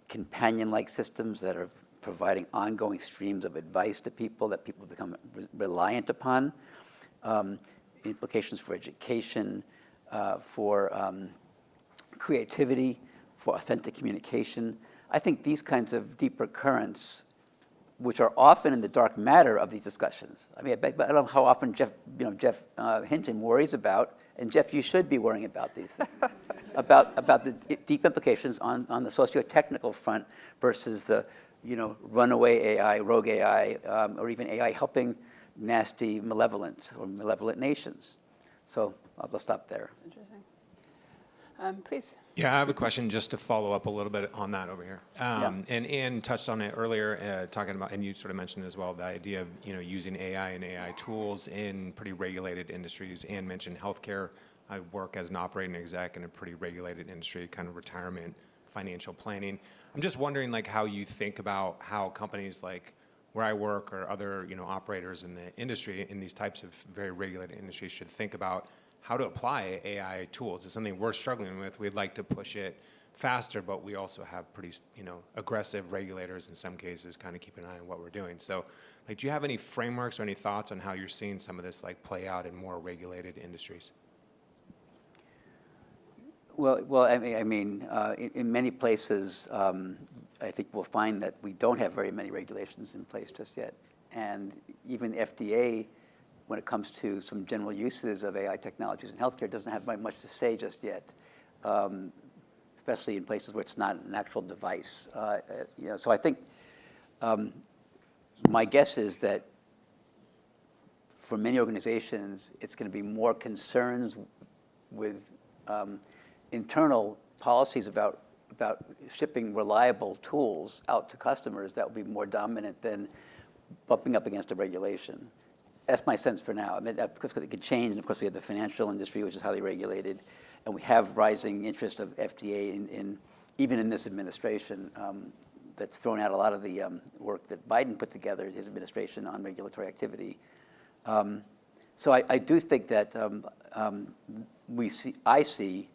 S17: companion-like systems that are providing ongoing streams of advice to people that people become reliant upon, implications for education, for creativity, for authentic communication. I think these kinds of deeper currents, which are often in the dark matter of these discussions. I mean, I don't know how often Jeff Hinton worries about, and Jeff, you should be worrying about these things, about the deep implications on the socio-technical front versus the runaway AI, rogue AI, or even AI helping nasty malevolent or malevolent nations. So I'll stop there.
S18: That's interesting. Please.
S6: Yeah, I have a question just to follow up a little bit on that over here.
S17: Yeah.
S6: And Ann touched on it earlier, talking about, and you sort of mentioned as well, the idea of using AI and AI tools in pretty regulated industries. Ann mentioned healthcare. I work as an operating exec in a pretty regulated industry, kind of retirement, financial planning. I'm just wondering, like, how you think about how companies like where I work or other operators in the industry in these types of very regulated industries should think about how to apply AI tools. It's something we're struggling with. We'd like to push it faster, but we also have pretty, aggressive regulators in some cases, kind of keep an eye on what we're doing. So, like, do you have any frameworks or any thoughts on how you're seeing some of this like play out in more regulated industries?
S17: Well, I mean, in many places, I think we'll find that we don't have very many regulations in place just yet. And even the FDA, when it comes to some general uses of AI technologies in healthcare, doesn't have much to say just yet, especially in places where it's not an actual device. So I think my guess is that for many organizations, it's going to be more concerns with internal policies about shipping reliable tools out to customers that will be more dominant than bumping up against a regulation. That's my sense for now. I mean, of course, it could change, and of course, we have the financial industry, which is highly regulated, and we have rising interest of FDA even in this administration that's thrown out a lot of the work that Biden put together, his administration, on regulatory activity. So I do think that I see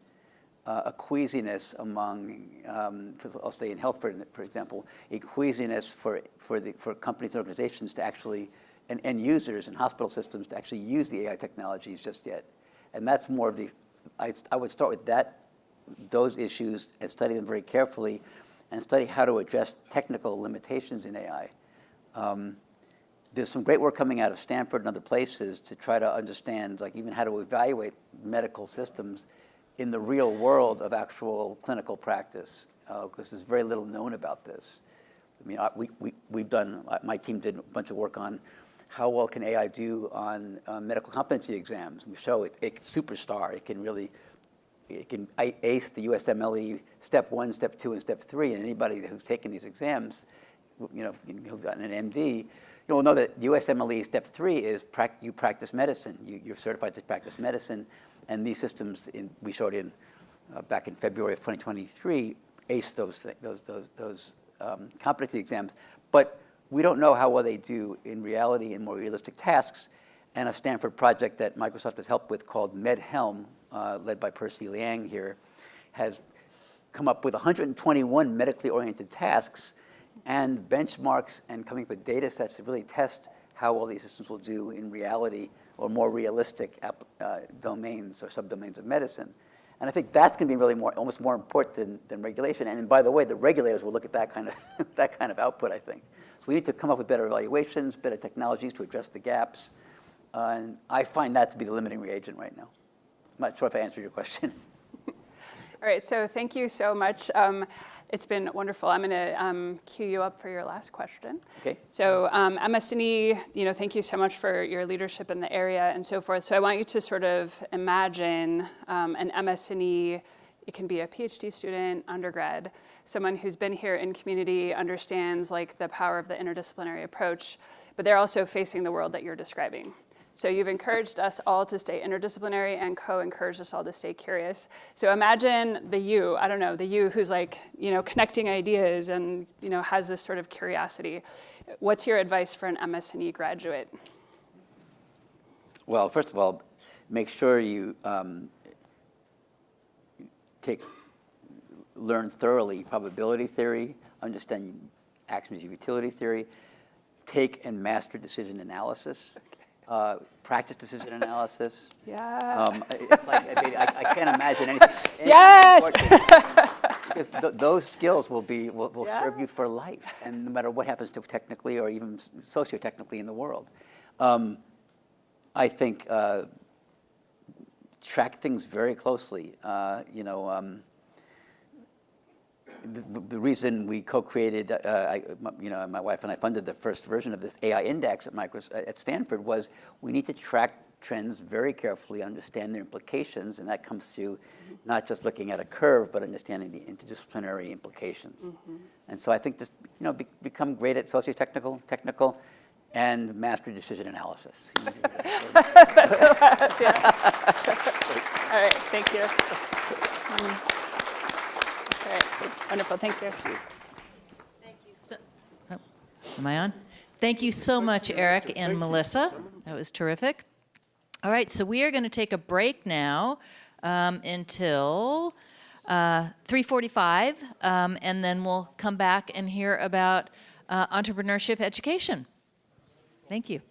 S17: a queasiness among, I'll stay in health for example, a queasiness for companies and organizations to actually, and users and hospital systems to actually use the AI technologies just yet. And that's more of I would start with those issues and study them very carefully and study how to address technical limitations in AI. There's some great work coming out of Stanford and other places to try to understand, like, even how to evaluate medical systems in the real world of actual clinical practice, because there's very little known about this. I mean, my team did a bunch of work on how well can AI do on medical competency exams. We show it can superstar. It can ace the USMLE Step 1, Step 2, and Step 3. And anybody who's taken these exams, who've gotten an MD, you'll know that USMLE Step 3 is you practice medicine. You're certified to practice medicine. And these systems, we showed back in February of 2023, aced those competency exams. But we don't know how well they do in reality in more realistic tasks. And a Stanford project that Microsoft has helped with called MedHelm, led by Percy Liang here, has come up with 121 medically oriented tasks and benchmarks and coming up with data sets to really test how well these systems will do in reality or more realistic domains or subdomains of medicine. And I think that's going to be really almost more important than regulation. And by the way, the regulators will look at that kind of output, I think. So we need to come up with better evaluations, better technologies to address the gaps. And I find that to be the limiting reagent right now. I'm not sure if I answered your question.
S18: All right, so thank you so much. It's been wonderful. I'm going to queue you up for your last question.
S17: Okay.
S18: So MS&E, thank you so much for your leadership in the area and so forth. So I want you to sort of imagine an MS&E. It can be a PhD student, undergrad, someone who's been here in community, understands like the power of the interdisciplinary approach, but they're also facing the world that you're describing. So you've encouraged us all to stay interdisciplinary and co-encouraged us all to stay curious. So imagine the you who's like, connecting ideas and, has this sort of curiosity. What's your advice for an MS&E graduate?
S17: Well, first of all, make sure you learn thoroughly probability theory, understand axioms of utility theory, take and master decision analysis. Practice decision analysis.
S18: Yeah.
S17: It's like, I can't imagine anything.
S18: Yes.
S17: Because those skills will serve you for life, and no matter what happens to technically or even socio-technically in the world. I think track things very closely. the reason we co-created, my wife and I funded the first version of this AI index at Stanford was we need to track trends very carefully, understand their implications, and that comes to not just looking at a curve, but understanding the interdisciplinary implications. And so I think just become great at socio-technical, technical, and master decision analysis.
S18: That's a lot, yeah. All right, thank you. All right, wonderful, thank you.
S2: Thank you so, am I on? Thank you so much, Eric and Melissa. That was terrific. All right, so we are going to take a break now until 3:45, and then we'll come back and hear about entrepreneurship education. Thank you.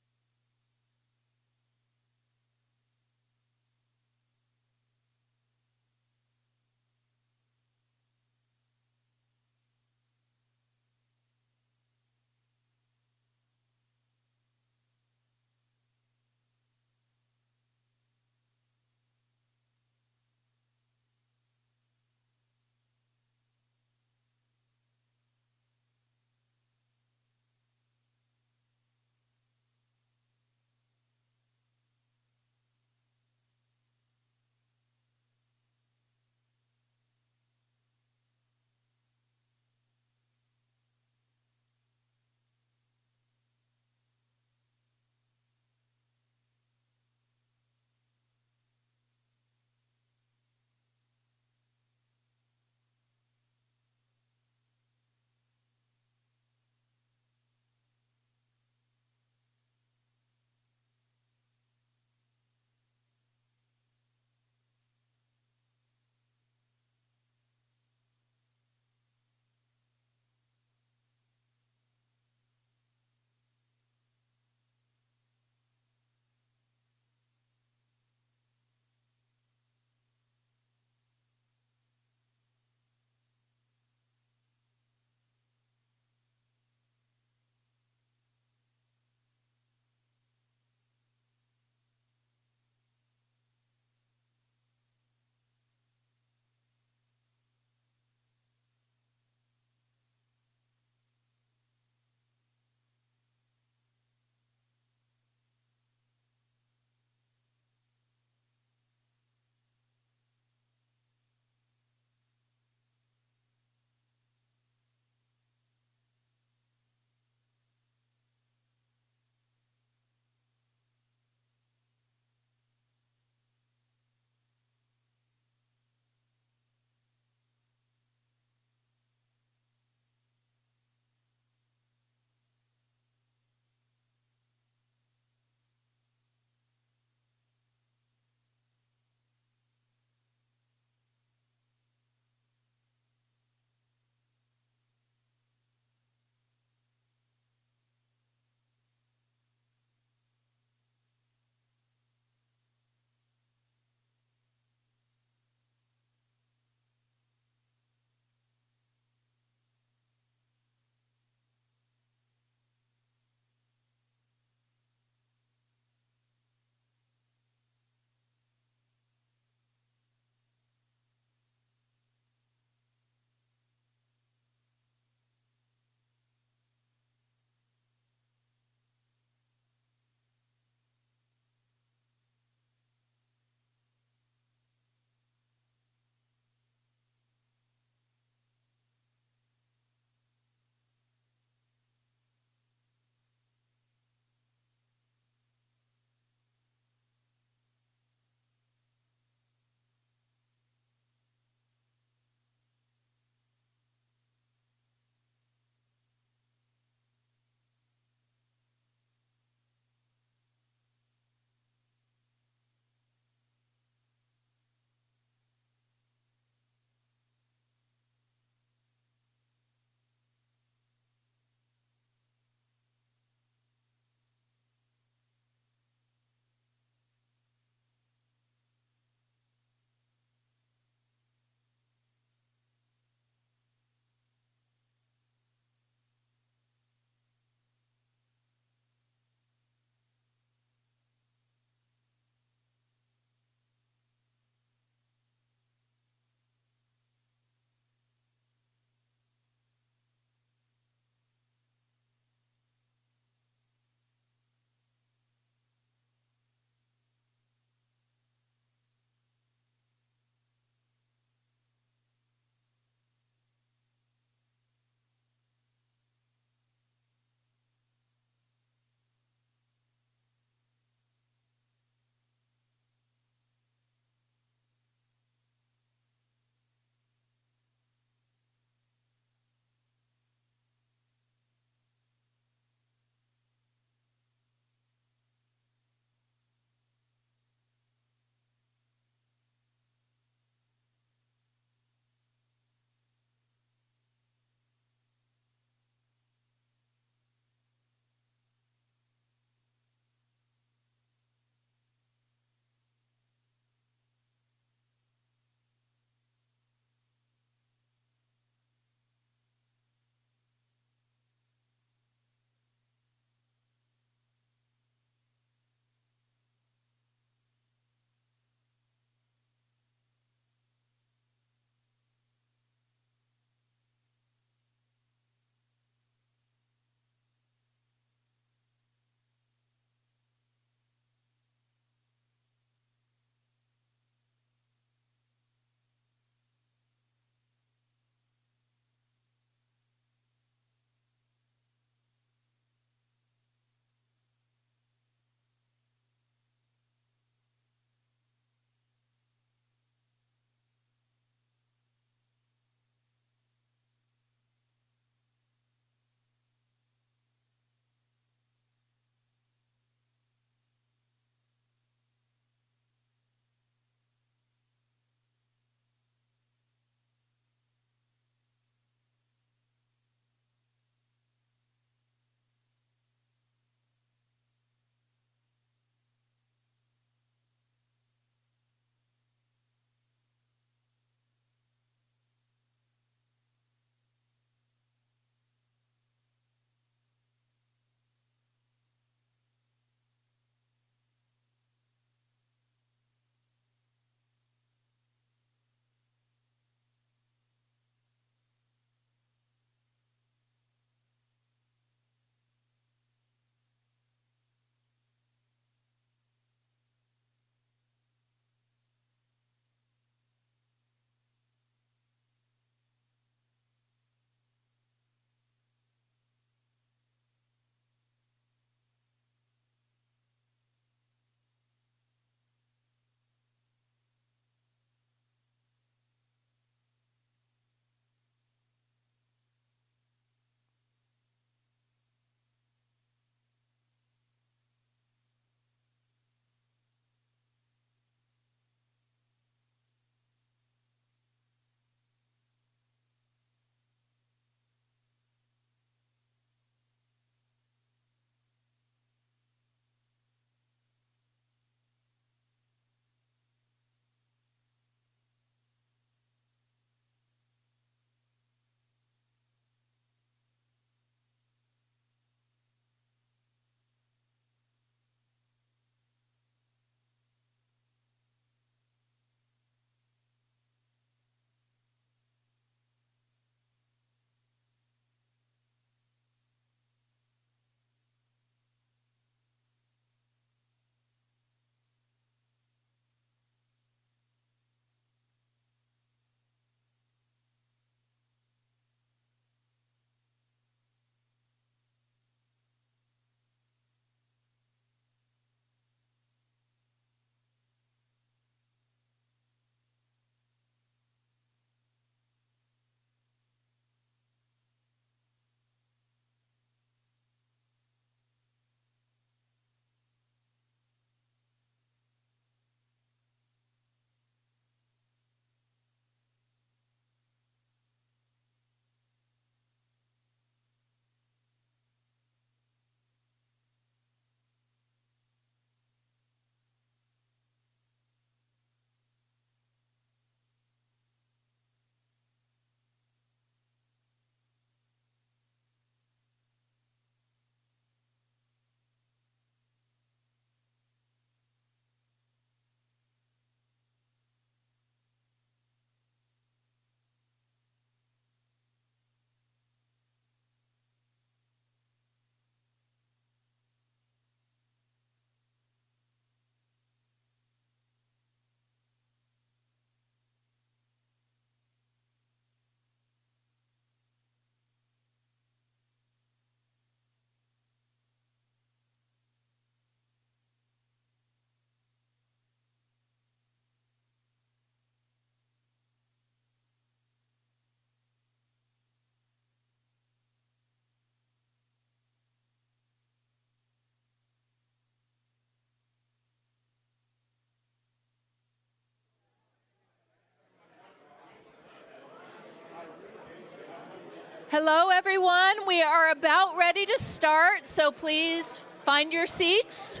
S2: Hello, everyone. We are about ready to start, so please find your seats.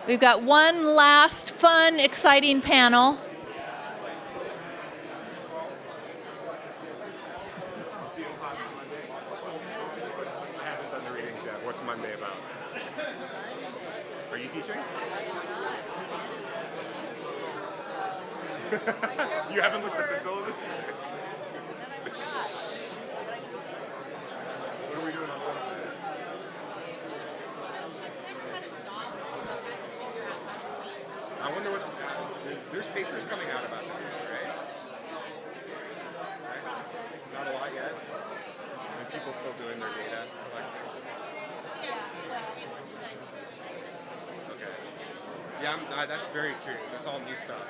S2: We've got one last fun, exciting panel.
S8: I haven't done the readings yet. What's Monday about? Are you teaching? You haven't looked at the syllabus? What are we doing on Monday? I wonder what there's papers coming out about that, right? Not a lot yet. And people still doing their data collecting. Okay. Yeah, that's very curious. That's all new stuff.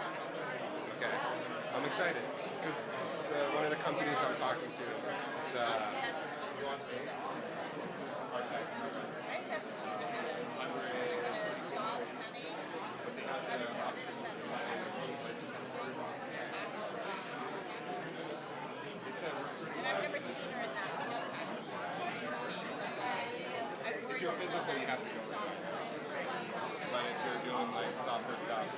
S8: Okay. I'm excited because one of the companies I'm talking to, it's nuance-based. Artifacts. But they have the option to find if you're physical, you have to go. But if you're doing like software stuff,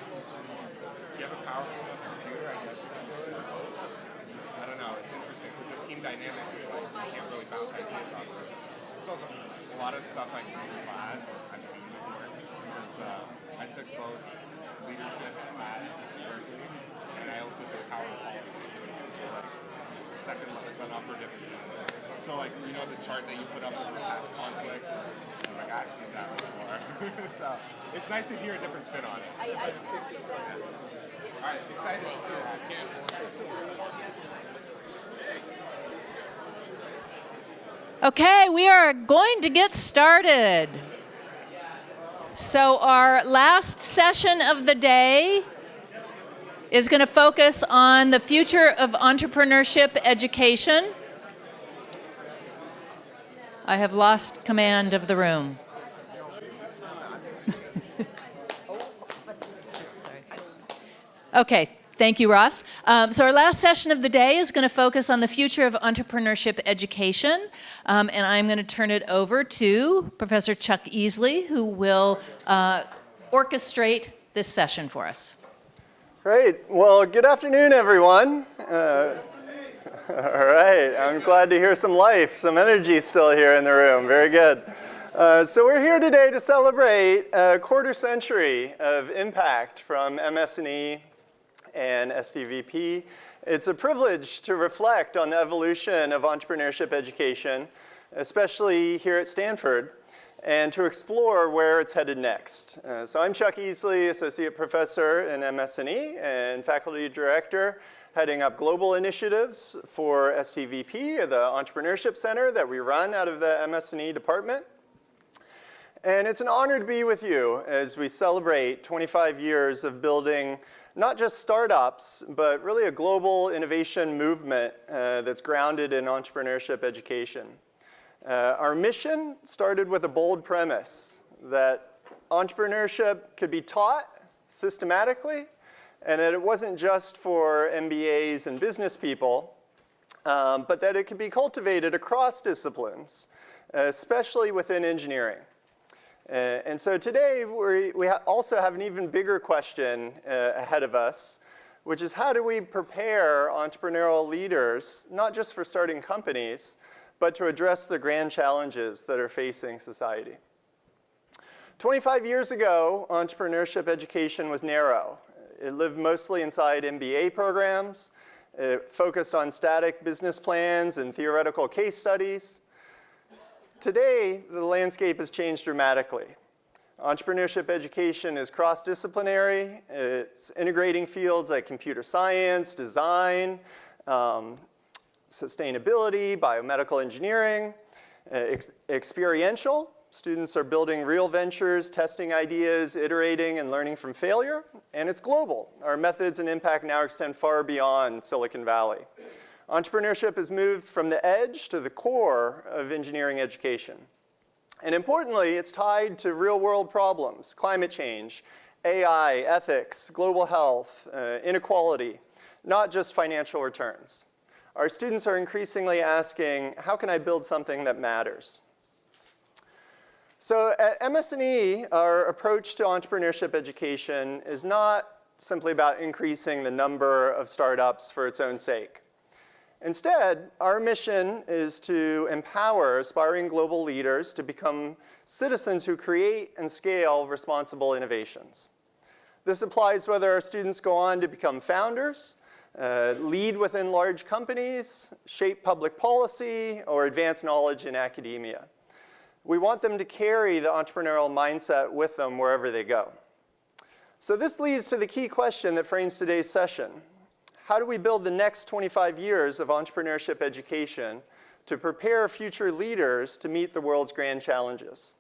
S8: if you have a powerful enough computer, I guess you can do it. I don't know. It's interesting because the team dynamics is like you can't really bounce ideas off of it. It's also a lot of stuff I see in class. I've seen before because I took both leadership at Berkeley and I also took power politics, which is like the second lesson upper division. So like you know the chart that you put up with the past conflict. I'm like I've seen that before. So it's nice to hear a different spin on it. All right, excited to see that.
S2: Okay, we are going to get started. So our last session of the day is going to focus on the future of entrepreneurship education. I have lost command of the room. Okay, thank you, Ross. So our last session of the day is going to focus on the future of entrepreneurship education, and I'm going to turn it over to Professor Chuck Easley, who will orchestrate this session for us.
S22: Great. Well, good afternoon, everyone. All right. I'm glad to hear some life, some energy still here in the room. Very good. So we're here today to celebrate a quarter century of impact from MS&E and STVP. It's a privilege to reflect on the evolution of entrepreneurship education, especially here at Stanford, and to explore where it's headed next. So I'm Chuck Easley, Associate Professor in MS&E and Faculty Director, heading up global initiatives for STVP, the Entrepreneurship Center that we run out of the MS&E department. And it's an honor to be with you as we celebrate 25 years of building not just startups, but really a global innovation movement that's grounded in entrepreneurship education. Our mission started with a bold premise that entrepreneurship could be taught systematically, and that it wasn't just for MBAs and business people, but that it could be cultivated across disciplines, especially within engineering. And so today, we also have an even bigger question ahead of us, which is how do we prepare entrepreneurial leaders, not just for starting companies, but to address the grand challenges that are facing society. 25 years ago, entrepreneurship education was narrow. It lived mostly inside MBA programs. It focused on static business plans and theoretical case studies. Today, the landscape has changed dramatically. Entrepreneurship education is cross-disciplinary. It's integrating fields like computer science, design, sustainability, biomedical engineering, experiential. Students are building real ventures, testing ideas, iterating, and learning from failure. And it's global. Our methods and impact now extend far beyond Silicon Valley. Entrepreneurship has moved from the edge to the core of engineering education. And importantly, it's tied to real-world problems, climate change, AI, ethics, global health, inequality, not just financial returns. our students are increasingly asking, how can I build something that matters? So at MS&E, our approach to entrepreneurship education is not simply about increasing the number of startups for its own sake. Instead, our mission is to empower aspiring global leaders to become citizens who create and scale responsible innovations. This applies whether our students go on to become founders, lead within large companies, shape public policy, or advance knowledge in academia. We want them to carry the entrepreneurial mindset with them wherever they go. So this leads to the key question that frames today's session. How do we build the next 25 years of entrepreneurship education to prepare future leaders to meet the world's grand challenges?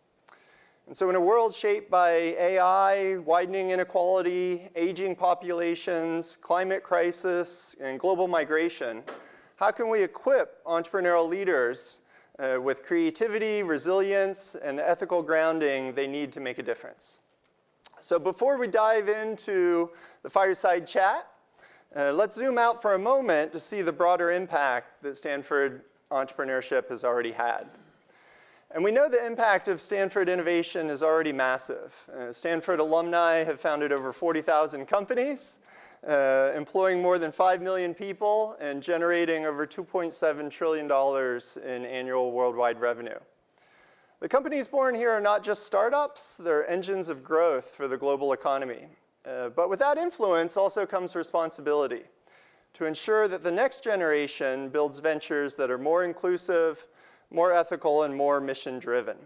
S22: And so in a world shaped by AI, widening inequality, aging populations, climate crisis, and global migration, how can we equip entrepreneurial leaders with creativity, resilience, and the ethical grounding they need to make a difference? So before we dive into the fireside chat, let's zoom out for a moment to see the broader impact that Stanford entrepreneurship has already had. And we know the impact of Stanford innovation is already massive. Stanford alumni have founded over 40,000 companies, employing more than 5 million people and generating over $2.7 trillion in annual worldwide revenue. The companies born here are not just startups, they're engines of growth for the global economy. But with that influence also comes responsibility to ensure that the next generation builds ventures that are more inclusive, more ethical, and more mission-driven.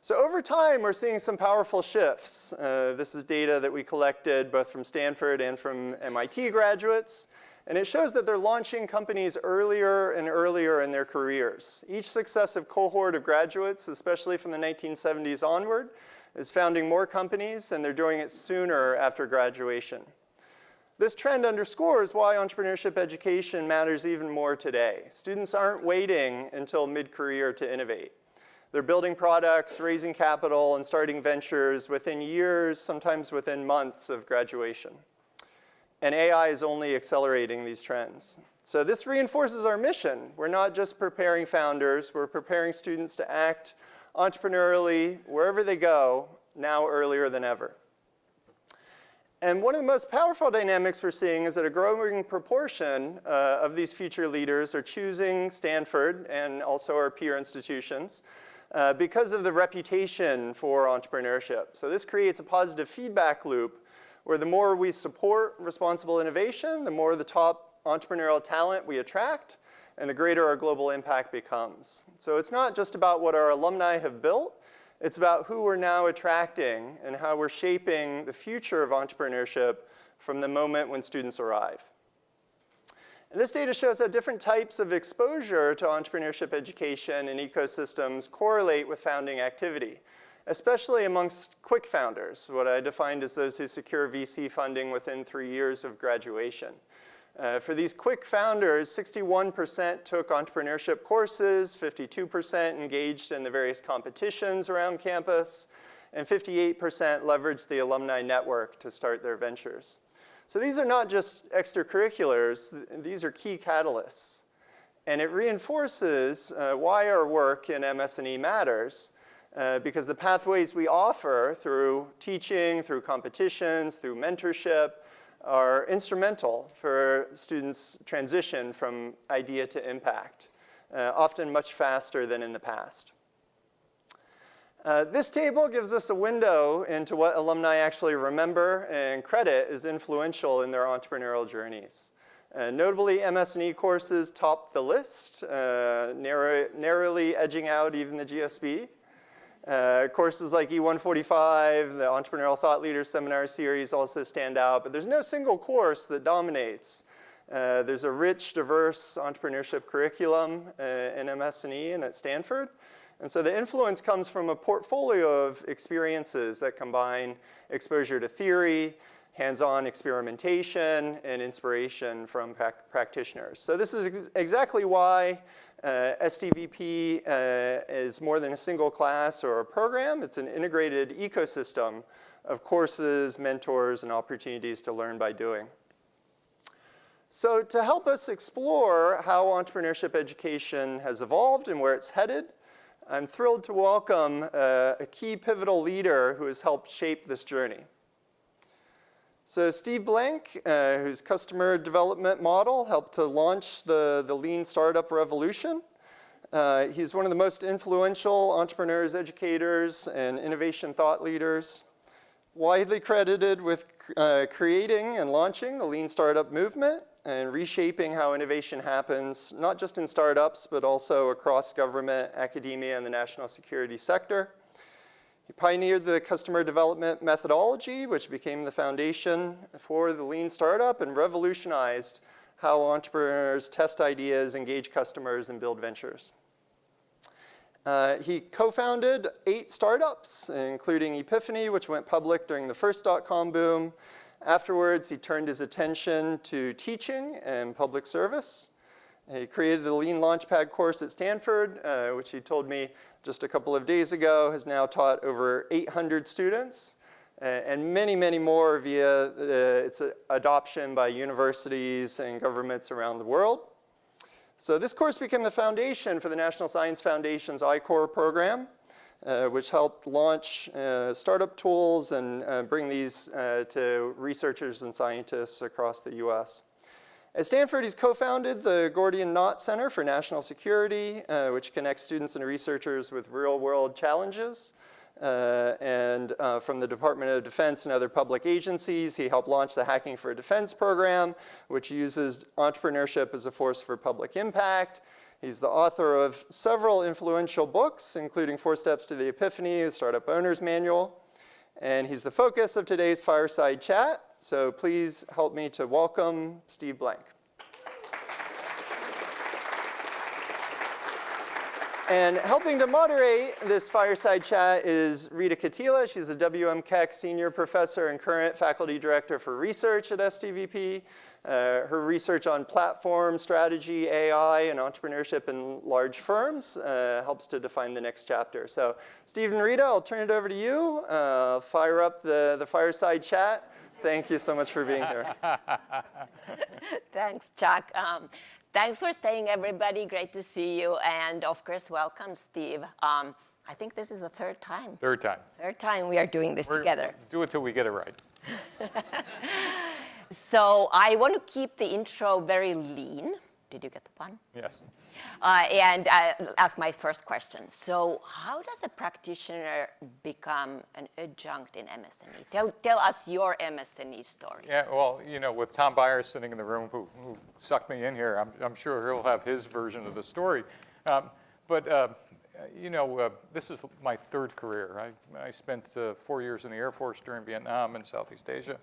S22: So over time, we're seeing some powerful shifts. This is data that we collected both from Stanford and from MIT graduates. And it shows that they're launching companies earlier and earlier in their careers. Each successive cohort of graduates, especially from the 1970s onward, is founding more companies, and they're doing it sooner after graduation. This trend underscores why entrepreneurship education matters even more today. Students aren't waiting until mid-career to innovate. They're building products, raising capital, and starting ventures within years, sometimes within months of graduation. And AI is only accelerating these trends. So this reinforces our mission. We're not just preparing founders, we're preparing students to act entrepreneurially wherever they go, now earlier than ever. And one of the most powerful dynamics we're seeing is that a growing proportion of these future leaders are choosing Stanford and also our peer institutions because of the reputation for entrepreneurship. So this creates a positive feedback loop where the more we support responsible innovation, the more the top entrepreneurial talent we attract, and the greater our global impact becomes. So it's not just about what our alumni have built, it's about who we're now attracting and how we're shaping the future of entrepreneurship from the moment when students arrive. And this data shows how different types of exposure to entrepreneurship education and ecosystems correlate with founding activity, especially amongst quick founders, what I defined as those who secure VC funding within 3 years of graduation. For these quick founders, 61% took entrepreneurship courses, 52% engaged in the various competitions around campus, and 58% leveraged the alumni network to start their ventures. So these are not just extracurriculars, these are key catalysts. And it reinforces why our work in MS&E matters, because the pathways we offer through teaching, through competitions, through mentorship, are instrumental for students' transition from idea to impact, often much faster than in the past. This table gives us a window into what alumni actually remember and credit as influential in their entrepreneurial journeys. Notably, MS&E courses topped the list, narrowly edging out even the GSB. Courses like E145, the Entrepreneurial Thought Leaders Seminar Series also stand out, but there's no single course that dominates. There's a rich, diverse entrepreneurship curriculum in MS&E and at Stanford. And so the influence comes from a portfolio of experiences that combine exposure to theory, hands-on experimentation, and inspiration from practitioners. So this is exactly why STVP is more than a single class or a program. It's an integrated ecosystem of courses, mentors, and opportunities to learn by doing. So to help us explore how entrepreneurship education has evolved and where it's headed, I'm thrilled to welcome a key pivotal leader who has helped shape this journey. So Steve Blank, whose customer development model helped to launch the lean startup revolution. He's one of the most influential entrepreneurs, educators, and innovation thought leaders, widely credited with creating and launching the lean startup movement and reshaping how innovation happens, not just in startups, but also across government, academia, and the national security sector. He pioneered the customer development methodology, which became the foundation for the lean startup and revolutionized how entrepreneurs test ideas, engage customers, and build ventures. He co-founded 8 startups, including Epiphany, which went public during the first dot-com boom. Afterwards, he turned his attention to teaching and public service. He created the Lean Launchpad course at Stanford, which he told me just a couple of days ago has now taught over 800 students, and many, many more via its adoption by universities and governments around the world. So this course became the foundation for the National Science Foundation's I-Corps program, which helped launch startup tools and bring these to researchers and scientists across the US. At Stanford, he's co-founded the Gordian Knot Center for National Security, which connects students and researchers with real-world challenges. And from the Department of Defense and other public agencies, he helped launch the Hacking for Defense program, which uses entrepreneurship as a force for public impact. He's the author of several influential books, including 4 Steps to the Epiphany, the Startup Owner's Manual. And he's the focus of today's fireside chat. So please help me to welcome Steve Blank. And helping to moderate this fireside chat is Rita Katila. She's a WM Keck Senior Professor and current Faculty Director for Research at STVP. Her research on platform strategy, AI, and entrepreneurship in large firms helps to define the next chapter. So Steve and Rita, I'll turn it over to you. Fire up the fireside chat. Thank you so much for being here.
S12: Thanks, Chuck. Thanks for staying, everybody. Great to see you. And of course, welcome, Steve. I think this is the 3rd time.
S15: Third time
S12: we are doing this together.
S15: Do it till we get it right.
S12: So I want to keep the intro very lean. Did you get the pun?
S15: Yes.
S12: And ask my first question. So how does a practitioner become an adjunct in MS&E? Tell us your MS&E story.
S15: Yeah, well, you know, with Tom Byers sitting in the room who sucked me in here, I'm sure he'll have his version of the story. You know, this is my 3rd career. I spent 4 years in the Air Force during Vietnam and Southeast Asia.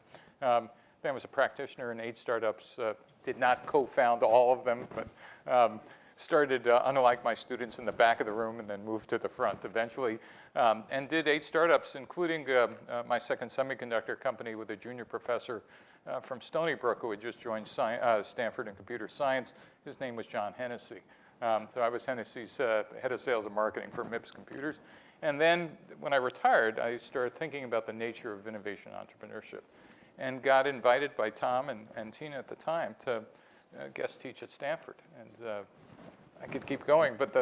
S15: Then I was a practitioner in 8 startups. Did not co-found all of them, but started, unlike my students, in the back of the room and then moved to the front eventually, and did 8 startups, including my second semiconductor company with a junior professor from Stony Brook who had just joined Stanford in computer science. His name was John Hennessy. So I was Hennessy's head of sales and marketing for MIPS Computers. And then when I retired, I started thinking about the nature of innovation entrepreneurship, and got invited by Tom and Tina at the time to guest teach at Stanford. And I could keep going, but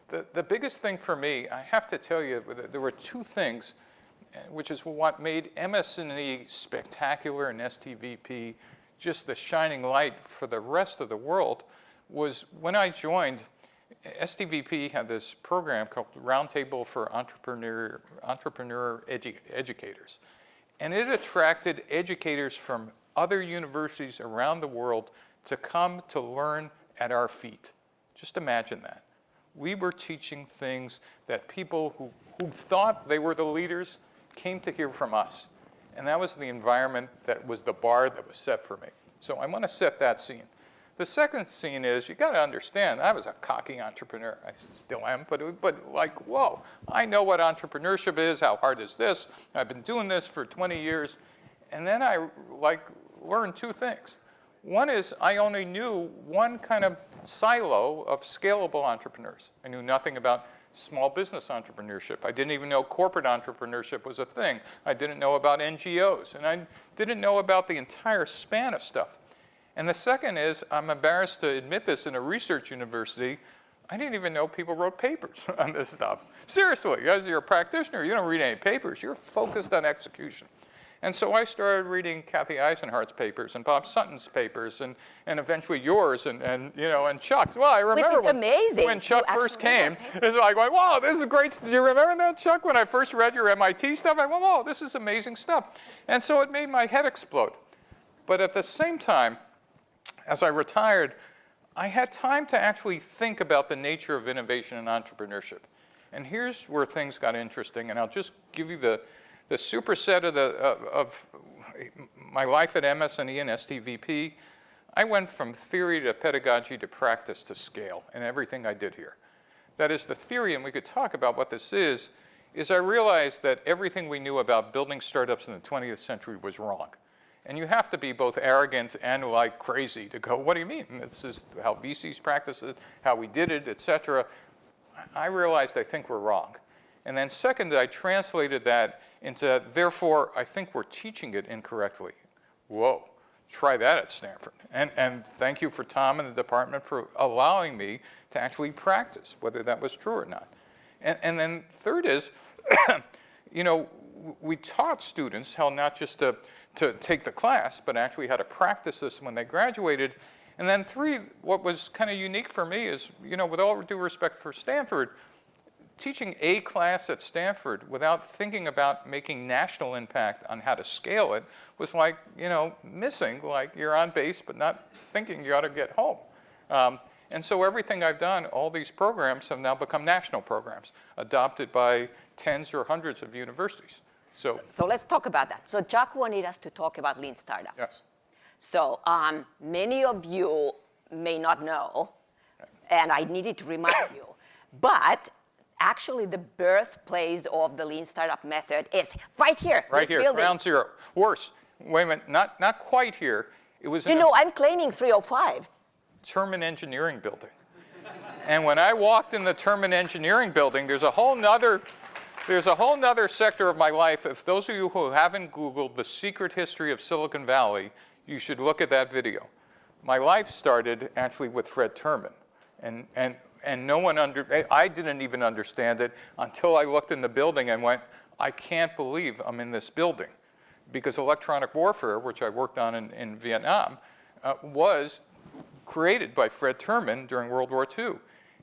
S15: the biggest thing for me, I have to tell you, there were 2 things, which is what made MS&E spectacular and STVP just the shining light for the rest of the world, was when I joined, STVP had this program called Roundtable for Entrepreneur Educators. And it attracted educators from other universities around the world to come to learn at our feet. Just imagine that. We were teaching things that people who thought they were the leaders came to hear from us. And that was the environment that was the bar that was set for me. So I want to set that scene. The second scene is, you got to understand, I was a cocky entrepreneur. I still am, but like, whoa, I know what entrepreneurship is. How hard is this? I've been doing this for 20 years. And then I learned 2 things. One is I only knew one kind of silo of scalable entrepreneurs. I knew nothing about small business entrepreneurship. I didn't even know corporate entrepreneurship was a thing. I didn't know about NGOs, and I didn't know about the entire span of stuff. And the second is, I'm embarrassed to admit this, in a research university, I didn't even know people wrote papers on this stuff. Seriously, as you're a practitioner, you don't read any papers. You're focused on execution. And so I started reading Kathy Eisenhardt's papers and Bob Sutton's papers and eventually yours and Chuck's. Well, I remember when Chuck first came, it's like, wow, this is great. Do you remember that, Chuck, when I first read your MIT stuff? I went, whoa, this is amazing stuff. And so it made my head explode. But at the same time, as I retired, I had time to actually think about the nature of innovation and entrepreneurship. And here's where things got interesting, and I'll just give you the superset of my life at MSNE and STVP. I went from theory to pedagogy to practice to scale in everything I did here. That is the theory, and we could talk about what this is I realized that everything we knew about building startups in the 20th century was wrong. And you have to be both arrogant and like crazy to go, what do you mean? This is how VCs practice it, how we did it, et cetera. I realized I think we're wrong. And then second, I translated that into, therefore, I think we're teaching it incorrectly. Whoa, try that at Stanford. And thank you for Tom and the department for allowing me to actually practice whether that was true or not. And then third is, we taught students how not just to take the class, but actually how to practice this when they graduated. And then three, what was kind of unique for me is, with all due respect for Stanford, teaching a class at Stanford without thinking about making national impact on how to scale it was like, missing, like you're on base, but not thinking you ought to get home. And so everything I've done, all these programs have now become national programs, adopted by tens or hundreds of universities. So
S12: let's talk about that. So Jack wanted us to talk about Lean Startup.
S15: Yes.
S12: So many of you may not know, and I needed to remind you, but actually the birthplace of the Lean Startup method is right here.
S15: Right here,
S12: building.
S15: ground zero. Worse, wait a minute, not quite here. It was in
S12: I'm claiming 305.
S15: Terman Engineering Building. And when I walked in the Terman Engineering Building, there's a whole nother sector of my life. If those of you who haven't Googled the secret history of Silicon Valley, you should look at that video. My life started actually with Fred Terman. And no one I didn't even understand it until I looked in the building and went, I can't believe I'm in this building. Because electronic warfare, which I worked on in Vietnam, was created by Fred Terman during World War II.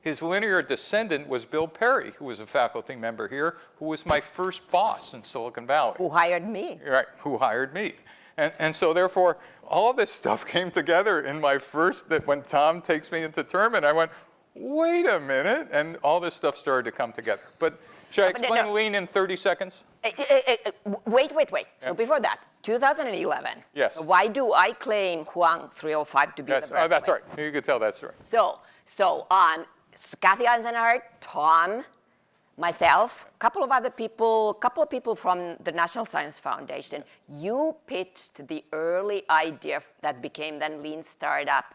S15: His linear descendant was Bill Perry, who was a faculty member here, who was my first boss in Silicon Valley.
S12: Who hired me.
S15: Right, who hired me. And so therefore, all this stuff came together in my first, that when Tom takes me into Terman, I went, wait a minute, and all this stuff started to come together. But should I explain Lean in 30 seconds?
S12: Wait.
S15: Yeah.
S12: So before that, 2011.
S15: Yes.
S12: Why do I claim Huang 305 to be the birthplace?
S15: That's right. You could tell that story.
S12: So Kathy Eisenhardt, Tom, myself, a couple of people from the National Science Foundation, you pitched the early idea that became then Lean Startup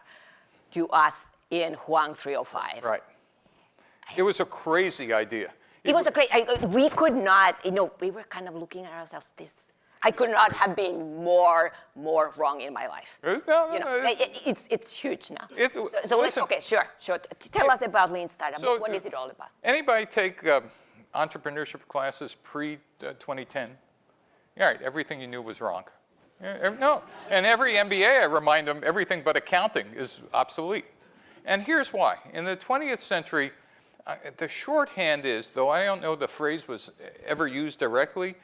S12: to us in Huang 305.
S15: Right. It was a crazy idea.
S12: It was a great, we could not, we were kind of looking at ourselves, I could not have been more wrong in my life. It's huge now. Sure. Tell us about Lean Startup. What is it all about?
S15: Anybody take entrepreneurship classes pre-2010? All right, everything you knew was wrong. No, and every MBA, I remind them, everything but accounting is obsolete. And here's why. In the 20th century, the shorthand is, though I don't know the phrase was ever used directly,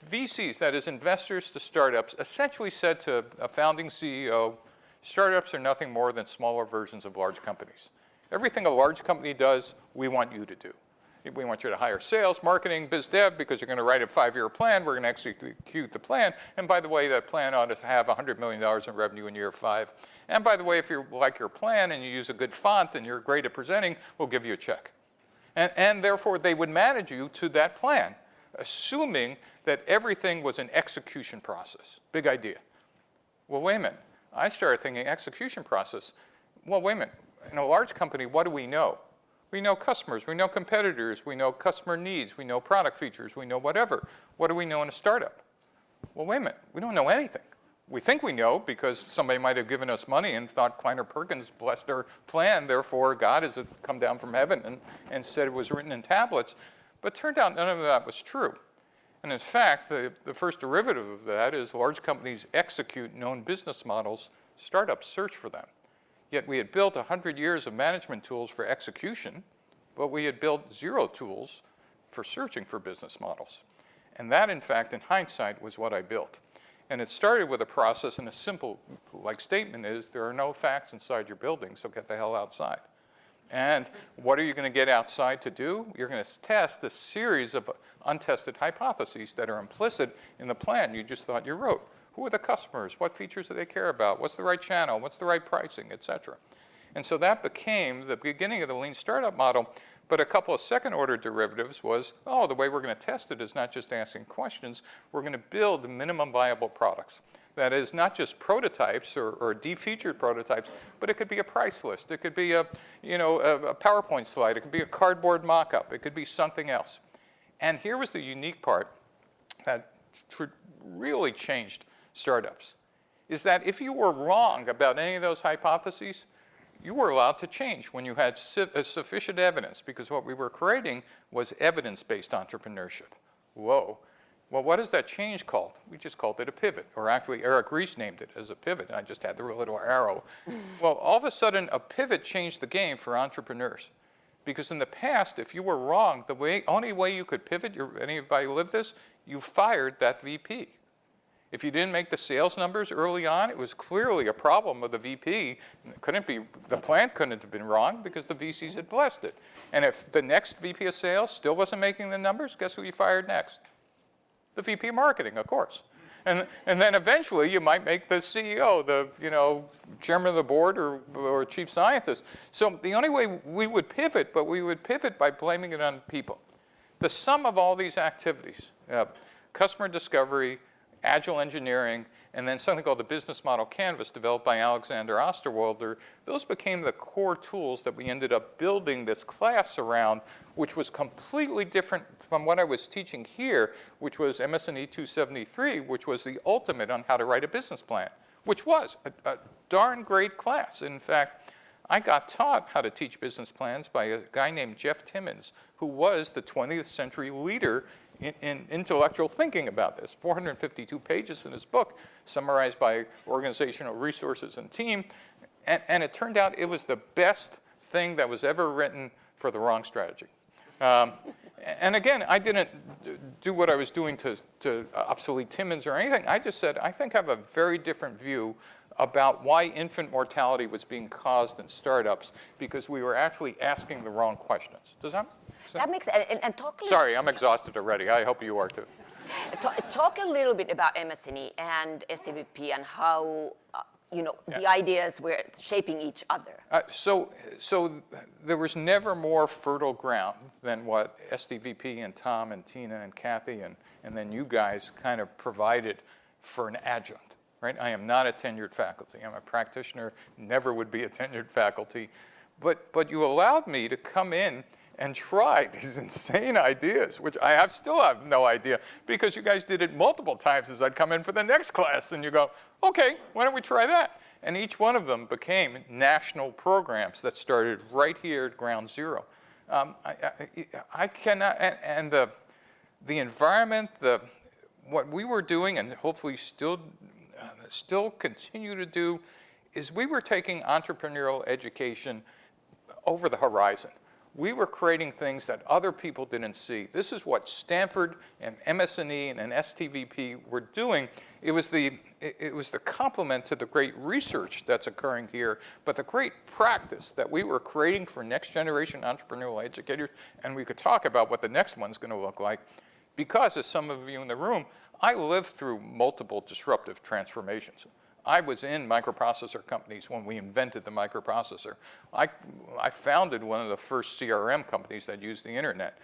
S15: VCs, that is investors to startups, essentially said to a founding CEO, startups are nothing more than smaller versions of large companies. Everything a large company does, we want you to do. We want you to hire sales, marketing, biz dev, because you're going to write a 5-year plan. We're going to execute the plan. And by the way, that plan ought to have $100 million in revenue in year 5. And by the way, if you like your plan and you use a good font and you're great at presenting, we'll give you a check. And therefore, they would manage you to that plan, assuming that everything was an execution process. Big idea. Well, wait a minute. I started thinking execution process. Well, wait a minute. In a large company, what do we know? We know customers, we know competitors, we know customer needs, we know product features, we know whatever. What do we know in a startup? Well, wait a minute, we don't know anything. We think we know because somebody might have given us money and thought Kleiner Perkins blessed our plan, therefore God has come down from heaven and said it was written in tablets. But it turned out none of that was true. And in fact, the first derivative of that is large companies execute known business models, startups search for them. Yet we had built 100 years of management tools for execution, but we had built 0 tools for searching for business models. And that, in fact, in hindsight, was what I built. And it started with a process, and a simple statement is, there are no facts inside your building, so get the hell outside. And what are you going to get outside to do? You're going to test a series of untested hypotheses that are implicit in the plan you just thought you wrote. Who are the customers? What features do they care about? What's the right channel? What's the right pricing, et cetera? And so that became the beginning of the lean startup model. But a couple of second-order derivatives was, the way we're going to test it is not just asking questions. We're going to build minimum viable products. That is not just prototypes or de-featured prototypes, but it could be a price list. It could be a PowerPoint slide. It could be a cardboard mock-up. It could be something else. And here was the unique part that really changed startups, is that if you were wrong about any of those hypotheses, you were allowed to change when you had sufficient evidence, because what we were creating was evidence-based entrepreneurship. Whoa. Well, what is that change called? We just called it a pivot, or actually Eric Ries named it as a pivot, and I just had the little arrow. Well, all of a sudden, a pivot changed the game for entrepreneurs. Because in the past, if you were wrong, the only way you could pivot, anybody lived this, you fired that VP. If you didn't make the sales numbers early on, it was clearly a problem with the VP. The plant couldn't have been wrong because the VCs had blessed it. And if the next VP of sales still wasn't making the numbers, guess who you fired next? The VP of marketing, of course. And then eventually you might make the CEO, the chairman of the board or chief scientist. So the only way we would pivot, but we would pivot by blaming it on people. The sum of all these activities, customer discovery, agile engineering, and then something called the business model canvas developed by Alexander Osterwalder, those became the core tools that we ended up building this class around, which was completely different from what I was teaching here, which was MS&E 273, which was the ultimate on how to write a business plan, which was a darn great class. In fact, I got taught how to teach business plans by a guy named Jeff Timmons, who was the 20th century leader in intellectual thinking about this. 452 pages in his book, summarized by organizational resources and team. And it turned out it was the best thing that was ever written for the wrong strategy. And again, I didn't do what I was doing to obsolete Timmons or anything. I just said, I think I have a very different view about why infant mortality was being caused in startups, because we were actually asking the wrong questions. Does that?
S12: That makes and talk.
S15: Sorry, I'm exhausted already. I hope you are too.
S12: Talk a little bit about MS&E and STVP and how the ideas were shaping each other.
S15: So there was never more fertile ground than what STVP and Tom and Tina and Kathy and then you guys kind of provided for an adjunct. Right? I am not a tenured faculty. I'm a practitioner. Never would be a tenured faculty, but you allowed me to come in and try these insane ideas, which I still have no idea, because you guys did it multiple times as I'd come in for the next class, and you go, okay, why don't we try that? And each one of them became national programs that started right here at ground zero. I cannot, and the environment, what we were doing, and hopefully still continue to do, is we were taking entrepreneurial education over the horizon. We were creating things that other people didn't see. This is what Stanford and MS&E and STVP were doing. It was the complement to the great research that's occurring here, but the great practice that we were creating for next generation entrepreneurial educators, and we could talk about what the next one's going to look like, because as some of you in the room, I lived through multiple disruptive transformations. I was in microprocessor companies when we invented the microprocessor. I founded one of the first CRM companies that used the internet.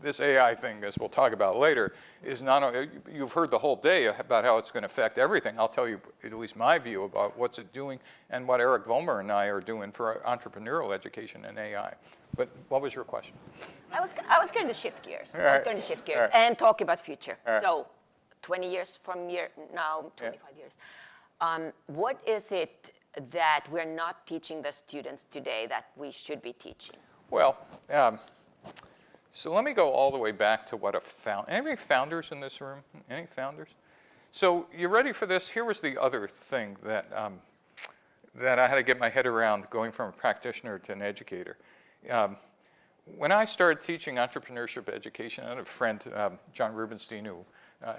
S15: This AI thing, as we'll talk about later, is not only, you've heard the whole day about how it's going to affect everything. I'll tell you at least my view about what's it doing and what Eric Vollmer and I are doing for entrepreneurial education and AI. But what was your question?
S12: I was going to shift gears. I was going to shift gears and talk about future. So 20 years from now, 25 years. What is it that we're not teaching the students today that we should be teaching?
S15: Well, so let me go all the way back to what any founders in this room? Any founders? So you ready for this? Here was the other thing that, that I had to get my head around going from a practitioner to an educator. When I started teaching entrepreneurship education, I had a friend, John Rubenstein, who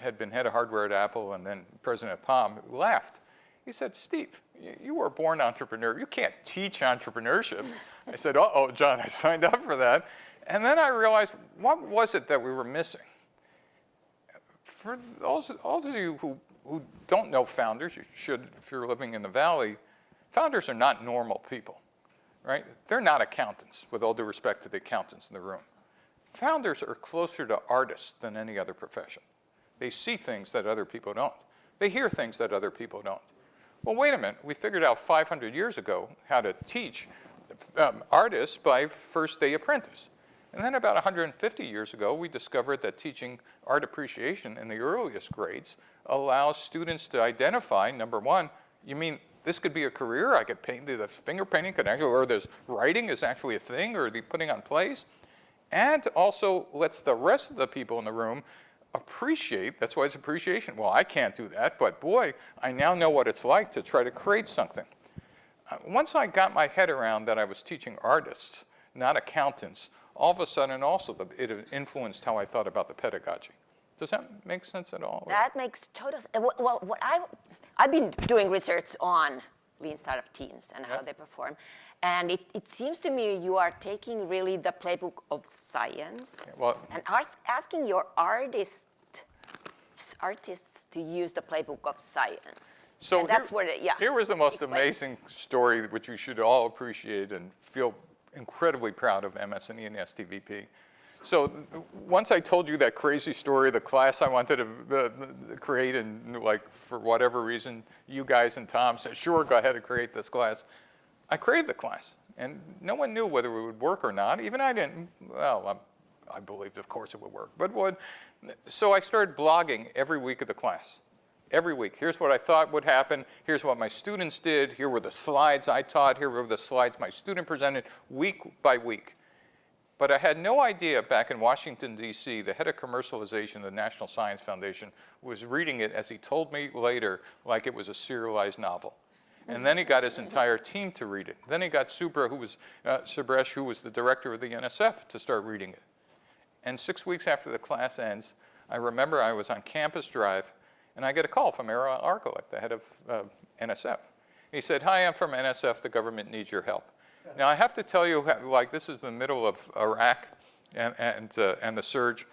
S15: had been head of hardware at Apple and then president of Palm, who laughed. He said, Steve, you were a born entrepreneur. You can't teach entrepreneurship. I said, uh-oh, John, I signed up for that. And then I realized, what was it that we were missing? For those of you who don't know founders, you should if you're living in the Valley, founders are not normal people, right? They're not accountants, with all due respect to the accountants in the room. Founders are closer to artists than any other profession. They see things that other people don't. They hear things that other people don't. Well, wait a minute. We figured out 500 years ago how to teach artists by first-day apprentice. And then about 150 years ago, we discovered that teaching art appreciation in the earliest grades allows students to identify, number one, you mean this could be a career? I could paint, the finger painting could actually, or this writing is actually a thing, or the putting on plays. And also lets the rest of the people in the room appreciate, that's why it's appreciation. Well, I can't do that, but boy, I now know what it's like to try to create something. Once I got my head around that I was teaching artists, not accountants, all of a sudden also it influenced how I thought about the pedagogy. Does that make sense at all?
S12: That makes total sense. Well, I've been doing research on lean startup teams and how they perform. And it seems to me you are taking really the playbook of science and asking your artists to use the playbook of science.
S15: So
S12: and that's
S15: here was the most amazing story, which you should all appreciate and feel incredibly proud of MS&E and STVP. So once I told you that crazy story, the class I wanted to create, and like for whatever reason, you guys and Tom said, sure, go ahead and create this class. I created the class, and no one knew whether it would work or not. Even I didn't. Well, I believed, of course, it would work, but would. So I started blogging every week of the class. Every week. Here's what I thought would happen. Here's what my students did. Here were the slides I taught. Here were the slides my student presented, week by week. But I had no idea back in Washington, D.C., the head of commercialization of the National Science Foundation was reading it, as he told me later, like it was a serialized novel. And then he got his entire team to read it. Then he got Subresh, who was the director of the NSF, to start reading it. And 6 weeks after the class ends, I remember I was on Campus Drive, and I get a call from Eero Arkolek, the head of NSF. He said, hi, I'm from NSF. The government needs your help. Now, I have to tell you, like, this is the middle of Iraq and the surge.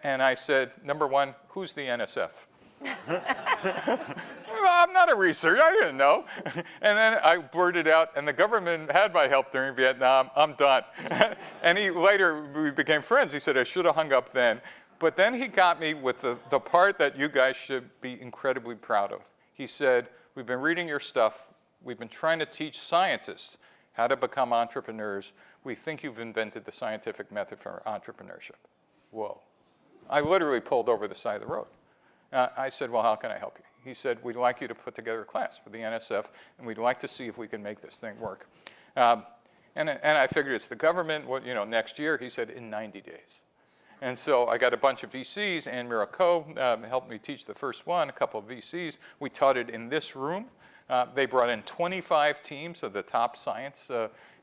S15: And I said, number one, who's the NSF? Well, I'm not a researcher. I didn't know. And then I blurted out, and the government had my help during Vietnam. I'm done. And we became friends. He said, I should have hung up then. But then he got me with the part that you guys should be incredibly proud of. He said, we've been reading your stuff. We've been trying to teach scientists how to become entrepreneurs. We think you've invented the scientific method for entrepreneurship. Whoa. I literally pulled over the side of the road. I said, well, how can I help you? He said, we'd like you to put together a class for the NSF, and we'd like to see if we can make this thing work. And I figured it's the government, next year. He said, in 90 days. And so I got a bunch of VCs. Anne Miraco helped me teach the first one, a couple of VCs. We taught it in this room. They brought in 25 teams of the top science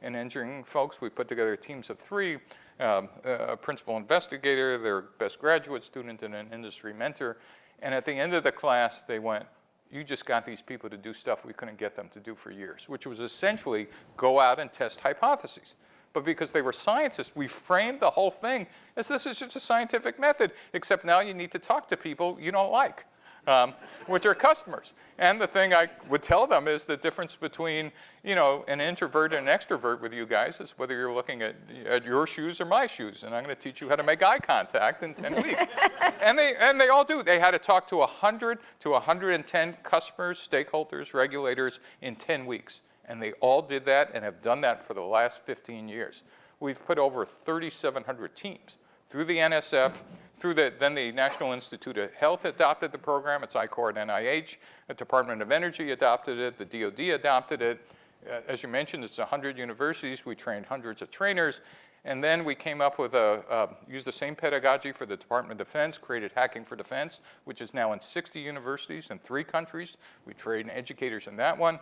S15: and engineering folks. We put together teams of 3, a principal investigator, their best graduate student, and an industry mentor. And at the end of the class, they went, you just got these people to do stuff we couldn't get them to do for years, which was essentially go out and test hypotheses. But because they were scientists, we framed the whole thing as this is just a scientific method, except now you need to talk to people you don't like, which are customers. And the thing I would tell them is the difference between, an introvert and an extrovert with you guys is whether you're looking at your shoes or my shoes. And I'm going to teach you how to make eye contact in 10 weeks. And they all do. They had to talk to 100 to 110 customers, stakeholders, regulators in 10 weeks. And they all did that and have done that for the last 15 years. We've put over 3,700 teams through the NSF, then the National Institute of Health adopted the program. It's ICOR at NIH. The Department of Energy adopted it. The DoD adopted it. As you mentioned, it's 100 universities. We trained hundreds of trainers. And then we came up with used the same pedagogy for the Department of Defense, created Hacking for Defense, which is now in 60 universities in 3 countries. We train educators in that one.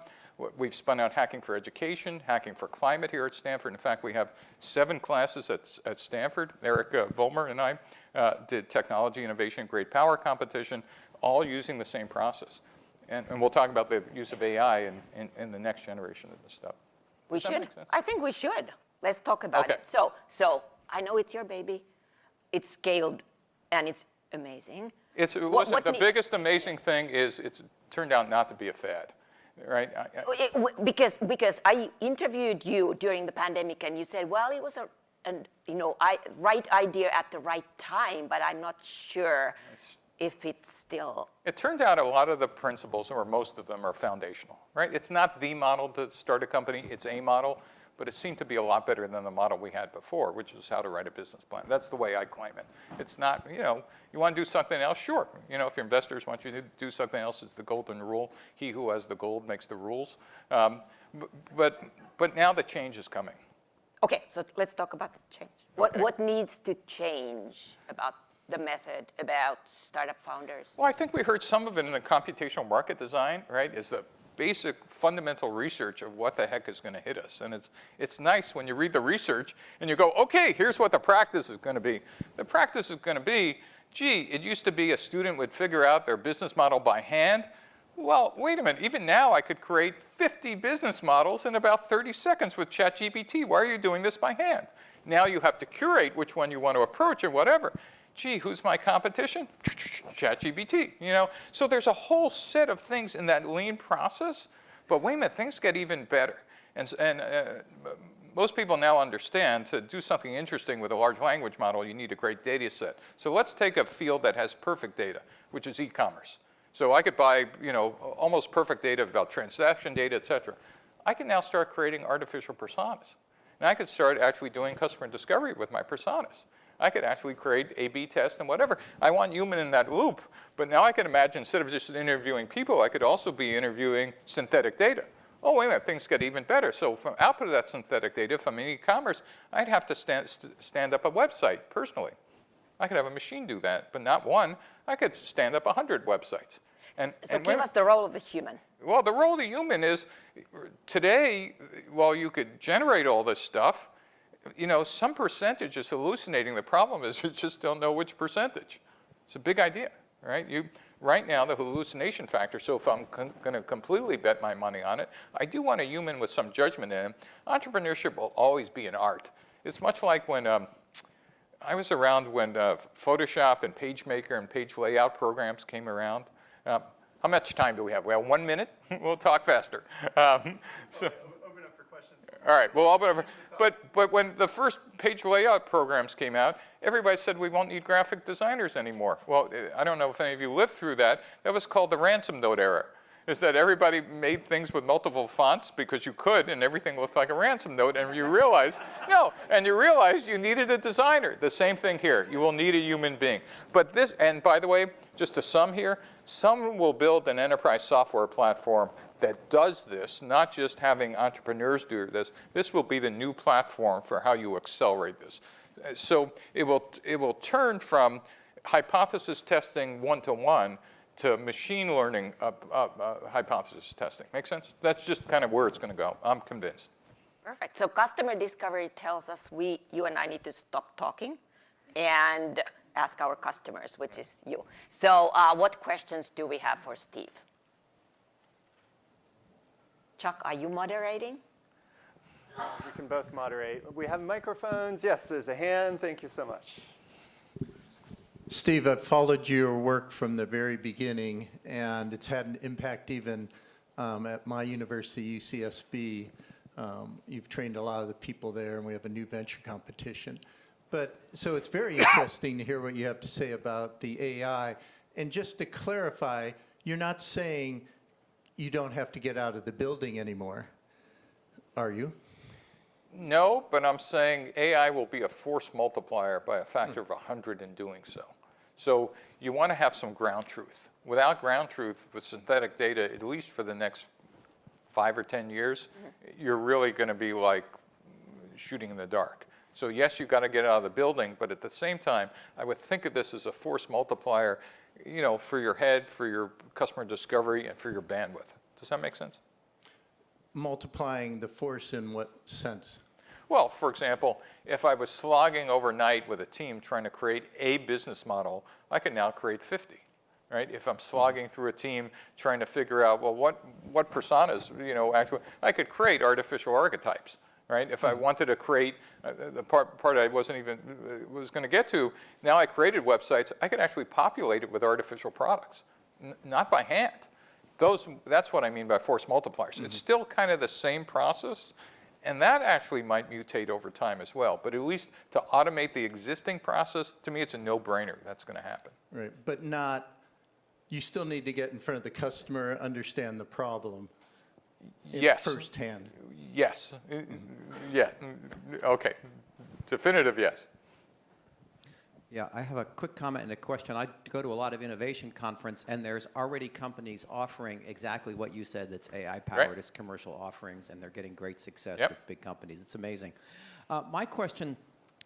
S15: We've spun out Hacking for Education, Hacking for Climate here at Stanford. In fact, we have 7 classes at Stanford. Eric Vollmer and I did Technology Innovation Great Power Competition, all using the same process. And we'll talk about the use of AI in the next generation of this stuff.
S12: We
S15: Does that
S12: should.
S15: make sense?
S12: I think we should. Let's talk about it. So I know it's your baby. It's scaled, and it's amazing.
S15: Listen, the biggest amazing thing is it's turned out not to be a fad, right?
S12: Because I interviewed you during the pandemic, and you said, well, it was a right idea at the right time, but I'm not sure if it's still.
S15: It turned out a lot of the principles, or most of them, are foundational, right? It's not the model to start a company. It's a model. But it seemed to be a lot better than the model we had before, which is how to write a business plan. That's the way I claim it. It's not, you want to do something else? Sure. If your investors want you to do something else, it's the golden rule. He who has the gold makes the rules. But now the change is coming.
S12: Okay, so let's talk about the change. What needs to change about the method, about startup founders?
S15: Well, I think we heard some of it in the computational market design, right, is the basic fundamental research of what the heck is going to hit us. And it's nice when you read the research and you go, okay, here's what the practice is going to be. The practice is going to be, gee, it used to be a student would figure out their business model by hand. Well, wait a minute, even now I could create 50 business models in about 30 seconds with ChatGPT. Why are you doing this by hand? Now you have to curate which one you want to approach and whatever. Gee, who's my competition? ChatGPT, So there's a whole set of things in that lean process, but wait a minute, things get even better. And most people now understand to do something interesting with a large language model, you need a great data set. So let's take a field that has perfect data, which is e-commerce. So I could buy, almost perfect data about transaction data, et cetera. I can now start creating artificial personas. And I could start actually doing customer discovery with my personas. I could actually create A/B tests and whatever. I want human in that loop. But now I can imagine instead of just interviewing people, I could also be interviewing synthetic data. Oh, wait a minute, things get even better. So from output of that synthetic data from e-commerce, I'd have to stand up a website personally. I could have a machine do that, but not one. I could stand up 100 websites.
S12: So give us the role of the human.
S15: Well, the role of the human is, today, while you could generate all this stuff, some percentage is hallucinating. The problem is you just don't know which percentage. It's a big idea, right? Right now, the hallucination factor, so if I'm going to completely bet my money on it, I do want a human with some judgment in him. Entrepreneurship will always be an art. It's much like when I was around when Photoshop and PageMaker and page layout programs came around. How much time do we have? We have 1 minute? We'll talk faster.
S22: Open up for questions.
S15: All right, well, but when the first page layout programs came out, everybody said we won't need graphic designers anymore. Well, I don't know if any of you lived through that. That was called the ransom note era. Is that everybody made things with multiple fonts because you could, and everything looked like a ransom note, and you realized, you needed a designer. The same thing here. You will need a human being. But this, and by the way, just to sum here, someone will build an enterprise software platform that does this, not just having entrepreneurs do this. This will be the new platform for how you accelerate this. So it will turn from hypothesis testing one-to-one to machine learning hypothesis testing. Make sense? That's just kind of where it's going to go. I'm convinced.
S12: Perfect. So customer discovery tells us you and I need to stop talking and ask our customers, which is you. So what questions do we have for Steve? Chuck, are you moderating?
S22: We can both moderate. We have microphones. Yes, there's a hand. Thank you so much.
S3: Steve, I've followed your work from the very beginning, and it's had an impact even at my university, UCSB. You've trained a lot of the people there, and we have a new venture competition. So it's very interesting to hear what you have to say about the AI. And just to clarify, you're not saying you don't have to get out of the building anymore, are you?
S15: No, but I'm saying AI will be a force multiplier by a factor of 100 in doing so. So you want to have some ground truth. Without ground truth, with synthetic data, at least for the next 5 or 10 years, you're really going to be like shooting in the dark. So yes, you've got to get out of the building, but at the same time, I would think of this as a force multiplier, you know, for your head, for your customer discovery, and for your bandwidth. Does that make sense?
S3: Multiplying the force in what sense?
S15: Well, for example, if I was slogging overnight with a team trying to create a business model, I can now create 50, right? If I'm slogging through a team trying to figure out, well, what personas, you know, actually, I could create artificial archetypes, right? If I wanted to create, the part I wasn't even, was going to get to, now I created websites, I could actually populate it with artificial products, not by hand. That's what I mean by force multipliers. It's still kind of the same process, and that actually might mutate over time as well. But at least to automate the existing process, to me, it's a no-brainer. That's going to happen.
S3: Right, but not, you still need to get in front of the customer, understand the problem.
S15: Yes.
S3: Firsthand.
S15: Yes. Yeah. Okay. Definitive yes.
S10: Yeah, I have a quick comment and a question. I go to a lot of innovation conference, and there's already companies offering exactly what you said that's AI-powered as commercial offerings, and they're getting great success with big companies. It's amazing. My question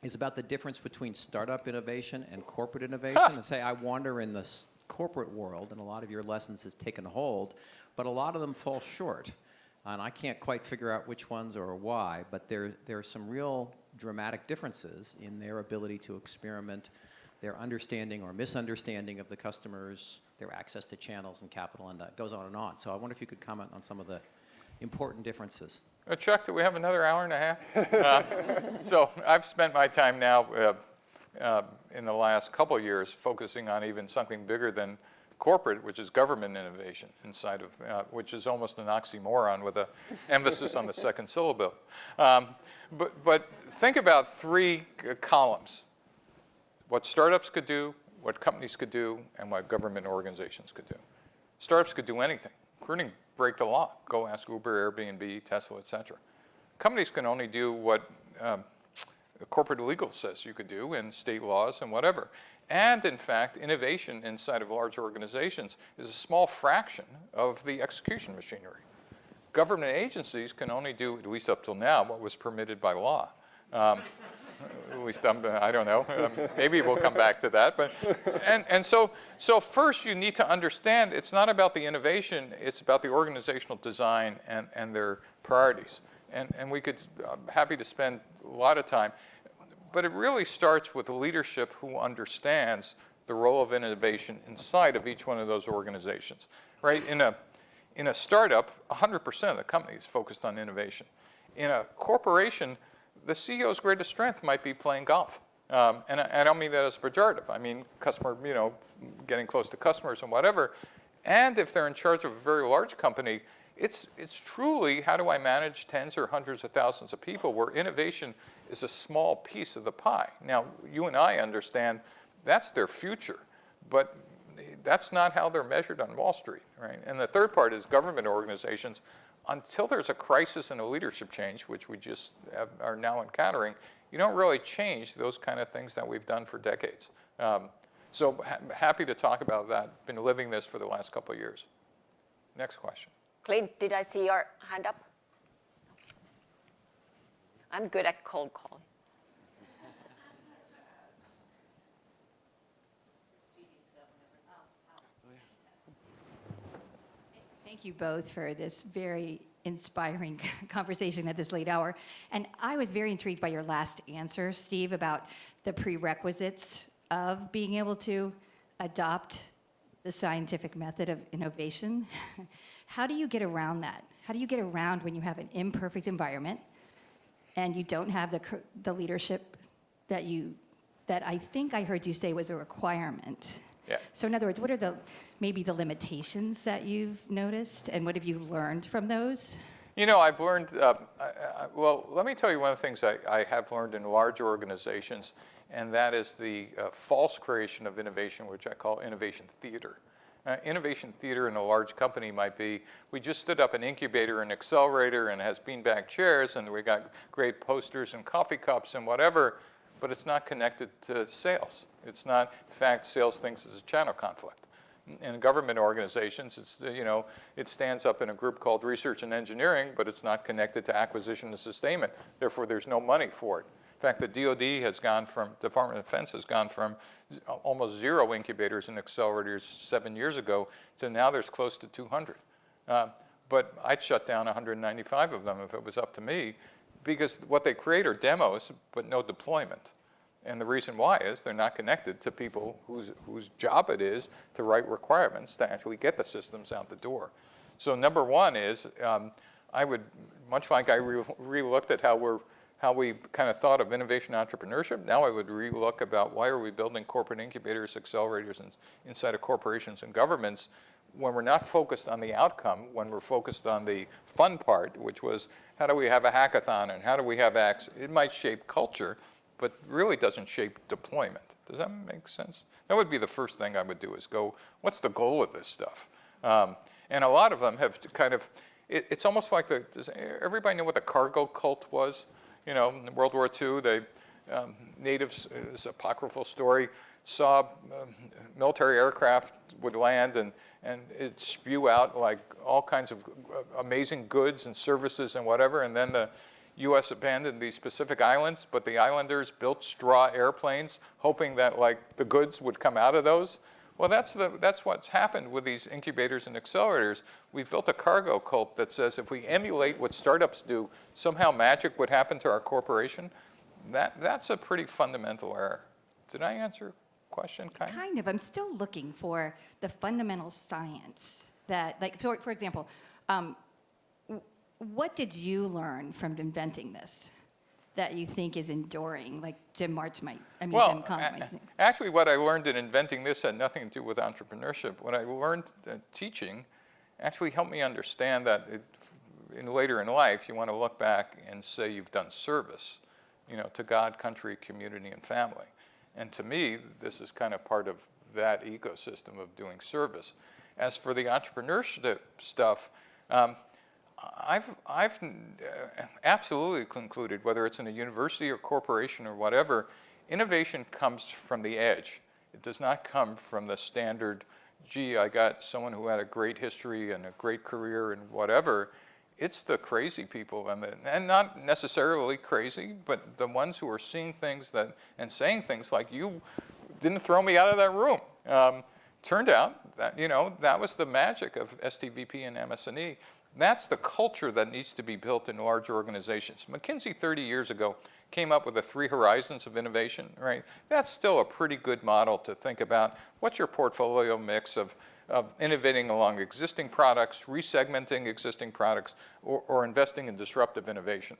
S10: is about the difference between startup innovation and corporate innovation. And say I wander in the corporate world, and a lot of your lessons has taken hold, but a lot of them fall short. And I can't quite figure out which ones or why, but there are some real dramatic differences in their ability to experiment, their understanding or misunderstanding of the customers, their access to channels and capital, and that goes on and on. So I wonder if you could comment on some of the important differences.
S15: Chuck, do we have another hour and a half? So I've spent my time now in the last couple of years focusing on even something bigger than corporate, which is government innovation inside of, which is almost an oxymoron with an emphasis on the second syllable. But think about 3 columns: what startups could do, what companies could do, and what government organizations could do. Startups could do anything, including break the law. Go ask Uber, Airbnb, Tesla, et cetera. Companies can only do what corporate legal says you could do, and state laws and whatever. And in fact, innovation inside of large organizations is a small fraction of the execution machinery. Government agencies can only do, at least up till now, what was permitted by law. At least I don't know. Maybe we'll come back to that. But and so first you need to understand it's not about the innovation, it's about the organizational design and their priorities. And we could, I'm happy to spend a lot of time. But it really starts with the leadership who understands the role of innovation inside of each one of those organizations, right? In a startup, 100% of the company is focused on innovation. In a corporation, the CEO's greatest strength might be playing golf. And I don't mean that as pejorative. I mean customer, you know, getting close to customers and whatever. And if they're in charge of a very large company, it's truly how do I manage tens or hundreds of thousands of people where innovation is a small piece of the pie. Now, you and I understand that's their future, but that's not how they're measured on Wall Street, right? And the third part is government organizations. Until there's a crisis and a leadership change, which we just are now encountering, you don't really change those kind of things that we've done for decades. So happy to talk about that. Been living this for the last couple of years. Next question.
S12: Clint, did I see your hand up? I'm good at cold call.
S13: Thank you both for this very inspiring conversation at this late hour. And I was very intrigued by your last answer, Steve, about the prerequisites of being able to adopt the scientific method of innovation. How do you get around that? How do you get around when you have an imperfect environment and you don't have the leadership that I think I heard you say was a requirement?
S15: Yeah.
S13: So in other words, what are maybe the limitations that you've noticed, and what have you learned from those?
S15: You know, I've learned, well, let me tell you one of the things I have learned in large organizations, and that is the false creation of innovation, which I call innovation theater. Innovation theater in a large company might be, we just stood up an incubator and accelerator and it has beanbag chairs and we got great posters and coffee cups and whatever, but it's not connected to sales. It's not, in fact, sales thinks it's a channel conflict. In government organizations, it's, it stands up in a group called research and engineering, but it's not connected to acquisition and sustainment. Therefore, there's no money for it. In fact, the DoD has gone from, Department of Defense has gone from almost 0 incubators and accelerators 7 years ago to now there's close to 200. But I'd shut down 195 of them if it was up to me, because what they create are demos, but no deployment. And the reason why is they're not connected to people whose job it is to write requirements to actually get the systems out the door. So number one is, I would, much like I re-looked at how we kind of thought of innovation entrepreneurship, now I would relook about why are we building corporate incubators, accelerators inside of corporations and governments when we're not focused on the outcome, when we're focused on the fun part, which was how do we have a hackathon and how do we have acts? It might shape culture, but really doesn't shape deployment. Does that make sense? That would be the first thing I would do is go, what's the goal of this stuff? And a lot of them have kind of, it's almost like does everybody know what the cargo cult was? In World War II, the natives, it's an apocryphal story, saw military aircraft would land and it'd spew out like all kinds of amazing goods and services and whatever, and then the U.S. abandoned these Pacific islands, but the islanders built straw airplanes, hoping that like the goods would come out of those. Well, that's what's happened with these incubators and accelerators. We've built a cargo cult that says if we emulate what startups do, somehow magic would happen to our corporation. That's a pretty fundamental error. Did I answer your question, kind of?
S13: Kind of. I'm still looking for the fundamental science that, like, so for example, what did you learn from inventing this that you think is enduring, like Jim March might, Jim Collins might think?
S15: Actually, what I learned in inventing this had nothing to do with entrepreneurship. What I learned teaching actually helped me understand that later in life, you want to look back and say you've done service, to God, country, community, and family. And to me, this is kind of part of that ecosystem of doing service. As for the entrepreneurship stuff, I've absolutely concluded, whether it's in a university or corporation or whatever, innovation comes from the edge. It does not come from the standard, gee, I got someone who had a great history and a great career and whatever. It's the crazy people, and not necessarily crazy, but the ones who are seeing things and saying things like, you didn't throw me out of that room. Turned out that, that was the magic of STVP and MS&E. That's the culture that needs to be built in large organizations. McKinsey 30 years ago came up with the 3 horizons of innovation, right? That's still a pretty good model to think about. What's your portfolio mix of innovating along existing products, resegmenting existing products, or investing in disruptive innovation,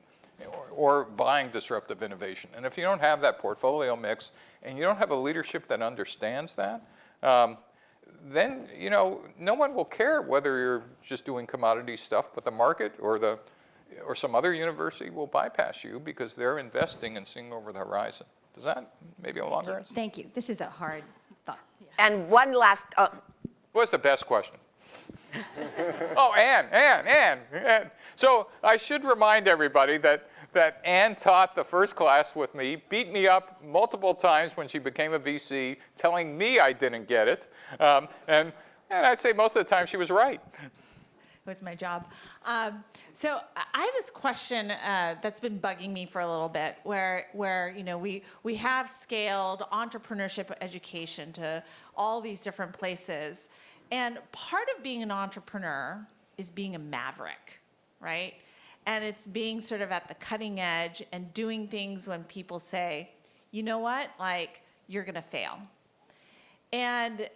S15: or buying disruptive innovation? And if you don't have that portfolio mix and you don't have a leadership that understands that, then no one will care whether you're just doing commodity stuff, but the market or some other university will bypass you because they're investing and seeing over the horizon. Does that maybe a longer answer?
S13: Thank you. This is a hard thought.
S12: And one last.
S15: What's the best question? Oh, Ann. So I should remind everybody that Ann taught the first class with me, beat me up multiple times when she became a VC, telling me I didn't get it. And I'd say most of the time she was right.
S4: It was my job. So I have this question that's been bugging me for a little bit, where we have scaled entrepreneurship education to all these different places, and part of being an entrepreneur is being a maverick, right? And it's being sort of at the cutting edge and doing things when people say, you know what, like, you're gonna fail. And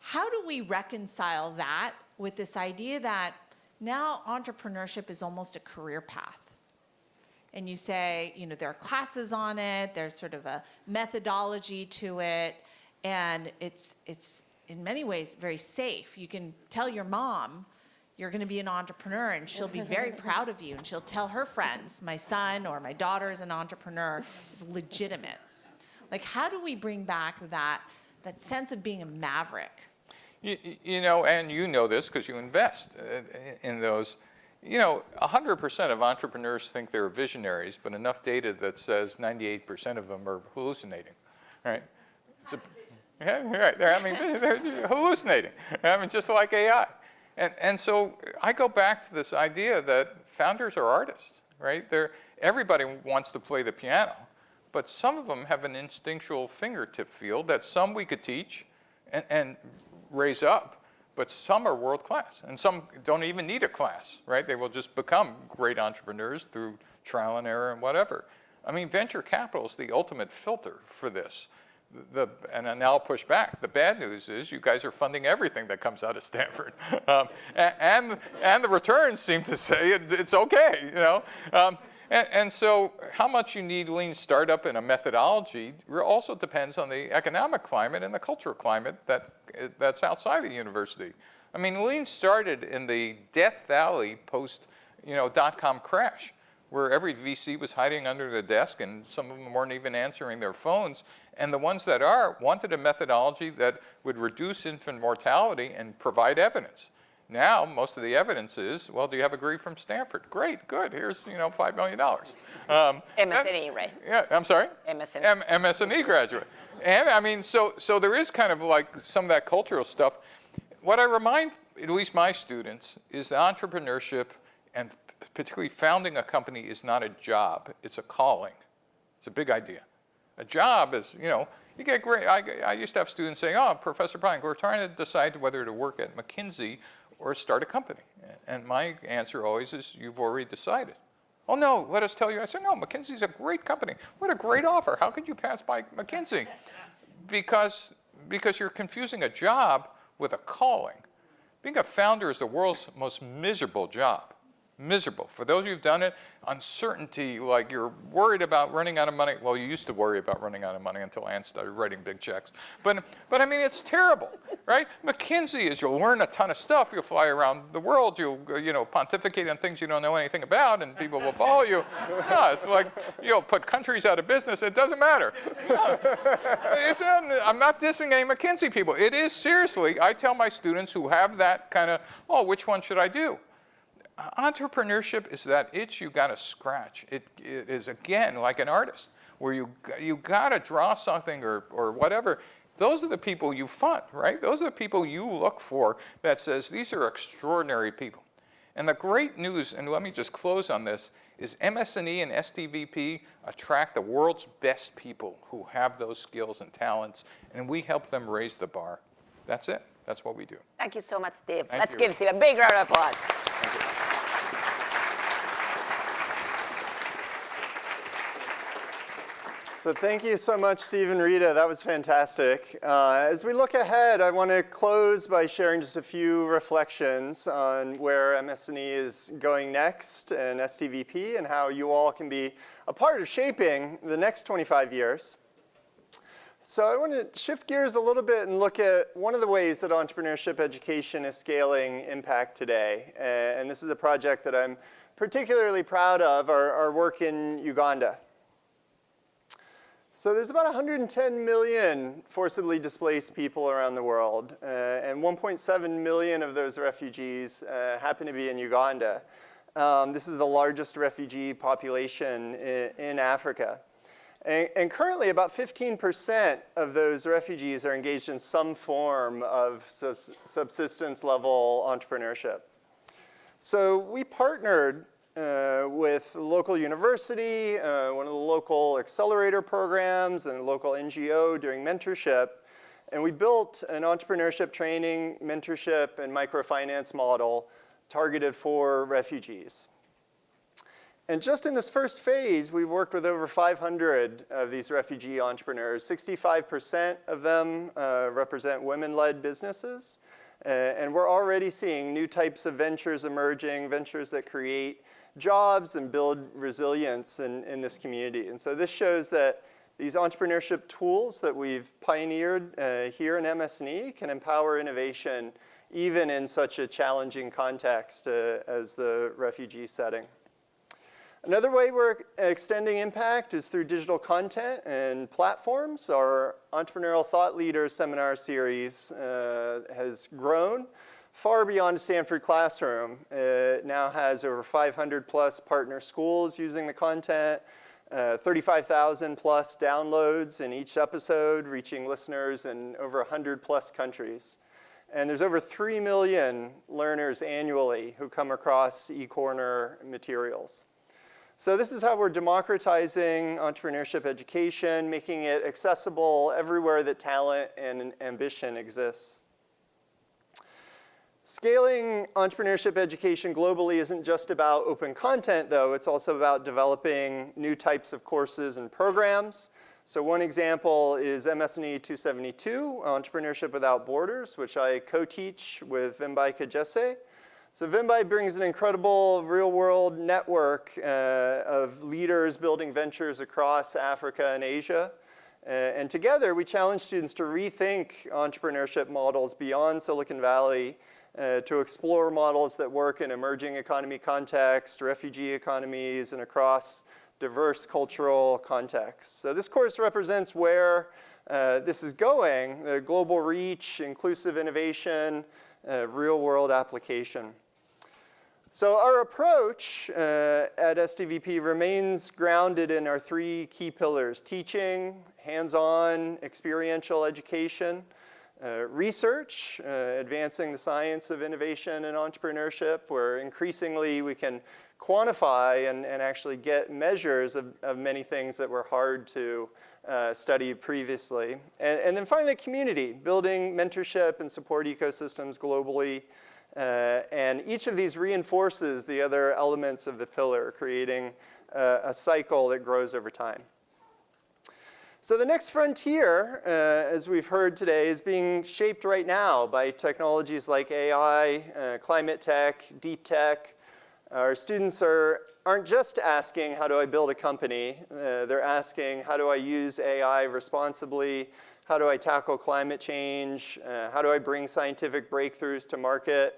S4: how do we reconcile that with this idea that now entrepreneurship is almost a career path? And you say, there are classes on it, there's sort of a methodology to it, and it's in many ways very safe. You can tell your mom you're going to be an entrepreneur, and she'll be very proud of you, and she'll tell her friends, my son or my daughter is an entrepreneur, is legitimate. Like, how do we bring back that sense of being a maverick?
S15: You know, and you know this because you invest in those. You know, 100% of entrepreneurs think they're visionaries, but enough data that says 98% of them are hallucinating, right? Yeah, right. They're hallucinating. I mean, just like AI. And so I go back to this idea that founders are artists, right? Everybody wants to play the piano, but some of them have an instinctual fingertip feel that some we could teach and raise up. But some are world class, and some don't even need a class, right? They will just become great entrepreneurs through trial and error and whatever. I mean, venture capital is the ultimate filter for this. And I'll push back. The bad news is you guys are funding everything that comes out of Stanford, and the returns seem to say it's okay, you know. And so how much you need lean startup in a methodology also depends on the economic climate and the cultural climate that's outside the university. I mean, lean started in the Death Valley post, .com crash, where every VC was hiding under the desk and some of them weren't even answering their phones. And the ones that wanted a methodology that would reduce infant mortality and provide evidence. Now, most of the evidence is, well, do you have a degree from Stanford? Great, good, here's, $5 million.
S12: MSNE, right?
S15: Yeah, I'm sorry?
S12: MSNE.
S15: MSNE graduate. And I mean, so there is kind of like some of that cultural stuff. What I remind, at least my students, is that entrepreneurship and particularly founding a company is not a job, it's a calling. It's a big idea. A job is, you get great, I used to have students saying, oh, Professor Plank, we're trying to decide whether to work at McKinsey or start a company. And my answer always is, you've already decided. Oh no, let us tell you. I said, no, McKinsey's a great company. What a great offer. How could you pass by McKinsey? Because you're confusing a job with a calling. Being a founder is the world's most miserable job. Miserable. For those of you who've done it, uncertainty, like you're worried about running out of money. Well, you used to worry about running out of money until Ann started writing big checks. But I mean, it's terrible, right? McKinsey is you'll learn a ton of stuff. You'll fly around the world. You'll, pontificate on things you don't know anything about, and people will follow you. No, it's like, put countries out of business. It doesn't matter. I'm not dissing any McKinsey people. It is seriously, I tell my students who have that kind of, which one should I do? Entrepreneurship is that itch you got to scratch. It is, again, like an artist, where you got to draw something or whatever. Those are the people you fund, right? Those are the people you look for that says, these are extraordinary people. And the great news, and let me just close on this, is MSNE and STVP attract the world's best people who have those skills and talents, and we help them raise the bar. That's it. That's what we do.
S12: Thank you so much, Steve.
S15: Thank
S12: Let's
S15: you.
S12: give Steve a big round of applause.
S15: Thank you.
S22: So thank you so much, Steve and Rita. That was fantastic. As we look ahead, I want to close by sharing just a few reflections on where MSNE is going next and STVP and how you all can be a part of shaping the next 25 years. So I want to shift gears a little bit and look at one of the ways that entrepreneurship education is scaling impact today. And this is a project that I'm particularly proud of, our work in Uganda. So there's about 110 million forcibly displaced people around the world, and 1.7 million of those refugees happen to be in Uganda. This is the largest refugee population in Africa. And currently, about 15% of those refugees are engaged in some form of subsistence level entrepreneurship. So we partnered with a local university, one of the local accelerator programs, and a local NGO doing mentorship. And we built an entrepreneurship training, mentorship, and microfinance model targeted for refugees. And just in this first phase, we've worked with over 500 of these refugee entrepreneurs. 65% of them represent women-led businesses. And we're already seeing new types of ventures emerging, ventures that create jobs and build resilience in this community. And so this shows that these entrepreneurship tools that we've pioneered here in MSNE can empower innovation even in such a challenging context as the refugee setting. Another way we're extending impact is through digital content and platforms. Our Entrepreneurial Thought Leaders seminar series has grown far beyond a Stanford classroom. It now has over 500 plus partner schools using the content, 35,000 plus downloads in each episode, reaching listeners in over 100 plus countries. And there's over 3 million learners annually who come across eCorner materials. So this is how we're democratizing entrepreneurship education, making it accessible everywhere that talent and ambition exists. Scaling entrepreneurship education globally isn't just about open content, though. It's also about developing new types of courses and programs. So one example is MS&E 272, Entrepreneurship Without Borders, which I co-teach with Vimbai Kajese. So Vimbai brings an incredible real-world network of leaders building ventures across Africa and Asia. And together, we challenge students to rethink entrepreneurship models beyond Silicon Valley, to explore models that work in emerging economy context, refugee economies, and across diverse cultural contexts. So this course represents where this is going, the global reach, inclusive innovation, real-world application. So our approach at STVP remains grounded in our 3 key pillars: teaching, hands-on, experiential education, research, advancing the science of innovation and entrepreneurship, where increasingly we can quantify and actually get measures of many things that were hard to study previously. And then finally, community, building mentorship and support ecosystems globally. And each of these reinforces the other elements of the pillar, creating a cycle that grows over time. So the next frontier, as we've heard today, is being shaped right now by technologies like AI, climate tech, deep tech. Our students aren't just asking, how do I build a company? They're asking, how do I use AI responsibly? How do I tackle climate change? How do I bring scientific breakthroughs to market?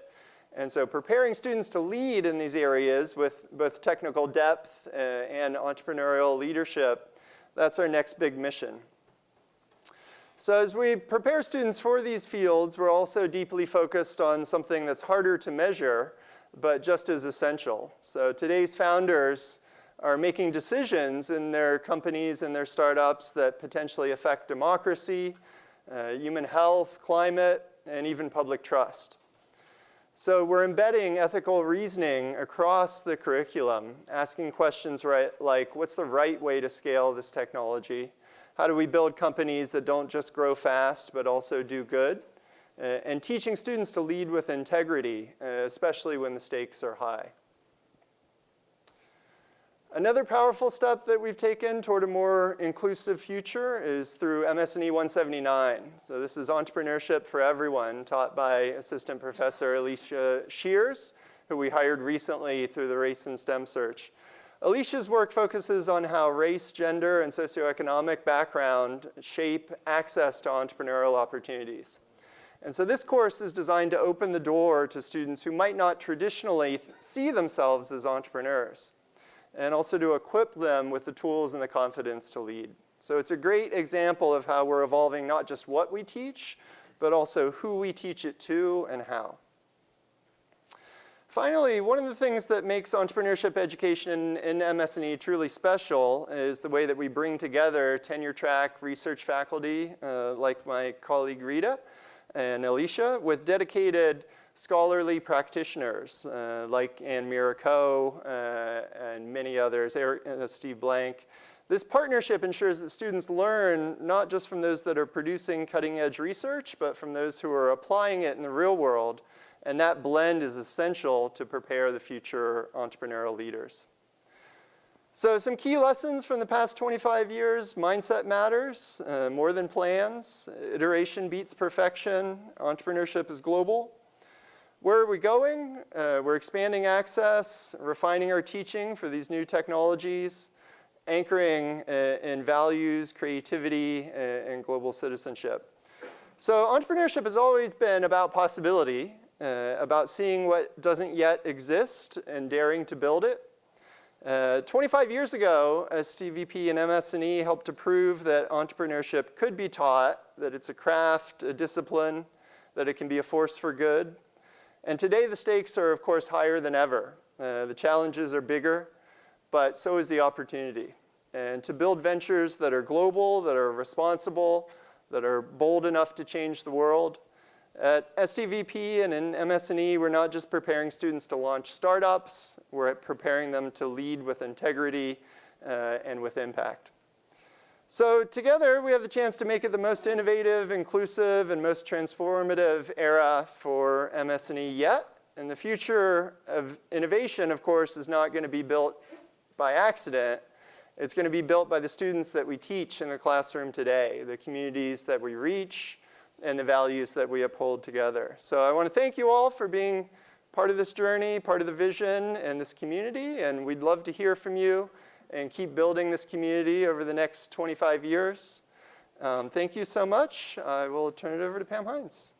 S22: And so preparing students to lead in these areas with both technical depth and entrepreneurial leadership, that's our next big mission. So as we prepare students for these fields, we're also deeply focused on something that's harder to measure, but just as essential. So today's founders are making decisions in their companies and their startups that potentially affect democracy, human health, climate, and even public trust. So we're embedding ethical reasoning across the curriculum, asking questions like, what's the right way to scale this technology? How do we build companies that don't just grow fast, but also do good? And teaching students to lead with integrity, especially when the stakes are high. Another powerful step that we've taken toward a more inclusive future is through MS&E 179. So this is Entrepreneurship for Everyone, taught by Assistant Professor Alicia Shears, who we hired recently through the Race and STEM Search. Alicia's work focuses on how race, gender, and socioeconomic background shape access to entrepreneurial opportunities. And so this course is designed to open the door to students who might not traditionally see themselves as entrepreneurs, and also to equip them with the tools and the confidence to lead. So it's a great example of how we're evolving not just what we teach, but also who we teach it to and how. Finally, one of the things that makes entrepreneurship education in MS&E truly special is the way that we bring together tenure-track research faculty, like my colleague Rita and Alicia, with dedicated scholarly practitioners like Anne Miraco and many others, Steve Blank. This partnership ensures that students learn not just from those that are producing cutting-edge research, but from those who are applying it in the real world. And that blend is essential to prepare the future entrepreneurial leaders. So some key lessons from the past 25 years: mindset matters, more than plans, iteration beats perfection, entrepreneurship is global. Where are we going? We're expanding access, refining our teaching for these new technologies, anchoring in values, creativity, and global citizenship. So entrepreneurship has always been about possibility, about seeing what doesn't yet exist and daring to build it. 25 years ago, STVP and MS&E helped to prove that entrepreneurship could be taught, that it's a craft, a discipline, that it can be a force for good. And today the stakes are, of course, higher than ever. The challenges are bigger, but so is the opportunity. And to build ventures that are global, that are responsible, that are bold enough to change the world. At STVP and in MS&E, we're not just preparing students to launch startups, we're preparing them to lead with integrity and with impact. So together, we have the chance to make it the most innovative, inclusive, and most transformative era for MS&E yet. And the future of innovation, of course, is not going to be built by accident. It's going to be built by the students that we teach in the classroom today, the communities that we reach, and the values that we uphold together. So I want to thank you all for being part of this journey, part of the vision and this community, and we'd love to hear from you and keep building this community over the next 25 years. Thank you so much. I will turn it over to Pam Hines.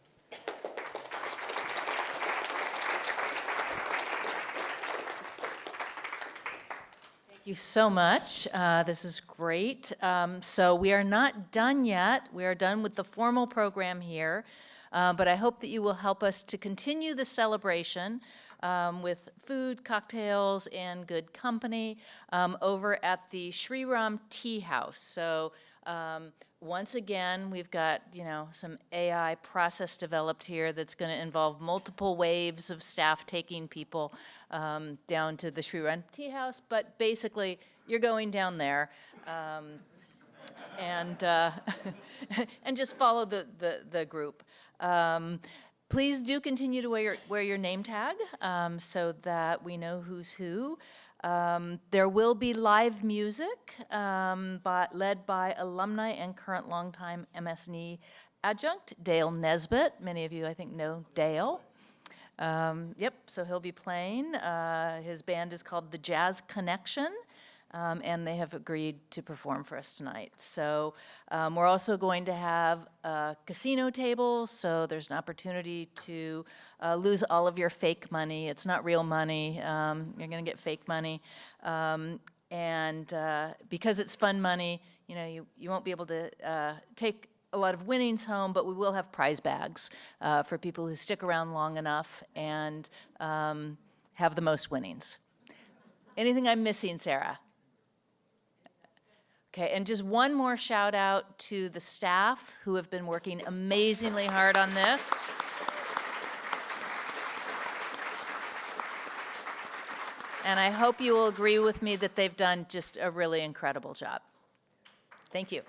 S2: Thank you so much. This is great. So we are not done yet. We are done with the formal program here, but I hope that you will help us to continue the celebration with food, cocktails, and good company over at the Shri Ram Tea House. So once again, we've got, some AI process developed here that's going to involve multiple waves of staff taking people down to the Shri Ram Tea House. But basically, you're going down there and just follow the group. Please do continue to wear your name tag so that we know who's who. There will be live music led by alumni and current longtime MS&E adjunct, Dale Nesbitt. Many of you, I think, know Dale. So he'll be playing. His band is called The Jazz Connection. And they have agreed to perform for us tonight. So we're also going to have a casino table, so there's an opportunity to lose all of your fake money. It's not real money. You're going to get fake money. And because it's fun money, you won't be able to take a lot of winnings home, but we will have prize bags for people who stick around long enough and have the most winnings. Anything I'm missing, Sarah? Okay, and just one more shout out to the staff who have been working amazingly hard on this. And I hope you will agree with me that they've done just a really incredible job. Thank you.